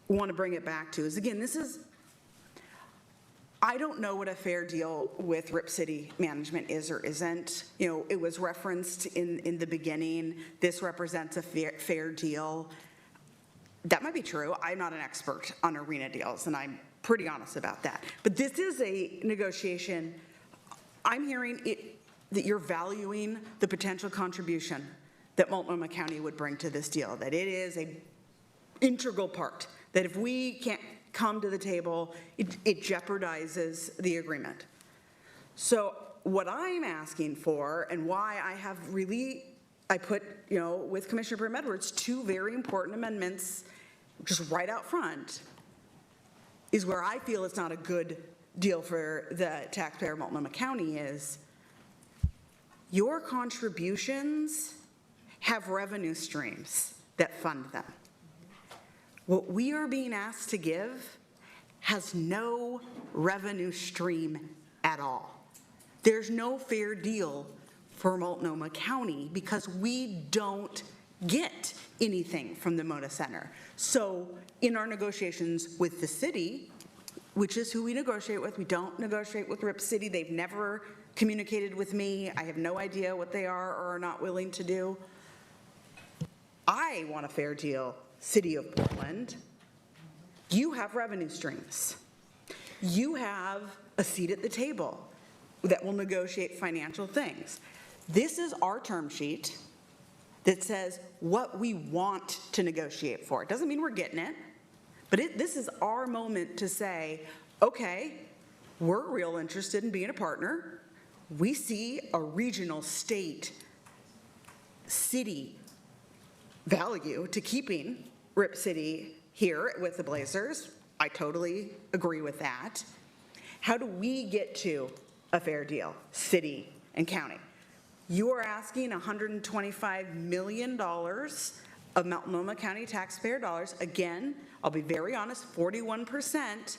want to bring it back to is, again, I don't know what a fair deal with Rip City management is or isn't. It was referenced in the beginning, this represents a fair deal. That might be true. I'm not an expert on arena deals, and I'm pretty honest about that. But this is a negotiation. I'm hearing that you're valuing the potential contribution that Multnomah County would bring to this deal, that it is an integral part, that if we can't come to the table, it jeopardizes the agreement. So what I'm asking for, and why I put, with Commissioner Brim Edwards, 2 very important amendments just right out front, is where I feel it's not a good deal for the taxpayer of Multnomah County is your contributions have revenue streams that fund them. What we are being asked to give has no revenue stream at all. There's no fair deal for Multnomah County because we don't get anything from the Moda Center. So in our negotiations with the city, which is who we negotiate with, we don't negotiate with Rip City. They've never communicated with me. I have no idea what they are or are not willing to do. I want a fair deal, City of Portland. You have revenue streams. You have a seat at the table that will negotiate financial things. This is our term sheet that says what we want to negotiate for. It doesn't mean we're getting it, but this is our moment to say, okay, we're real interested in being a partner. We see a regional, state, city value to keeping Rip City here with the Blazers. I totally agree with that. How do we get to a fair deal, city and county? You are asking $125 million of Multnomah County taxpayer dollars. Again, I'll be very honest, 41%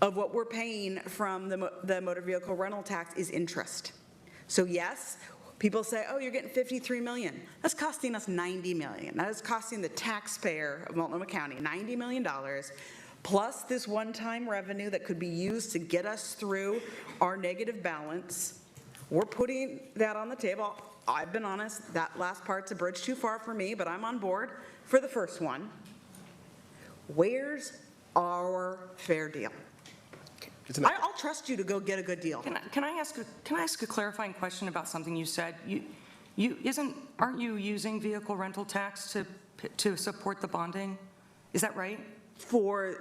of what we're paying from the motor vehicle rental tax is interest. So yes, people say, oh, you're getting $53 million. That's costing us $90 million. That is costing the taxpayer of Multnomah County $90 million, plus this one-time revenue that could be used to get us through our negative balance. We're putting that on the table. I've been honest, that last part's a bridge too far for me, but I'm on board for the first one. Where's our fair deal? I'll trust you to go get a good deal. Can I ask a clarifying question about something you said? Aren't you using vehicle rental tax to support the bonding? Is that right? For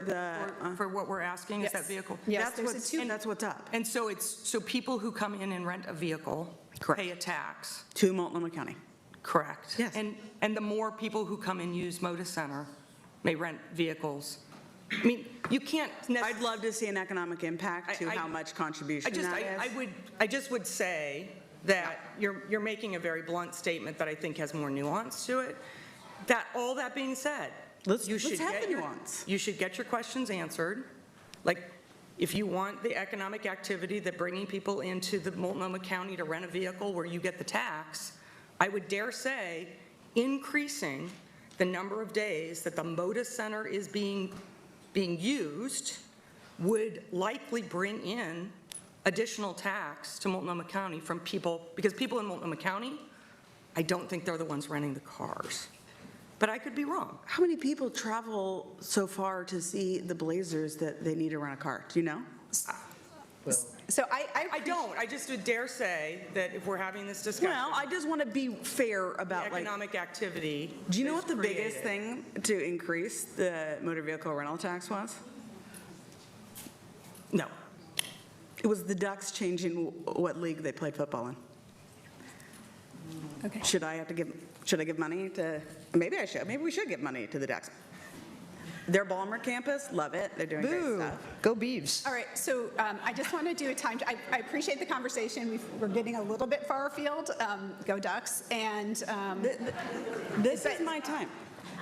what we're asking, yes. Is that vehicle? Yes, that's what's up. And so people who come in and rent a vehicle pay a tax to Multnomah County. Correct. Yes. And the more people who come and use Moda Center may rent vehicles. I mean, you can't. I'd love to see an economic impact to how much contribution that is. I just would say that you're making a very blunt statement that I think has more nuance to it. All that being said, let's have the nuance. You should get your questions answered. Like, if you want the economic activity that bringing people into the Multnomah County to rent a vehicle where you get the tax, I would dare say increasing the number of days that the MODA Center is being used would likely bring in additional tax to Multnomah County from people, because people in Multnomah County, I don't think they're the ones renting the cars. But I could be wrong. How many people travel so far to see the Blazers that they need to rent a car? Do you know? So I don't. I just would dare say that if we're having this discussion. Well, I just want to be fair about economic activity. Do you know what the biggest thing to increase the motor vehicle rental tax was? No. It was the Ducks changing what league they played football in. Okay. Should I give money to, maybe I should. Maybe we should give money to the Ducks. Their Balmer campus, love it. They're doing great stuff. Go Beavs. All right, so I just want to do a time, I appreciate the conversation. We're getting a little bit far afield. Go Ducks. And this is my time.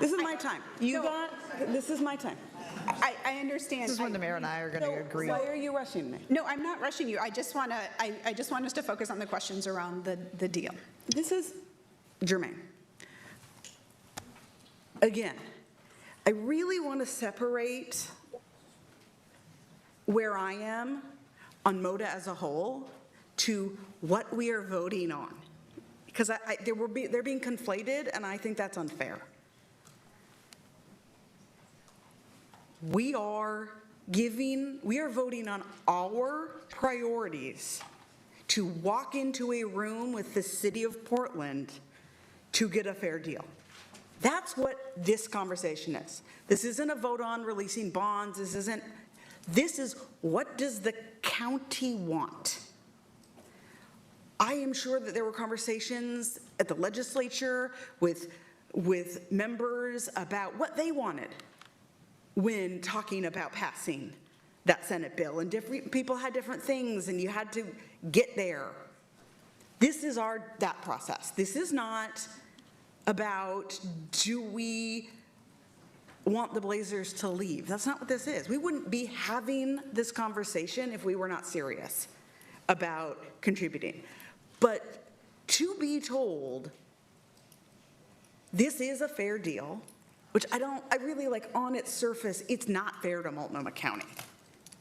This is my time. This is my time. I understand. This is when the mayor and I are going to agree. Why are you rushing me? No, I'm not rushing you. I just want us to focus on the questions around the deal. This is germane. Again, I really want to separate where I am on MODA as a whole to what we are voting on. Because they're being conflated, and I think that's unfair. We are voting on our priorities to walk into a room with the city of Portland to get a fair deal. That's what this conversation is. This isn't a vote on releasing bonds. This is what does the county want? I am sure that there were conversations at the legislature with members about what they wanted when talking about passing that Senate bill, and different people had different things, and you had to get there. This is that process. This is not about, do we want the Blazers to leave? That's not what this is. We wouldn't be having this conversation if we were not serious about contributing. But to be told, this is a fair deal, which I really like on its surface, it's not fair to Multnomah County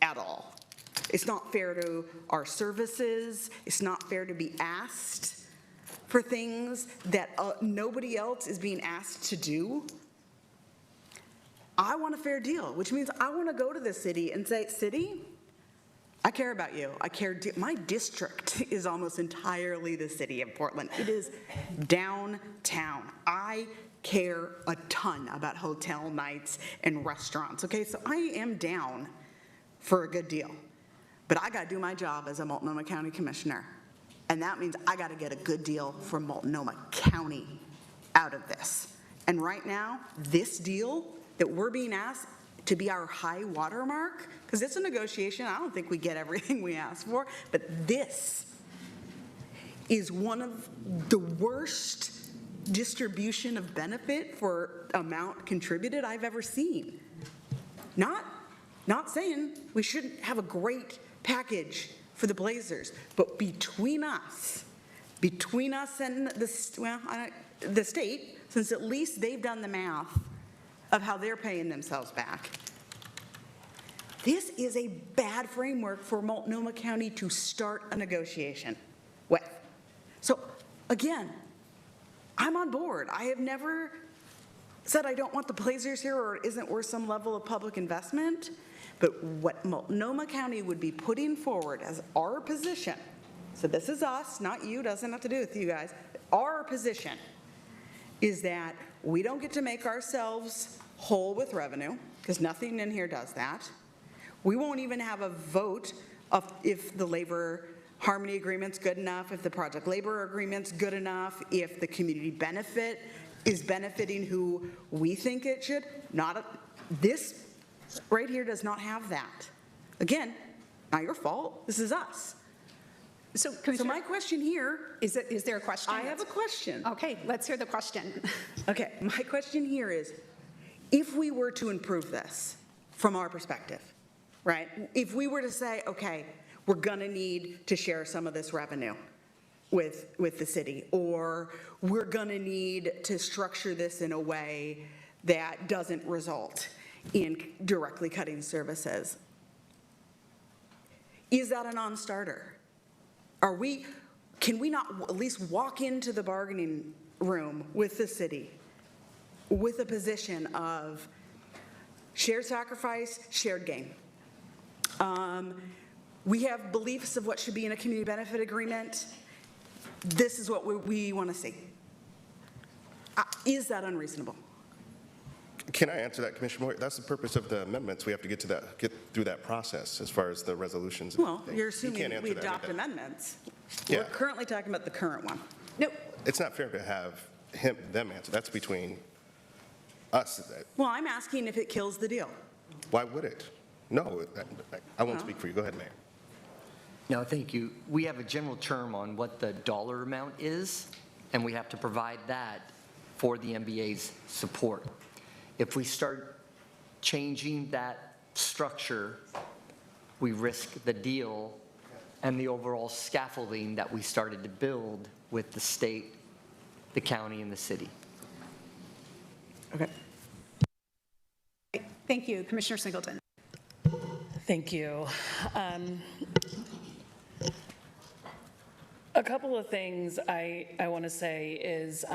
at all. It's not fair to our services. It's not fair to be asked for things that nobody else is being asked to do. I want a fair deal, which means I want to go to the city and say, city, I care about you. My district is almost entirely the city of Portland. It is downtown. I care a ton about hotel nights and restaurants, okay? So I am down for a good deal. But I got to do my job as a Multnomah County Commissioner. And that means I got to get a good deal for Multnomah County out of this. And right now, this deal that we're being asked to be our high watermark, because it's a negotiation, I don't think we get everything we ask for, but this is one of the worst distribution of benefit for amount contributed I've ever seen. Not saying we shouldn't have a great package for the Blazers, but between us and the state, since at least they've done the math of how they're paying themselves back, this is a bad framework for Multnomah County to start a negotiation with. So again, I'm on board. I have never said I don't want the Blazers here or it isn't worth some level of public investment. But what Multnomah County would be putting forward as our position, so this is us, not you, doesn't have to do with you guys, our position is that we don't get to make ourselves whole with revenue, because nothing in here does that. We won't even have a vote of if the labor harmony agreement's good enough, if the project labor agreement's good enough, if the community benefit is benefiting who we think it should. This right here does not have that. Again, not your fault. This is us. So my question here is there a question? I have a question. Okay, let's hear the question. Okay, my question here is, if we were to improve this from our perspective, right? If we were to say, okay, we're going to need to share some of this revenue with the city, or we're going to need to structure this in a way that doesn't result in directly cutting services. Is that a non-starter? Can we not at least walk into the bargaining room with the city with a position of shared sacrifice, shared gain? We have beliefs of what should be in a community benefit agreement. This is what we want to see. Is that unreasonable? Can I answer that, Commissioner Moore? That's the purpose of the amendments. We have to get through that process as far as the resolutions. and Well, everything. you're You assuming can't that we answer adopt either. amendments. Yeah. We're currently talking about the current one. Nope. It's not fair to have them answer. That's between us. Well, I'm asking if it kills the deal. Why would it? No, I won't speak for you. Go ahead, Mayor. No, thank you. We have a general term on what the dollar amount is, and we have to provide that for the MBA's support. If we start changing that structure, we risk the deal and the overall scaffolding that we started to build with the state, the county, and the city. Okay. Thank you, Commissioner Singleton. Thank you. A couple of things I want to say is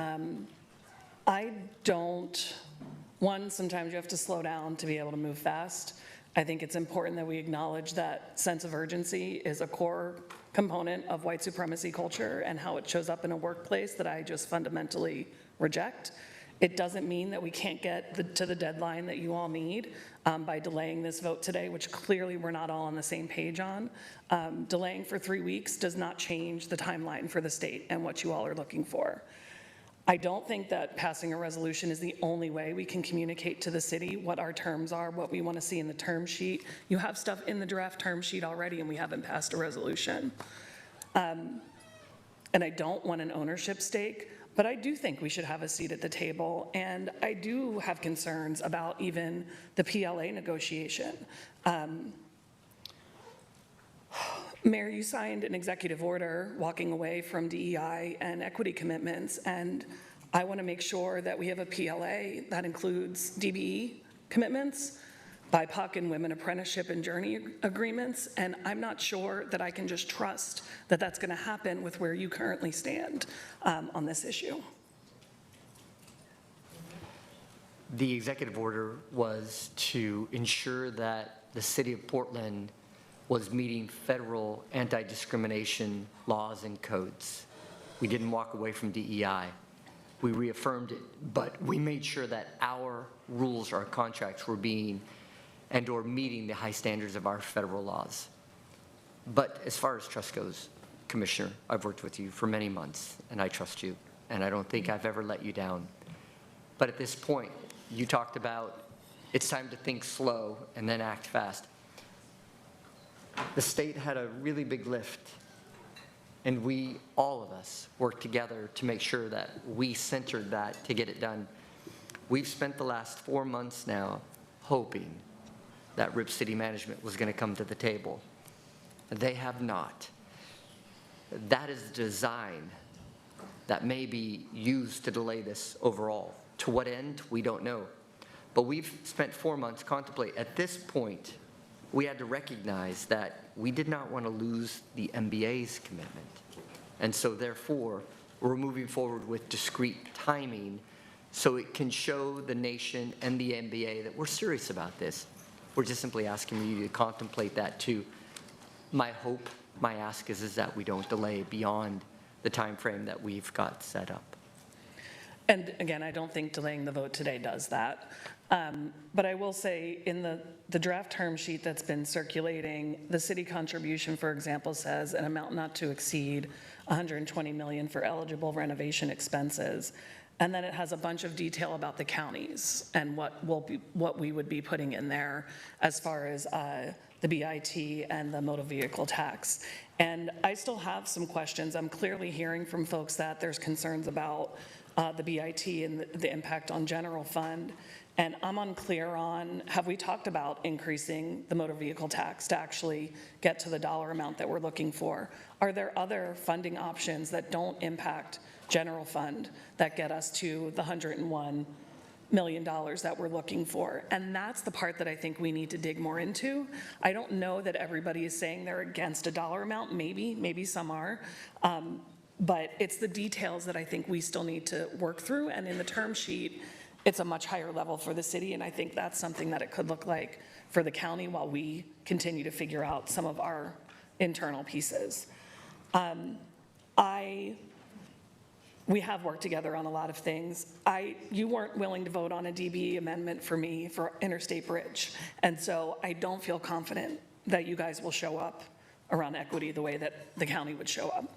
sometimes you have to slow down to be able to move fast. I think it's important that we acknowledge that sense of urgency is a core component of white supremacy culture and how it shows up in a workplace that I just fundamentally reject. It doesn't mean that we can't get to the deadline that you all need by delaying this vote today, which clearly we're not all on the same page on. Delaying for 3 weeks does not change the timeline for the state and what you all are looking for. I don't think that passing a resolution is the only way we can communicate to the city what our terms are, what we want to see in the term sheet. You have stuff in the draft term sheet already, and we haven't passed a resolution. And I don't want an ownership stake, but I do think we should have a seat at the table, and I do have concerns about even the PLA negotiation. Mayor, you signed an executive order walking away from DEI and equity commitments, and I want to make sure that we have a PLA that includes DBE commitments, BIPOC and women apprenticeship and journey agreements, and I'm not sure that I can just trust that that's going to happen with where you currently stand on this issue. The executive order was to ensure that the city of Portland was meeting federal anti-discrimination laws and codes. We didn't walk away from DEI. We reaffirmed it, but we made sure that our rules, our contracts were being and/or meeting the high standards of our federal laws. But as far as trust goes, Commissioner, I've worked with you for many months, and I trust you, and I don't think I've ever let you down. But at this point, you talked about it's time to think slow and then act fast. The state had a really big lift, and we, all of us, worked together to make sure that we centered that to get it done. We've spent the last 4 months now hoping that Rip City Management was going to come to the table. They have not. That is the design that may be used to delay this overall. To what end, we don't know. But we've spent 4 months contemplating. At this point, we had to recognize that we did not want to lose the MBA's commitment. And so therefore, we're moving forward with discrete timing so it can show the nation and the MBA that we're serious about this. We're just simply asking you to contemplate that too. My hope, my ask is that we don't delay beyond the time frame that we've got set up. And again, I don't think delaying the vote today does that. But I will say in the draft term sheet that's been circulating, the city contribution, for example, says an amount not to exceed $120 million for eligible renovation expenses. And then it has a bunch of detail about the counties and what we would be putting in there as far as the BIT and the motor vehicle tax. And I still have some questions. I'm clearly hearing from folks that there's concerns about the BIT and the impact on general fund. And I'm unclear on, have we talked about increasing the motor vehicle tax to actually get to the dollar amount that we're looking for? Are there other funding options that don't impact general fund that get us to the $101 million that we're looking for? And that's the part that I think we need to dig more into. I don't know that everybody is saying they're against a dollar amount. Maybe some are. But it's the details that I think we still need to work through. And in the term sheet, it's a much higher level for the city, and I think that's something that it could look like for the county while we continue to figure out some of our internal pieces. We have worked together on a lot of things. You weren't willing to vote on a DB amendment for me for Interstate Bridge, and so I don't feel confident that you guys will show up around equity the way that the county would show up.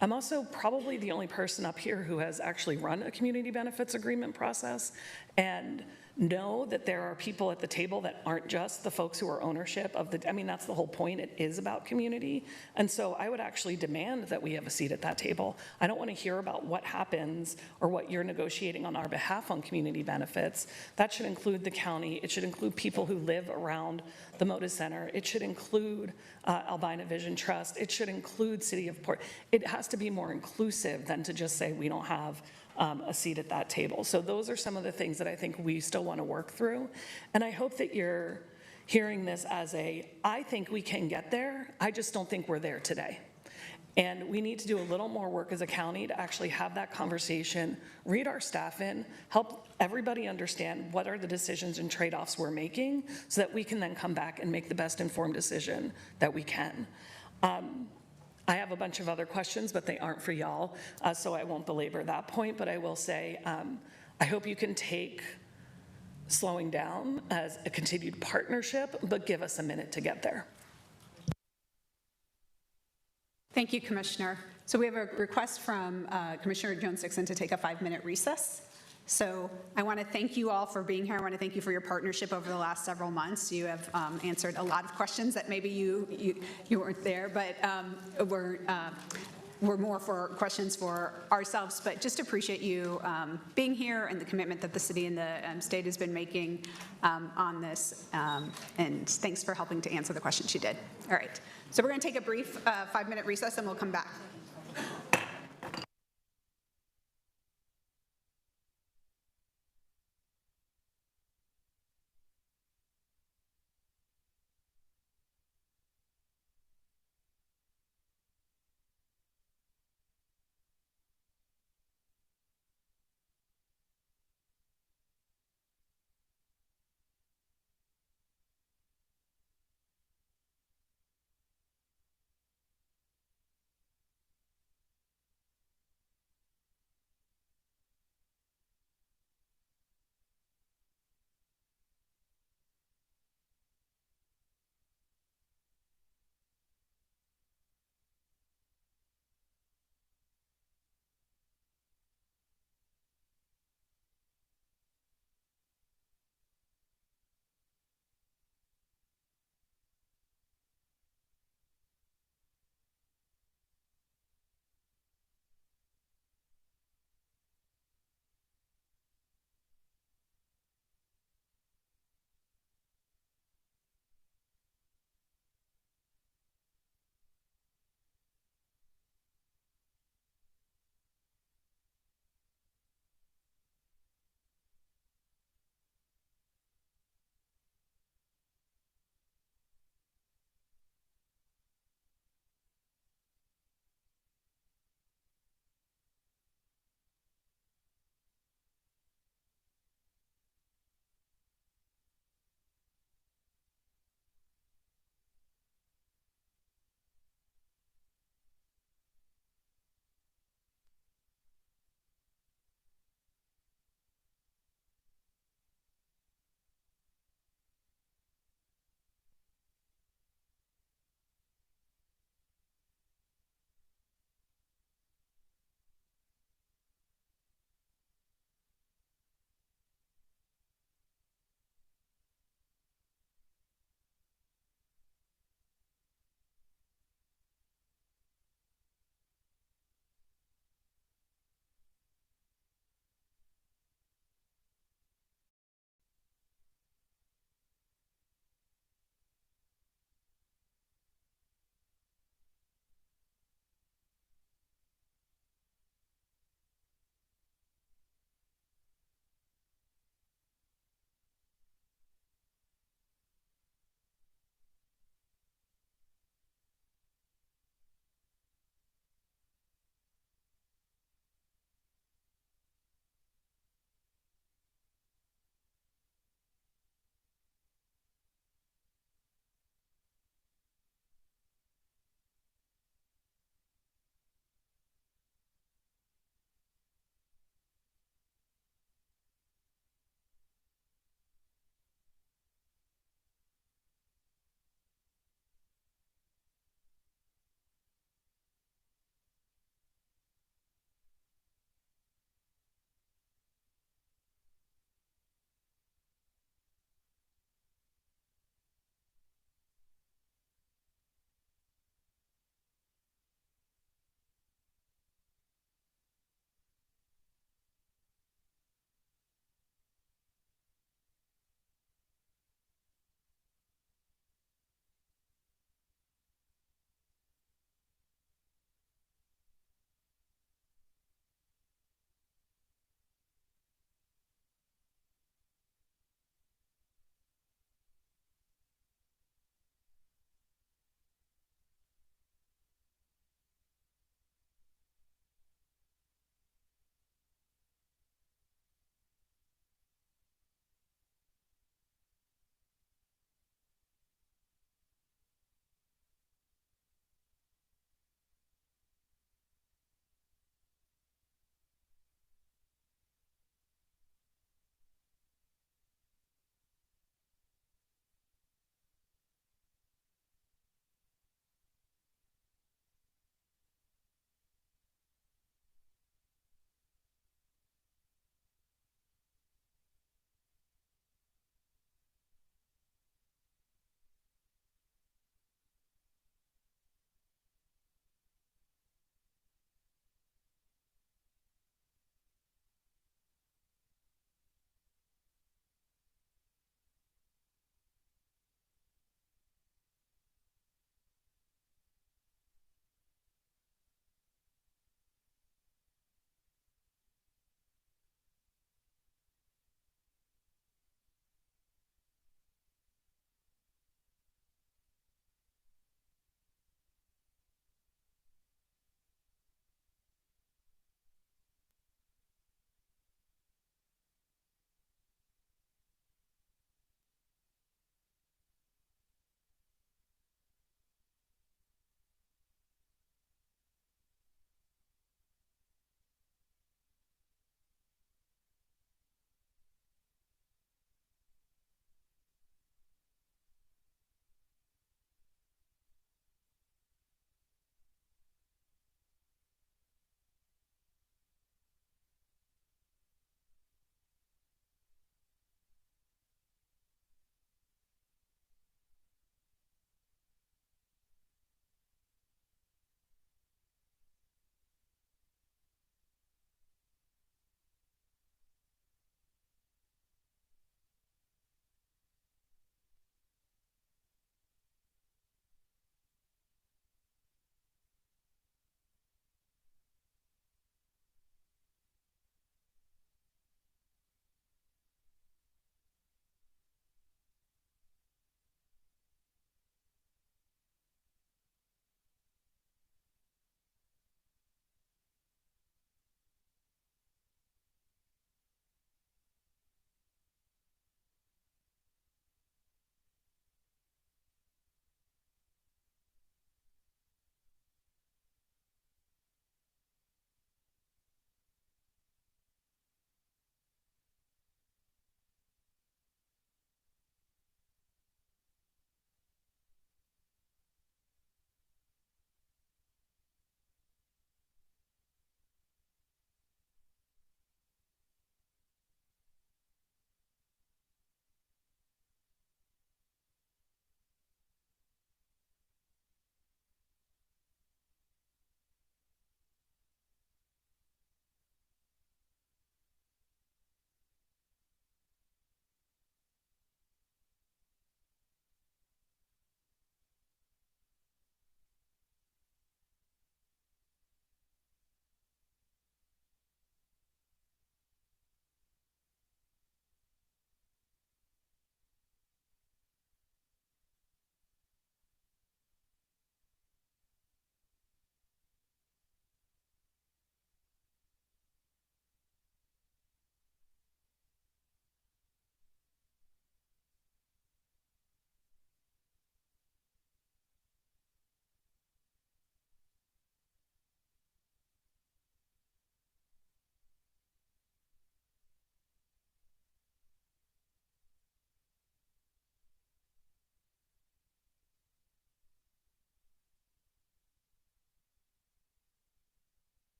I'm also probably the only person up here who has actually run a community benefits agreement process and know that there are people at the table that aren't just the folks who are ownership of the, I mean, that's the whole point. It is about community. And so I would actually demand that we have a seat at that table. I don't want to hear about what happens or what you're negotiating on our behalf on community benefits. That should include the county. It should include people who live around the Moda Center. It should include Albina Vision Trust. It should include City of Port. It has to be more inclusive than to just say we don't have a seat at that table. So those are some of the things that I think we still want to work through. And I hope that you're hearing this as I think we can get there. I just don't think we're there today. And we need to do a little more work as a county to actually have that conversation, read our staff in, help everybody understand what are the decisions and trade-offs we're making so that we can then come back and make the best informed decision that we can. I have a bunch of other questions, but they aren't for y'all, so I won't belabor that point. But I will say, I hope you can take slowing down as a continued partnership, but give us a minute to get there. Thank you, Commissioner. So we have a request from Commissioner Jones-Dickson to take a 5-minute recess. So I want to thank you all for being here. I want to thank you for your partnership over the last several months. You have answered a lot of questions that maybe you weren't there, but were more for questions for ourselves. But just appreciate you being here and the commitment that the city and the state has been making on this. And thanks for helping to answer the questions you did. All right. So we're going to take a brief 5-minute recess and we'll come back.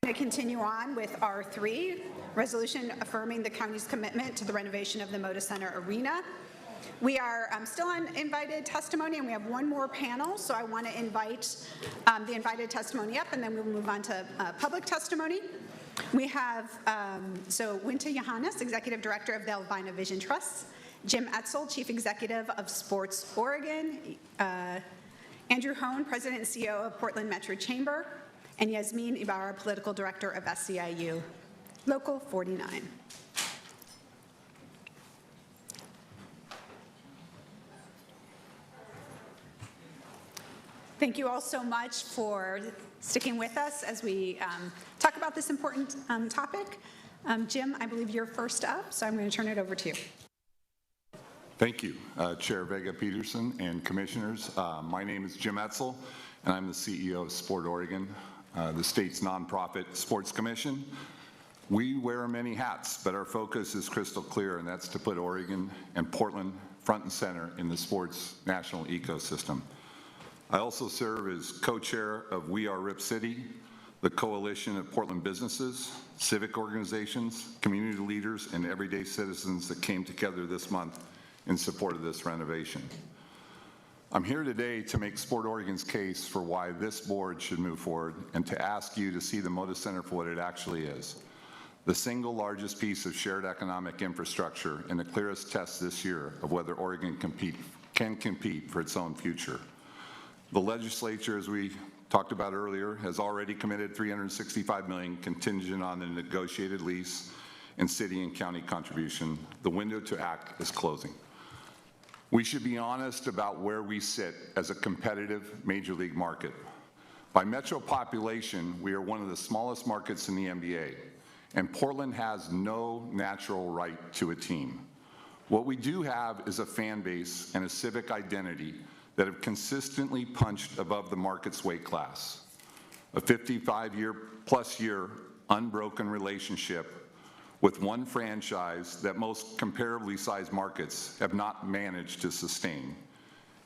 To continue on with R3, resolution affirming the county's commitment to the renovation of the Moda Center Arena. We are still on invited testimony, and we have one more panel, so I want to invite the invited testimony up, and then we'll move on to public testimony. We have, Winta Johannes, Executive Director of the Elvina Vision Trust, Jim Etzel, Chief Executive of Sports Oregon, Andrew Hone, President and CEO of Portland Metro Chamber, and Yasmin Ibarra, Political Director of SEIU, Local 49. Thank you all so much for sticking with us as we talk about this important topic. Jim, I believe you're first up, so I'm going to turn it over to you. Thank you, Chair Vega Peterson and Commissioners. My name is Jim Etzel, and I'm the CEO of Sport Oregon, the state's nonprofit sports commission. We wear many hats, but our focus is crystal clear, and that's to put Oregon and Portland front and center in the sports national ecosystem. I also serve as co-chair of We Are Rip City, the coalition of Portland businesses, civic organizations, community leaders, and everyday citizens that came together this month in support of this renovation. I'm here today to make Sport Oregon's case for why this board should move forward and to ask you to see the Moda Center for what it actually is. The single largest piece of shared economic infrastructure and the clearest test this year of whether Oregon can compete for its own future. The legislature, as we talked about earlier, has already committed $365 million contingent on the negotiated lease and city and county contribution. The window to act is closing. We should be honest about where we sit as a competitive major league market. By metro population, we are one of the smallest markets in the NBA, and Portland has no natural right to a team. What we do have is a fan base and a civic identity that have consistently punched above the market's weight class. A 55-plus year unbroken relationship with one franchise that most comparably sized markets have not managed to sustain,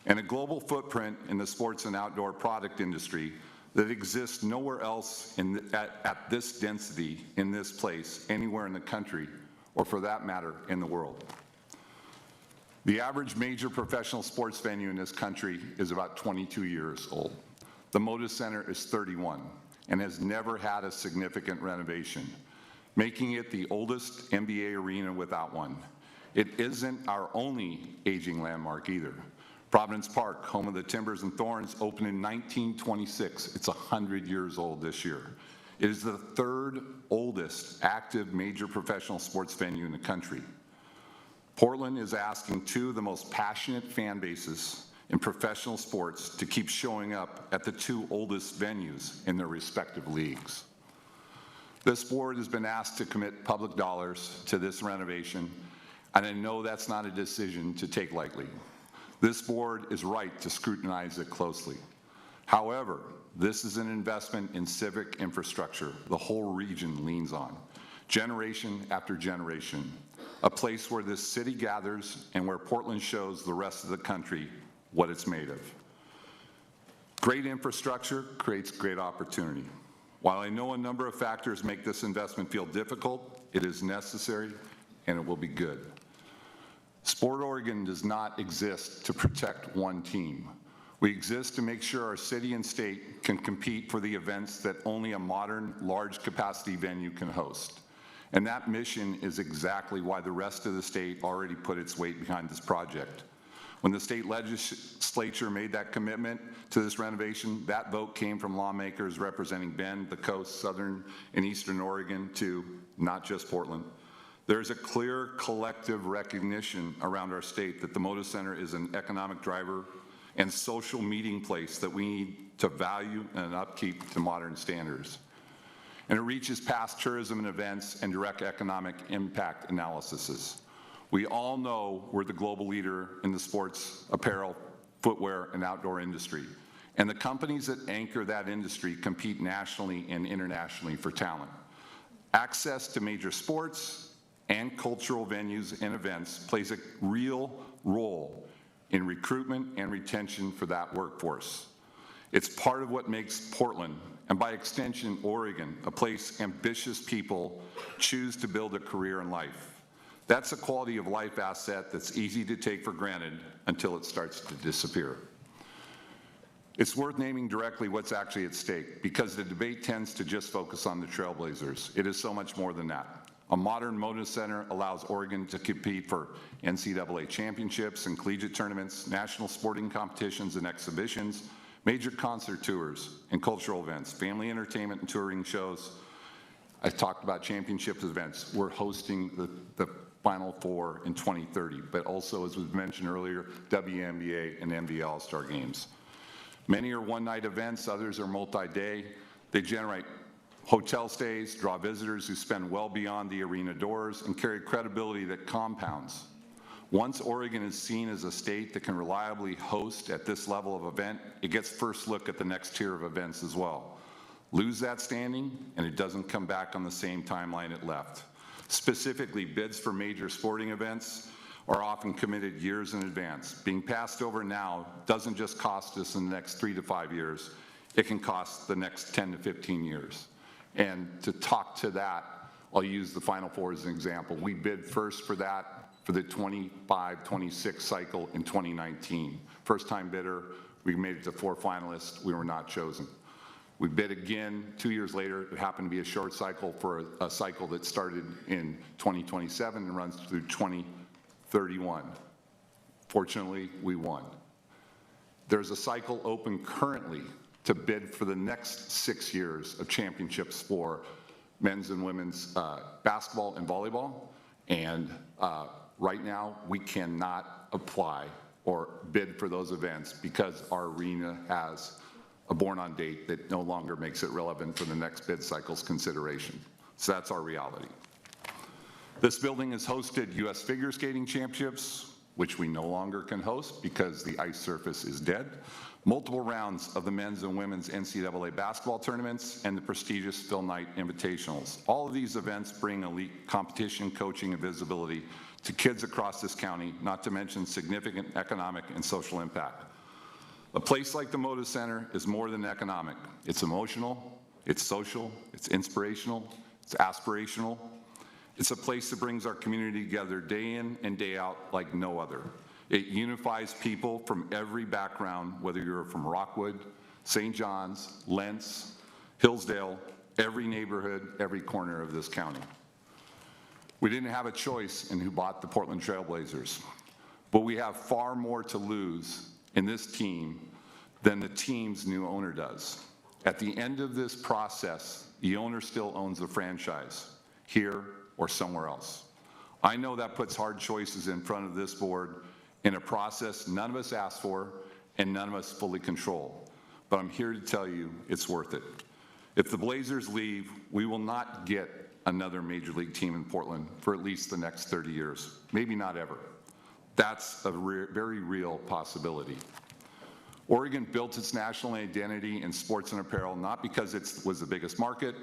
and a global footprint in the sports and outdoor product industry that exists nowhere else at this density in this place, anywhere in the country, or for that matter, in the world. The average major professional sports venue in this country is about 22 years old. The Moda Center is 31 and has never had a significant renovation, making it the oldest NBA arena without one. It isn't our only aging landmark either. Providence Park, home of the Timbers and Thorns, opened in 1926. It's 100 years old this year. It is the third oldest active major professional sports venue in the country. Portland is asking two of the most passionate fan bases in professional sports to keep showing up at the two oldest venues in their respective leagues. This board has been asked to commit public dollars to this renovation, and I know that's not a decision to take lightly. This board is right to scrutinize it closely. However, this is an investment in civic infrastructure the whole region leans on, generation after generation, a place where this city gathers and where Portland shows the rest of the country what it's made of. Great infrastructure creates great opportunity. While I know a number of factors make this investment feel difficult, it is necessary and it will be good. Sport Oregon does not exist to protect one team. We exist to make sure our city and state can compete for the events that only a modern, large capacity venue can host. And that mission is exactly why the rest of the state already put its weight behind this project. When the state legislature made that commitment to this renovation, that vote came from lawmakers representing Bend, the coast, southern and eastern Oregon, to not just Portland. There's a clear collective recognition around our state that the Moda Center is an economic driver and social meeting place that we need to value and upkeep to modern standards. And it reaches past tourism and events and direct economic impact analyses. We all know we're the global leader in the sports, apparel, footwear, and outdoor industry. And the companies that anchor that industry compete nationally and internationally for talent. Access to major sports and cultural venues and events plays a real role in recruitment and retention for that workforce. It's part of what makes Portland, and by extension, Oregon, a place ambitious people choose to build a career in life. That's a quality of life asset that's easy to take for granted until it starts to disappear. It's worth naming directly what's actually at stake, because the debate tends to just focus on the Trailblazers. It is so much more than that. A modern Moda Center allows Oregon to compete for NCAA championships and collegiate tournaments, national sporting competitions and exhibitions, major concert tours and cultural events, family entertainment and touring shows. I talked about championship events. We're hosting the Final Four in 2030, but also, as was mentioned earlier, WNBA and NBA All-Star games. Many are one-night events, others are multi-day. They generate hotel stays, draw visitors who spend well beyond the arena doors, and carry credibility that compounds. Once Oregon is seen as a state that can reliably host at this level of event, it gets first look at the next tier of events as well. Lose that standing, and it doesn't come back on the same timeline it left. Specifically, bids for major sporting events are often committed years in advance. Being passed over now doesn't just cost us in the next 3 to 5 years, it can cost the next 10 to 15 years. And to talk to that, I'll use the Final Four as an example. We bid first for that for the 25-26 cycle in 2019. First time bidder, we made it to 4 finalists, we were not chosen. We bid again 2 years later. It happened to be a short cycle for a cycle that started in 2027 and runs through 2031. Fortunately, we won. There's a cycle open currently to bid for the next 6 years of championships for men's and women's basketball and volleyball. And right now, we cannot apply or bid for those events because our arena has a born-on date that no longer makes it relevant for the next bid cycle's consideration. So that's our reality. This building has hosted U.S. Figure Skating Championships, which we no longer can host because the ice surface is dead, multiple rounds of the men's and women's NCAA basketball tournaments, and the prestigious Phil Knight Invitationals. All of these events bring elite competition, coaching, and visibility to kids across this county, not to mention significant economic and social impact. A place like the Moda Center is more than economic. It's emotional, it's social, it's inspirational, it's aspirational. It's a place that brings our community together day in and day out like no other. It unifies people from every background, whether you're from Rockwood, St. John's, Lentz, Hillsdale, every neighborhood, every corner of this county. We didn't have a choice in who bought the Portland Trailblazers, but we have far more to lose in this team than the team's new owner does. At the end of this process, the owner still owns the franchise, here or somewhere else. I know that puts hard choices in front of this board in a process none of us asked for and none of us fully control. But I'm here to tell you it's worth it. If the Blazers leave, we will not get another major league team in Portland for at least the next 30 years, maybe not ever. That's a very real possibility. Oregon built its national identity in sports and apparel not because it was the biggest market,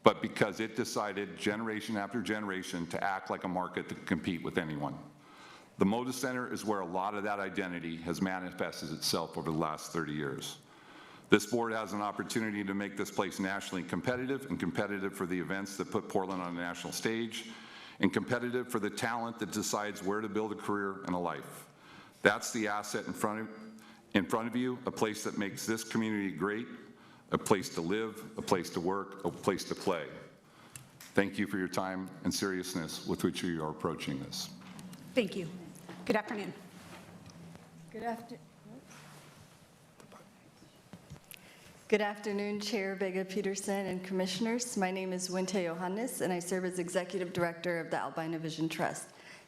but because it decided generation after generation to act like a market that could compete with anyone. The Moda Center is where a lot of that identity has manifested itself over the last 30 years. This board has an opportunity to make this place nationally competitive and competitive for the events that put Portland on a national stage, and competitive for the talent that decides where to build a career and a life. That's the asset in front of you, a place that makes this community great, a place to live, a place to work, a place to play. Thank you for your time and seriousness with which you are approaching this. Thank you. Good afternoon. Good afternoon, Chair Vega Peterson and Commissioners. My name is Wente Johannes, and I serve as Executive Director of the Albina Vision Trust.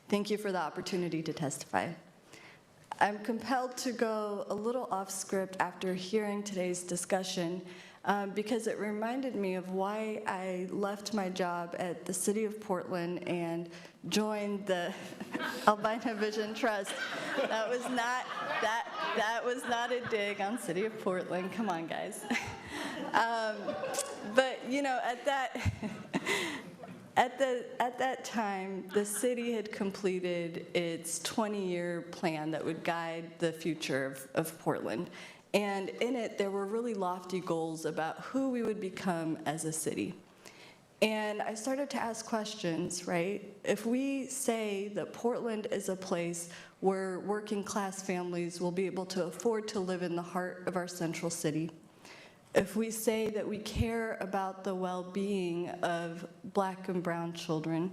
Thank you for the opportunity to testify. I'm compelled to go a little off script after hearing today's discussion because it reminded me of why I left my job at the City of Portland and joined the Albina Vision Trust. That was not a dig on City of Portland. Come on, guys. But you know, at that time, the city had completed its 20-year plan that would guide the future of Portland. And in it, there were really lofty goals about who we would become as a city. And I started to ask questions, right? If we say that Portland is a place where working class families will be able to afford to live in the heart of our central city, if we say that we care about the well-being of Black and brown children,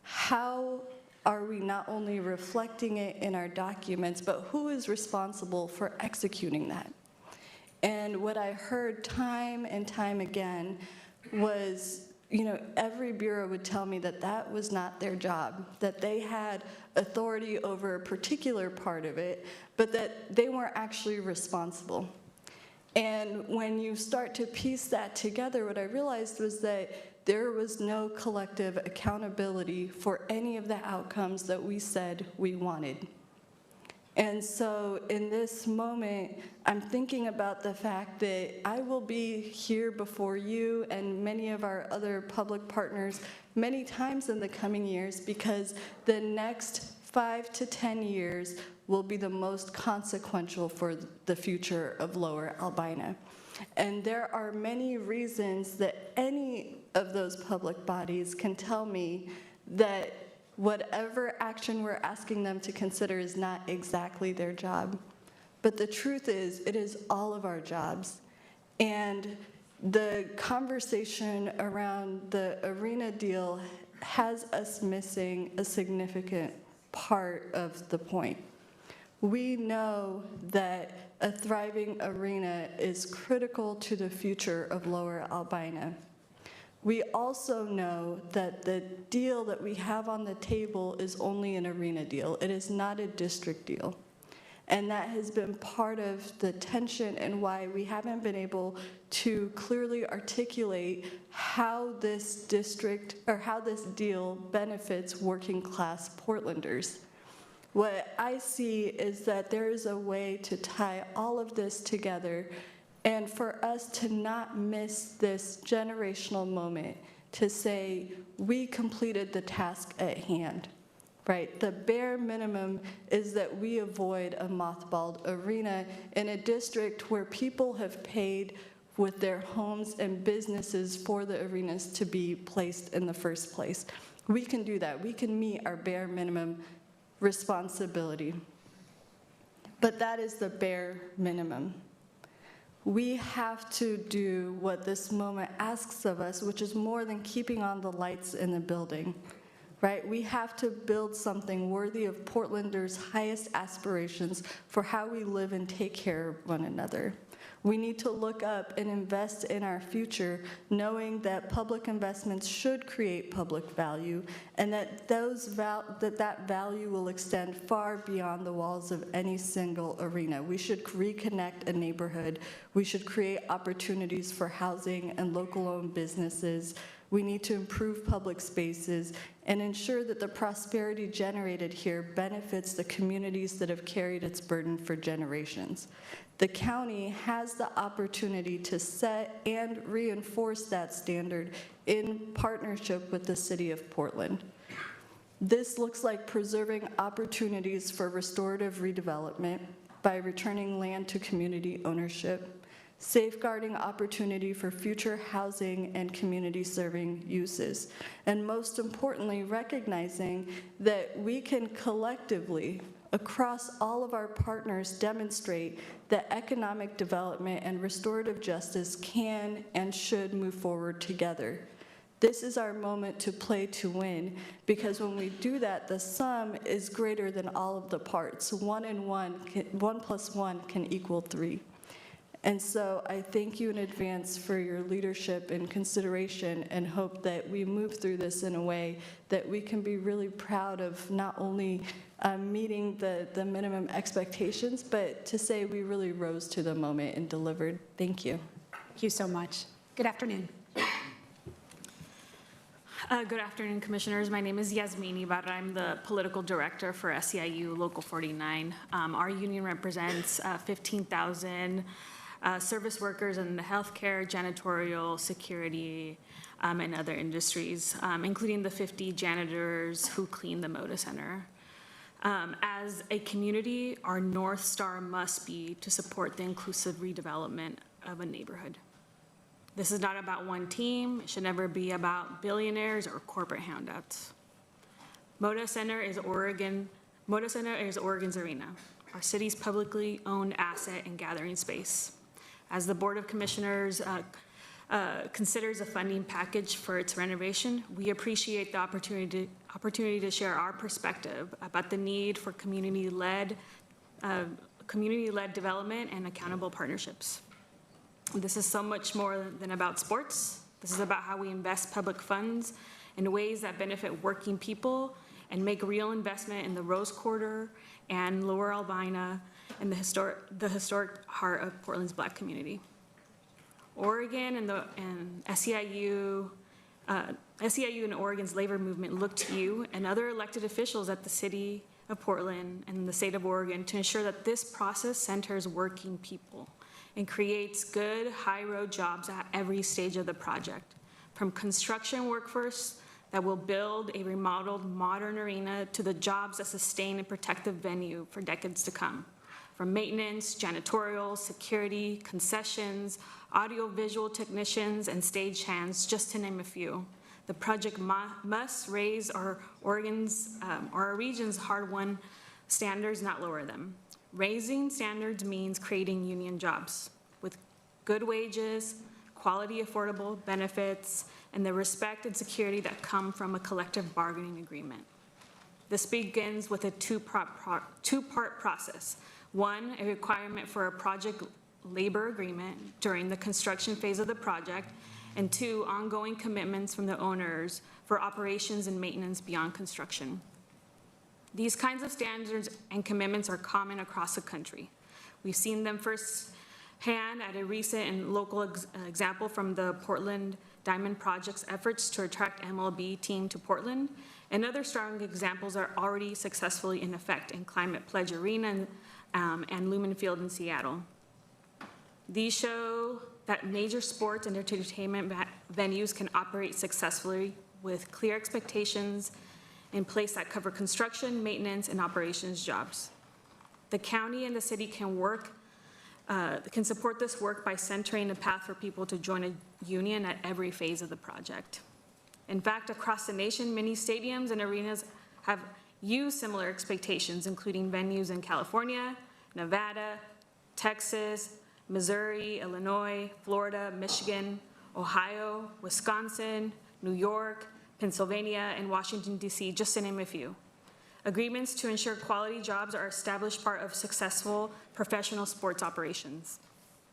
how are we not only reflecting it in our documents, but who is responsible for executing that? And what I heard time and time again was, every bureau would tell me that that was not their job, that they had authority over a particular part of it, but that they weren't actually responsible. And when you start to piece that together, what I realized was that there was no collective accountability for any of the outcomes that we said we wanted. And so in this moment, I'm thinking about the fact that I will be here before you and many of our other public partners many times in the coming years, because the next 5 to 10 years will be the most consequential for the future of Lower Albina. And there are many reasons that any of those public bodies can tell me that whatever action we're asking them to consider is not exactly their job. But the truth is, it is all of our jobs. And the conversation around the arena deal has us missing a significant part of the point. We know that a thriving arena is critical to the future of Lower Albina. We also know that the deal that we have on the table is only an arena deal. It is not a district deal. And that has been part of the tension and why we haven't been able to clearly articulate how this district, or how this deal benefits working class Portlanders. What I see is that there is a way to tie all of this together and for us to not miss this generational moment to say, we completed the task at hand, right? The bare minimum is that we avoid a mothballed arena in a district where people have paid with their homes and businesses for the arenas to be placed in the first place. We can do that. We can meet our bare minimum responsibility. But that is the bare minimum. We have to do what this moment asks of us, which is more than keeping on the lights in the building, right? We have to build something worthy of Portlanders' highest aspirations for how we live and take care of one another. We need to look up and invest in our future, knowing that public investments should create public value, and that that value will extend far beyond the walls of any single arena. We should reconnect a neighborhood. We should create opportunities for housing and local-owned businesses. We need to improve public spaces and ensure that the prosperity generated here benefits the communities that have carried its burden for generations. The county has the opportunity to set and reinforce that standard in partnership with the City of Portland. This looks like preserving opportunities for restorative redevelopment by returning land to community ownership, safeguarding opportunity for future housing and community-serving uses, and most importantly, recognizing that we can collectively, across all of our partners, demonstrate that economic development and restorative justice can and should move forward together. This is our moment to play to win, because when we do that, the sum is greater than all of the parts. 1 plus 1 can equal 3. And so I thank you in advance for your leadership and consideration, and hope that we move through this in a way that we can be really proud of not only meeting the minimum expectations, but to say we really rose to the moment and delivered. Thank you. Thank you so much. Good afternoon. Good afternoon, Commissioners. My name is Yasmine Ibarra. I'm the Political Director for SEIU Local 49. Our union represents 15,000 service workers in the healthcare, janitorial, security, and other industries, including the 50 janitors who clean the Moda Center. As a community, our North Star must be to support the inclusive redevelopment of a neighborhood. This is not about one team. It should never be about billionaires or corporate handouts. Moda Center is Oregon's arena, our city's publicly owned asset and gathering space. As the Board of Commissioners considers a funding package for its renovation, we appreciate the opportunity to share our perspective about the need for community-led development and accountable partnerships. This is so much more than about sports. This is about how we invest public funds in ways that benefit working people and make real investment in the Rose Quarter and Lower Albina and the historic heart of Portland's Black community. Oregon and SEIU and Oregon's labor movement look to you and other elected officials at the City of Portland and the state of Oregon to ensure that this process centers working people and creates good high-road jobs at every stage of the project, from construction workforce that will build a remodeled modern arena to the jobs that sustain and protect the venue for decades to come. From maintenance, janitorial, security, concessions, audiovisual technicians, and stagehands, just to name a few. The project must raise our region's hard-won standards, not lower them. Raising standards means creating union jobs with good wages, quality affordable benefits, and the respect and security that come from a collective bargaining agreement. This begins with a two-part process. One, a requirement for a project labor agreement during the construction phase of the project, and two, ongoing commitments from the owners for operations and maintenance beyond construction. These kinds of standards and commitments are common across the country. We've seen them firsthand at a recent and local example from the Portland Diamond Project's efforts to attract MLB team to Portland, and other strong examples are already successfully in effect in Climate Pledge Arena and Lumen Field in Seattle. These show that major sports and entertainment venues can operate successfully with clear expectations in place that cover construction, maintenance, and operations jobs. The county and the city can support this work by centering a path for people to join a union at every phase of the project. In fact, across the nation, many stadiums and arenas have used similar expectations, including venues in California, Nevada, Texas, Missouri, Illinois, Florida, Michigan, Ohio, Wisconsin, New York, Pennsylvania, and Washington, D.C., just to name a few. Agreements to ensure quality jobs are established part of successful professional sports operations.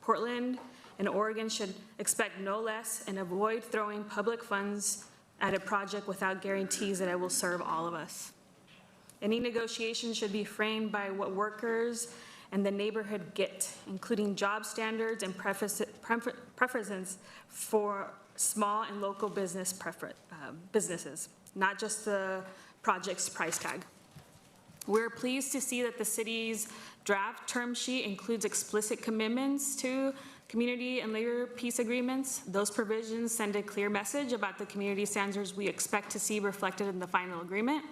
Portland and Oregon should expect no less and avoid throwing public funds at a project without guarantees that it will serve all of us. Any negotiations should be framed by what workers and the neighborhood get, including job standards and preferences for small and local businesses, not just the project's price tag. We're pleased to see that the city's draft term sheet includes explicit commitments to community and labor peace agreements. Those provisions send a clear message about the community standards we expect to see reflected in the final agreement,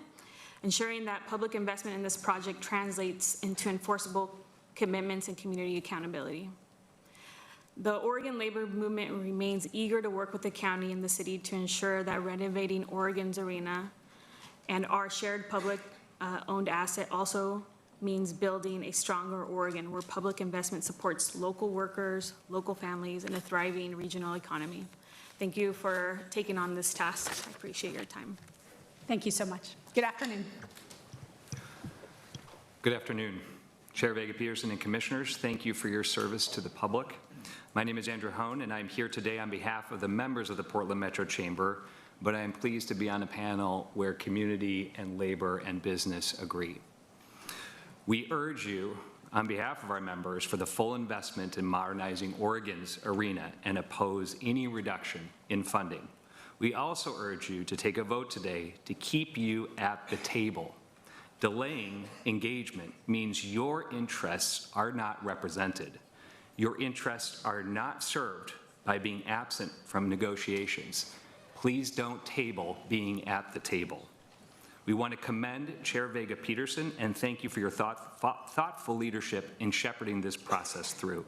ensuring that public investment in this project translates into enforceable commitments and community accountability. The Oregon labor movement remains eager to work with the county and the city to ensure that renovating Oregon's arena and our shared public owned asset also means building a stronger Oregon where public investment supports local workers, local families, and a thriving regional economy. Thank you for taking on this task. I appreciate your time. Thank you so much. Good afternoon. Good afternoon. Chair Vega-Peterson and Commissioners, thank you for your service to the public. My name is Andrew Hone, and I'm here today on behalf of the members of the Portland Metro Chamber, but I am pleased to be on a panel where community and labor and business agree. We urge you, on behalf of our members, for the full investment in modernizing Oregon's arena and oppose any reduction in funding. We also urge you to take a vote today to keep you at the table. Delaying engagement means your interests are not represented. Your interests are not served by being absent from negotiations. Please don't table being at the table. We want to commend Chair Vega Peterson and thank you for your thoughtful leadership in shepherding this process through.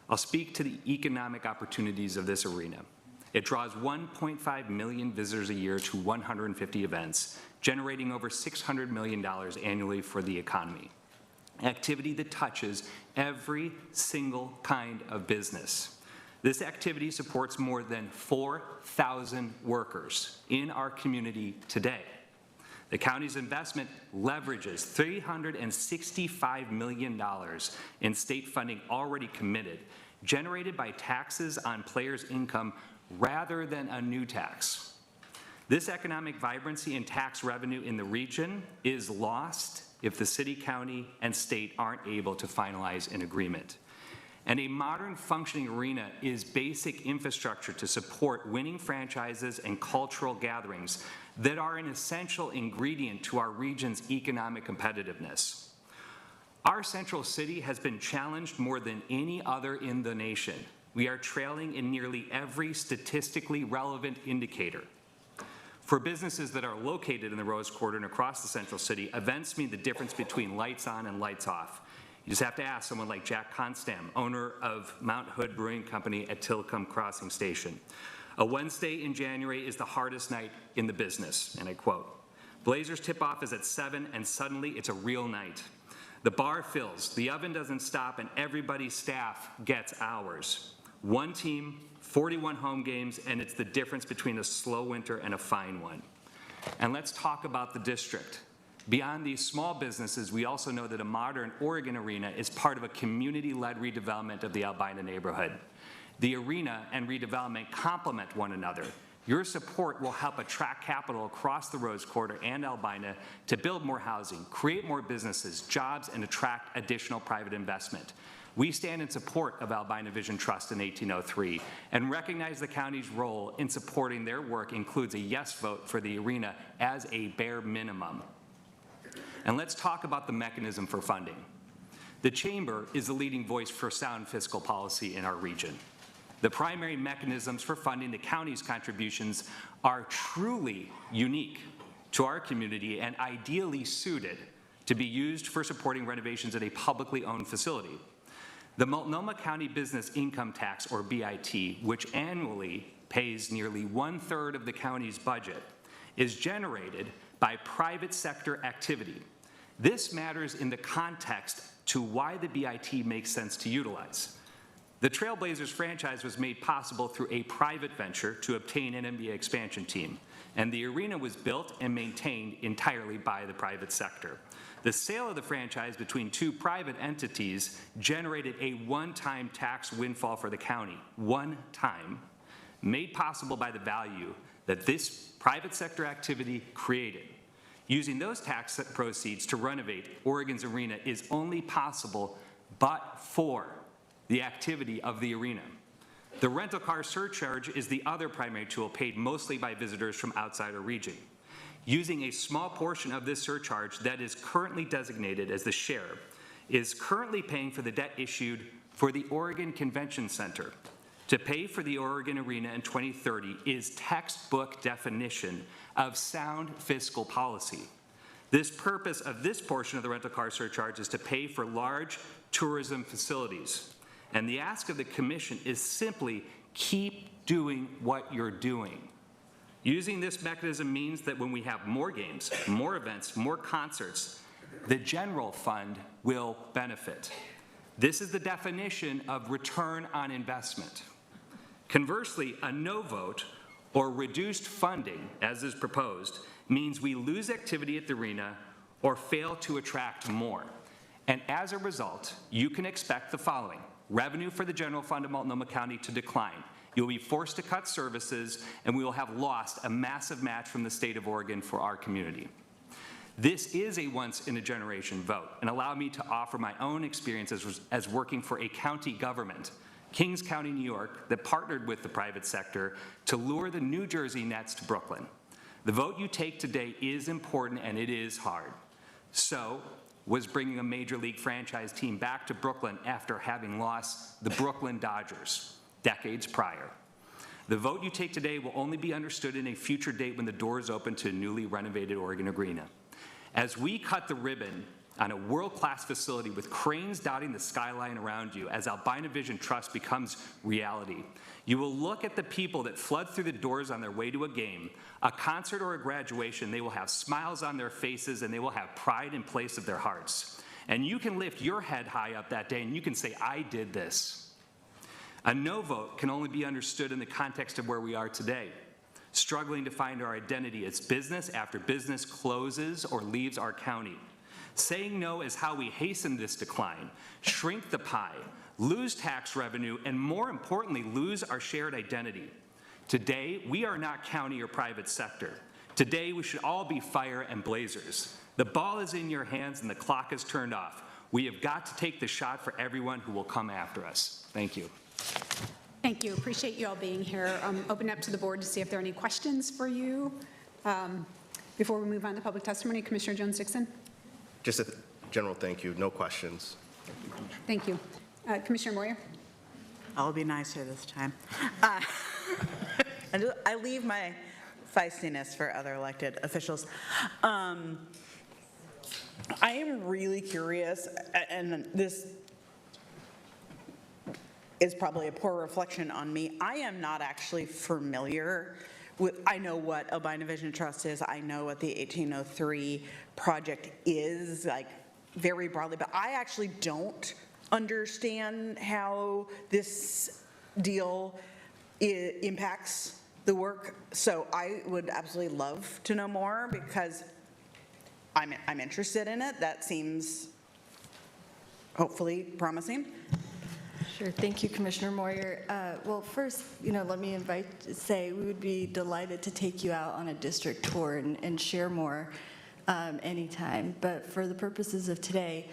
I'll speak to the economic opportunities of this arena. It draws 1.5 million visitors a year to 150 events, generating over $600 million annually for the economy. Activity that touches every single kind of business. This activity supports more than 4,000 workers in our community today. The county's investment leverages $365 million in state funding already committed, generated by taxes on players' income rather than a new tax. This economic vibrancy and tax revenue in the region is lost if the city, county, and state aren't able to finalize an agreement. And a modern functioning arena is basic infrastructure to support winning franchises and cultural gatherings that are an essential ingredient to our region's economic competitiveness. Our central city has been challenged more than any other in the nation. We are trailing in nearly every statistically relevant indicator. For businesses that are located in the Rose Quarter and across the central city, events mean the difference between lights on and lights off. You just have to ask someone like Jack Constam, owner of Mount Hood Brewing Company at Tilcomb Crossing Station. A Wednesday in January is the hardest night in the business, and I quote, Blazers tip-off is at 7 and suddenly it's a real night. The bar fills, the oven doesn't stop, and everybody's staff gets hours. One team, 41 home games, and it's the difference between a slow winter and a fine one. And let's talk about the district. Beyond these small businesses, we also know that a modern Oregon arena is part of a community-led redevelopment of the Albina neighborhood. The arena and redevelopment complement one another. Your support will help attract capital across the Rose Quarter and Albina to build more housing, create more businesses, jobs, and attract additional private investment. We stand in support of Albina Vision Trust in 1803 and recognize the county's role in supporting their work includes a yes vote for the arena as a bare minimum. And let's talk about the mechanism for funding. The Chamber is the leading voice for sound fiscal policy in our region. The primary mechanisms for funding the county's contributions are truly unique to our community and ideally suited to be used for supporting renovations at a publicly owned facility. The Multnomah County Business Income Tax, or BIT, which annually pays nearly 1/3 of the county's budget, is generated by private sector activity. This matters in the context to why the BIT makes sense to utilize. The Trailblazers franchise was made possible through a private venture to obtain an NBA expansion team, and the arena was built and maintained entirely by the private sector. The sale of the franchise between two private entities generated a one-time tax windfall for the county, one time, made possible by the value that this private sector activity created. Using those tax proceeds to renovate Oregon's arena is only possible but for the activity of the arena. The rental car surcharge is the other primary tool paid mostly by visitors from outside our region. Using a small portion of this surcharge that is currently designated as the share is currently paying for the debt issued for the Oregon Convention Center. To pay for the Oregon Arena in 2030 is textbook definition of sound fiscal policy. This purpose of this portion of the rental car surcharge is to pay for large tourism facilities. And the ask of the commission is simply keep doing what you're doing. Using this mechanism means that when we have more games, more events, more concerts, the general fund will benefit. This is the definition of return on investment. Conversely, a no vote or reduced funding, as is proposed, means we lose activity at the arena or fail to attract more. And as a result, you can expect the following. Revenue for the general fund of Multnomah County to decline. You'll be forced to cut services, and we will have lost a massive match from the state of Oregon for our community. This is a once-in-a-generation vote, and allow me to offer my own experience as working for a county government, Kings County, New York, that partnered with the private sector to lure the New Jersey Nets to Brooklyn. The vote you take today is important, and it is hard. So was bringing a major league franchise team back to Brooklyn after having lost the Brooklyn Dodgers decades prior. The vote you take today will only be understood in a future date when the doors open to a newly renovated Oregon Arena. As we cut the ribbon on a world-class facility with cranes dotting the skyline around you, as Albina Vision Trust becomes reality, you will look at the people that flood through the doors on their way to a game, a concert, or a graduation. They will have smiles on their faces, and they will have pride in place of their hearts. And you can lift your head high up that day, and you can say, I did this. A no vote can only be understood in the context of where we are today, struggling to find our identity as business after business closes or leaves our county. Saying no is how we hasten this decline, shrink the pie, lose tax revenue, and more importantly, lose our shared identity. Today, we are not county or private sector. Today, we should all be fire and blazers. The ball is in your hands and the clock is turned off. We have got to take the shot for everyone who will come after us. Thank you. Thank you. Appreciate you all being here. Open up to the board to see if there are any questions for you. Before we move on to public testimony, Commissioner Jones-Dixon. Just a general thank you, no questions. Thank you. Commissioner Moyer. I'll be nicer this time. I leave my feistiness for other elected officials. I am really curious, and this is probably a poor reflection on me. I am not actually familiar with, I know what Albina Vision Trust is, I know what the 1803 project is, like very broadly, but I actually don't understand how this deal impacts the work. So I would absolutely love to know more because I'm interested in it. That seems hopefully promising. Sure. Thank you, Commissioner Moyer. Well, first, let me say we would be delighted to take you out on a district tour and share more anytime. But for the purposes of today,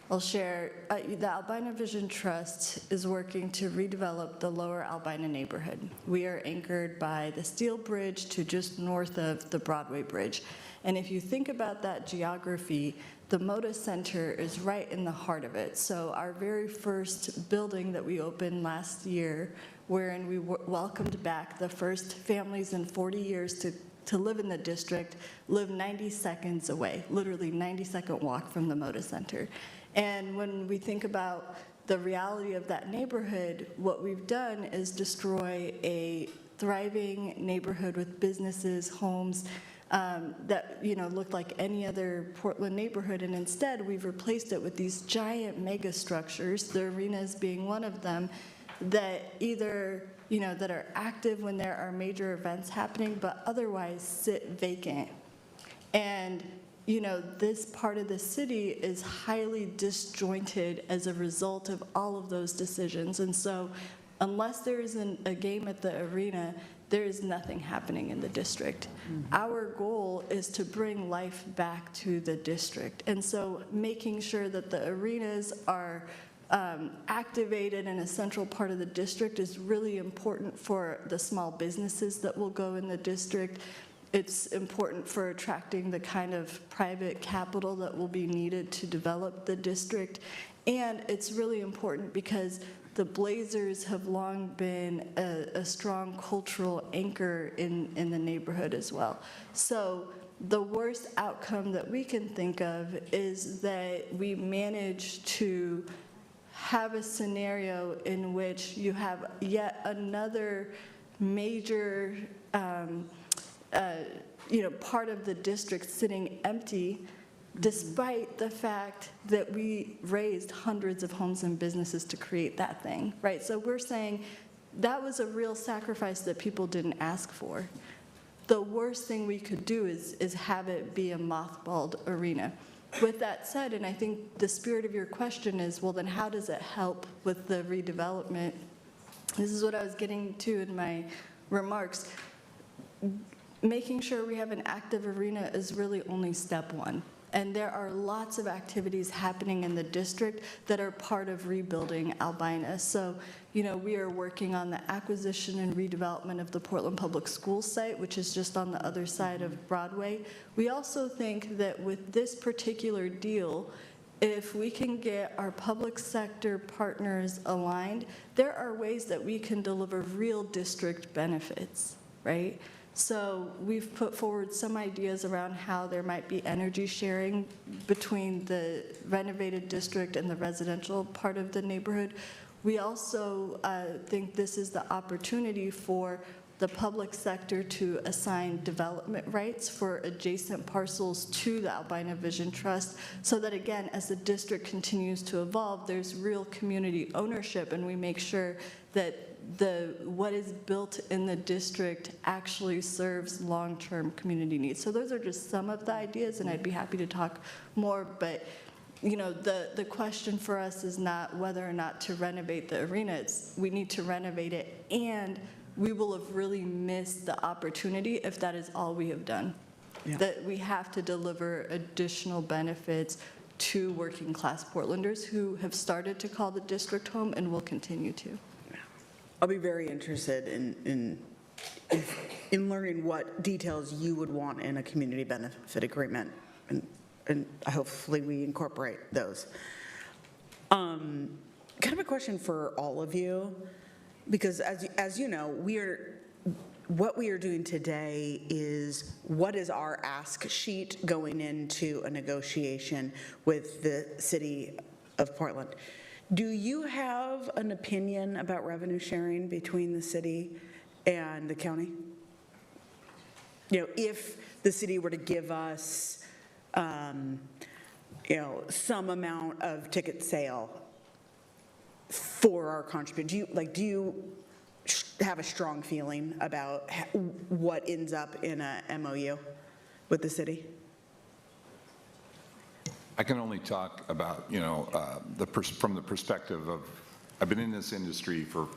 I'll share the Albina Vision Trust is working to redevelop the lower Albina neighborhood. We are anchored by the Steel Bridge to just north of the Broadway Bridge. And if you think about that geography, the Moda Center is right in the heart of it. So our very first building that we opened last year, wherein we welcomed back the first families in 40 years to live in the district, live 90 seconds away, literally 90-second walk from the Moda Center. And when we think about the reality of that neighborhood, what we've done is destroy a thriving neighborhood with businesses, homes, that looked like any other Portland neighborhood, and instead we've replaced it with these giant mega structures, the arenas being one of them, that either that are active when there are major events happening, but otherwise sit vacant. And this part of the city is highly disjointed as a result of all of those decisions. And so unless there is a game at the arena, there is nothing happening in the district. Our goal is to bring life back to the district. And so making sure that the arenas are activated in a central part of the district is really important for the small businesses that will go in the district. It's important for attracting the kind of private capital that will be needed to develop the district. And it's really important because the Blazers have long been a strong cultural anchor in the neighborhood as well. So the worst outcome that we can think of is that we manage to have a scenario in which you have yet another major part of the district sitting empty, despite the fact that we raised hundreds of homes and businesses to create that thing, right? So we're saying that was a real sacrifice that people didn't ask for. The worst thing we could do is have it be a mothballed arena. With that said, and I think the spirit of your question is, well, then how does it help with the redevelopment? This is what I was getting to in my remarks. Making sure we have an active arena is really only step one. And there are lots of activities happening in the district that are part of rebuilding Albina. So, we are working on the acquisition and redevelopment of the Portland Public Schools site, which is just on the other side of Broadway. We also think that with this particular deal, if we can get our public sector partners aligned, there are ways that we can deliver real district benefits, right? So we've put forward some ideas around how there might be energy sharing between the renovated district and the residential part of the neighborhood. We also think this is the opportunity for the public sector to assign development rights for adjacent parcels to the Albina Vision Trust, so that again, as the district continues to evolve, there's real community ownership, and we make sure that what is built in the district actually serves long-term community needs. So those are just some of the ideas, and I'd be happy to talk more, but you know, the question for us is not whether or not to renovate the arena, it's we need to renovate it, and we will have really missed the opportunity if that is all we have done. Yeah. That we have to deliver additional benefits to working class Portlanders who have started to call the district home and will continue to. I'll be very interested in learning what details you would want in a community benefit agreement, and hopefully we incorporate those. Kind of a question for all of you, because as you know, what we are doing today is what is our ask sheet going into a negotiation with the city of Portland. Do you have an opinion about revenue sharing between the city and the county? You know, if the city were to give us, you know, some amount of ticket sale for our contribution, do you have a strong feeling about what ends up in a MOU with the city? I can only talk about, you know, from the perspective of, I've been in this industry for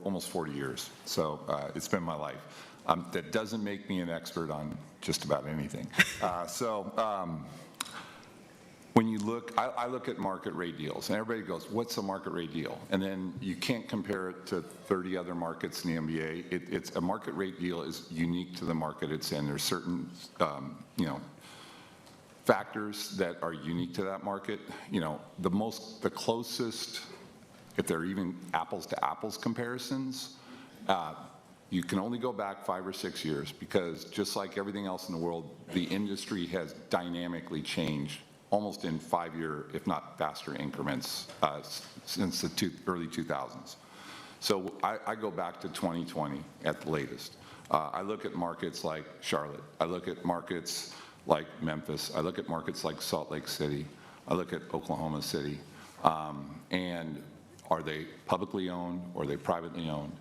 almost 40 years, so it's been my life. That doesn't make me an expert on just about anything. When you look, I look at market rate deals, and everybody goes, what's a market rate deal? And then you can't compare it to 30 other markets in the NBA. It's a market rate deal is unique to the market it's in. There's certain, you know, factors that are unique to that market. You know, the closest, if they're even apples to apples comparisons, you can only go back 5 or 6 years, because just like everything else in the world, the industry has dynamically changed almost in 5-year, if not faster increments since the early 2000s. So I go back to 2020 at the latest. I look at markets like Charlotte. I look at markets like Memphis. I look at markets like Salt Lake City. I look at Oklahoma City. And are they publicly owned or are they privately owned?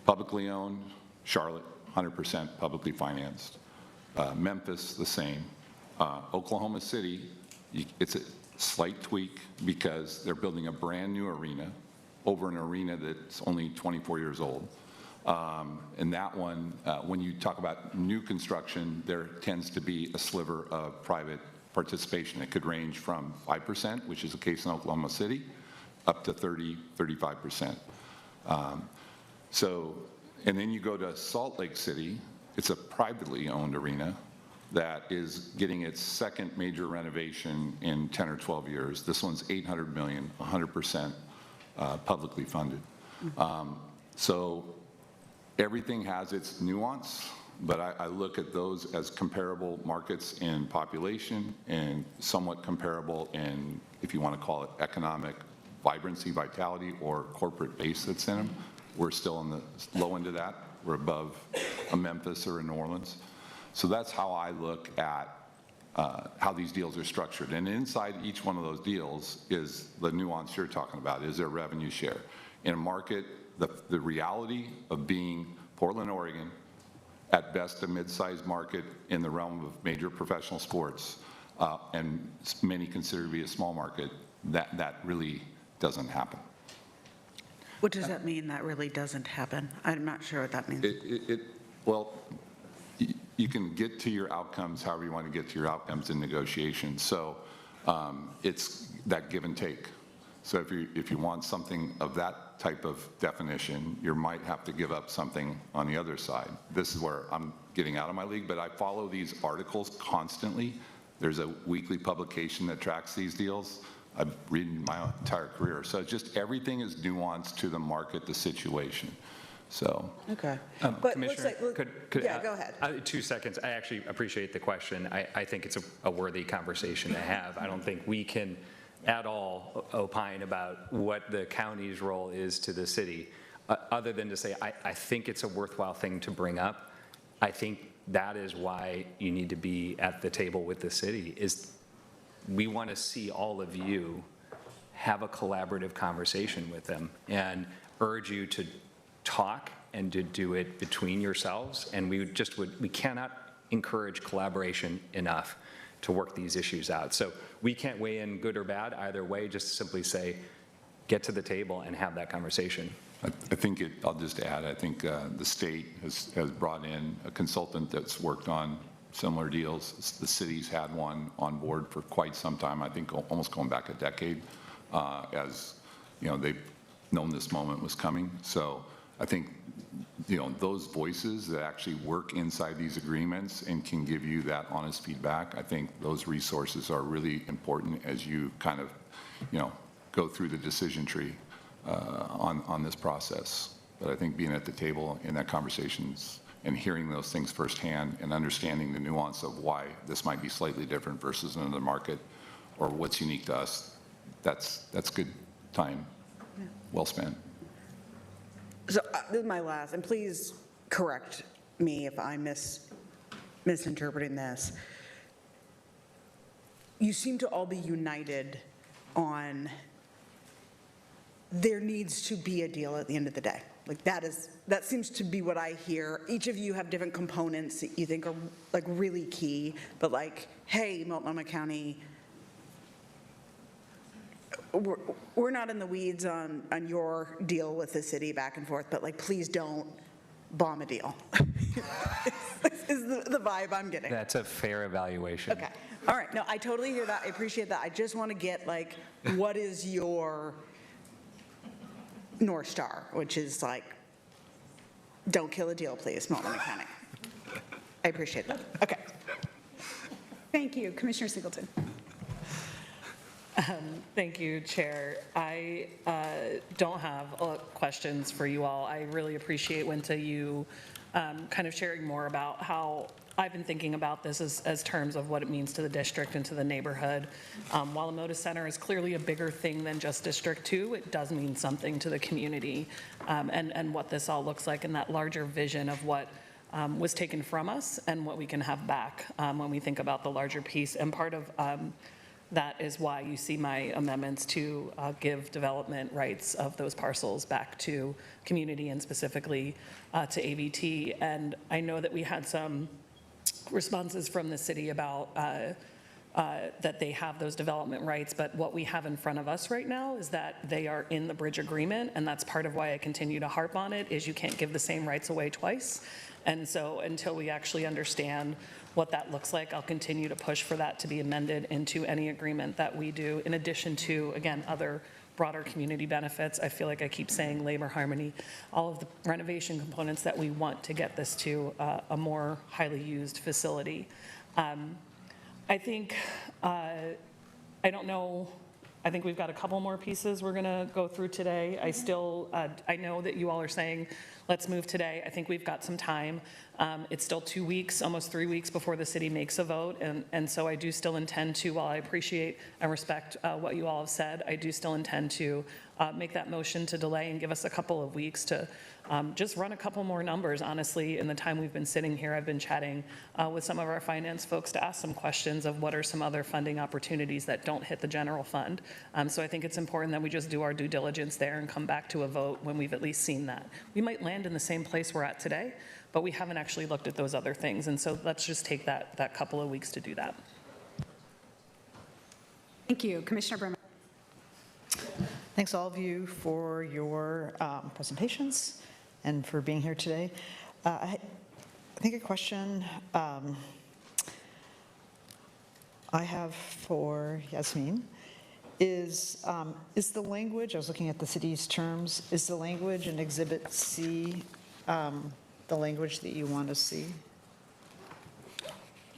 Publicly owned, Charlotte, 100% publicly financed. Memphis, the same. Oklahoma City, it's a slight tweak because they're building a brand new arena over an arena that's only 24 years old. And that one, when you talk about new construction, there tends to be a sliver of private participation. It could range from 5%, which is the case in Oklahoma City, up to 30, 35%. And then you go to Salt Lake City, it's a privately owned arena that is getting its second major renovation in 10 or 12 years. This one's $800 million, 100% publicly funded. So everything has its nuance, but I look at those as comparable markets in population and somewhat comparable in, if you want to call it, economic vibrancy, vitality, or corporate base that's in them. We're still on the low end of that. We're above a Memphis or a New Orleans. So that's how I look at how these deals are structured. And inside each one of those deals is the nuance you're talking about, is there revenue share. In a market, the reality of being Portland, Oregon, at best a mid-sized market in the realm of major professional sports, and many consider to be a small market, that really doesn't happen. What does that mean, that really doesn't happen? I'm not sure what that means. Well, you can get to your outcomes however you want to get to your outcomes in negotiations. So it's that give and take. So if you want something of that type of definition, you might have to give up something on the other side. This is where I'm getting out of my league, but I follow these articles constantly There's a weekly publication that tracks these deals. I've read my entire career. So just everything is nuanced to the market, the situation. So. Okay. But Commissioner, yeah, go ahead. 2 seconds. I actually appreciate the question. I think it's a worthy conversation to have. I don't think we can at all opine about what the county's role is to the city, other than to say I think it's a worthwhile thing to bring up. I think that is why you need to be at the table with the city, is we want to see all of you have a collaborative conversation with them and urge you to talk and to do it between yourselves. And we cannot encourage collaboration enough to work these issues out. So we can't weigh in good or bad either way, just simply say, get to the table and have that conversation. I think I'll just add, I think the state has brought in a consultant that's worked on similar deals. The city's had one on board for quite some time, I think almost going back a decade, as you know, they've known this moment was coming. So I think, you know, those voices that actually work inside these agreements and can give you that honest feedback, I think those resources are really important as you kind of, you know, go through the decision tree on this process. But I think being at the table in that conversations and hearing those things firsthand and understanding the nuance of why this might be slightly different versus another market or what's unique to us, that's good time well spent. So this is my last, and please correct me if I'm misinterpreting this. You seem to all be united on there needs to be a deal at the end of the day. Like that seems to be what I hear. Each of you have different components that you think are like really key, but like, hey, Multnomah County, we're not in the weeds on your deal with the city back and forth, but like, please don't bomb a deal. is the vibe I'm getting. That's a fair evaluation. Okay. All right. No, I totally hear that. I appreciate that. I just want to get like, what is your North Star, which is like, don't kill a deal, please, Multnomah County. I appreciate that. Okay. Thank you. Commissioner Singleton. Thank you, Chair. I don't have questions for you all. I really appreciate, Winta, you kind of sharing more about how I've been thinking about this as terms of what it means to the district and to the neighborhood. While a Moda Center is clearly a bigger thing than just District 2, it does mean something to the community and what this all looks like and that larger vision of what was taken from us and what we can have back when we think about the larger piece. And part of that is why you see my amendments to give development rights of those parcels back to community and specifically to AVT. And I know that we had some responses from the city about that they have those development rights, but what we have in front of us right now is that they are in the bridge agreement, and that's part of why I continue to harp on it, is you can't give the same rights away twice. And so until we actually understand what that looks like, I'll continue to push for that to be amended into any agreement that we do, in addition to, again, other broader community benefits. I feel like I keep saying labor harmony, all of the renovation components that we want to get this to a more highly used facility. I think, I don't know, I think we've got a couple more pieces we're gonna go through today. I still, I know that you all are saying, let's move today. I think we've got some time. It's still 2 weeks, almost 3 weeks before the city makes a vote. And so I do still intend to, while I appreciate and respect what you all have said, I do still intend to make that motion to delay and give us a couple of weeks to just run a couple more numbers. Honestly, in the time we've been sitting here, I've been chatting with some of our finance folks to ask some questions of what are some other funding opportunities that don't hit the general fund. So I think it's important that we just do our due diligence there and come back to a vote when we've at least seen that. We might land in the same place we're at today, but we haven't actually looked at those other things. And so let's just take that couple of weeks to do that. Thank you. Commissioner Berman. Thanks all of you for your presentations and for being here today. I think a question I have for Yasmin is the language, I was looking at the city's terms, is the language in Exhibit C the language that you want to see?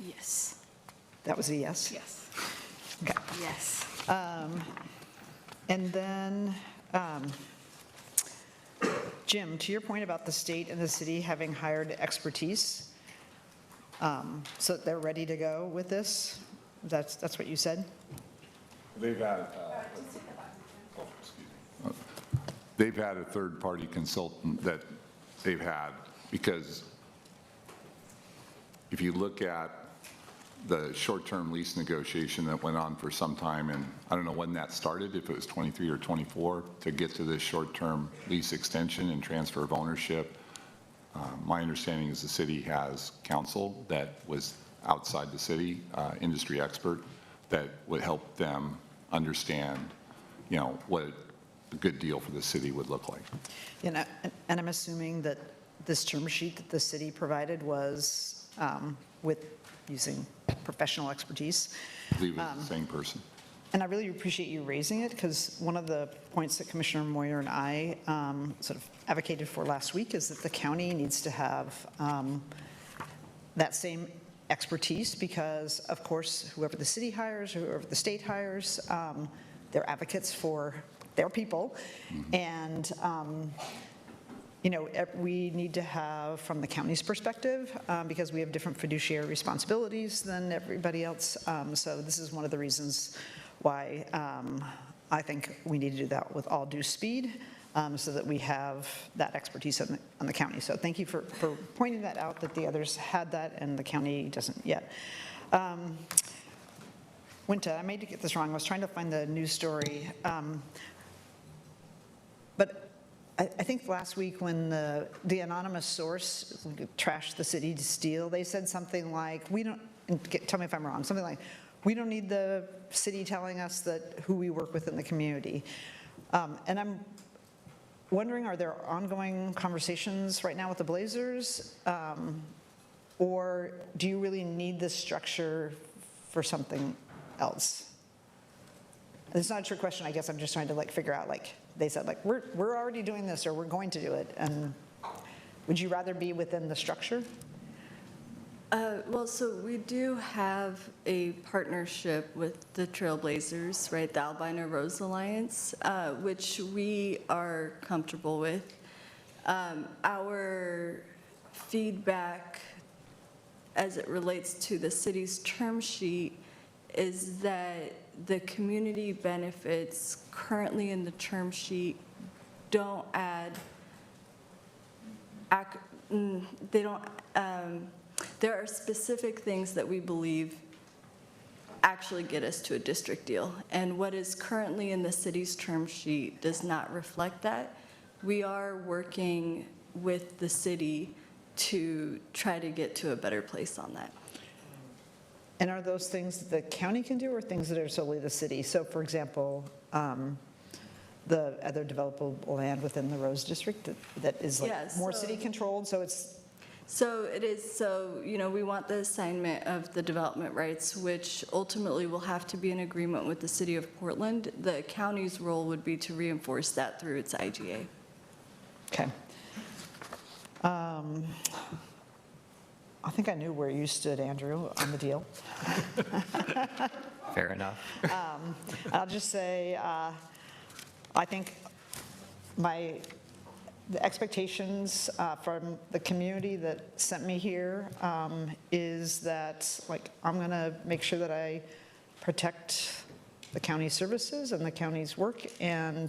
Yes. That was a yes? Yes. Okay. Yes. And then, Jim, to your point about the state and the city having hired expertise, so they're ready to go with this? That's what you said? They've had, they've had a third-party consultant that they've had, because if you look at the short-term lease negotiation that went on for some time, and I don't know when that started, if it was 23 or 24, to get to this short-term lease extension and transfer of ownership. My understanding is the city has counsel that was outside the city, industry expert, that would help them understand, you know, what a good deal for the city would look like. You know, and I'm assuming that this term sheet that the city provided was with using professional expertise. I believe it's the same person. And I really appreciate you raising it, because one of the points that Commissioner Moyer and I sort of advocated for last week is that the county needs to have that same expertise, because of course, whoever the city hires, whoever the state hires, they're advocates for their people. And you know, we need to have, from the county's perspective, because we have different fiduciary responsibilities than everybody else. So this is one of the reasons why I think we need to do that with all due speed, so that we have that expertise on the county. So thank you for pointing that out, that the others had that and the county doesn't yet. Winta, I may get this wrong. I was trying to find the news story. But I think last week when the anonymous source trashed the city to steal, they said something like, we don't, and tell me if I'm wrong, something like, we don't need the city telling us that who we work with in the community. And I'm wondering, are there ongoing conversations right now with the Blazers? Or do you really need this structure for something else? It's not a trick question, I guess. I'm just trying to figure out, they said, we're already doing this, or we're going to do it. And would you rather be within the structure? Well, so we do have a partnership with the Trailblazers, right, the Albina Rose Alliance, which we are comfortable with. Our feedback as it relates to the city's term sheet is that the community benefits currently in the term sheet don't add, they don't, there are specific things that we believe actually get us to a district deal. And what is currently in the city's term sheet does not reflect that. We are working with the city to try to get to a better place on that. And are those things that the county can do, or things that are solely the city? So for example, the other developable land within the Rose District that is more city controlled, so it's... So it is, so, you know, we want the assignment of the development rights, which ultimately will have to be in agreement with the city of Portland. The county's role would be to reinforce that through its IGA. Okay. I think I knew where you stood, Andrew, on the deal. Fair enough. I'll just say, I think the expectations from the community that sent me here is that, I'm going to make sure that I protect the county services and the county's work. And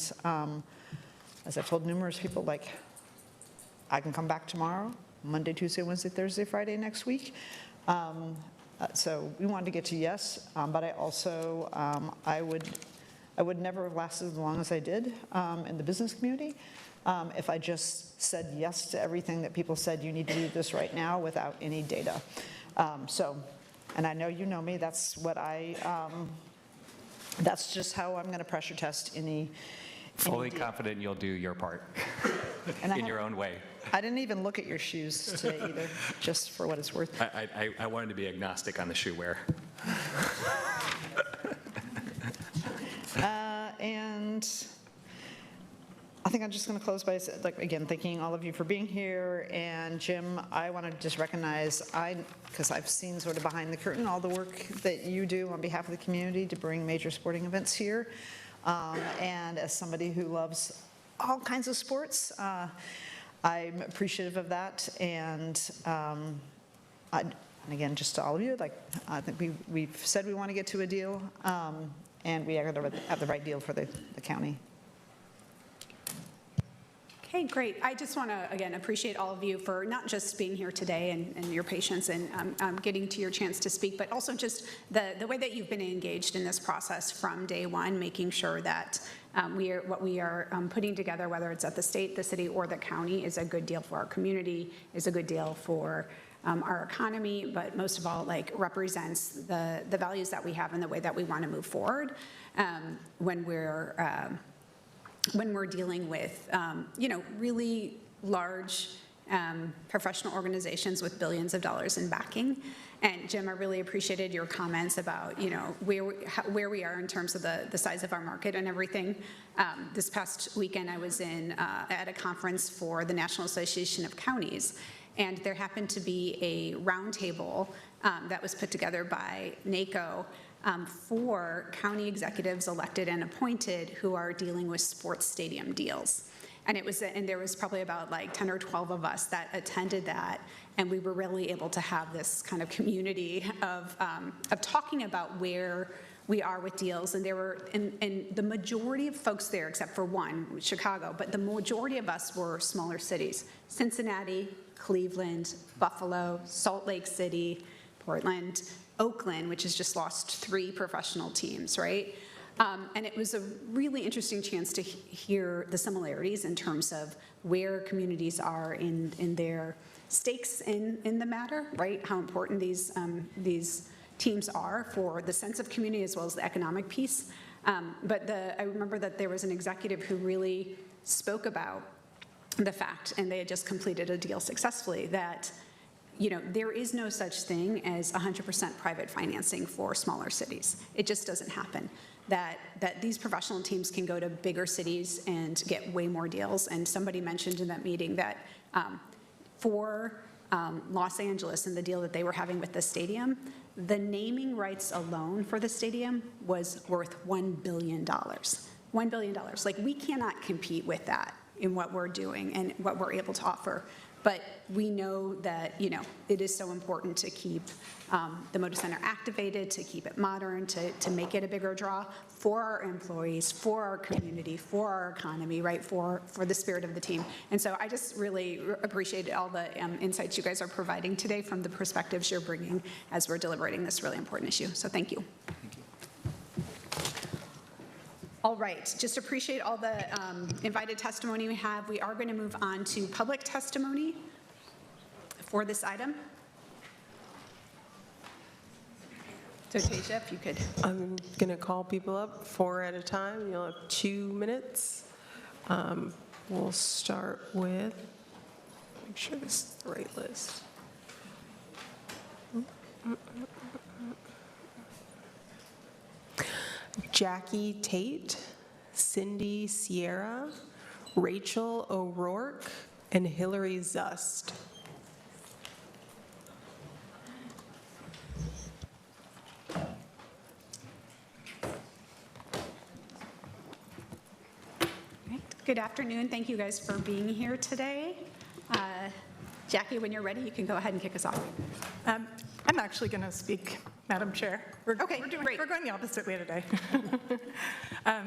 as I've told numerous people, I can come back tomorrow, Monday, Tuesday, Wednesday, Thursday, Friday next week. So we wanted to get to yes, but I also, I would never have lasted as long as I did in the business community if I just said yes to everything that people said, you need to do this right now, without any data. And I know you know me, that's what that's just how I'm going to pressure test any Fully confident you'll do your part in your own way. I didn't even look at your shoes today either, just for what it's worth. I wanted to be agnostic on the shoe wear. And I think I'm just going to close by, again, thanking all of you for being here. And Jim, I want to just recognize, because I've seen sort of behind the curtain, all the work that you do on behalf of the community to bring major sporting events here. And as somebody who loves all kinds of sports, I'm appreciative of that. And again, just to all of you, I think we've said we want to get to a deal, and we are going to have the right deal for the county. Okay, great. I just want to, again, appreciate all of you for not just being here today and your patience and getting to your chance to speak, but also just the way that you've been engaged in this process from day one, making sure that what we are putting together, whether it's at the state, the city, or the county, is a good deal for our community, is a good deal for our economy, but most of all, represents the values that we have and the way that we want to move forward when we're dealing with, really large professional organizations with billions of dollars in backing. And Jim, I really appreciated your comments about, where we are in terms of the size of our market and everything. This past weekend, I was at a conference for the National Association of Counties, and there happened to be a roundtable that was put together by NACO for county executives elected and appointed who are dealing with sports stadium deals. And there was probably about 10 or 12 of us that attended that, and we were really able to have this kind of community of talking about where we are with deals. And there were, and the majority of folks there, except for one, Chicago, but the majority of us were smaller cities: Cincinnati, Cleveland, Buffalo, Salt Lake City, Portland, Oakland, which has just lost 3 professional teams, right? And it was a really interesting chance to hear the similarities in terms of where communities are in their stakes in the matter, right? How important these teams are for the sense of community as well as the economic piece. But I remember that there was an executive who really spoke about the fact, and they had just completed a deal successfully, that there is no such thing as 100% private financing for smaller cities. It just doesn't happen. That these professional teams can go to bigger cities and get way more deals. And somebody mentioned in that meeting that for Los Angeles and the deal that they were having with the stadium, the naming rights alone for the stadium was worth $1 billion. $1 billion. We cannot compete with that in what we're doing and what we're able to offer. But we know that, it is so important to keep the Moda Center activated, to keep it modern, to make it a bigger draw for our employees, for our community, for our economy, right, for the spirit of the team. And so I just really appreciate all the insights you guys are providing today from the perspectives you're bringing as we're deliberating this really important issue. So thank you. All right, just appreciate all the invited testimony we have. We are going to move on to public testimony for this item. So Tasia, if you could. I'm going to call people up 4 at a time. You'll have 2 minutes. We'll start with, make sure this is the right list. Jackie Tate, Cindy Sierra, Rachel O'Rourke, and Hillary Zust. Good afternoon. Thank you guys for being here today. Jackie, when you're ready, you can go ahead and kick us off. I'm actually going to speak, Madam Chair. We're going the opposite way today.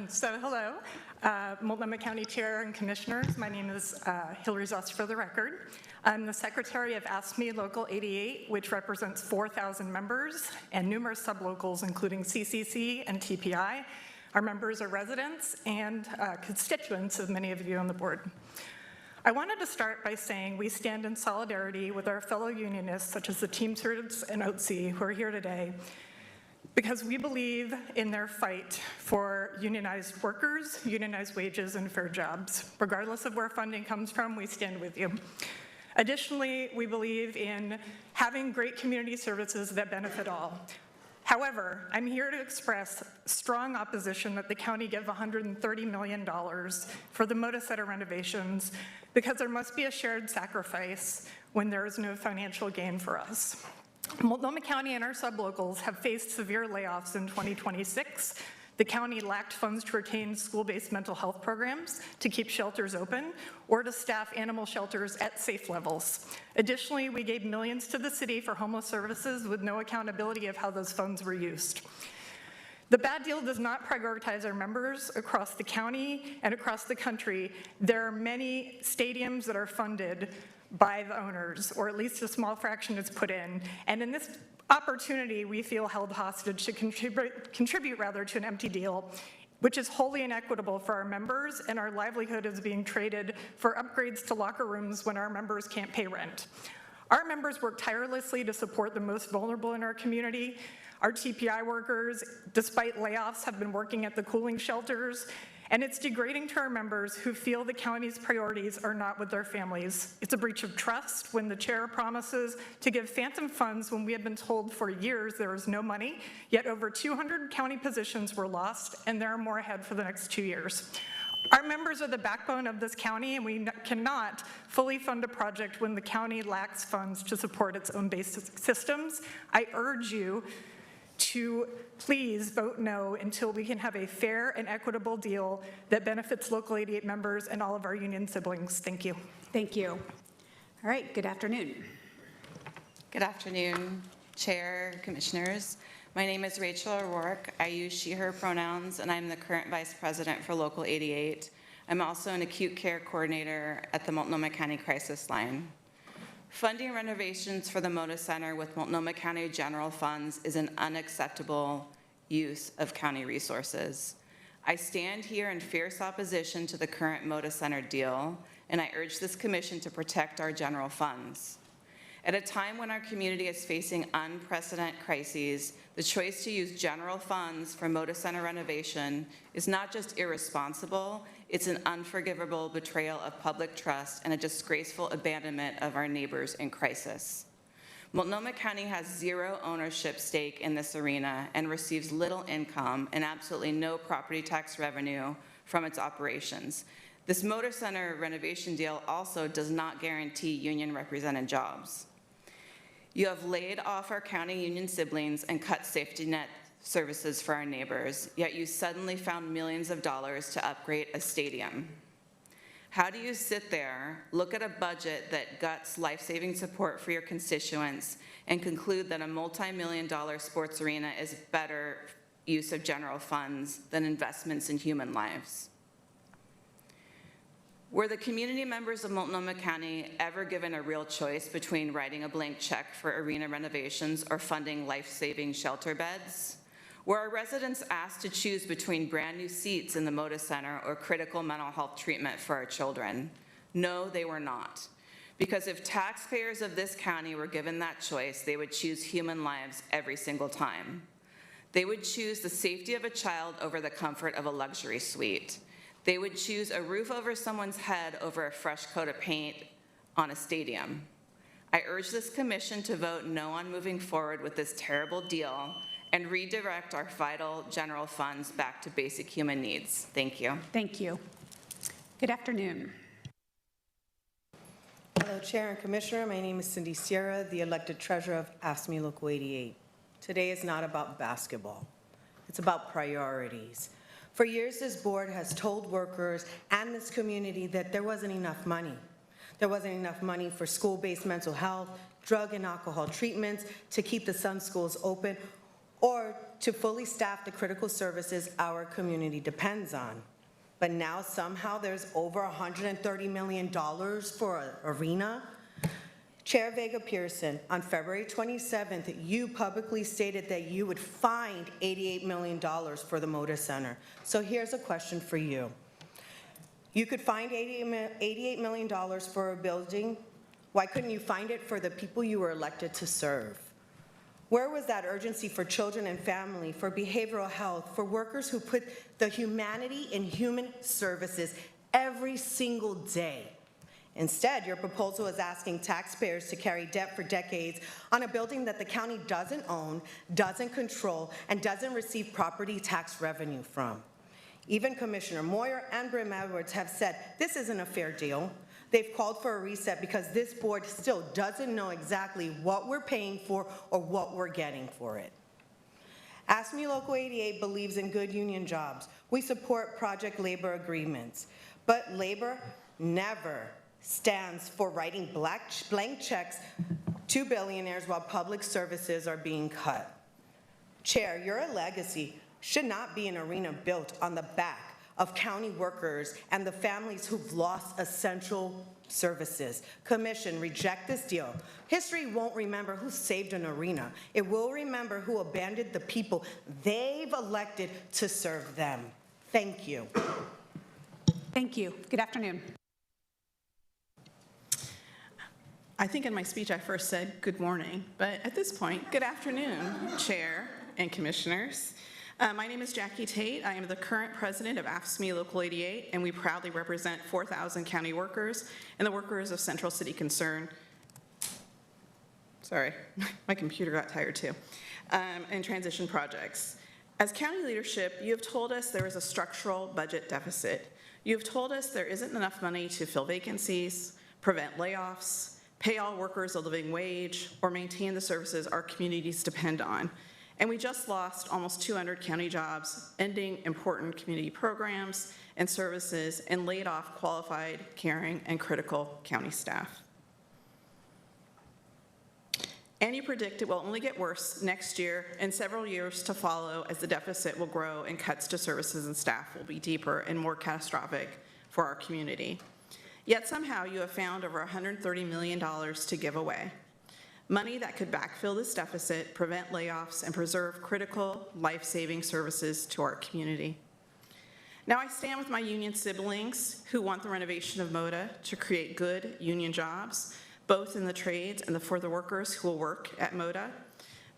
So hello, Multnomah County Chair and Commissioners. My name is Hillary Zust, for the record. I'm the Secretary of AFSCME Local 88, which represents 4,000 members and numerous sublocals, including CCC and TPI. Our members are residents and constituents of many of you on the board. I wanted to start by saying we stand in solidarity with our fellow unionists, such as the Teamsters and OTC, who are here today, because we believe in their fight for unionized workers, unionized wages, and fair jobs. Regardless of where funding comes from, we stand with you. Additionally, we believe in having great community services that benefit all. However, I'm here to express strong opposition that the county give $130 million for the Moda Center renovations because there must be a shared sacrifice when there is no financial gain for us. Multnomah County and our sublocals have faced severe layoffs in 2026. The county lacked funds to retain school-based mental health programs, to keep shelters open, or to staff animal shelters at safe levels. Additionally, we gave millions to the city for homeless services with no accountability of how those funds were used. The bad deal does not prioritize our members across the county and across the country. There are many stadiums that are funded by the owners, or at least a small fraction is put in. And in this opportunity, we feel held hostage to contribute rather to an empty deal, which is wholly inequitable for our members, and our livelihood is being traded for upgrades to locker rooms when our members can't pay rent. Our members work tirelessly to support the most vulnerable in our community. Our TPI workers, despite layoffs, have been working at the cooling shelters, and it's degrading to our members who feel the county's priorities are not with their families. It's a breach of trust when the chair promises to give phantom funds when we have been told for years there is no money, yet over 200 county positions were lost, and there are more ahead for the next 2 years. Our members are the backbone of this county, and we cannot fully fund a project when the county lacks funds to support its own basic systems. I urge you to please vote no until we can have a fair and equitable deal that benefits Local 88 members and all of our union siblings. Thank you. Thank you. All right, good afternoon. Good afternoon, Chair, Commissioners. My name is Rachel O'Rourke. I use she, her pronouns, and I'm the current Vice President for Local 88. I'm also an acute care coordinator at the Multnomah County Crisis Line. Funding renovations for the Moda Center with Multnomah County general funds is an unacceptable use of county resources. I stand here in fierce opposition to the current Moda Center deal, and I urge this commission to protect our general funds. At a time when our community is facing unprecedented crises, the choice to use general funds for Moda Center renovation is not just irresponsible, it's an unforgivable betrayal of public trust and a disgraceful abandonment of our neighbors in crisis. Multnomah County has zero ownership stake in this arena and receives little income and absolutely no property tax revenue from its operations. This Moda Center renovation deal also does not guarantee union-represented jobs. You have laid off our county union siblings and cut safety net services for our neighbors, yet you suddenly found millions of dollars to upgrade a stadium. How do you sit there, look at a budget that guts life-saving support for your constituents, and conclude that a multi-million-dollar sports arena is better use of general funds than investments in human lives? Were the community members of Multnomah County ever given a real choice between writing a blank check for arena renovations or funding life-saving shelter beds? Were our residents asked to choose between brand new seats in the Moda Center or critical mental health treatment for our children? No, they were not. Because if taxpayers of this county were given that choice, they would choose human lives every single time. They would choose the safety of a child over the comfort of a luxury suite. They would choose a roof over someone's head over a fresh coat of paint on a stadium. I urge this commission to vote no on moving forward with this terrible deal and redirect our vital general funds back to basic human needs. Thank you. Thank you. Good afternoon. Hello, Chair and Commissioner. My name is Cindy Sierra, the elected treasurer of AFSCME Local 88. Today is not about basketball. It's about priorities. For years, this board has told workers and this community that there wasn't enough money. There wasn't enough money for school-based mental health, drug and alcohol treatments, to keep the Sun schools open, or to fully staff the critical services our community depends on. But now somehow there's over $130 million for an arena. Chair Vega Peterson, on February 27th, you publicly stated that you would find $88 million for the Moda Center. So here's a question for you. You could find $88 million for a building. Why couldn't you find it for the people you were elected to serve? Where was that urgency for children and family, for behavioral health, for workers who put the humanity in human services every single day? Instead, your proposal is asking taxpayers to carry debt for decades on a building that the county doesn't own, doesn't control, and doesn't receive property tax revenue from. Even Commissioner Moyer and Brim Edwards have said this isn't a fair deal. They've called for a reset because this board still doesn't know exactly what we're paying for or what we're getting for it. AFSCME Local 88 believes in good union jobs. We support project labor agreements, but labor never stands for writing blank checks to billionaires while public services are being cut. Chair, your legacy should not be an arena built on the back of county workers and the families who've lost essential services. Commission, reject this deal. History won't remember who saved an arena. It will remember who abandoned the people they've elected to serve them. Thank you. Thank you. Good afternoon. I think in my speech I first said good morning, but at this point, good afternoon, Chair and Commissioners. My name is Jackie Tate. I am the current president of AFSCME Local 88, and we proudly represent 4,000 county workers and the workers of Central City Concern. Sorry, my computer got tired too. And transition projects. As county leadership, you have told us there is a structural budget deficit. You have told us there isn't enough money to fill vacancies, prevent layoffs, pay all workers a living wage, or maintain the services our communities depend on. And we just lost almost 200 county jobs, ending important community programs and services, and laid off qualified, caring, and critical county staff. And you predict it will only get worse next year and several years to follow as the deficit will grow and cuts to services and staff will be deeper and more catastrophic for our community. Yet somehow you have found over $130 million to give away. Money that could backfill this deficit, prevent layoffs, and preserve critical life-saving services to our community. Now I stand with my union siblings who want the renovation of MOTA to create good union jobs, both in the trades and for the workers who will work at MOTA.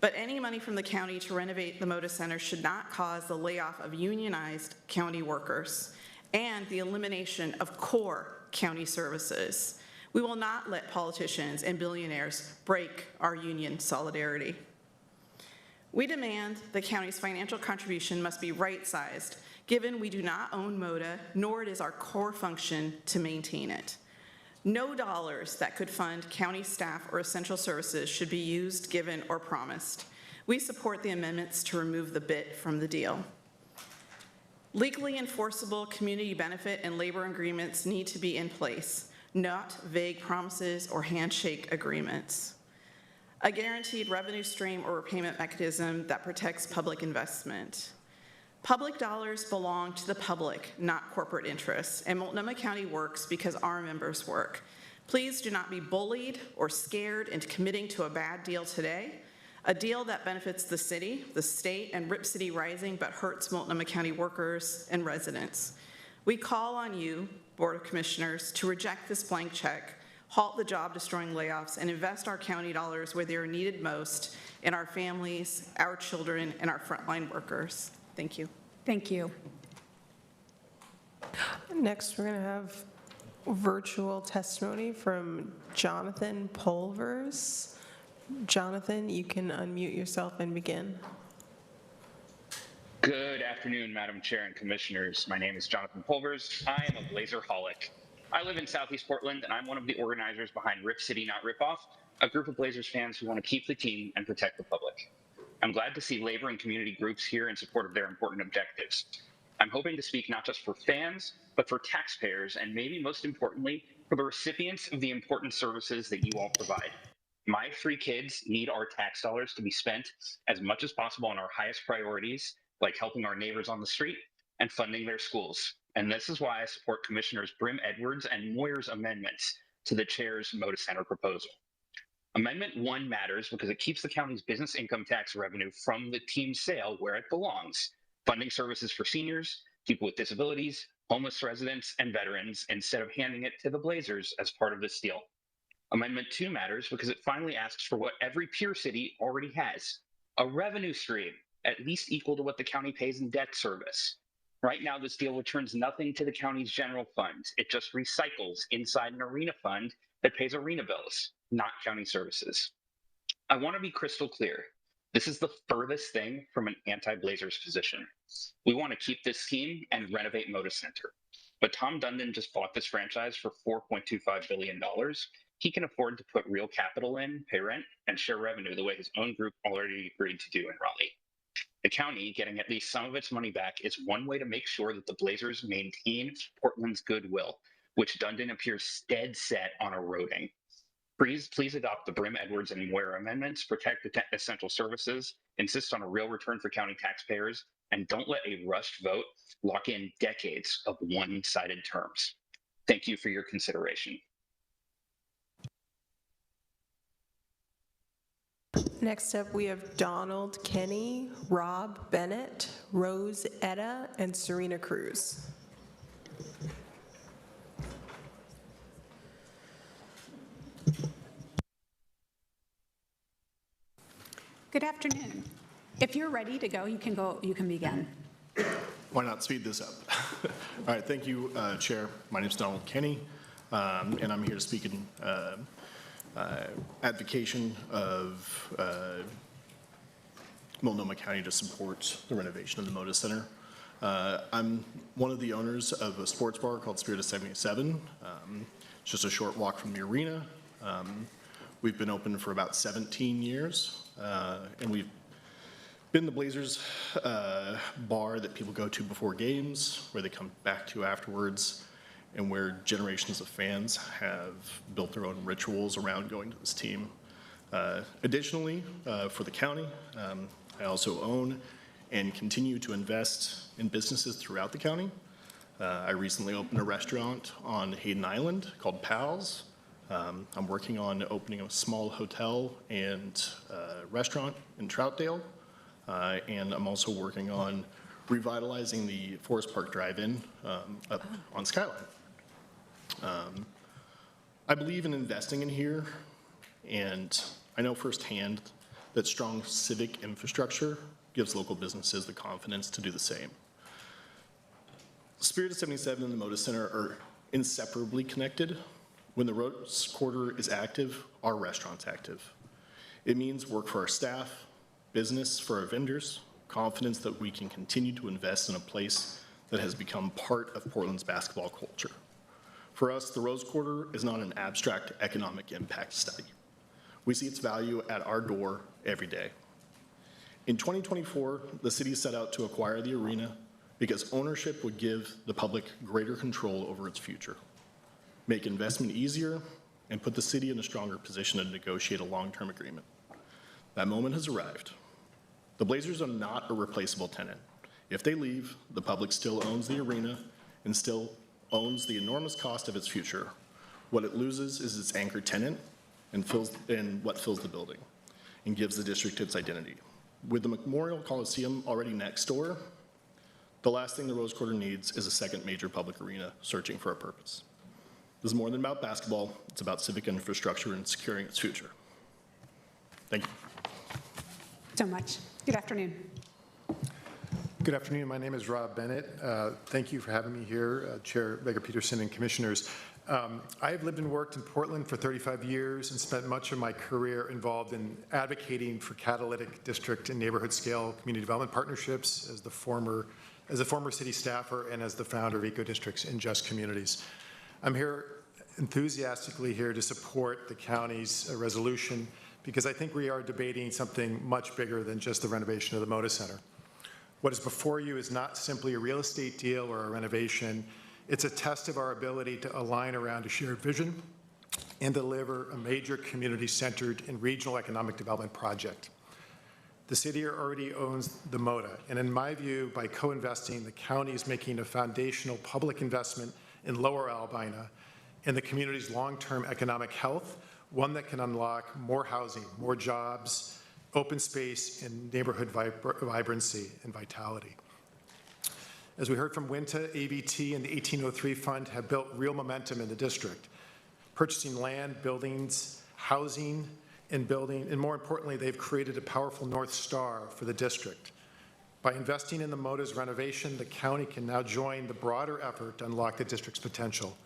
But any money from the county to renovate the MOTA Center should not cause the layoff of unionized county workers and the elimination of core county services. We will not let politicians and billionaires break our union solidarity. We demand the county's financial contribution must be right-sized, given we do not own MOTA, nor it is our core function to maintain it. No dollars that could fund county staff or essential services should be used, given, or promised. We support the amendments to remove the bit from the deal. Legally enforceable community benefit and labor agreements need to be in place, not vague promises or handshake agreements. A guaranteed revenue stream or repayment mechanism that protects public investment. Public dollars belong to the public, not corporate interests, and Multnomah County works because our members work. Please do not be bullied or scared into committing to a bad deal today, a deal that benefits the city, the state, and Rip City Rising, but hurts Multnomah County workers and residents. We call on you, Board of Commissioners, to reject this blank check, halt the job-destroying layoffs, and invest our county dollars where they are needed most, in our families, our children, and our frontline workers. Thank you. Thank you. Next, we're going to have virtual testimony from Jonathan Pulvers. Jonathan, you can unmute yourself and begin. Good afternoon, Madam Chair and Commissioners. My name is Jonathan Pulvers. I am a Blazerholic. I live in Southeast Portland, and I'm one of the organizers behind Rip City Not Rip Off, a group of Blazers fans who want to keep the team and protect the public. I'm glad to see labor and community groups here in support of their important objectives. I'm hoping to speak not just for fans, but for taxpayers, and maybe most importantly, for the recipients of the important services that you all provide. My 3 kids need our tax dollars to be spent as much as possible on our highest priorities, like helping our neighbors on the street and funding their schools. And this is why I support Commissioners Brim Edwards and Moyer's amendments to the Chair's MOTA Center proposal. Amendment 1 matters because it keeps the county's business income tax revenue from the team sale where it belongs, funding services for seniors, people with disabilities, homeless residents, and veterans, instead of handing it to the Blazers as part of this deal. Amendment 2 matters because it finally asks for what every peer city already has, a revenue stream at least equal to what the county pays in debt service. Right now, this deal returns nothing to the county's general fund. It just recycles inside an arena fund that pays arena bills, not county services. I want to be crystal clear. This is the furthest thing from an anti-Blazers position. We want to keep this team and renovate Moda Center. But Tom Dundon just bought this franchise for $4.25 billion. He can afford to put real capital in, pay rent, and share revenue the way his own group already agreed to do in Raleigh. The county getting at least some of its money back is one way to make sure that the Blazers maintain Portland's goodwill, which Dundon appears dead set on eroding. Please adopt the Brim, Edwards, and Moyer amendments, protect the essential services, insist on a real return for county taxpayers, and don't let a rushed vote lock in decades of one-sided terms. Thank you for your consideration. Next up, we have Donald Kenny, Rob Bennett, Rose Etta, and Serena Cruz. Good afternoon. If you're ready to go, you can begin. Why not speed this up? All right, thank you, Chair. My name is Donald Kenny, and I'm here to speak in advocation of Multnomah County to support the renovation of the Moda Center. I'm one of the owners of a sports bar called Spirit of 77. It's just a short walk from the arena. We've been open for about 17 years, and we've been the Blazers bar that people go to before games, where they come back to afterwards, and where generations of fans have built their own rituals around going to this team. Additionally, for the county, I also own and continue to invest in businesses throughout the county. I recently opened a restaurant on Hayden Island called Pals. I'm working on opening a small hotel and restaurant in Troutdale. And I'm also working on revitalizing the Forest Park Drive-In up on Skyline. I believe in investing in here, and I know firsthand that strong civic infrastructure gives local businesses the confidence to do the same. Spirit of 77 and the Moda Center are inseparably connected. When the Rose Quarter is active, our restaurant's active. It means work for our staff, business for our vendors, confidence that we can continue to invest in a place that has become part of Portland's basketball culture. For us, the Rose Quarter is not an abstract economic impact study. We see its value at our door every day. In 2024, the city set out to acquire the arena because ownership would give the public greater control over its future, make investment easier, and put the city in a stronger position to negotiate a long-term agreement. That moment has arrived. The Blazers are not a replaceable tenant. If they leave, the public still owns the arena and still owns the enormous cost of its future. What it loses is its anchor tenant and what fills the building and gives the district its identity. With the Memorial Coliseum already next door, the last thing the Rose Quarter needs is a second major public arena searching for a purpose. This is more than about basketball. It's about civic infrastructure and securing its future. Thank you. So much. Good afternoon. Good afternoon. My name is Rob Bennett. Thank you for having me here, Chair Vega Peterson and commissioners. I have lived and worked in Portland for 35 years and spent much of my career involved in advocating for catalytic district and neighborhood scale community development partnerships as a former city staffer and as the founder of Eco Districts and Just Communities. I'm here enthusiastically here to support the county's resolution because I think we are debating something much bigger than just the renovation of the Moda Center. What is before you is not simply a real estate deal or a renovation. It's a test of our ability to align around a shared vision and deliver a major community-centered and regional economic development project. The city already owns the Moda, and in my view, by co-investing, the county is making a foundational public investment in Lower Albina and the community's long-term economic health, one that can unlock more housing, more jobs, open space, and neighborhood vibrancy and vitality. As we heard from Winta, ABT, and the 1803 Fund have built real momentum in the district, purchasing land, buildings, housing, and more importantly, they've created a powerful North Star for the district. By investing in the Moda's renovation, the county can now join the broader effort to unlock the district's potential.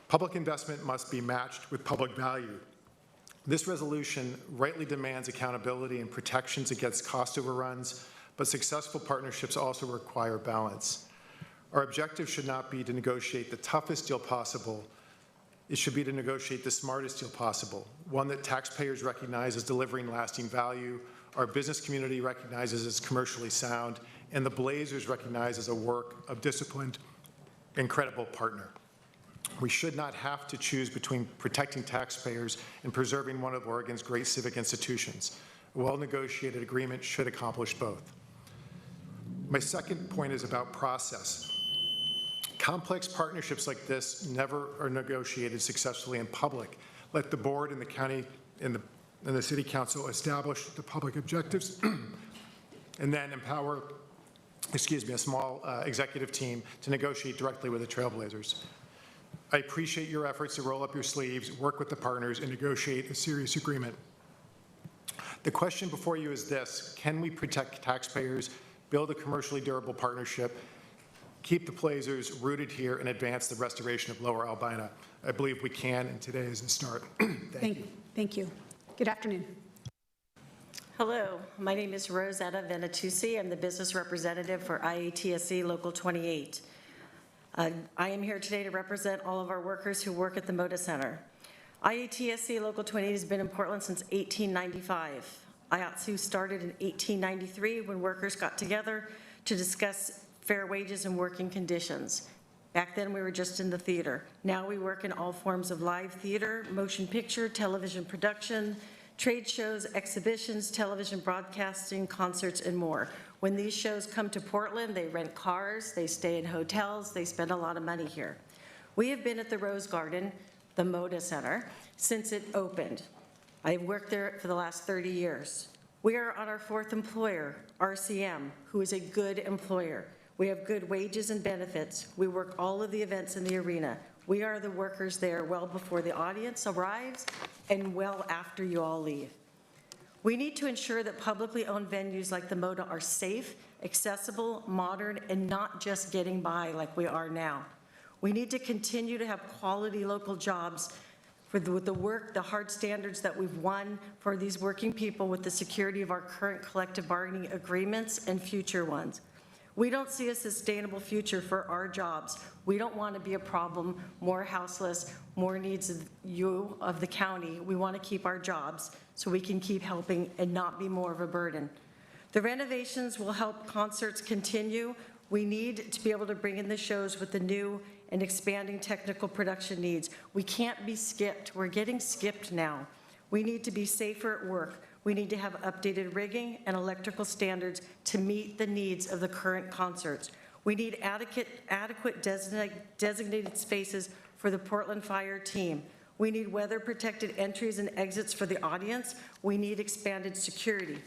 Public investment must be matched with public value. This resolution rightly demands accountability and protections against cost overruns, but successful partnerships also require balance. Our objective should not be to negotiate the toughest deal possible. It should be to negotiate the smartest deal possible, one that taxpayers recognize as delivering lasting value, our business community recognizes as commercially sound, and the Blazers recognize as a work of disciplined and credible partner. We should not have to choose between protecting taxpayers and preserving one of Oregon's great civic institutions. A well-negotiated agreement should accomplish both. My second point is about process. Complex partnerships like this never are negotiated successfully in public. Let the board and the county and the city council establish the public objectives and then empower, a small executive team to negotiate directly with the Trailblazers. I appreciate your efforts to roll up your sleeves, work with the partners, and negotiate a serious agreement. The question before you is this: can we protect taxpayers, build a commercially durable partnership, keep the Blazers rooted here, and advance the restoration of Lower Albina? I believe we can, and today is a start. Thank you. Good afternoon. Hello, my name is Rosetta Venatusi. I'm the business representative for IATSE Local 28. I am here today to represent all of our workers who work at the Moda Center. IATSE Local 28 has been in Portland since 1895. IATSE started in 1893 when workers got together to discuss fair wages and working conditions. Back then we were just in the theater. Now we work in all forms of live theater, motion picture, television production, trade shows, exhibitions, television broadcasting, concerts, and more. When these shows come to Portland, they rent cars, they stay in hotels, they spend a lot of money here. We have been at the Rose Garden, the Moda Center, since it opened. I've worked there for the last 30 years. We are on our fourth employer, RCM, who is a good employer. We have good wages and benefits. We work all of the events in the arena. We are the workers there well before the audience arrives and well after you all leave. We need to ensure that publicly owned venues like the Moda are safe, accessible, modern, and not just getting by like we are now. We need to continue to have quality local jobs with the work, the hard standards that we've won for these working people with the security of our current collective bargaining agreements and future ones. We don't see a sustainable future for our jobs. We don't want to be a problem, more houseless, more needs of the county. We want to keep our jobs so we can keep helping and not be more of a burden. The renovations will help concerts continue. We need to be able to bring in the shows with the new and expanding technical production needs. We can't be skipped. We're getting skipped now. We need to be safer at work. We need to have updated rigging and electrical standards to meet the needs of the current concerts. We need adequate designated spaces for the Portland Fire team. We need weather-protected entries and exits for the audience. We need expanded security.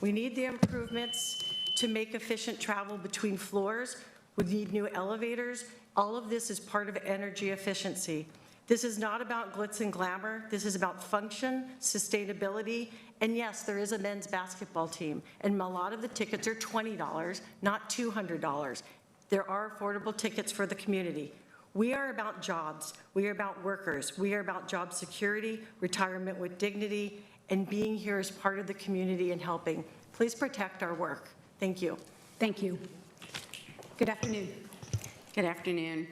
We need the improvements to make efficient travel between floors. We need new elevators. All of this is part of energy efficiency. This is not about glitz and glamour. This is about function, sustainability, and yes, there is a men's basketball team, and a lot of the tickets are $20, not $200. There are affordable tickets for the community. We are about jobs. We are about workers. We are about job security, retirement with dignity, and being here as part of the community and helping. Please protect our work. Thank you. Thank you. Good afternoon. Good afternoon.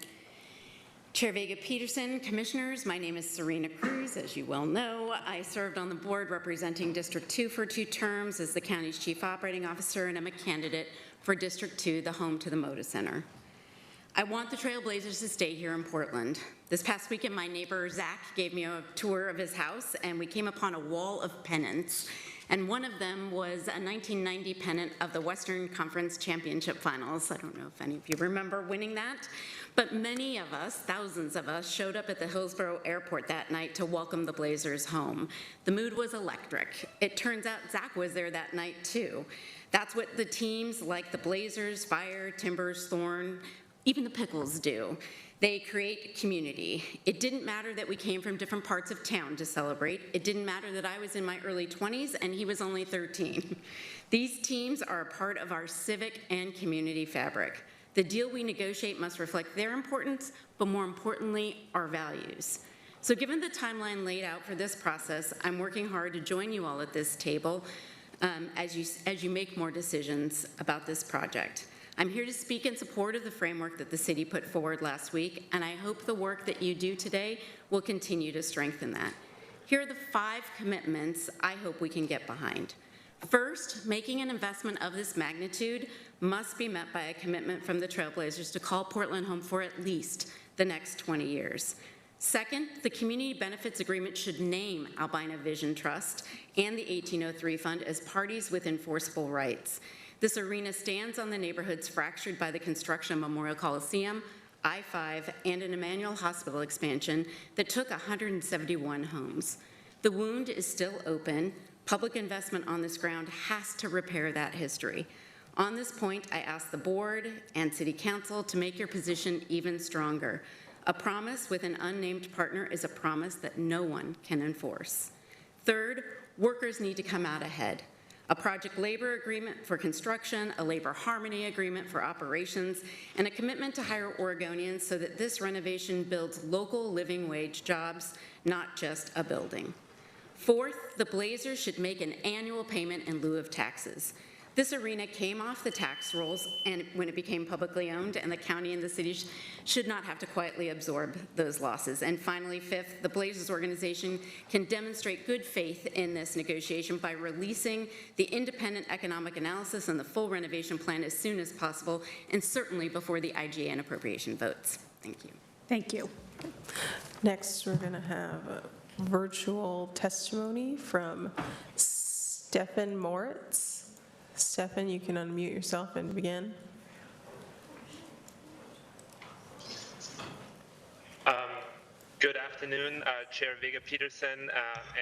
Chair Vega-Peterson, Commissioners, my name is Serena Cruz. As you well know, I served on the board representing District 2 for 2 terms as the county's Chief Operating Officer, and I'm a candidate for District 2, the home to the Moda Center. I want the Trailblazers to stay here in Portland. This past weekend, my neighbor Zach gave me a tour of his house, and we came upon a wall of pennants, and one of them was a 1990 pennant of the Western Conference Championship Finals. I don't know if any of you remember winning that, but many of us, thousands of us, showed up at the Hillsborough Airport that night to welcome the Blazers home. The mood was electric. It turns out Zach was there that night too. That's what the teams like the Blazers, Fire, Timbers, Thorn, even the Pickles do. They create community. It didn't matter that we came from different parts of town to celebrate. It didn't matter that I was in my early 20s and he was only 13. These teams are a part of our civic and community fabric. The deal we negotiate must reflect their importance, but more importantly, our values. So given the timeline laid out for this process, I'm working hard to join you all at this table as you make more decisions about this project. I'm here to speak in support of the framework that the city put forward last week, and I hope the work that you do today will continue to strengthen that. Here are the 5 commitments I hope we can get behind. First, making an investment of this magnitude must be met by a commitment from the Trailblazers to call Portland home for at least the next 20 years. Second, the Community Benefits Agreement should name Albina Vision Trust and the 1803 Fund as parties with enforceable rights. This arena stands on the neighborhoods fractured by the construction of Memorial Coliseum, I-5, and an Emmanuel Hospital expansion that took 171 homes. The wound is still open. Public investment on this ground has to repair that history. On this point, I ask the board and City Council to make your position even stronger. A promise with an unnamed partner is a promise that no one can enforce. Third, workers need to come out ahead. A project labor agreement for construction, a labor harmony agreement for operations, and a commitment to hire Oregonians so that this renovation builds local living wage jobs, not just a building. Fourth, the Blazers should make an annual payment in lieu of taxes. This arena came off the tax rolls and when it became publicly owned, and the county and the city should not have to quietly absorb those losses. And finally, fifth, the Blazers organization can demonstrate good faith in this negotiation by releasing the independent economic analysis and the full renovation plan as soon as possible, and certainly before the IGA and appropriation votes. Thank you. Thank you. Next, we're going to have a virtual testimony from Stefan Moritz. Stefan, you can unmute yourself and begin. Good afternoon, Chair Vega-Peterson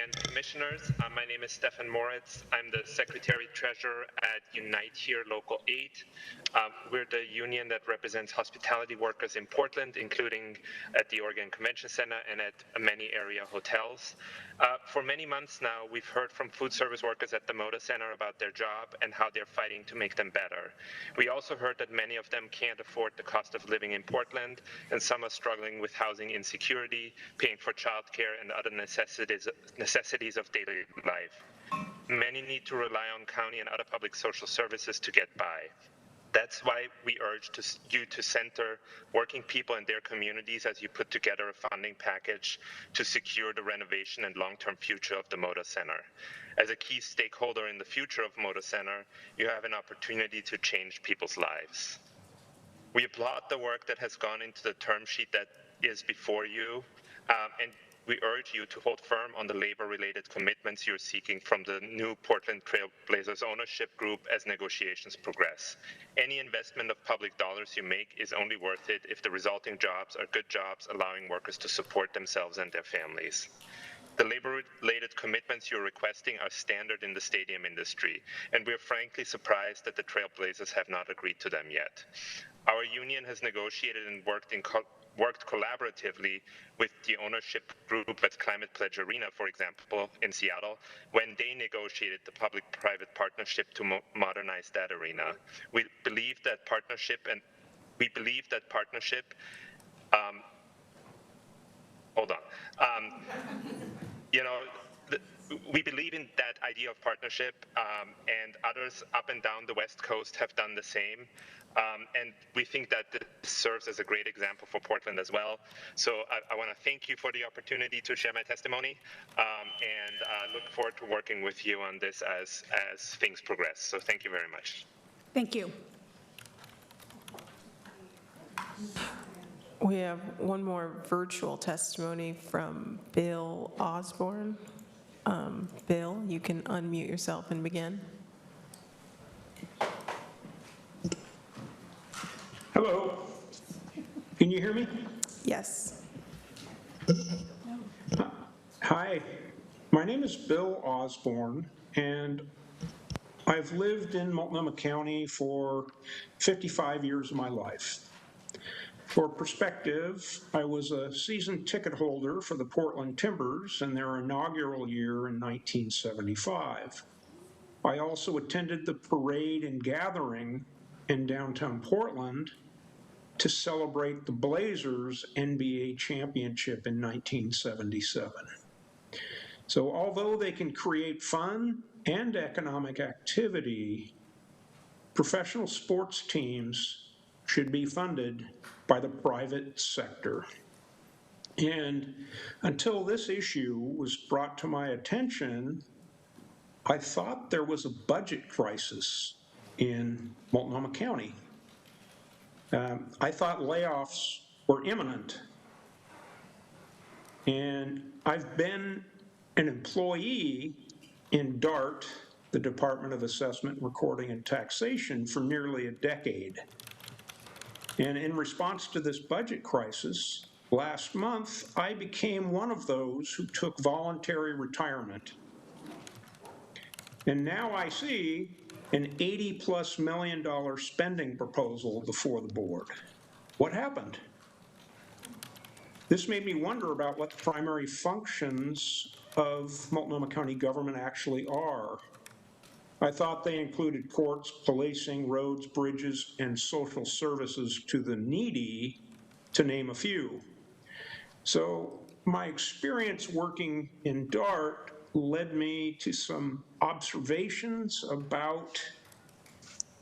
and Commissioners. My name is Stefan Moritz. I'm the Secretary-Treasurer at Unite Here Local 8. We're the union that represents hospitality workers in Portland, including at the Oregon Convention Center and at many area hotels. For many months now, we've heard from food service workers at the Moda Center about their job and how they're fighting to make them better. We also heard that many of them can't afford the cost of living in Portland, and some are struggling with housing insecurity, paying for childcare, and other necessities of daily life. Many need to rely on county and other public social services to get by. That's why we urge you to center working people in their communities as you put together a funding package to secure the renovation and long-term future of the Moda Center. As a key stakeholder in the future of Moda Center, you have an opportunity to change people's lives. We applaud the work that has gone into the term sheet that is before you, and we urge you to hold firm on the labor-related commitments you're seeking from the new Portland Trail Blazers ownership group as negotiations progress. Any investment of public dollars you make is only worth it if the resulting jobs are good jobs allowing workers to support themselves and their families. The labor-related commitments you're requesting are standard in the stadium industry, and we're frankly surprised that the Trailblazers have not agreed to them yet. Our union has negotiated and worked collaboratively with the ownership group at Climate Pledge Arena, for example, in Seattle, when they negotiated the public-private partnership to modernize that arena. We believe that partnership we believe in that idea of partnership, and others up and down the West Coast have done the same. And we think that this serves as a great example for Portland as well. So I want to thank you for the opportunity to share my testimony, and look forward to working with you on this as things progress. So thank you very much. Thank you. We have one more virtual testimony from Bill Osborne. Bill, you can unmute yourself and begin. Hello. Can you hear me? Yes. Hi. My name is Bill Osborne, and I've lived in Multnomah County for 55 years of my life. For perspective, I was a season ticket holder for the Portland Timbers in their inaugural year in 1975. I also attended the parade and gathering in downtown Portland to celebrate the Blazers' NBA championship in 1977. So although they can create fun and economic activity, professional sports teams should be funded by the private sector. And until this issue was brought to my attention, I thought there was a budget crisis in Multnomah County. I thought layoffs were imminent. And I've been an employee in DART, the Department of Assessment, Recording, and Taxation, for nearly a decade. And in response to this budget crisis, last month, I became one of those who took voluntary retirement. And now I see an $80+ million spending proposal before the board. What happened? This made me wonder about what the primary functions of Multnomah County government actually are. I thought they included courts, policing, roads, bridges, and social services to the needy, to name a few. So my experience working in DART led me to some observations about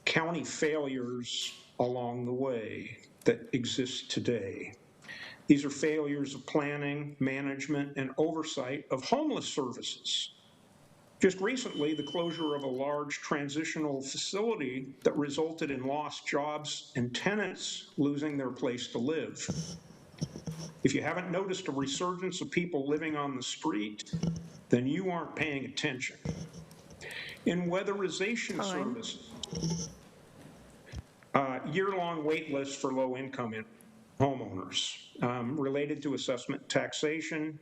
county failures along the way that exist today. These are failures of planning, management, and oversight of homeless services. Just recently, the closure of a large transitional facility that resulted in lost jobs and tenants losing their place to live. If you haven't noticed a resurgence of people living on the street, then you aren't paying attention. In weatherization services, year-long wait lists for low-income homeowners related to assessment taxation.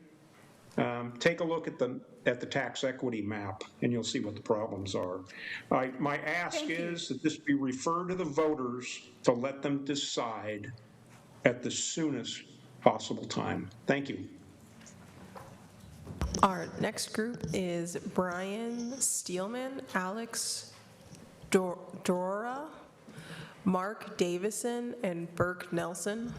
Take a look at the tax equity map, and you'll see what the problems are. My ask is that this be referred to the voters to let them decide at the soonest possible time. Thank you. Our next group is Brian Steelman, Alex Dora, Mark Davison, and Burke Nelson.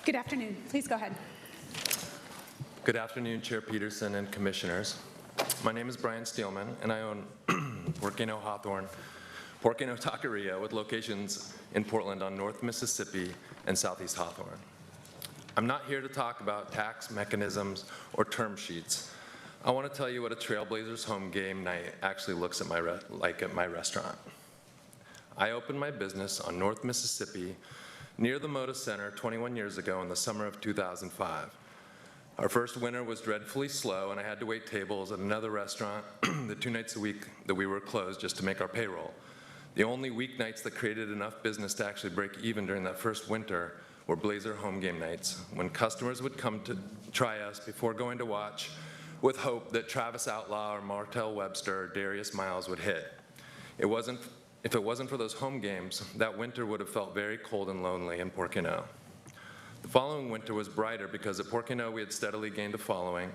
Good afternoon. Please go ahead. Good afternoon, Chair Peterson and Commissioners. My name is Brian Steelman, and I own Porcano Hawthorne, Porcano Taqueria, with locations in Portland on North Mississippi and Southeast Hawthorne. I'm not here to talk about tax mechanisms or term sheets. I want to tell you what a Trailblazers home game night actually looks like at my restaurant. I opened my business on North Mississippi near the Moda Center 21 years ago in the summer of 2005. Our first winter was dreadfully slow, and I had to wait tables at another restaurant the 2 nights a week that we were closed just to make our payroll. The only weeknights that created enough business to actually break even during that first winter were Blazer home game nights, when customers would come to try us before going to watch with hope that Travis Outlaw or Martell Webster or Darius Miles would hit. If it wasn't for those home games, that winter would have felt very cold and lonely in Porcano. The following winter was brighter because at Porcano we had steadily gained a following,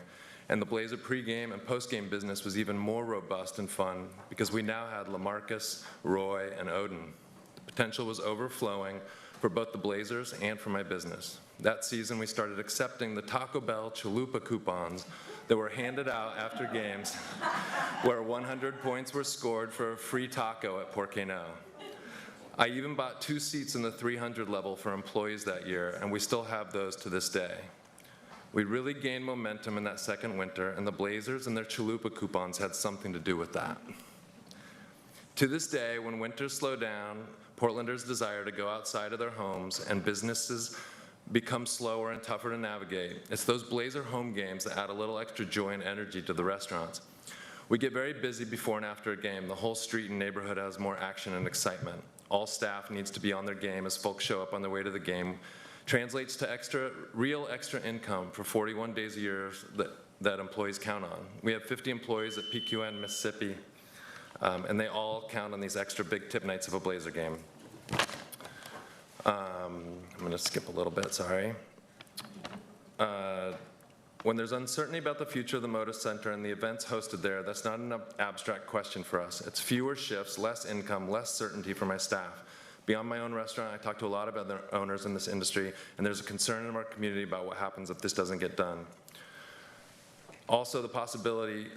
and the Blazer pregame and postgame business was even more robust and fun because we now had LaMarcus, Roy, and Odin. The potential was overflowing for both the Blazers and for my business. That season we started accepting the Taco Bell Chalupa coupons that were handed out after games where 100 points were scored for a free taco at Porcano. I even bought 2 seats in the 300 level for employees that year, and we still have those to this day. We really gained momentum in that second winter, and the Blazers and their Chalupa coupons had something to do with that. To this day, when winters slow down, Portlanders desire to go outside of their homes and businesses become slower and tougher to navigate. It's those Blazer home games that add a little extra joy and energy to the restaurants. We get very busy before and after a game. The whole street and neighborhood has more action and excitement. All staff needs to be on their game as folks show up on their way to the game. Translates to real extra income for 41 days a year that employees count on. We have 50 employees at PQN Mississippi, and they all count on these extra big tip nights of a Blazer game. I'm going to skip a little bit, sorry. When there's uncertainty about the future of the Moda Center and the events hosted there, that's not an abstract question for us. It's fewer shifts, less income, less certainty for my staff. Beyond my own restaurant, I talk to a lot of other owners in this industry, and there's a concern in our community about what happens if this doesn't get done. Also, the possibility,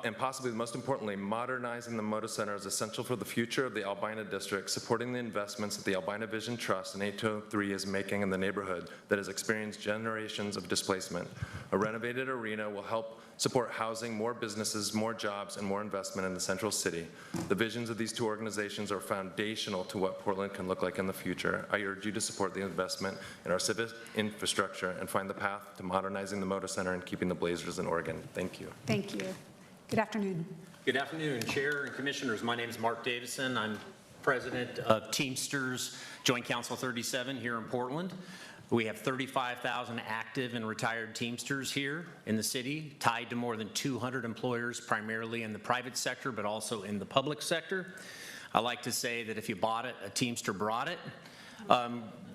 and possibly most importantly, modernizing the Moda Center is essential for the future of the Albina District, supporting the investments that the Albina Vision Trust and 803 is making in the neighborhood that has experienced generations of displacement. A renovated arena will help support housing, more businesses, more jobs, and more investment in the central city. The visions of these two organizations are foundational to what Portland can look like in the future. I urge you to support the investment in our civic infrastructure and find the path to modernizing the Moda Center and keeping the Blazers in Oregon. Thank you. Thank you. Good afternoon. Good afternoon, Chair and Commissioners. My name is Mark Davison. I'm President of Teamsters Joint Council 37 here in Portland. We have 35,000 active and retired Teamsters here in the city, tied to more than 200 employers, primarily in the private sector, but also in the public sector. I like to say that if you bought it, a Teamster brought it.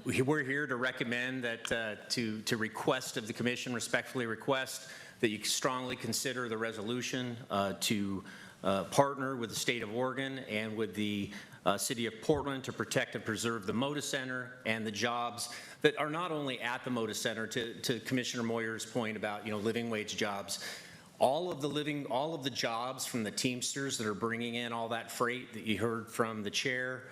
We're here to recommend that, to request of the Commission, respectfully request that you strongly consider the resolution to partner with the state of Oregon and with the City of Portland to protect and preserve the Moda Center and the jobs that are not only at the Moda Center, to Commissioner Moyer's point about, living wage jobs. All of the jobs from the Teamsters that are bringing in all that freight that you heard from the chair,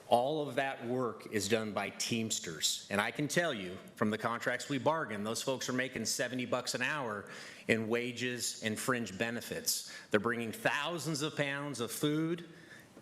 all of that work is done by Teamsters. And I can tell you from the contracts we bargained, those folks are making $70 an hour in wages and fringe benefits. They're bringing thousands of pounds of food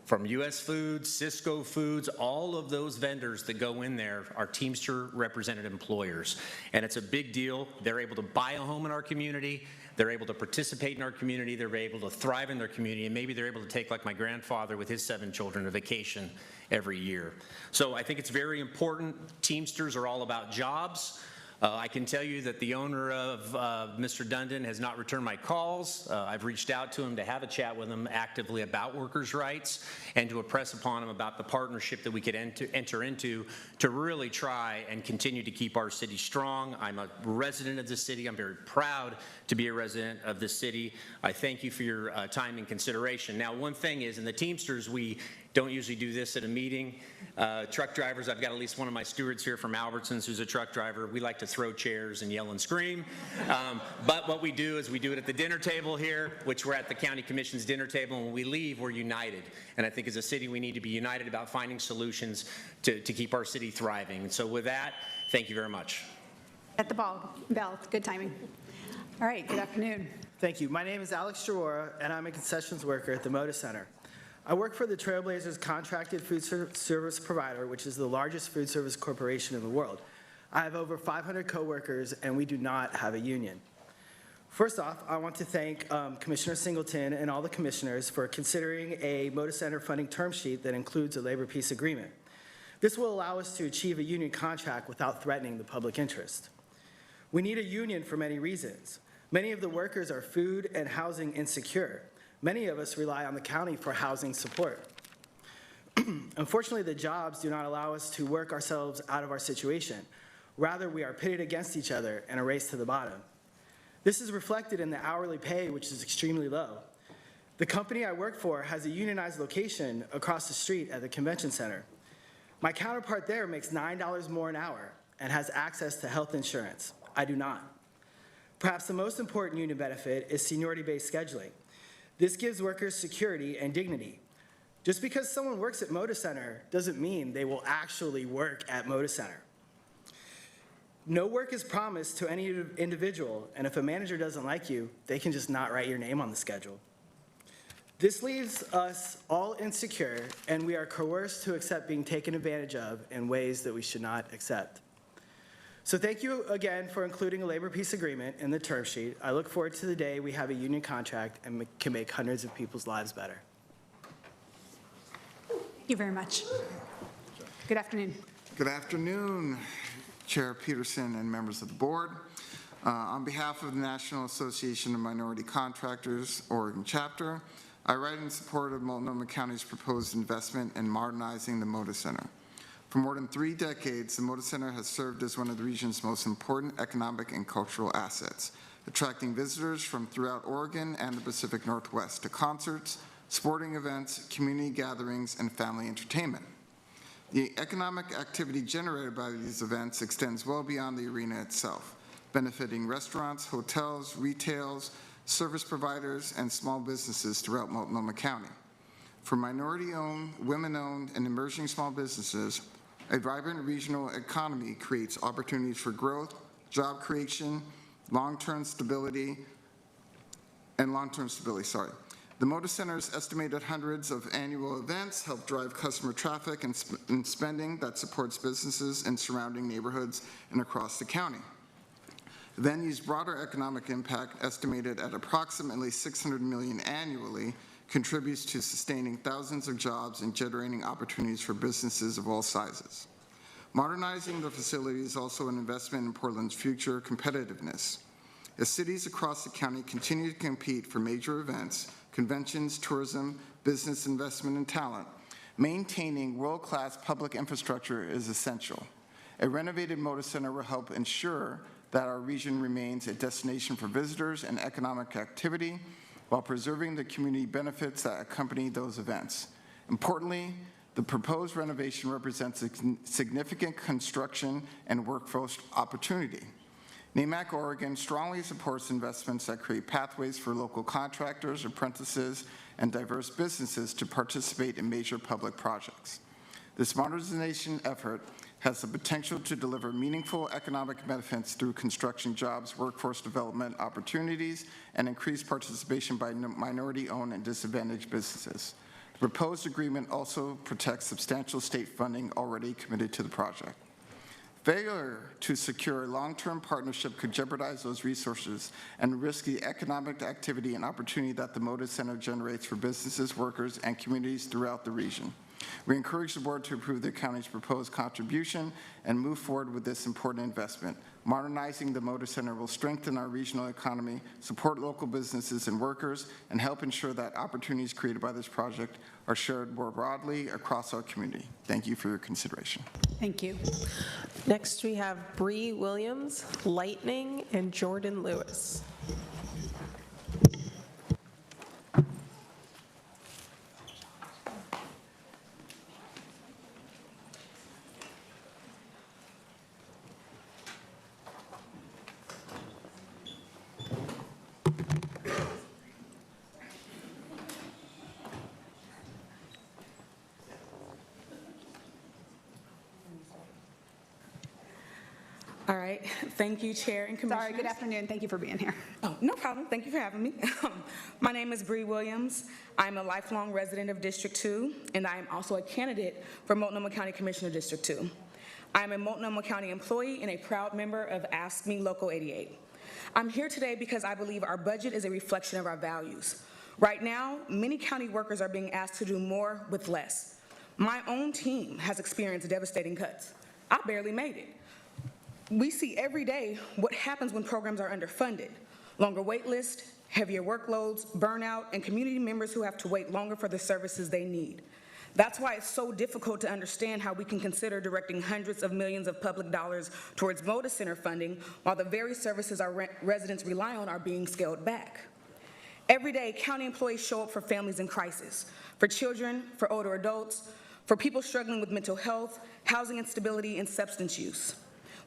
from U.S. Foods, Cisco Foods, all of those vendors that go in there are Teamster represented employers. And it's a big deal. They're able to buy a home in our community. They're able to participate in our community. They're able to thrive in their community. And maybe they're able to take, like my grandfather with his 7 children, a vacation every year. So I think it's very important. Teamsters are all about jobs. I can tell you that the owner of Mr. Dundon has not returned my calls. I've reached out to him to have a chat with him actively about workers' rights and to impress upon him about the partnership that we could enter into to really try and continue to keep our city strong. I'm a resident of the city. I'm very proud to be a resident of the city. I thank you for your time and consideration. Now, one thing is, in the Teamsters, we don't usually do this at a meeting. Truck drivers, I've got at least one of my stewards here from Albertsons who's a truck driver. We like to throw chairs and yell and scream. But what we do is we do it at the dinner table here, which we're at the County Commission's dinner table, and when we leave, we're united. And I think as a city, we need to be united about finding solutions to keep our city thriving. And so with that, thank you very much. At the bell, good timing. All right, good afternoon. Thank you. My name is Alex Chirora, and I'm a concessions worker at the Moda Center. I work for the Trailblazers contracted food service provider, which is the largest food service corporation in the world. I have over 500 coworkers, and we do not have a union. First off, I want to thank Commissioner Singleton and all the commissioners for considering a Moda Center funding term sheet that includes a labor peace agreement. This will allow us to achieve a union contract without threatening the public interest. We need a union for many reasons. Many of the workers are food and housing insecure. Many of us rely on the county for housing support. Unfortunately, the jobs do not allow us to work ourselves out of our situation. Rather, we are pitted against each other in a race to the bottom. This is reflected in the hourly pay, which is extremely low. The company I work for has a unionized location across the street at the convention center. My counterpart there makes $9 more an hour and has access to health insurance. I do not. Perhaps the most important union benefit is seniority-based scheduling. This gives workers security and dignity. Just because someone works at Moda Center doesn't mean they will actually work at Moda Center. No work is promised to any individual, and if a manager doesn't like you, they can just not write your name on the schedule. This leaves us all insecure, and we are coerced to accept being taken advantage of in ways that we should not accept. So thank you again for including a labor peace agreement in the term sheet. I look forward to the day we have a union contract and can make hundreds of people's lives better. Thank you very much. Good afternoon. Good afternoon, Chair Peterson and members of the board. On behalf of the National Association of Minority Contractors, Oregon chapter, I write in support of Multnomah County's proposed investment in modernizing the Moda Center. For more than 3 decades, the Moda Center has served as one of the region's most important economic and cultural assets, attracting visitors from throughout Oregon and the Pacific Northwest to concerts, sporting events, community gatherings, and family entertainment. The economic activity generated by these events extends well beyond the arena itself, benefiting restaurants, hotels, retails, service providers, and small businesses throughout Multnomah County. For minority-owned, women-owned, and emerging small businesses, a vibrant regional economy creates opportunities for growth, job creation, long-term stability. The Moda Center's estimated hundreds of annual events help drive customer traffic and spending that supports businesses in surrounding neighborhoods and across the county. The venue's broader economic impact, estimated at approximately $600 million annually, contributes to sustaining thousands of jobs and generating opportunities for businesses of all sizes. Modernizing the facility is also an investment in Portland's future competitiveness. As cities across the county continue to compete for major events, conventions, tourism, business investment, and talent, maintaining world-class public infrastructure is essential. A renovated Moda Center will help ensure that our region remains a destination for visitors and economic activity while preserving the community benefits that accompany those events. Importantly, the proposed renovation represents a significant construction and workforce opportunity. NAMAC Oregon strongly supports investments that create pathways for local contractors, apprentices, and diverse businesses to participate in major public projects. This modernization effort has the potential to deliver meaningful economic benefits through construction jobs, workforce development opportunities, and increased participation by minority-owned and disadvantaged businesses. The proposed agreement also protects substantial state funding already committed to the project. Failure to secure a long-term partnership could jeopardize those resources and risk the economic activity and opportunity that the Moda Center generates for businesses, workers, and communities throughout the region. We encourage the board to approve the county's proposed contribution and move forward with this important investment. Modernizing the Moda Center will strengthen our regional economy, support local businesses and workers, and help ensure that opportunities created by this project are shared more broadly across our community. Thank you for your consideration. Thank you. Next, we have Bree Williams, Lightning, and Jordan Lewis. All right, thank you, Chair and Commissioners. Sorry, good afternoon. Thank you for being here. Oh, no problem. Thank you for having me. My name is Bree Williams. I'm a lifelong resident of District 2, and I am also a candidate for Multnomah County Commissioner District 2. I am a Multnomah County employee and a proud member of Ask Me Local 88. I'm here today because I believe our budget is a reflection of our values. Right now, many county workers are being asked to do more with less. My own team has experienced devastating cuts. I barely made it. We see every day what happens when programs are underfunded. Longer wait lists, heavier workloads, burnout, and community members who have to wait longer for the services they need. That's why it's so difficult to understand how we can consider directing hundreds of millions of public dollars towards Moda Center funding while the very services our residents rely on are being scaled back. Every day, county employees show up for families in crisis, for children, for older adults, for people struggling with mental health, housing instability, and substance use.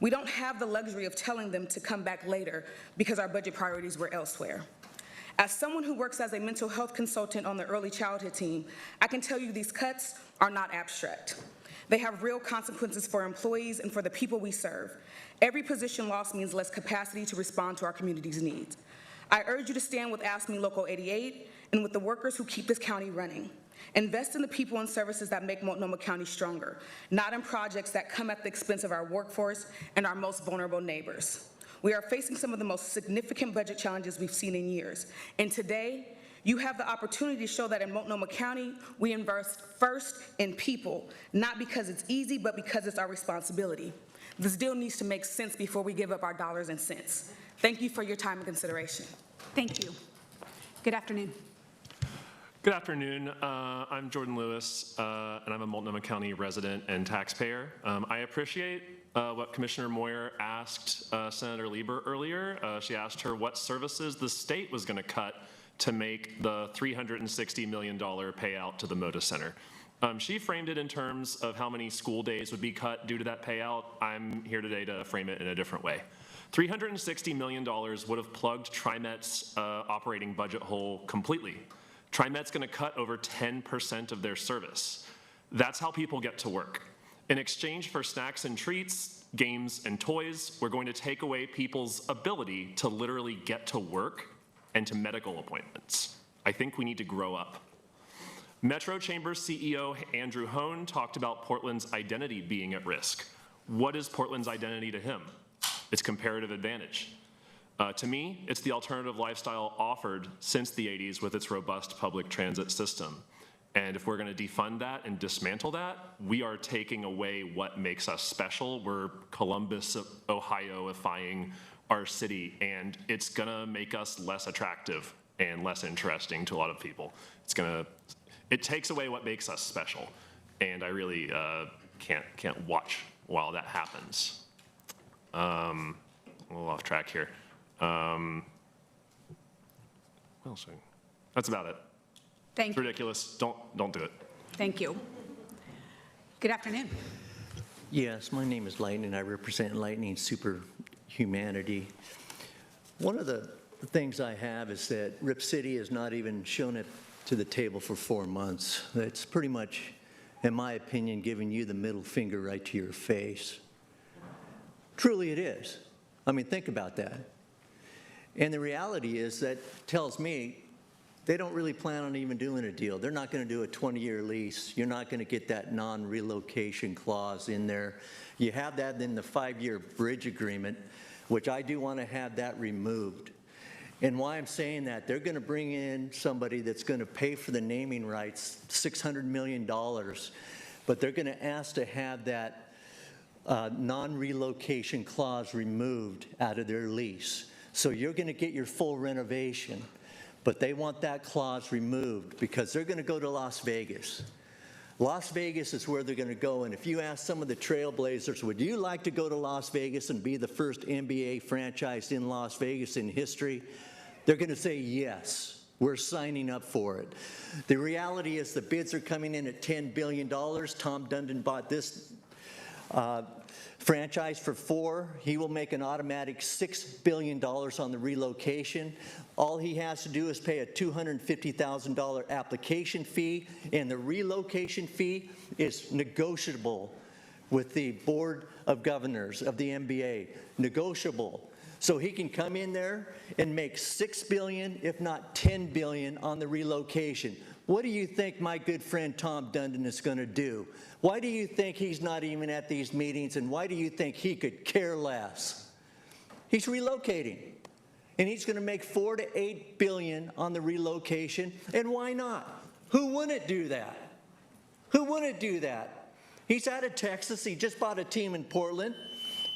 We don't have the luxury of telling them to come back later because our budget priorities were elsewhere. As someone who works as a mental health consultant on the early childhood team, I can tell you these cuts are not abstract. They have real consequences for employees and for the people we serve. Every position lost means less capacity to respond to our community's needs. I urge you to stand with Ask Me Local 88 and with the workers who keep this county running. Invest in the people and services that make Multnomah County stronger, not in projects that come at the expense of our workforce and our most vulnerable neighbors. We are facing some of the most significant budget challenges we've seen in years. And today, you have the opportunity to show that in Multnomah County, we invest first in people, not because it's easy, but because it's our responsibility. This deal needs to make sense before we give up our dollars and cents. Thank you for your time and consideration. Thank you. Good afternoon. Good afternoon. I'm Jordan Lewis, and I'm a Multnomah County resident and taxpayer. I appreciate what Commissioner Moyer asked Senator Lieber earlier. She asked her what services the state was going to cut to make the $360 million payout to the Moda Center. She framed it in terms of how many school days would be cut due to that payout. I'm here today to frame it in a different way. $360 million would have plugged TriMet's operating budget hole completely. TriMet's going to cut over 10% of their service. That's how people get to work. In exchange for snacks and treats, games and toys, we're going to take away people's ability to literally get to work and to medical appointments. I think we need to grow up. Metro Chambers CEO Andrew Hone talked about Portland's identity being at risk. What is Portland's identity to him? It's comparative advantage. To me, it's the alternative lifestyle offered since the 80s with its robust public transit system. And if we're going to defund that and dismantle that, we are taking away what makes us special. We're Columbus, Ohio-ifying our city, and it's going to make us less attractive and less interesting to a lot of people. It takes away what makes us special, and I really can't watch while that happens. A little off track here. What else? That's about it. Thank It's you. ridiculous. Don't do it. Thank you. Good afternoon. Yes, my name is Lightning. I represent Lightning Superhumanity. One of the things I have is that Rip City has not even shown it to the table for 4 months. It's pretty much, in my opinion, giving you the middle finger right to your face. Truly it is. I mean, think about that. And the reality is that tells me they don't really plan on even doing a deal. They're not going to do a 20-year lease. You're not going to get that non-relocation clause in there. You have that in the 5-year bridge agreement, which I do want to have that removed. And why I'm saying that, they're going to bring in somebody that's going to pay for the naming rights, $600 million, but they're going to ask to have that non-relocation clause removed out of their lease. So you're going to get your full renovation, but they want that clause removed because they're going to go to Las Vegas. Las Vegas is where they're going to go, and if you ask some of the Trailblazers, would you like to go to Las Vegas and be the first NBA franchise in Las Vegas in history? They're going to say yes. We're signing up for it. The reality is the bids are coming in at $10 billion. Tom Dundon bought this franchise for $4 billion. He will make an automatic $6 billion on the relocation. All he has to do is pay a $250,000 application fee, and the relocation fee is negotiable with the Board of Governors of the NBA. Negotiable. So he can come in there and make $6 billion, if not $10 billion on the relocation. What do you think my good friend Tom Dundon is going to do? Why do you think he's not even at these meetings, and why do you think he could care less? He's relocating, and he's going to make $4 to $8 billion on the relocation, and why not? Who wouldn't do that? Who wouldn't do that? He's out of Texas. He just bought a team in Portland.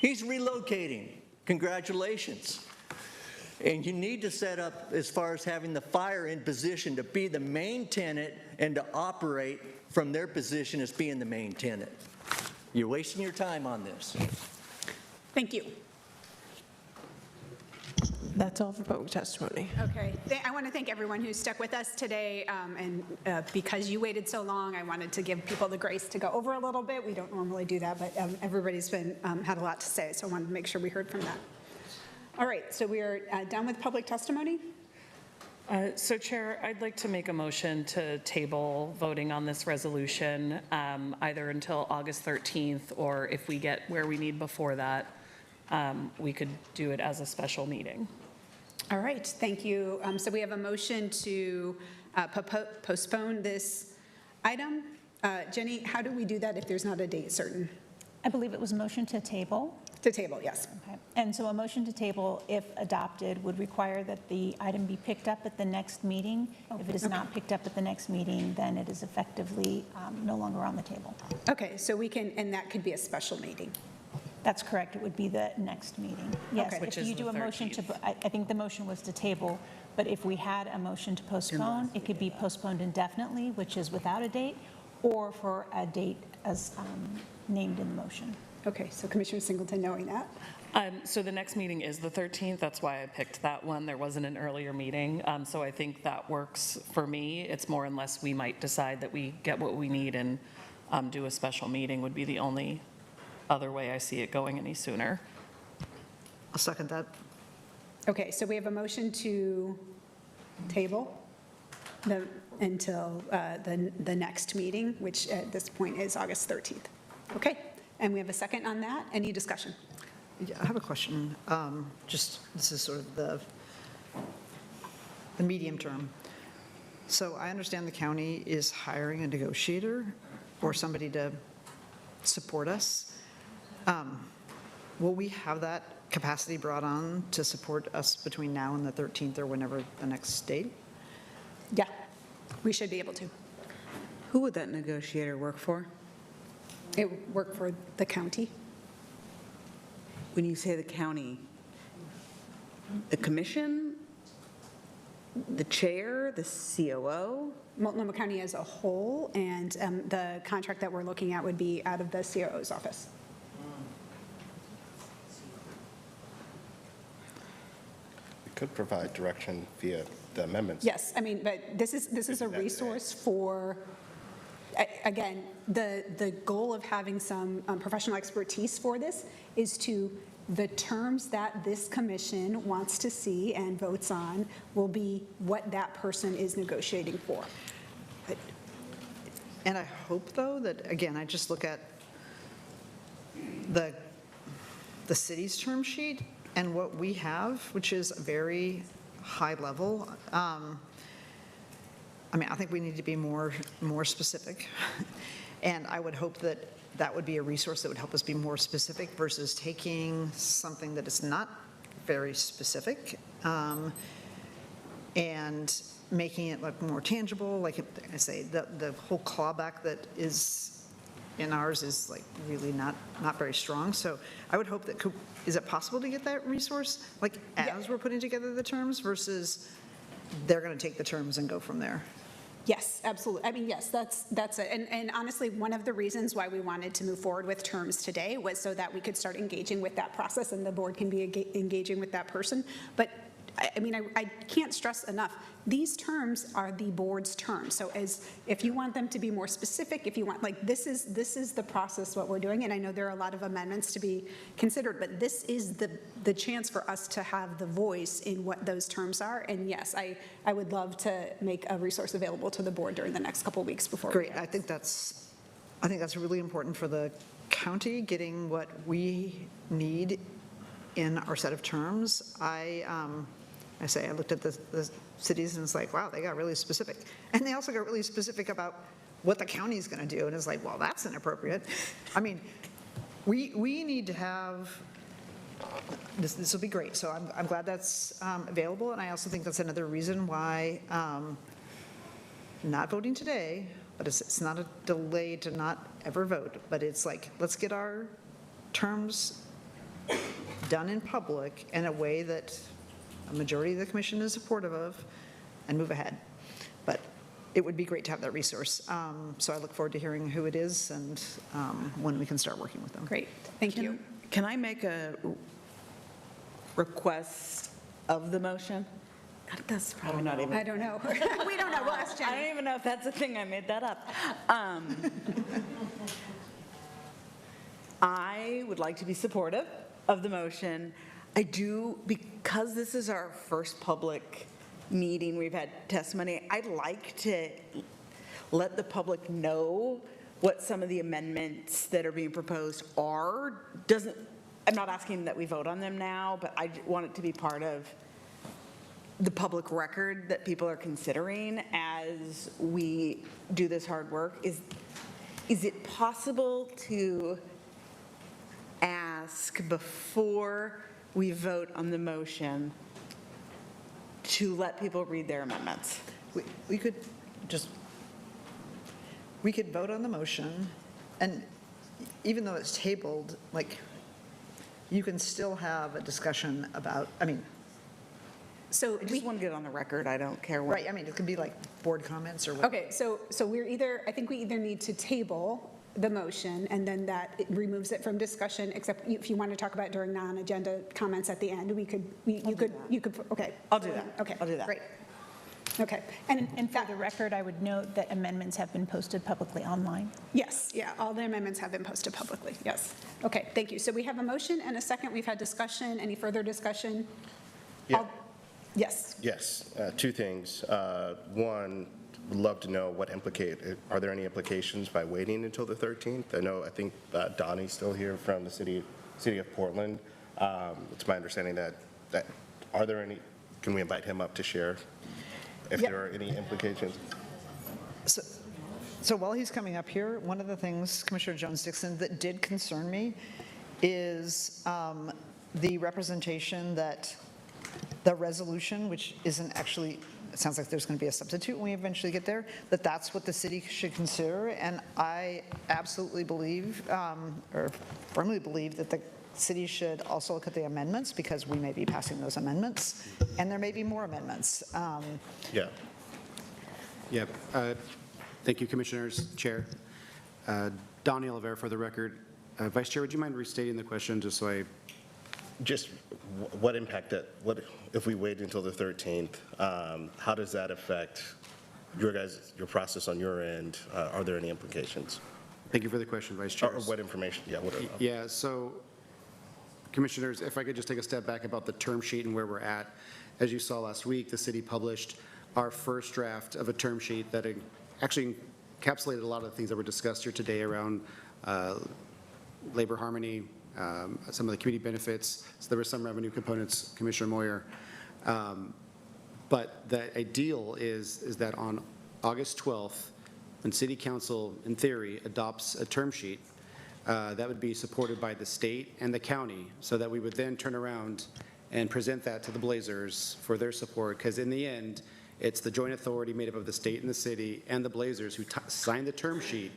He's relocating. Congratulations. And you need to set up as far as having the fire in position to be the main tenant and to operate from their position as being the main tenant. You're wasting your time on this. Thank you. That's all for public testimony. Okay. I want to thank everyone who stuck with us today, and because you waited so long, I wanted to give people the grace to go over a little bit. We don't normally do that, but everybody's had a lot to say, so I wanted to make sure we heard from that. All right, so we are done with public testimony. So Chair, I'd like to make a motion to table voting on this resolution either until August 13th, or if we get where we need before that, we could do it as a special meeting. All right, thank you. So we have a motion to postpone this item. Jenny, how do we do that if there's not a date certain? I believe it was a motion to table. To table, yes. Okay. And so a motion to table, if adopted, would require that the item be picked up at the next meeting. If it is not picked up at the next meeting, then it is effectively no longer on the table. Okay, so we can, and that could be a special meeting. That's correct. It would be the next meeting. Yes, Okay. Which if is you do the a motion to, 13th. I think the motion was to table, but if we had a motion to postpone, it could be postponed indefinitely, which is without a date, or for a date as named in the motion. Okay, so Commissioner Singleton, knowing that. So the next meeting is the 13th. That's why I picked that one. There wasn't an earlier meeting. So I think that works for me. It's more unless we might decide that we get what we need and do a special meeting would be the only other way I see it going any sooner. I'll second that. Okay, so we have a motion to table until the next meeting, which at this point is August 13th. Okay, and we have a second on that. Any discussion? Yeah, I have a question. Just, this is sort of the medium term. So I understand the county is hiring a negotiator or somebody to support us. Will we have that capacity brought on to support us between now and the 13th or whenever the next date? Yeah, we should be able to. Who would that negotiator work for? It would work for the county. When you say the county, the commission, the chair, the COO? Multnomah County as a whole, and the contract that we're looking at would be out of the COO's office. We could provide direction via the amendments. Yes, I mean, but this is a resource for, again, the goal of having some professional expertise for this is to, the terms that this commission wants to see and votes on will be what that person is negotiating for. And I hope, though, that, again, I just look at the city's term sheet and what we have, which is very high level. I mean, I think we need to be more specific. And I would hope that that would be a resource that would help us be more specific versus taking something that is not very specific and making it look more tangible. Like I say, the whole clawback that is in ours is like really not very strong. So I would hope that, is it possible to get that resource? Like as we're putting together the terms versus they're going to take the terms and go from there? Yes, absolutely. I mean, yes, that's it. And honestly, one of the reasons why we wanted to move forward with terms today was so that we could start engaging with that process and the board can be engaging with that person. But I mean, I can't stress enough, these terms are the board's terms. So if you want them to be more specific, if you want, like, this is the process, what we're doing. And I know there are a lot of amendments to be considered, but this is the chance for us to have the voice in what those terms are. And yes, I would love to make a resource available to the board during the next couple of weeks before. Great. I think that's really important for the county, getting what we need in our set of terms. I say I looked at the cities and it's like, wow, they got really specific. And they also got really specific about what the county's going to do. And it's like, well, that's inappropriate. I mean, we need to have, this will be great. So I'm glad that's available. And I also think that's another reason why not voting today, but it's not a delay to not ever vote, but it's like, let's get our terms done in public in a way that a majority of the commission is supportive of and move ahead. But it would be great to have that resource. So I look forward to hearing who it is and when we can start working with them. Great, thank you. Can I make a request of the motion? God, that's probably not even. I don't know. We don't know. We'll ask Jenny. I don't even know if that's a thing. I made that up. I would like to be supportive of the motion. I do, because this is our first public meeting, we've had testimony, I'd like to let the public know what some of the amendments that are being proposed are. I'm not asking that we vote on them now, but I want it to be part of the public record that people are considering as we do this hard work. Is it possible to ask before we vote on the motion to let people read their amendments? We could vote on the motion, and even though it's tabled, like, you can still have a discussion about, I mean, So I just want to get on the record, I don't care what. right, I mean, it could be like board comments or whatever. Okay, so we're either, I think we either need to table the motion, and then that it removes it from discussion, except if you want to talk about it during non-agenda comments at the end, you could, okay. I'll do that. Okay. I'll do that. Great. Okay. And for the record, I would note that amendments have been posted publicly online. Yes, yeah, all the amendments have been posted publicly, yes. Okay, thank you. So we have a motion and a second. We've had discussion. Any further discussion? Yeah. Yes. Yes, two things. One, would love to know are there any implications by waiting until the 13th? I think Donnie's still here from the city of Portland. It's my understanding that are there any, can we invite him up to share if there are any implications? So while he's coming up here, one of the things, Commissioner Jones-Dixon, that did concern me is the representation that the resolution, which isn't actually, it sounds like there's going to be a substitute when we eventually get there, that's what the city should consider. And I absolutely believe, or firmly believe, that the city should also look at the amendments, because we may be passing those amendments, and there may be more amendments. Yeah. Yep. Thank you, Commissioners, Chair. Donnie Oliveira for the record. Vice Chair, would you mind restating the question just so I... Just what impact what if we wait until the 13th, how does that affect your process on your end? Are there any implications? Thank you for the question, Vice Chair. Or what information? Yeah, whatever. Yeah, so Commissioners, if I could just take a step back about the term sheet and where we're at. As you saw last week, the city published our first draft of a term sheet that actually encapsulated a lot of the things that were discussed here today around labor harmony, some of the community benefits. So there were some revenue components, Commissioner Moyer. But the ideal is that on August 12th, when City Council, in theory, adopts a term sheet, that would be supported by the state and the county, so that we would then turn around and present that to the Blazers for their support, because in the end, it's the joint authority made up of the state and the city and the Blazers who sign the term sheet,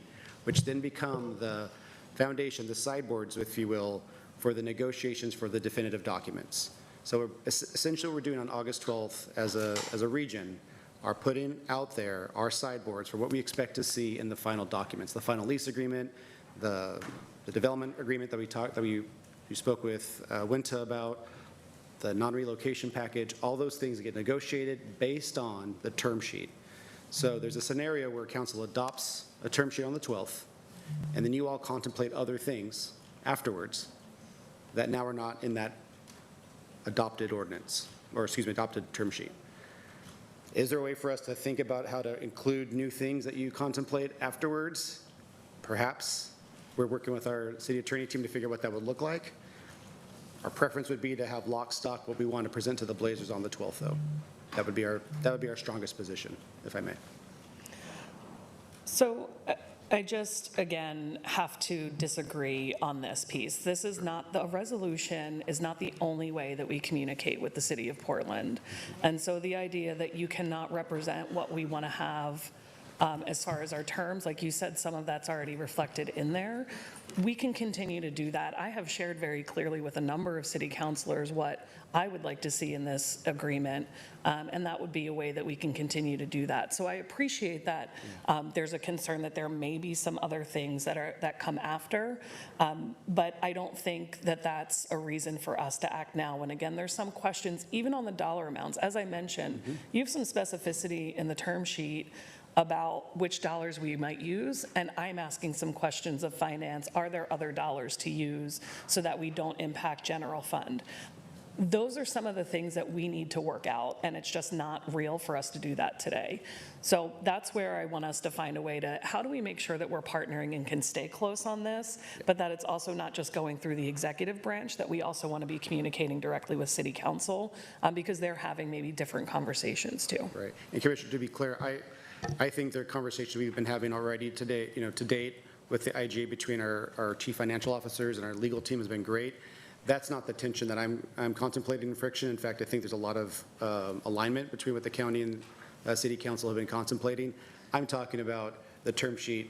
which then become the foundation, the sideboards, if you will, for the negotiations for the definitive documents. So essentially what we're doing on August 12th as a region are putting out there our sideboards for what we expect to see in the final documents, the final lease agreement, the development agreement that you spoke with Winta about, the non-relocation package, all those things get negotiated based on the term sheet. So there's a scenario where council adopts a term sheet on the 12th, and then you all contemplate other things afterwards that now are not in that adopted ordinance, or excuse me, adopted term sheet. Is there a way for us to think about how to include new things that you contemplate afterwards? Perhaps. We're working with our city attorney team to figure out what that would look like. Our preference would be to have lock stock what we want to present to the Blazers on the 12th, though. That would be our strongest position, if I may. So I just, again, have to disagree on this piece. This is not, the resolution is not the only way that we communicate with the city of Portland. And so the idea that you cannot represent what we want to have as far as our terms, like you said, some of that's already reflected in there. We can continue to do that. I have shared very clearly with a number of city councilors what I would like to see in this agreement, and that would be a way that we can continue to do that. So I appreciate that there's a concern that there may be some other things that come after, but I don't think that that's a reason for us to act now. And again, there's some questions, even on the dollar amounts. As I mentioned, you have some specificity in the term sheet about which dollars we might use, and I'm asking some questions of finance. Are there other dollars to use so that we don't impact general fund? Those are some of the things that we need to work out, and it's just not real for us to do that today. So that's where I want us to find a way to, how do we make sure that we're partnering and can stay close on this, but that it's also not just going through the executive branch, that we also want to be communicating directly with city council, because they're having maybe different conversations too. Right. And Commissioner, to be clear, I think the conversation we've been having already today, to date with the IGA between our chief financial officers and our legal team has been great. That's not the tension that I'm contemplating in friction. In fact, I think there's a lot of alignment between what the county and city council have been contemplating. I'm talking about the term sheet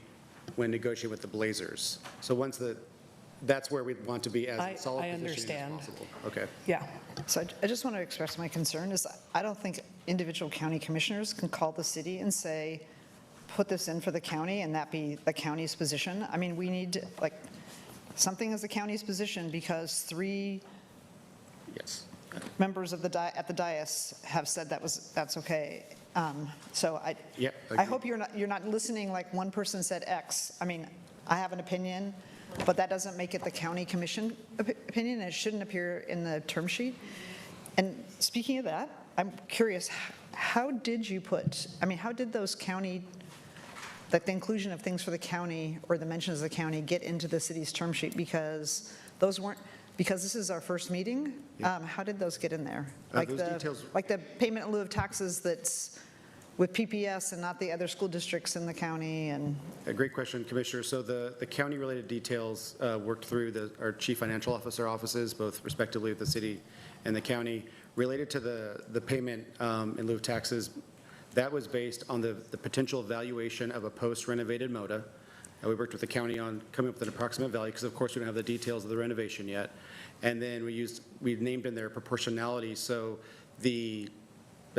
when negotiating with the Blazers. So once the that's where we'd want to be as I solid position as understand. possible. Okay. Yeah. So I just want to express my concern is I don't think individual county commissioners can call the city and say, put this in for the county and that be the county's position. I mean, we need like something as the county's position because 3 members of at the dais have said that's okay. So I hope you're not listening like one person said X. I mean, I have an opinion, but that doesn't make it the county commission opinion, and it shouldn't appear in the term sheet. And speaking of that, I'm curious, how did those county, like the inclusion of things for the county or the mentions of the county get into the city's term sheet? Because this is our first meeting, how did those get in there? Like the payment in lieu of taxes that's with PPS and not the other school districts in the county and? A great question, Commissioner. So the county-related details worked through our chief financial officer offices, both respectively of the city and the county. Related to the payment in lieu of taxes, that was based on the potential valuation of a post-renovated MOTA. We worked with the county on coming up with an approximate value because, of course, we don't have the details of the renovation yet. And then we named in there proportionality. So the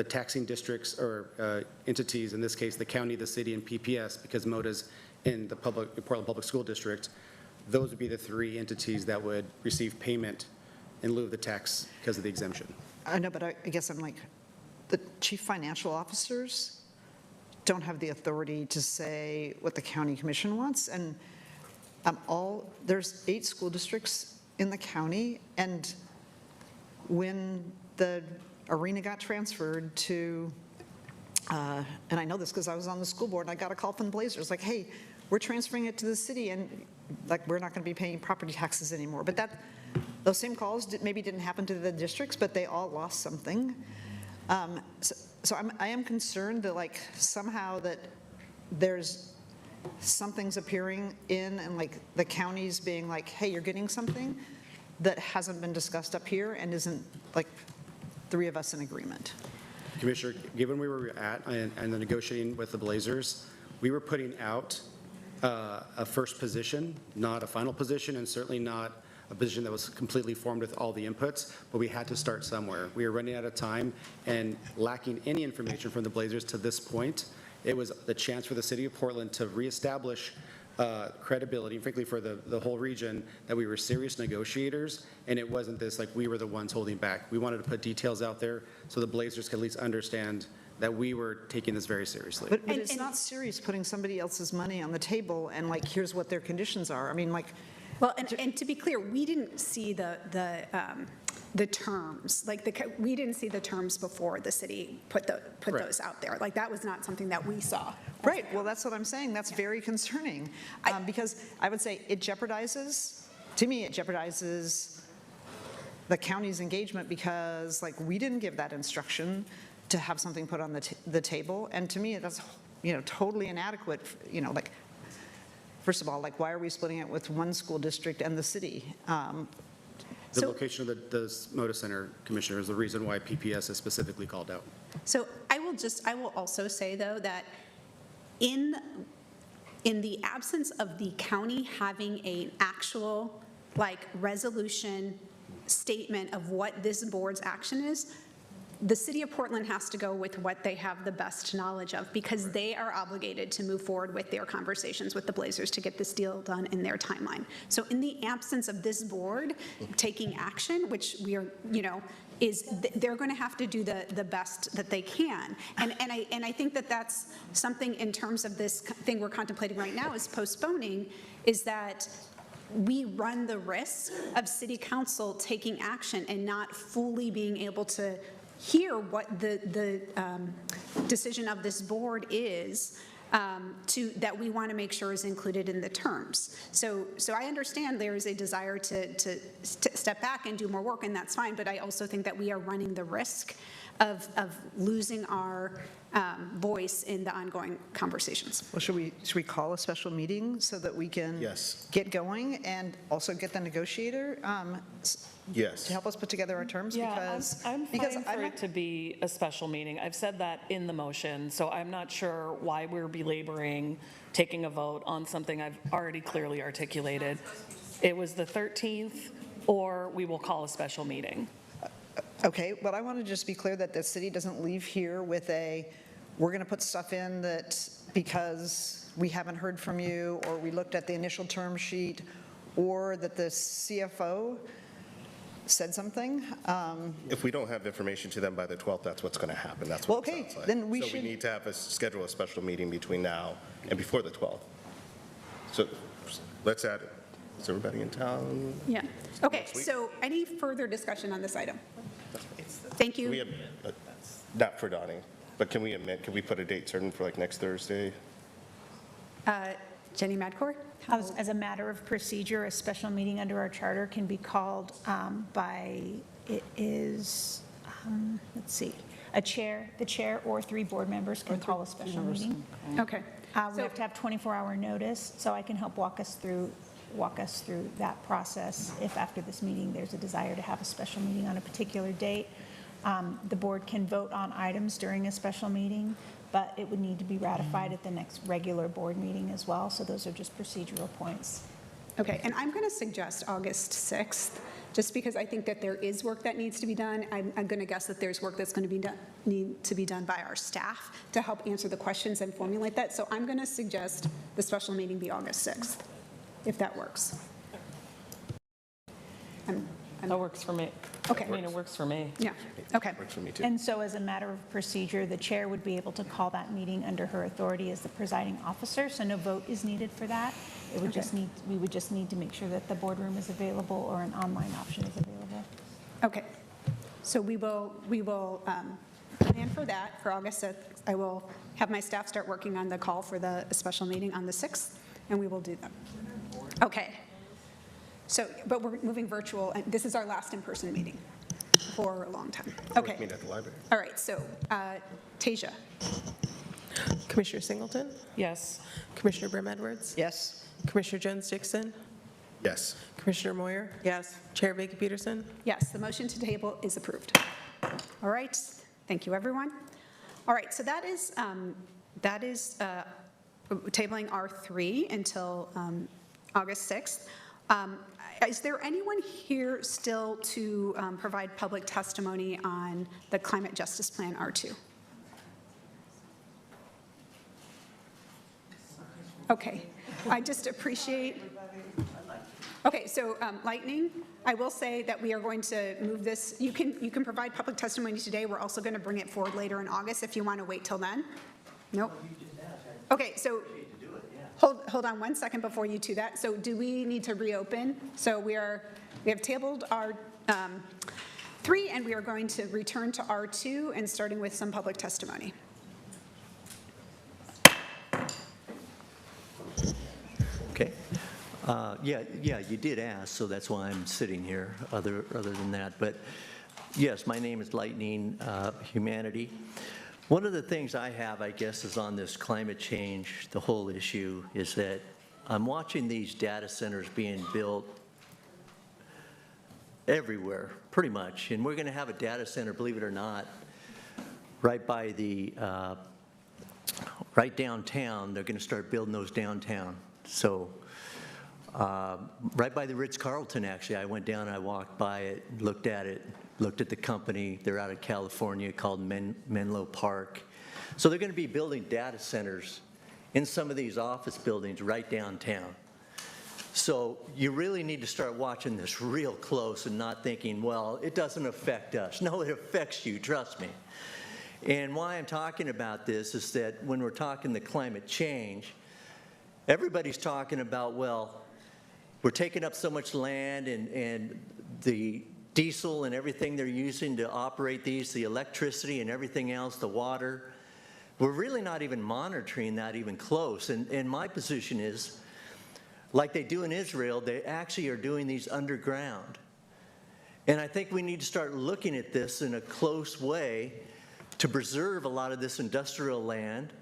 taxing districts or entities, in this case, the county, the city, and PPS, because MOTA's in the Portland Public School District, those would be the 3 entities that would receive payment in lieu of the tax because of the exemption. I know, but I guess I'm like, the chief financial officers don't have the authority to say what the county commission wants. And there's 8 school districts in the county. And when the arena got transferred to, and I know this because I was on the school board, and I got a call from the Blazers, like, hey, we're transferring it to the city, and like, we're not going to be paying property taxes anymore. But those same calls maybe didn't happen to the districts, but they all lost something. So I am concerned that like somehow that there's something's appearing in and like the counties being like, hey, you're getting something that hasn't been discussed up here and isn't like 3 of us in agreement. Commissioner, given where we were at and the negotiating with the Blazers, we were putting out a first position, not a final position, and certainly not a position that was completely formed with all the inputs, but we had to start somewhere. We were running out of time and lacking any information from the Blazers to this point. It was the chance for the city of Portland to reestablish credibility, frankly, for the whole region, that we were serious negotiators, and it wasn't this like we were the ones holding back. We wanted to put details out there so the Blazers could at least understand that we were taking this very seriously. But it's not serious putting somebody else's money on the table and like, here's what their conditions are. I mean, like, well, and to be clear, we didn't see the terms, like we didn't see the terms before the city put those out there. Like that was not something that we saw. Right, well, that's what I'm saying. That's very concerning because I would say it jeopardizes the county's engagement because like we didn't give that instruction to have something put on the table. And to me, that's, totally inadequate, like, first of all, like, why are we splitting it with one school district and the city? The location of the MOTA Center, Commissioner, is the reason why PPS is specifically called out. So I will also say, though, that in the absence of the county having an actual, like, resolution statement of what this board's action is, the city of Portland has to go with what they have the best knowledge of because they are obligated to move forward with their conversations with the Blazers to get this deal done in their timeline. So in the absence of this board taking action, which we are, they're going to have to do the best that they can. And I think that that's something in terms of this thing we're contemplating right now is postponing, is that we run the risk of city council taking action and not fully being able to hear what the decision of this board is that we want to make sure is included in the terms. So I understand there is a desire to step back and do more work, and that's fine, but I also think that we are running the risk of losing our voice in the ongoing conversations. Well, should we call a special meeting so that we can get going and also get the negotiator to help us put together our terms? Yeah, I'm fine for it to be a special meeting. I've said that in the motion, so I'm not sure why we're belaboring taking a vote on something I've already clearly articulated. It was the 13th, or we will call a special meeting. Okay, but I want to just be clear that the city doesn't leave here with we're going to put stuff in that because we haven't heard from you, or we looked at the initial term sheet, or that the CFO said something. If we don't have information to them by the 12th, that's what's going to happen. That's Well, what okay, it sounds like. then we So should- we need to have schedule a special meeting between now and before the 12th. So let's add it. Is everybody in town? Yeah. Okay, Next week? so any further discussion on this item? Thank Can we you. not for Donnie, but can we put a date certain for like next Thursday? Jenny Madcourt? As a matter of procedure, a special meeting under our charter can be called let's see, the chair or 3 board members can call a special meeting. Okay. We have to have 24-hour notice, so I can help walk us through that process. If after this meeting, there's a desire to have a special meeting on a particular date, the board can vote on items during a special meeting, but it would need to be ratified at the next regular board meeting as well. So those are just procedural points. Okay, and I'm going to suggest August 6th, just because I think that there is work that needs to be done. I'm going to guess that there's work that's going to need to be done by our staff to help answer the questions and formulate that. So I'm going to suggest the special meeting be August 6th, if that works. That works for me. Okay. I mean, it works for me. Yeah, okay. Works for me too. And so as a matter of procedure, the chair would be able to call that meeting under her authority as the presiding officer, so no vote is needed for that. It would we would just need to make sure that the boardroom is available or an online option is available. Okay, so we will plan for that for August 6th. I will have my staff start working on the call for the special meeting on the 6th, and we will do that. Okay. So, but we're moving virtual, and this is our last in-person meeting for a long time. Okay. Meet at the library. All right, so Tasia. Commissioner Singleton? Yes. Commissioner Brim Edwards? Yes. Commissioner Jones-Dixon? Yes. Commissioner Moyer? Yes. Chair Vega Peterson? Yes, the motion to table is approved. All right, thank you, everyone. All right, so that is tabling R3 until August 6th. Is there anyone here still to provide public testimony on the Climate Justice Plan R2? Okay, I just appreciate. Okay, so Lightning, I will say that we are going to move this. You can provide public testimony today. We're also going to bring it forward later in August if you want to wait till then. Nope. Okay, so hold on 1 second before you do that. So do we need to reopen? So we have tabled our 3, and we are going to return to R2 and starting with some public testimony. Okay. Yeah, you did ask, so that's why I'm sitting here, other than that. But yes, my name is Lightning Humanity. One of the things I have, I guess, is on this climate change, the whole issue, is that I'm watching these data centers being built everywhere, pretty much. And we're going to have a data center, believe it or not, right by the, right downtown. They're going to start building those downtown. So right by the Ritz-Carlton, actually, I went down, I walked by it, looked at the company. They're out of California, called Menlo Park. So they're going to be building data centers in some of these office buildings right downtown. So you really need to start watching this real close and not thinking, well, it doesn't affect us. No, it affects you, trust me. And why I'm talking about this is that when we're talking the climate change, everybody's talking about, well, we're taking up so much land and the diesel and everything they're using to operate these, the electricity and everything else, the water. We're really not even monitoring that even close. And my position is, like they do in Israel, they actually are doing these underground. And I think we need to start looking at this in a close way to preserve a lot of this industrial land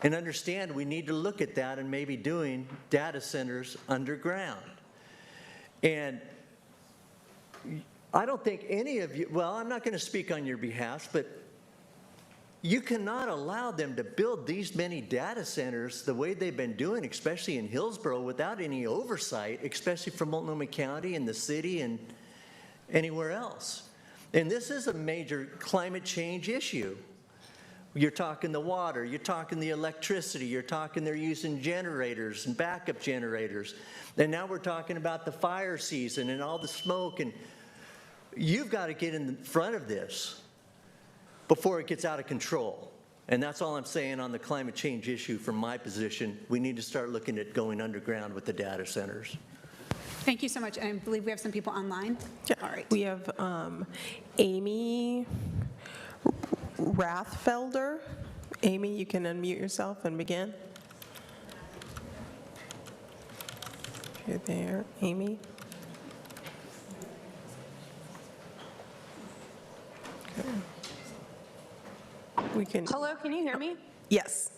and understand we need to look at that and maybe doing data centers underground. And I don't think any of you, well, I'm not going to speak on your behalf, but You cannot allow them to build these many data centers the way they've been doing, especially in Hillsborough, without any oversight, especially from Multnomah County and the city and anywhere else. And this is a major climate change issue. You're talking the water, you're talking the electricity, you're talking they're using generators and backup generators. And now we're talking about the fire season and all the smoke, and you've got to get in front of this before it gets out of control. And that's all I'm saying on the climate change issue from my position. We need to start looking at going underground with the data centers. Thank you so much. And I believe we have some people online. Yeah. All right. We have Amy Rathfelder. Amy, you can unmute yourself and begin. You're there, Amy. Okay. We can. Hello, can you hear me? Yes.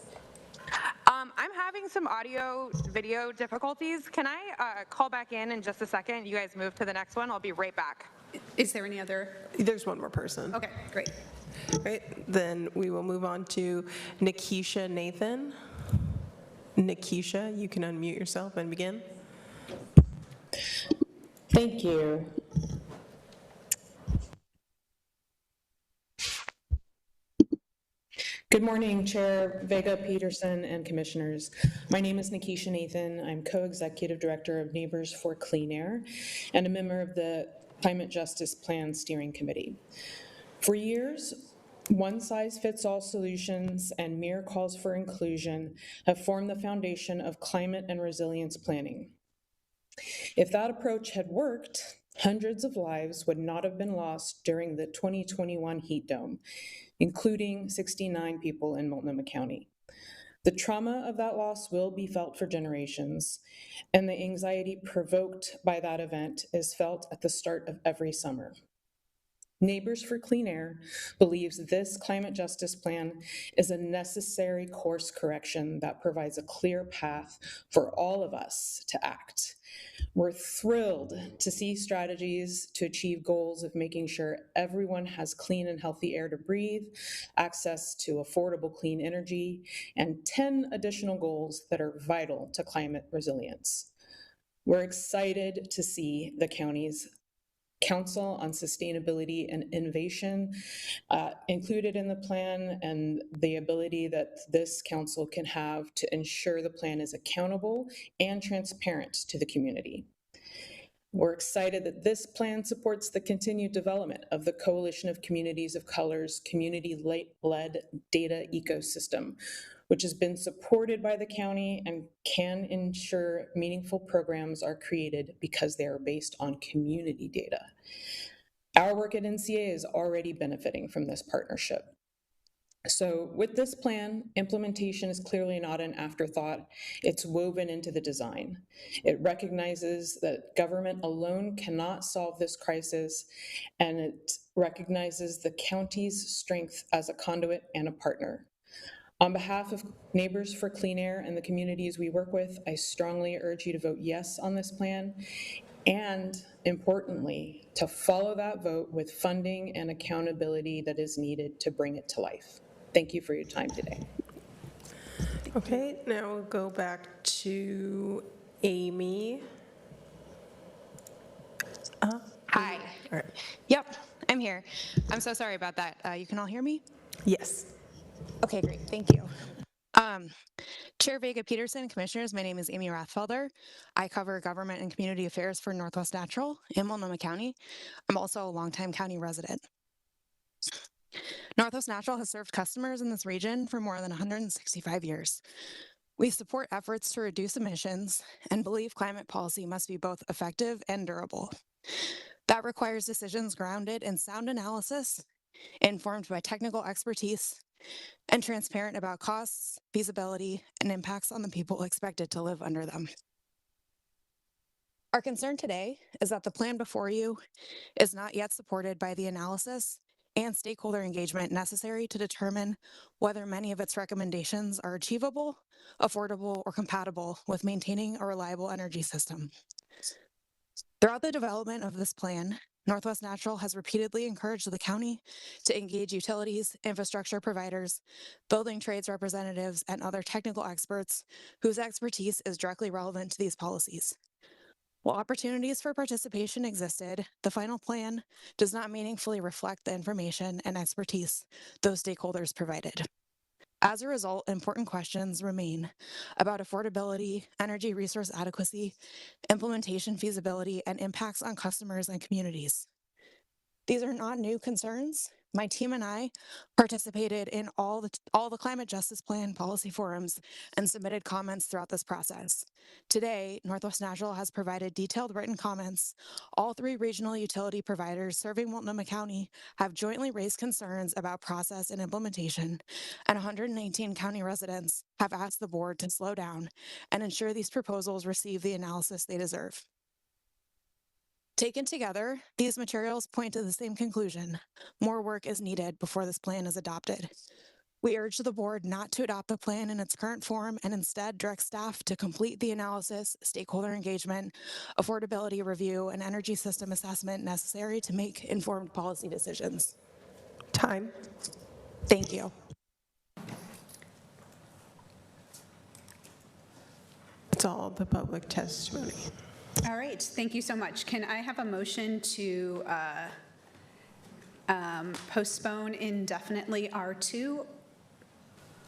I'm having some audio video difficulties. Can I call back in just a second? You guys move to the next one. I'll be right back. Is there any other? There's one more person. Okay, great. Right, then we will move on to Nikisha Nathan. Nikisha, you can unmute yourself and begin. Thank you. Good morning, Chair Vega Peterson and Commissioners. My name is Nikisha Nathan. I'm Co-Executive Director of Neighbors for Clean Air and a member of the Climate Justice Plan Steering Committee. For years, one-size-fits-all solutions and mere calls for inclusion have formed the foundation of climate and resilience planning. If that approach had worked, hundreds of lives would not have been lost during the 2021 heat dome, including 69 people in Multnomah County. The trauma of that loss will be felt for generations, and the anxiety provoked by that event is felt at the start of every summer. Neighbors for Clean Air believes this climate justice plan is a necessary course correction that provides a clear path for all of us to act. We're thrilled to see strategies to achieve goals of making sure everyone has clean and healthy air to breathe, access to affordable clean energy, and 10 additional goals that are vital to climate resilience. We're excited to see the county's Council on Sustainability and Innovation included in the plan, and the ability that this council can have to ensure the plan is accountable and transparent to the community. We're excited that this plan supports the continued development of the Coalition of Communities of Color's community-led data ecosystem, which has been supported by the county and can ensure meaningful programs are created because they are based on community data. Our work at NCA is already benefiting from this partnership. So with this plan, implementation is clearly not an afterthought. It's woven into the design. It recognizes that government alone cannot solve this crisis, and it recognizes the county's strength as a conduit and a partner. On behalf of Neighbors for Clean Air and the communities we work with, I strongly urge you to vote yes on this plan, and importantly, to follow that vote with funding and accountability that is needed to bring it to life. Thank you for your time today. Okay, now we'll go back to Amy. Hi. All right. Yep, I'm here. I'm so sorry about that. You can all hear me? Yes. Okay, great. Thank you. Chair Vega Peterson, Commissioners, my name is Amy Rathfelder. I cover government and community affairs for Northwest Natural in Multnomah County. I'm also a longtime county resident. Northwest Natural has served customers in this region for more than 165 years. We support efforts to reduce emissions and believe climate policy must be both effective and durable. That requires decisions grounded in sound analysis, informed by technical expertise, and transparent about costs, feasibility, and impacts on the people expected to live under them. Our concern today is that the plan before you is not yet supported by the analysis and stakeholder engagement necessary to determine whether many of its recommendations are achievable, affordable, or compatible with maintaining a reliable energy system. Throughout the development of this plan, Northwest Natural has repeatedly encouraged the county to engage utilities, infrastructure providers, building trades representatives, and other technical experts whose expertise is directly relevant to these policies. While opportunities for participation existed, the final plan does not meaningfully reflect the information and expertise those stakeholders provided. As a result, important questions remain about affordability, energy resource adequacy, implementation feasibility, and impacts on customers and communities. These are not new concerns. My team and I participated in all the Climate Justice Plan policy forums and submitted comments throughout this process. Today, Northwest Natural has provided detailed written comments. All 3 regional utility providers serving Multnomah County have jointly raised concerns about process and implementation, and 118 county residents have asked the board to slow down and ensure these proposals receive the analysis they deserve. Taken together, these materials point to the same conclusion. More work is needed before this plan is adopted. We urge the board not to adopt the plan in its current form and instead direct staff to complete the analysis, stakeholder engagement, affordability review, and energy system assessment necessary to make informed policy decisions. Time. Thank you. That's all the public testimony. All right, thank you so much. Can I have a motion to postpone indefinitely R2?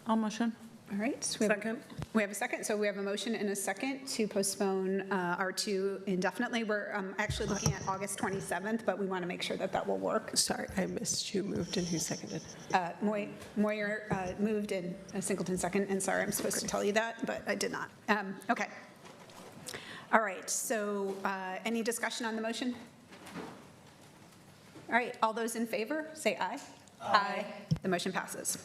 I'll motion. All right. Second. We have a second. So we have a motion and a second to postpone R2 indefinitely. We're actually looking at August 27th, but we want to make sure that that will work. Sorry, I missed who moved and who seconded. Moyer moved and Singleton second. And sorry, I'm supposed to tell you that, but I did not. Okay. All right, so any discussion on the motion? All right, all those in favor, say aye. Aye. The motion passes.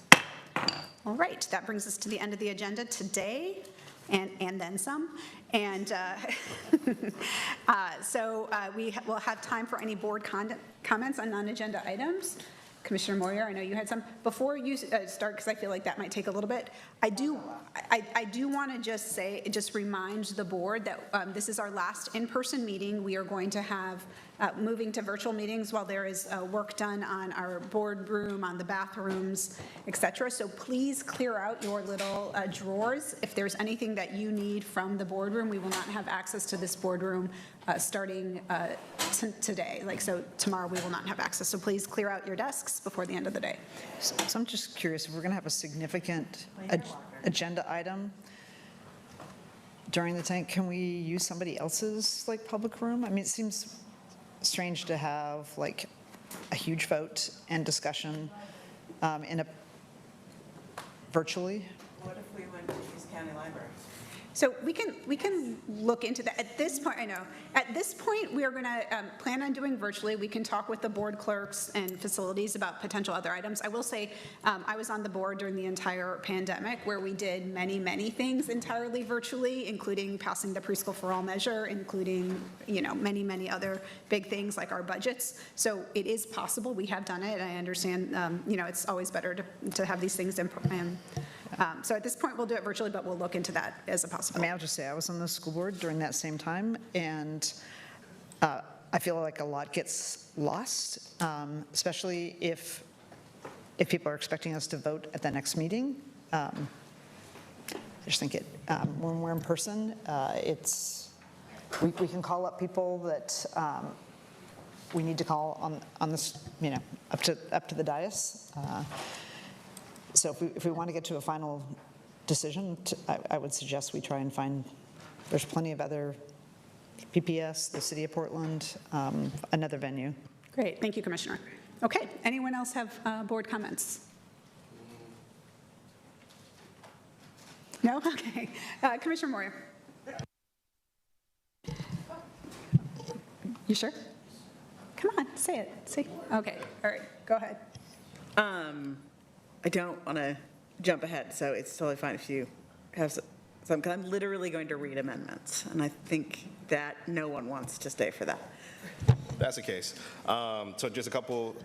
All right, that brings us to the end of the agenda today, and then some. And so we will have time for any board comments on non-agenda items. Commissioner Moyer, I know you had some. Before you start, because I feel like that might take a little bit, I do want to just remind the board that this is our last in-person meeting. We are going to have moving to virtual meetings while there is work done on our boardroom, on the bathrooms, et cetera. So please clear out your little drawers. If there's anything that you need from the boardroom, we will not have access to this boardroom starting today. So tomorrow we will not have access. So please clear out your desks before the end of the day. So I'm just curious, if we're going to have a significant agenda item during the time, can we use somebody else's public room? I mean, it seems strange to have a huge vote and discussion in a virtually. What if we went to East County Library? So we can look into that. At this point, I know, at this point, we are going to plan on doing virtually. We can talk with the board clerks and facilities about potential other items. I will say I was on the board during the entire pandemic where we did many, many things entirely virtually, including passing the preschool for all measure, including, many, many other big things like our budgets. So it is possible. We have done it. I understand, it's always better to have these things in. So at this point, we'll do it virtually, but we'll look into that as a possibility. I mean, I'll just say I was on the school board during that same time, and I feel like a lot gets lost, especially if people are expecting us to vote at the next meeting. I just think when we're in person, we can call up people that we need to call on this, up to the dais. So if we want to get to a final decision, I would suggest we try and find, there's plenty of other, PPS, the City of Portland, another venue. Great, thank you, Commissioner. Okay, anyone else have board comments? No? Okay. Commissioner Moyer. You sure? Come on, say it. Okay, all right, go ahead. I don't want to jump ahead, so it's totally fine if you have some, because I'm literally going to read amendments, and I think that no one wants to stay for that. That's the case. So just a couple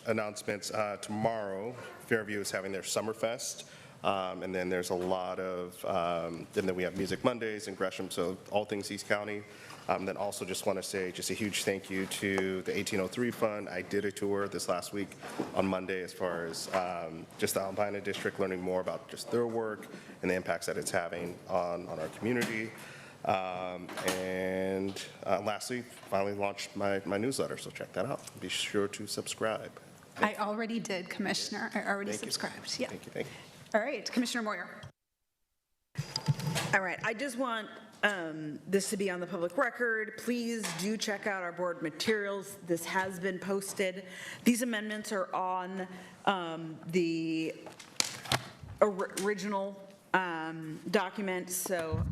announcements. Tomorrow, Fairview is having their Summerfest, and then there's a lot of, and then we have Music Mondays in Gresham, so all things East County. Then also just want to say just a huge thank you to the 1803 Fund. I did a tour this last week on Monday as far as just the Albina District, learning more about just their work and the impacts that it's having on our community. Lastly, finally launched my newsletter, so check that out. Be sure to subscribe. I already did, Commissioner. I already subscribed. Yeah. Thank you, thank you. All right, Commissioner Moyer. All right, I just want this to be on the public record. Please do check out our board materials. This has been posted. These amendments are on the original document, so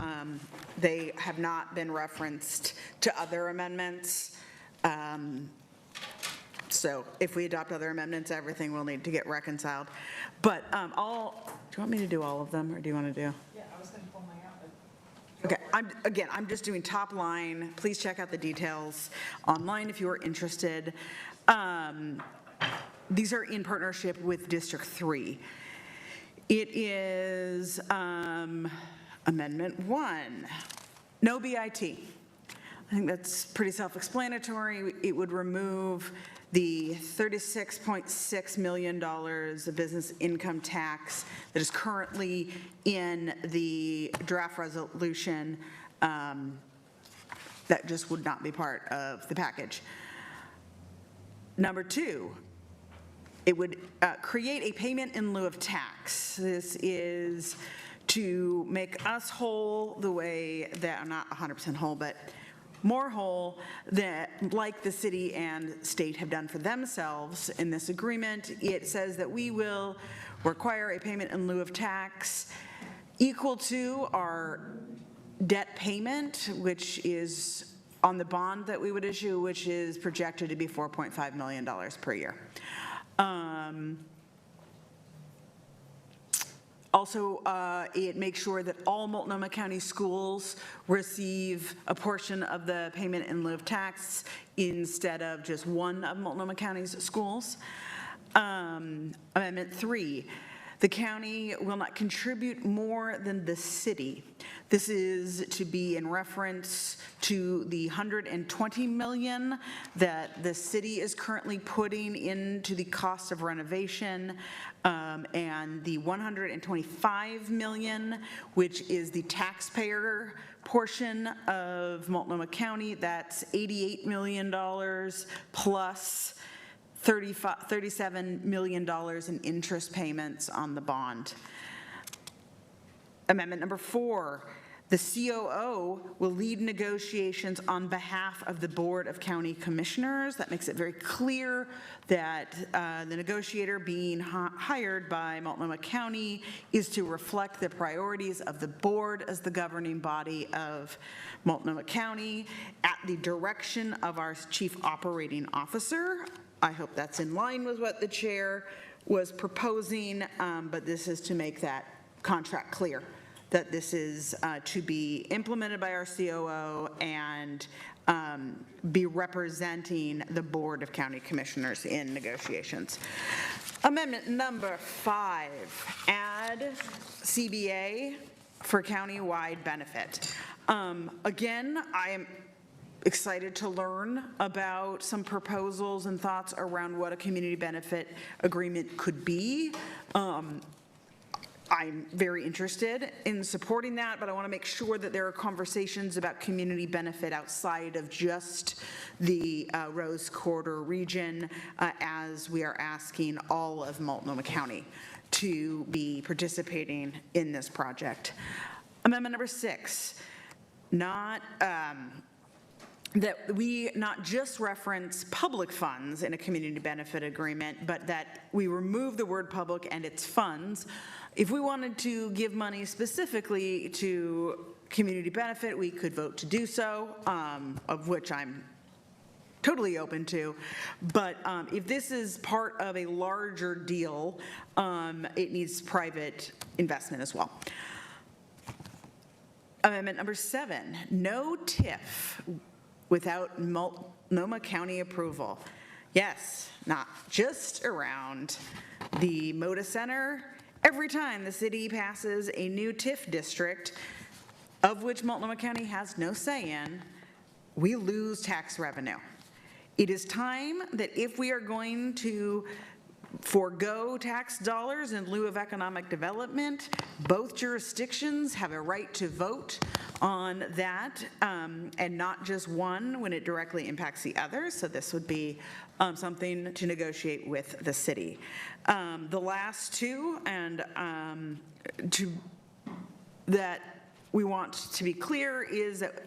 they have not been referenced to other amendments. So if we adopt other amendments, everything will need to get reconciled. But do you want me to do all of them, or do you want to do? Yeah, I was going to pull mine out. Okay, I'm just doing top line. Please check out the details online if you are interested. These are in partnership with District 3. It is Amendment 1, no BIT. I think that's pretty self-explanatory. It would remove the $36.6 million of business income tax that is currently in the draft resolution. That just would not be part of the package. Number 2, it would create a payment in lieu of tax. This is to make us whole the way that, I'm not 100% whole, but more whole, that like the city and state have done for themselves in this agreement. It says that we will require a payment in lieu of tax equal to our debt payment, which is on the bond that we would issue, which is projected to be $4.5 million per year. Also, it makes sure that all Multnomah County schools receive a portion of the payment in lieu of tax instead of just one of Multnomah County's schools. Amendment 3, the county will not contribute more than the city. This is to be in reference to the $120 million that the city is currently putting into the cost of renovation, and the $125 million, which is the taxpayer portion of Multnomah County. That's $88 million plus $37 million in interest payments on the bond. Amendment number 4, the COO will lead negotiations on behalf of the Board of County Commissioners. That makes it very clear that the negotiator being hired by Multnomah County is to reflect the priorities of the board as the governing body of Multnomah County at the direction of our Chief Operating Officer. I hope that's in line with what the chair was proposing, but this is to make that contract clear, that this is to be implemented by our COO and be representing the Board of County Commissioners in negotiations. Amendment number 5, add CBA for county-wide benefit. Again, I am excited to learn about some proposals and thoughts around what a community benefit agreement could be. I'm very interested in supporting that, but I want to make sure that there are conversations about community benefit outside of just the Rose Quarter region, as we are asking all of Multnomah County to be participating in this project. Amendment number 6, that we not just reference public funds in a community benefit agreement, but that we remove the word public and its funds. If we wanted to give money specifically to community benefit, we could vote to do so, of which I'm totally open to. But if this is part of a larger deal, it needs private investment as well. Amendment number 7, no TIF without Multnomah County approval. Yes, not just around the Moda Center. Every time the city passes a new TIF district, of which Multnomah County has no say in, we lose tax revenue. It is time that if we are going to forego tax dollars in lieu of economic development, both jurisdictions have a right to vote on that, and not just one when it directly impacts the other. So this would be something to negotiate with the city. The last two, and that we want to be clear, is that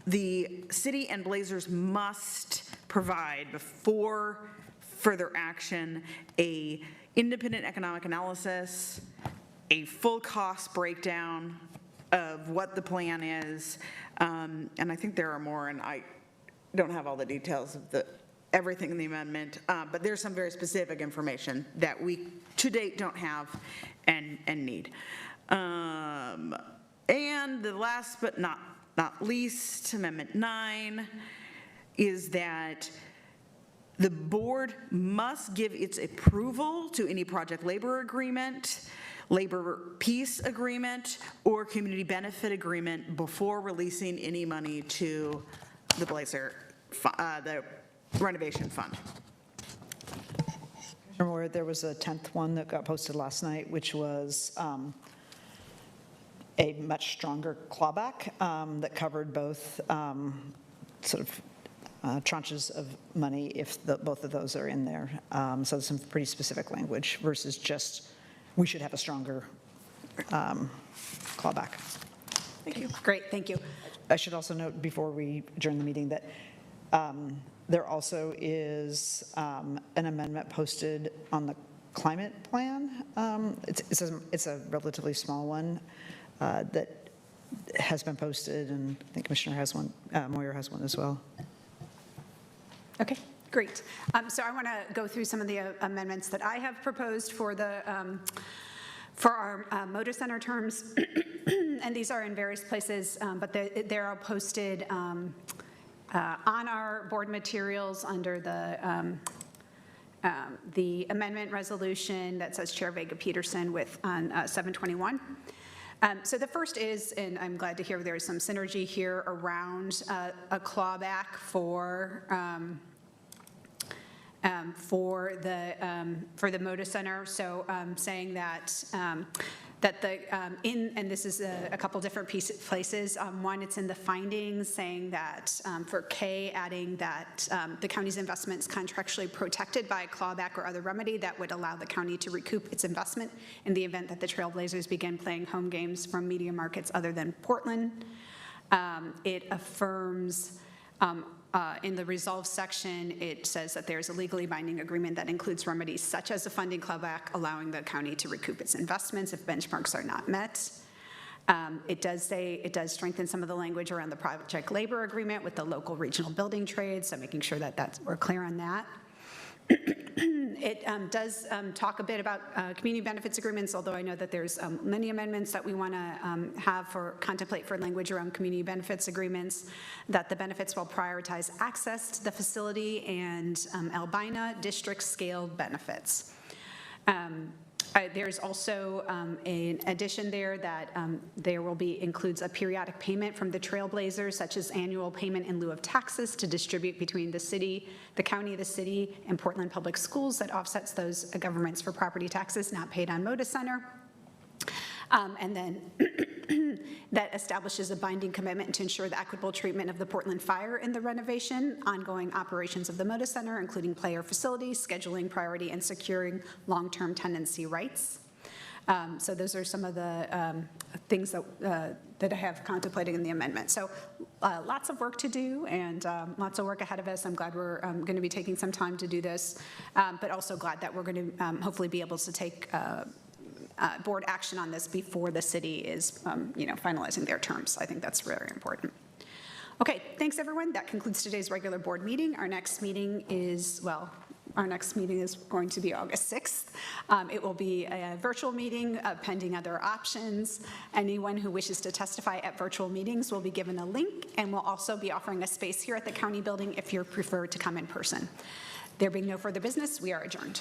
the city and Blazers must provide, before further action, a independent economic analysis, a full cost breakdown of what the plan is, and I think there are more, and I don't have all the details of everything in the amendment, but there's some very specific information that we to date don't have and need. And the last but not least, Amendment 9, is that the board must give its approval to any project labor agreement, labor peace agreement, or community benefit agreement before releasing any money to the Blazer, the renovation fund. There was a 10th one that got posted last night, which was a much stronger clawback that covered both sort of tranches of money if both of those are in there. So there's some pretty specific language versus just we should have a stronger clawback. Thank you. Great, thank you. I should also note before we adjourn the meeting that there also is an amendment posted on the climate plan. It's a relatively small one that has been posted, and I think Commissioner has one, Moyer has one as well. Okay, great. So I want to go through some of the amendments that I have proposed for our Moda Center terms, and these are in various places, but they're all posted on our board materials under the amendment resolution that says Chair Vega Peterson on 721. So the first is, and I'm glad to hear there's some synergy here around a clawback for the Moda Center. So saying that and this is a couple different places. One, it's in the findings saying that for K, adding that the county's investments contractually protected by a clawback or other remedy that would allow the county to recoup its investment in the event that the Trailblazers begin playing home games from media markets other than Portland. It affirms in the resolve section, it says that there's a legally binding agreement that includes remedies such as a funding clawback, allowing the county to recoup its investments if benchmarks are not met. It does strengthen some of the language around the project labor agreement with the local regional building trades, so making sure that we're clear on that. It does talk a bit about community benefits agreements, although I know that there's many amendments that we want to contemplate for language around community benefits agreements, that the benefits will prioritize access to the facility and Albina district scale benefits. There's also an addition there that there will be includes a periodic payment from the Trailblazers, such as annual payment in lieu of taxes to distribute between the city, the county, the city, and Portland Public Schools that offsets those governments for property taxes not paid on Moda Center. And then that establishes a binding commitment to ensure the equitable treatment of the Portland Fire in the renovation, ongoing operations of the Moda Center, including player facilities, scheduling priority, and securing long-term tenancy rights. So those are some of the things that I have contemplated in the amendment. So lots of work to do and lots of work ahead of us. I'm glad we're going to be taking some time to do this, but also glad that we're going to hopefully be able to take board action on this before the city is, finalizing their terms. I think that's very important. Okay, thanks everyone. That concludes today's regular board meeting. Our next meeting is going to be August 6th. It will be a virtual meeting pending other options. Anyone who wishes to testify at virtual meetings will be given a link, and we'll also be offering a space here at the county building if you prefer to come in person. There being no further business, we are adjourned.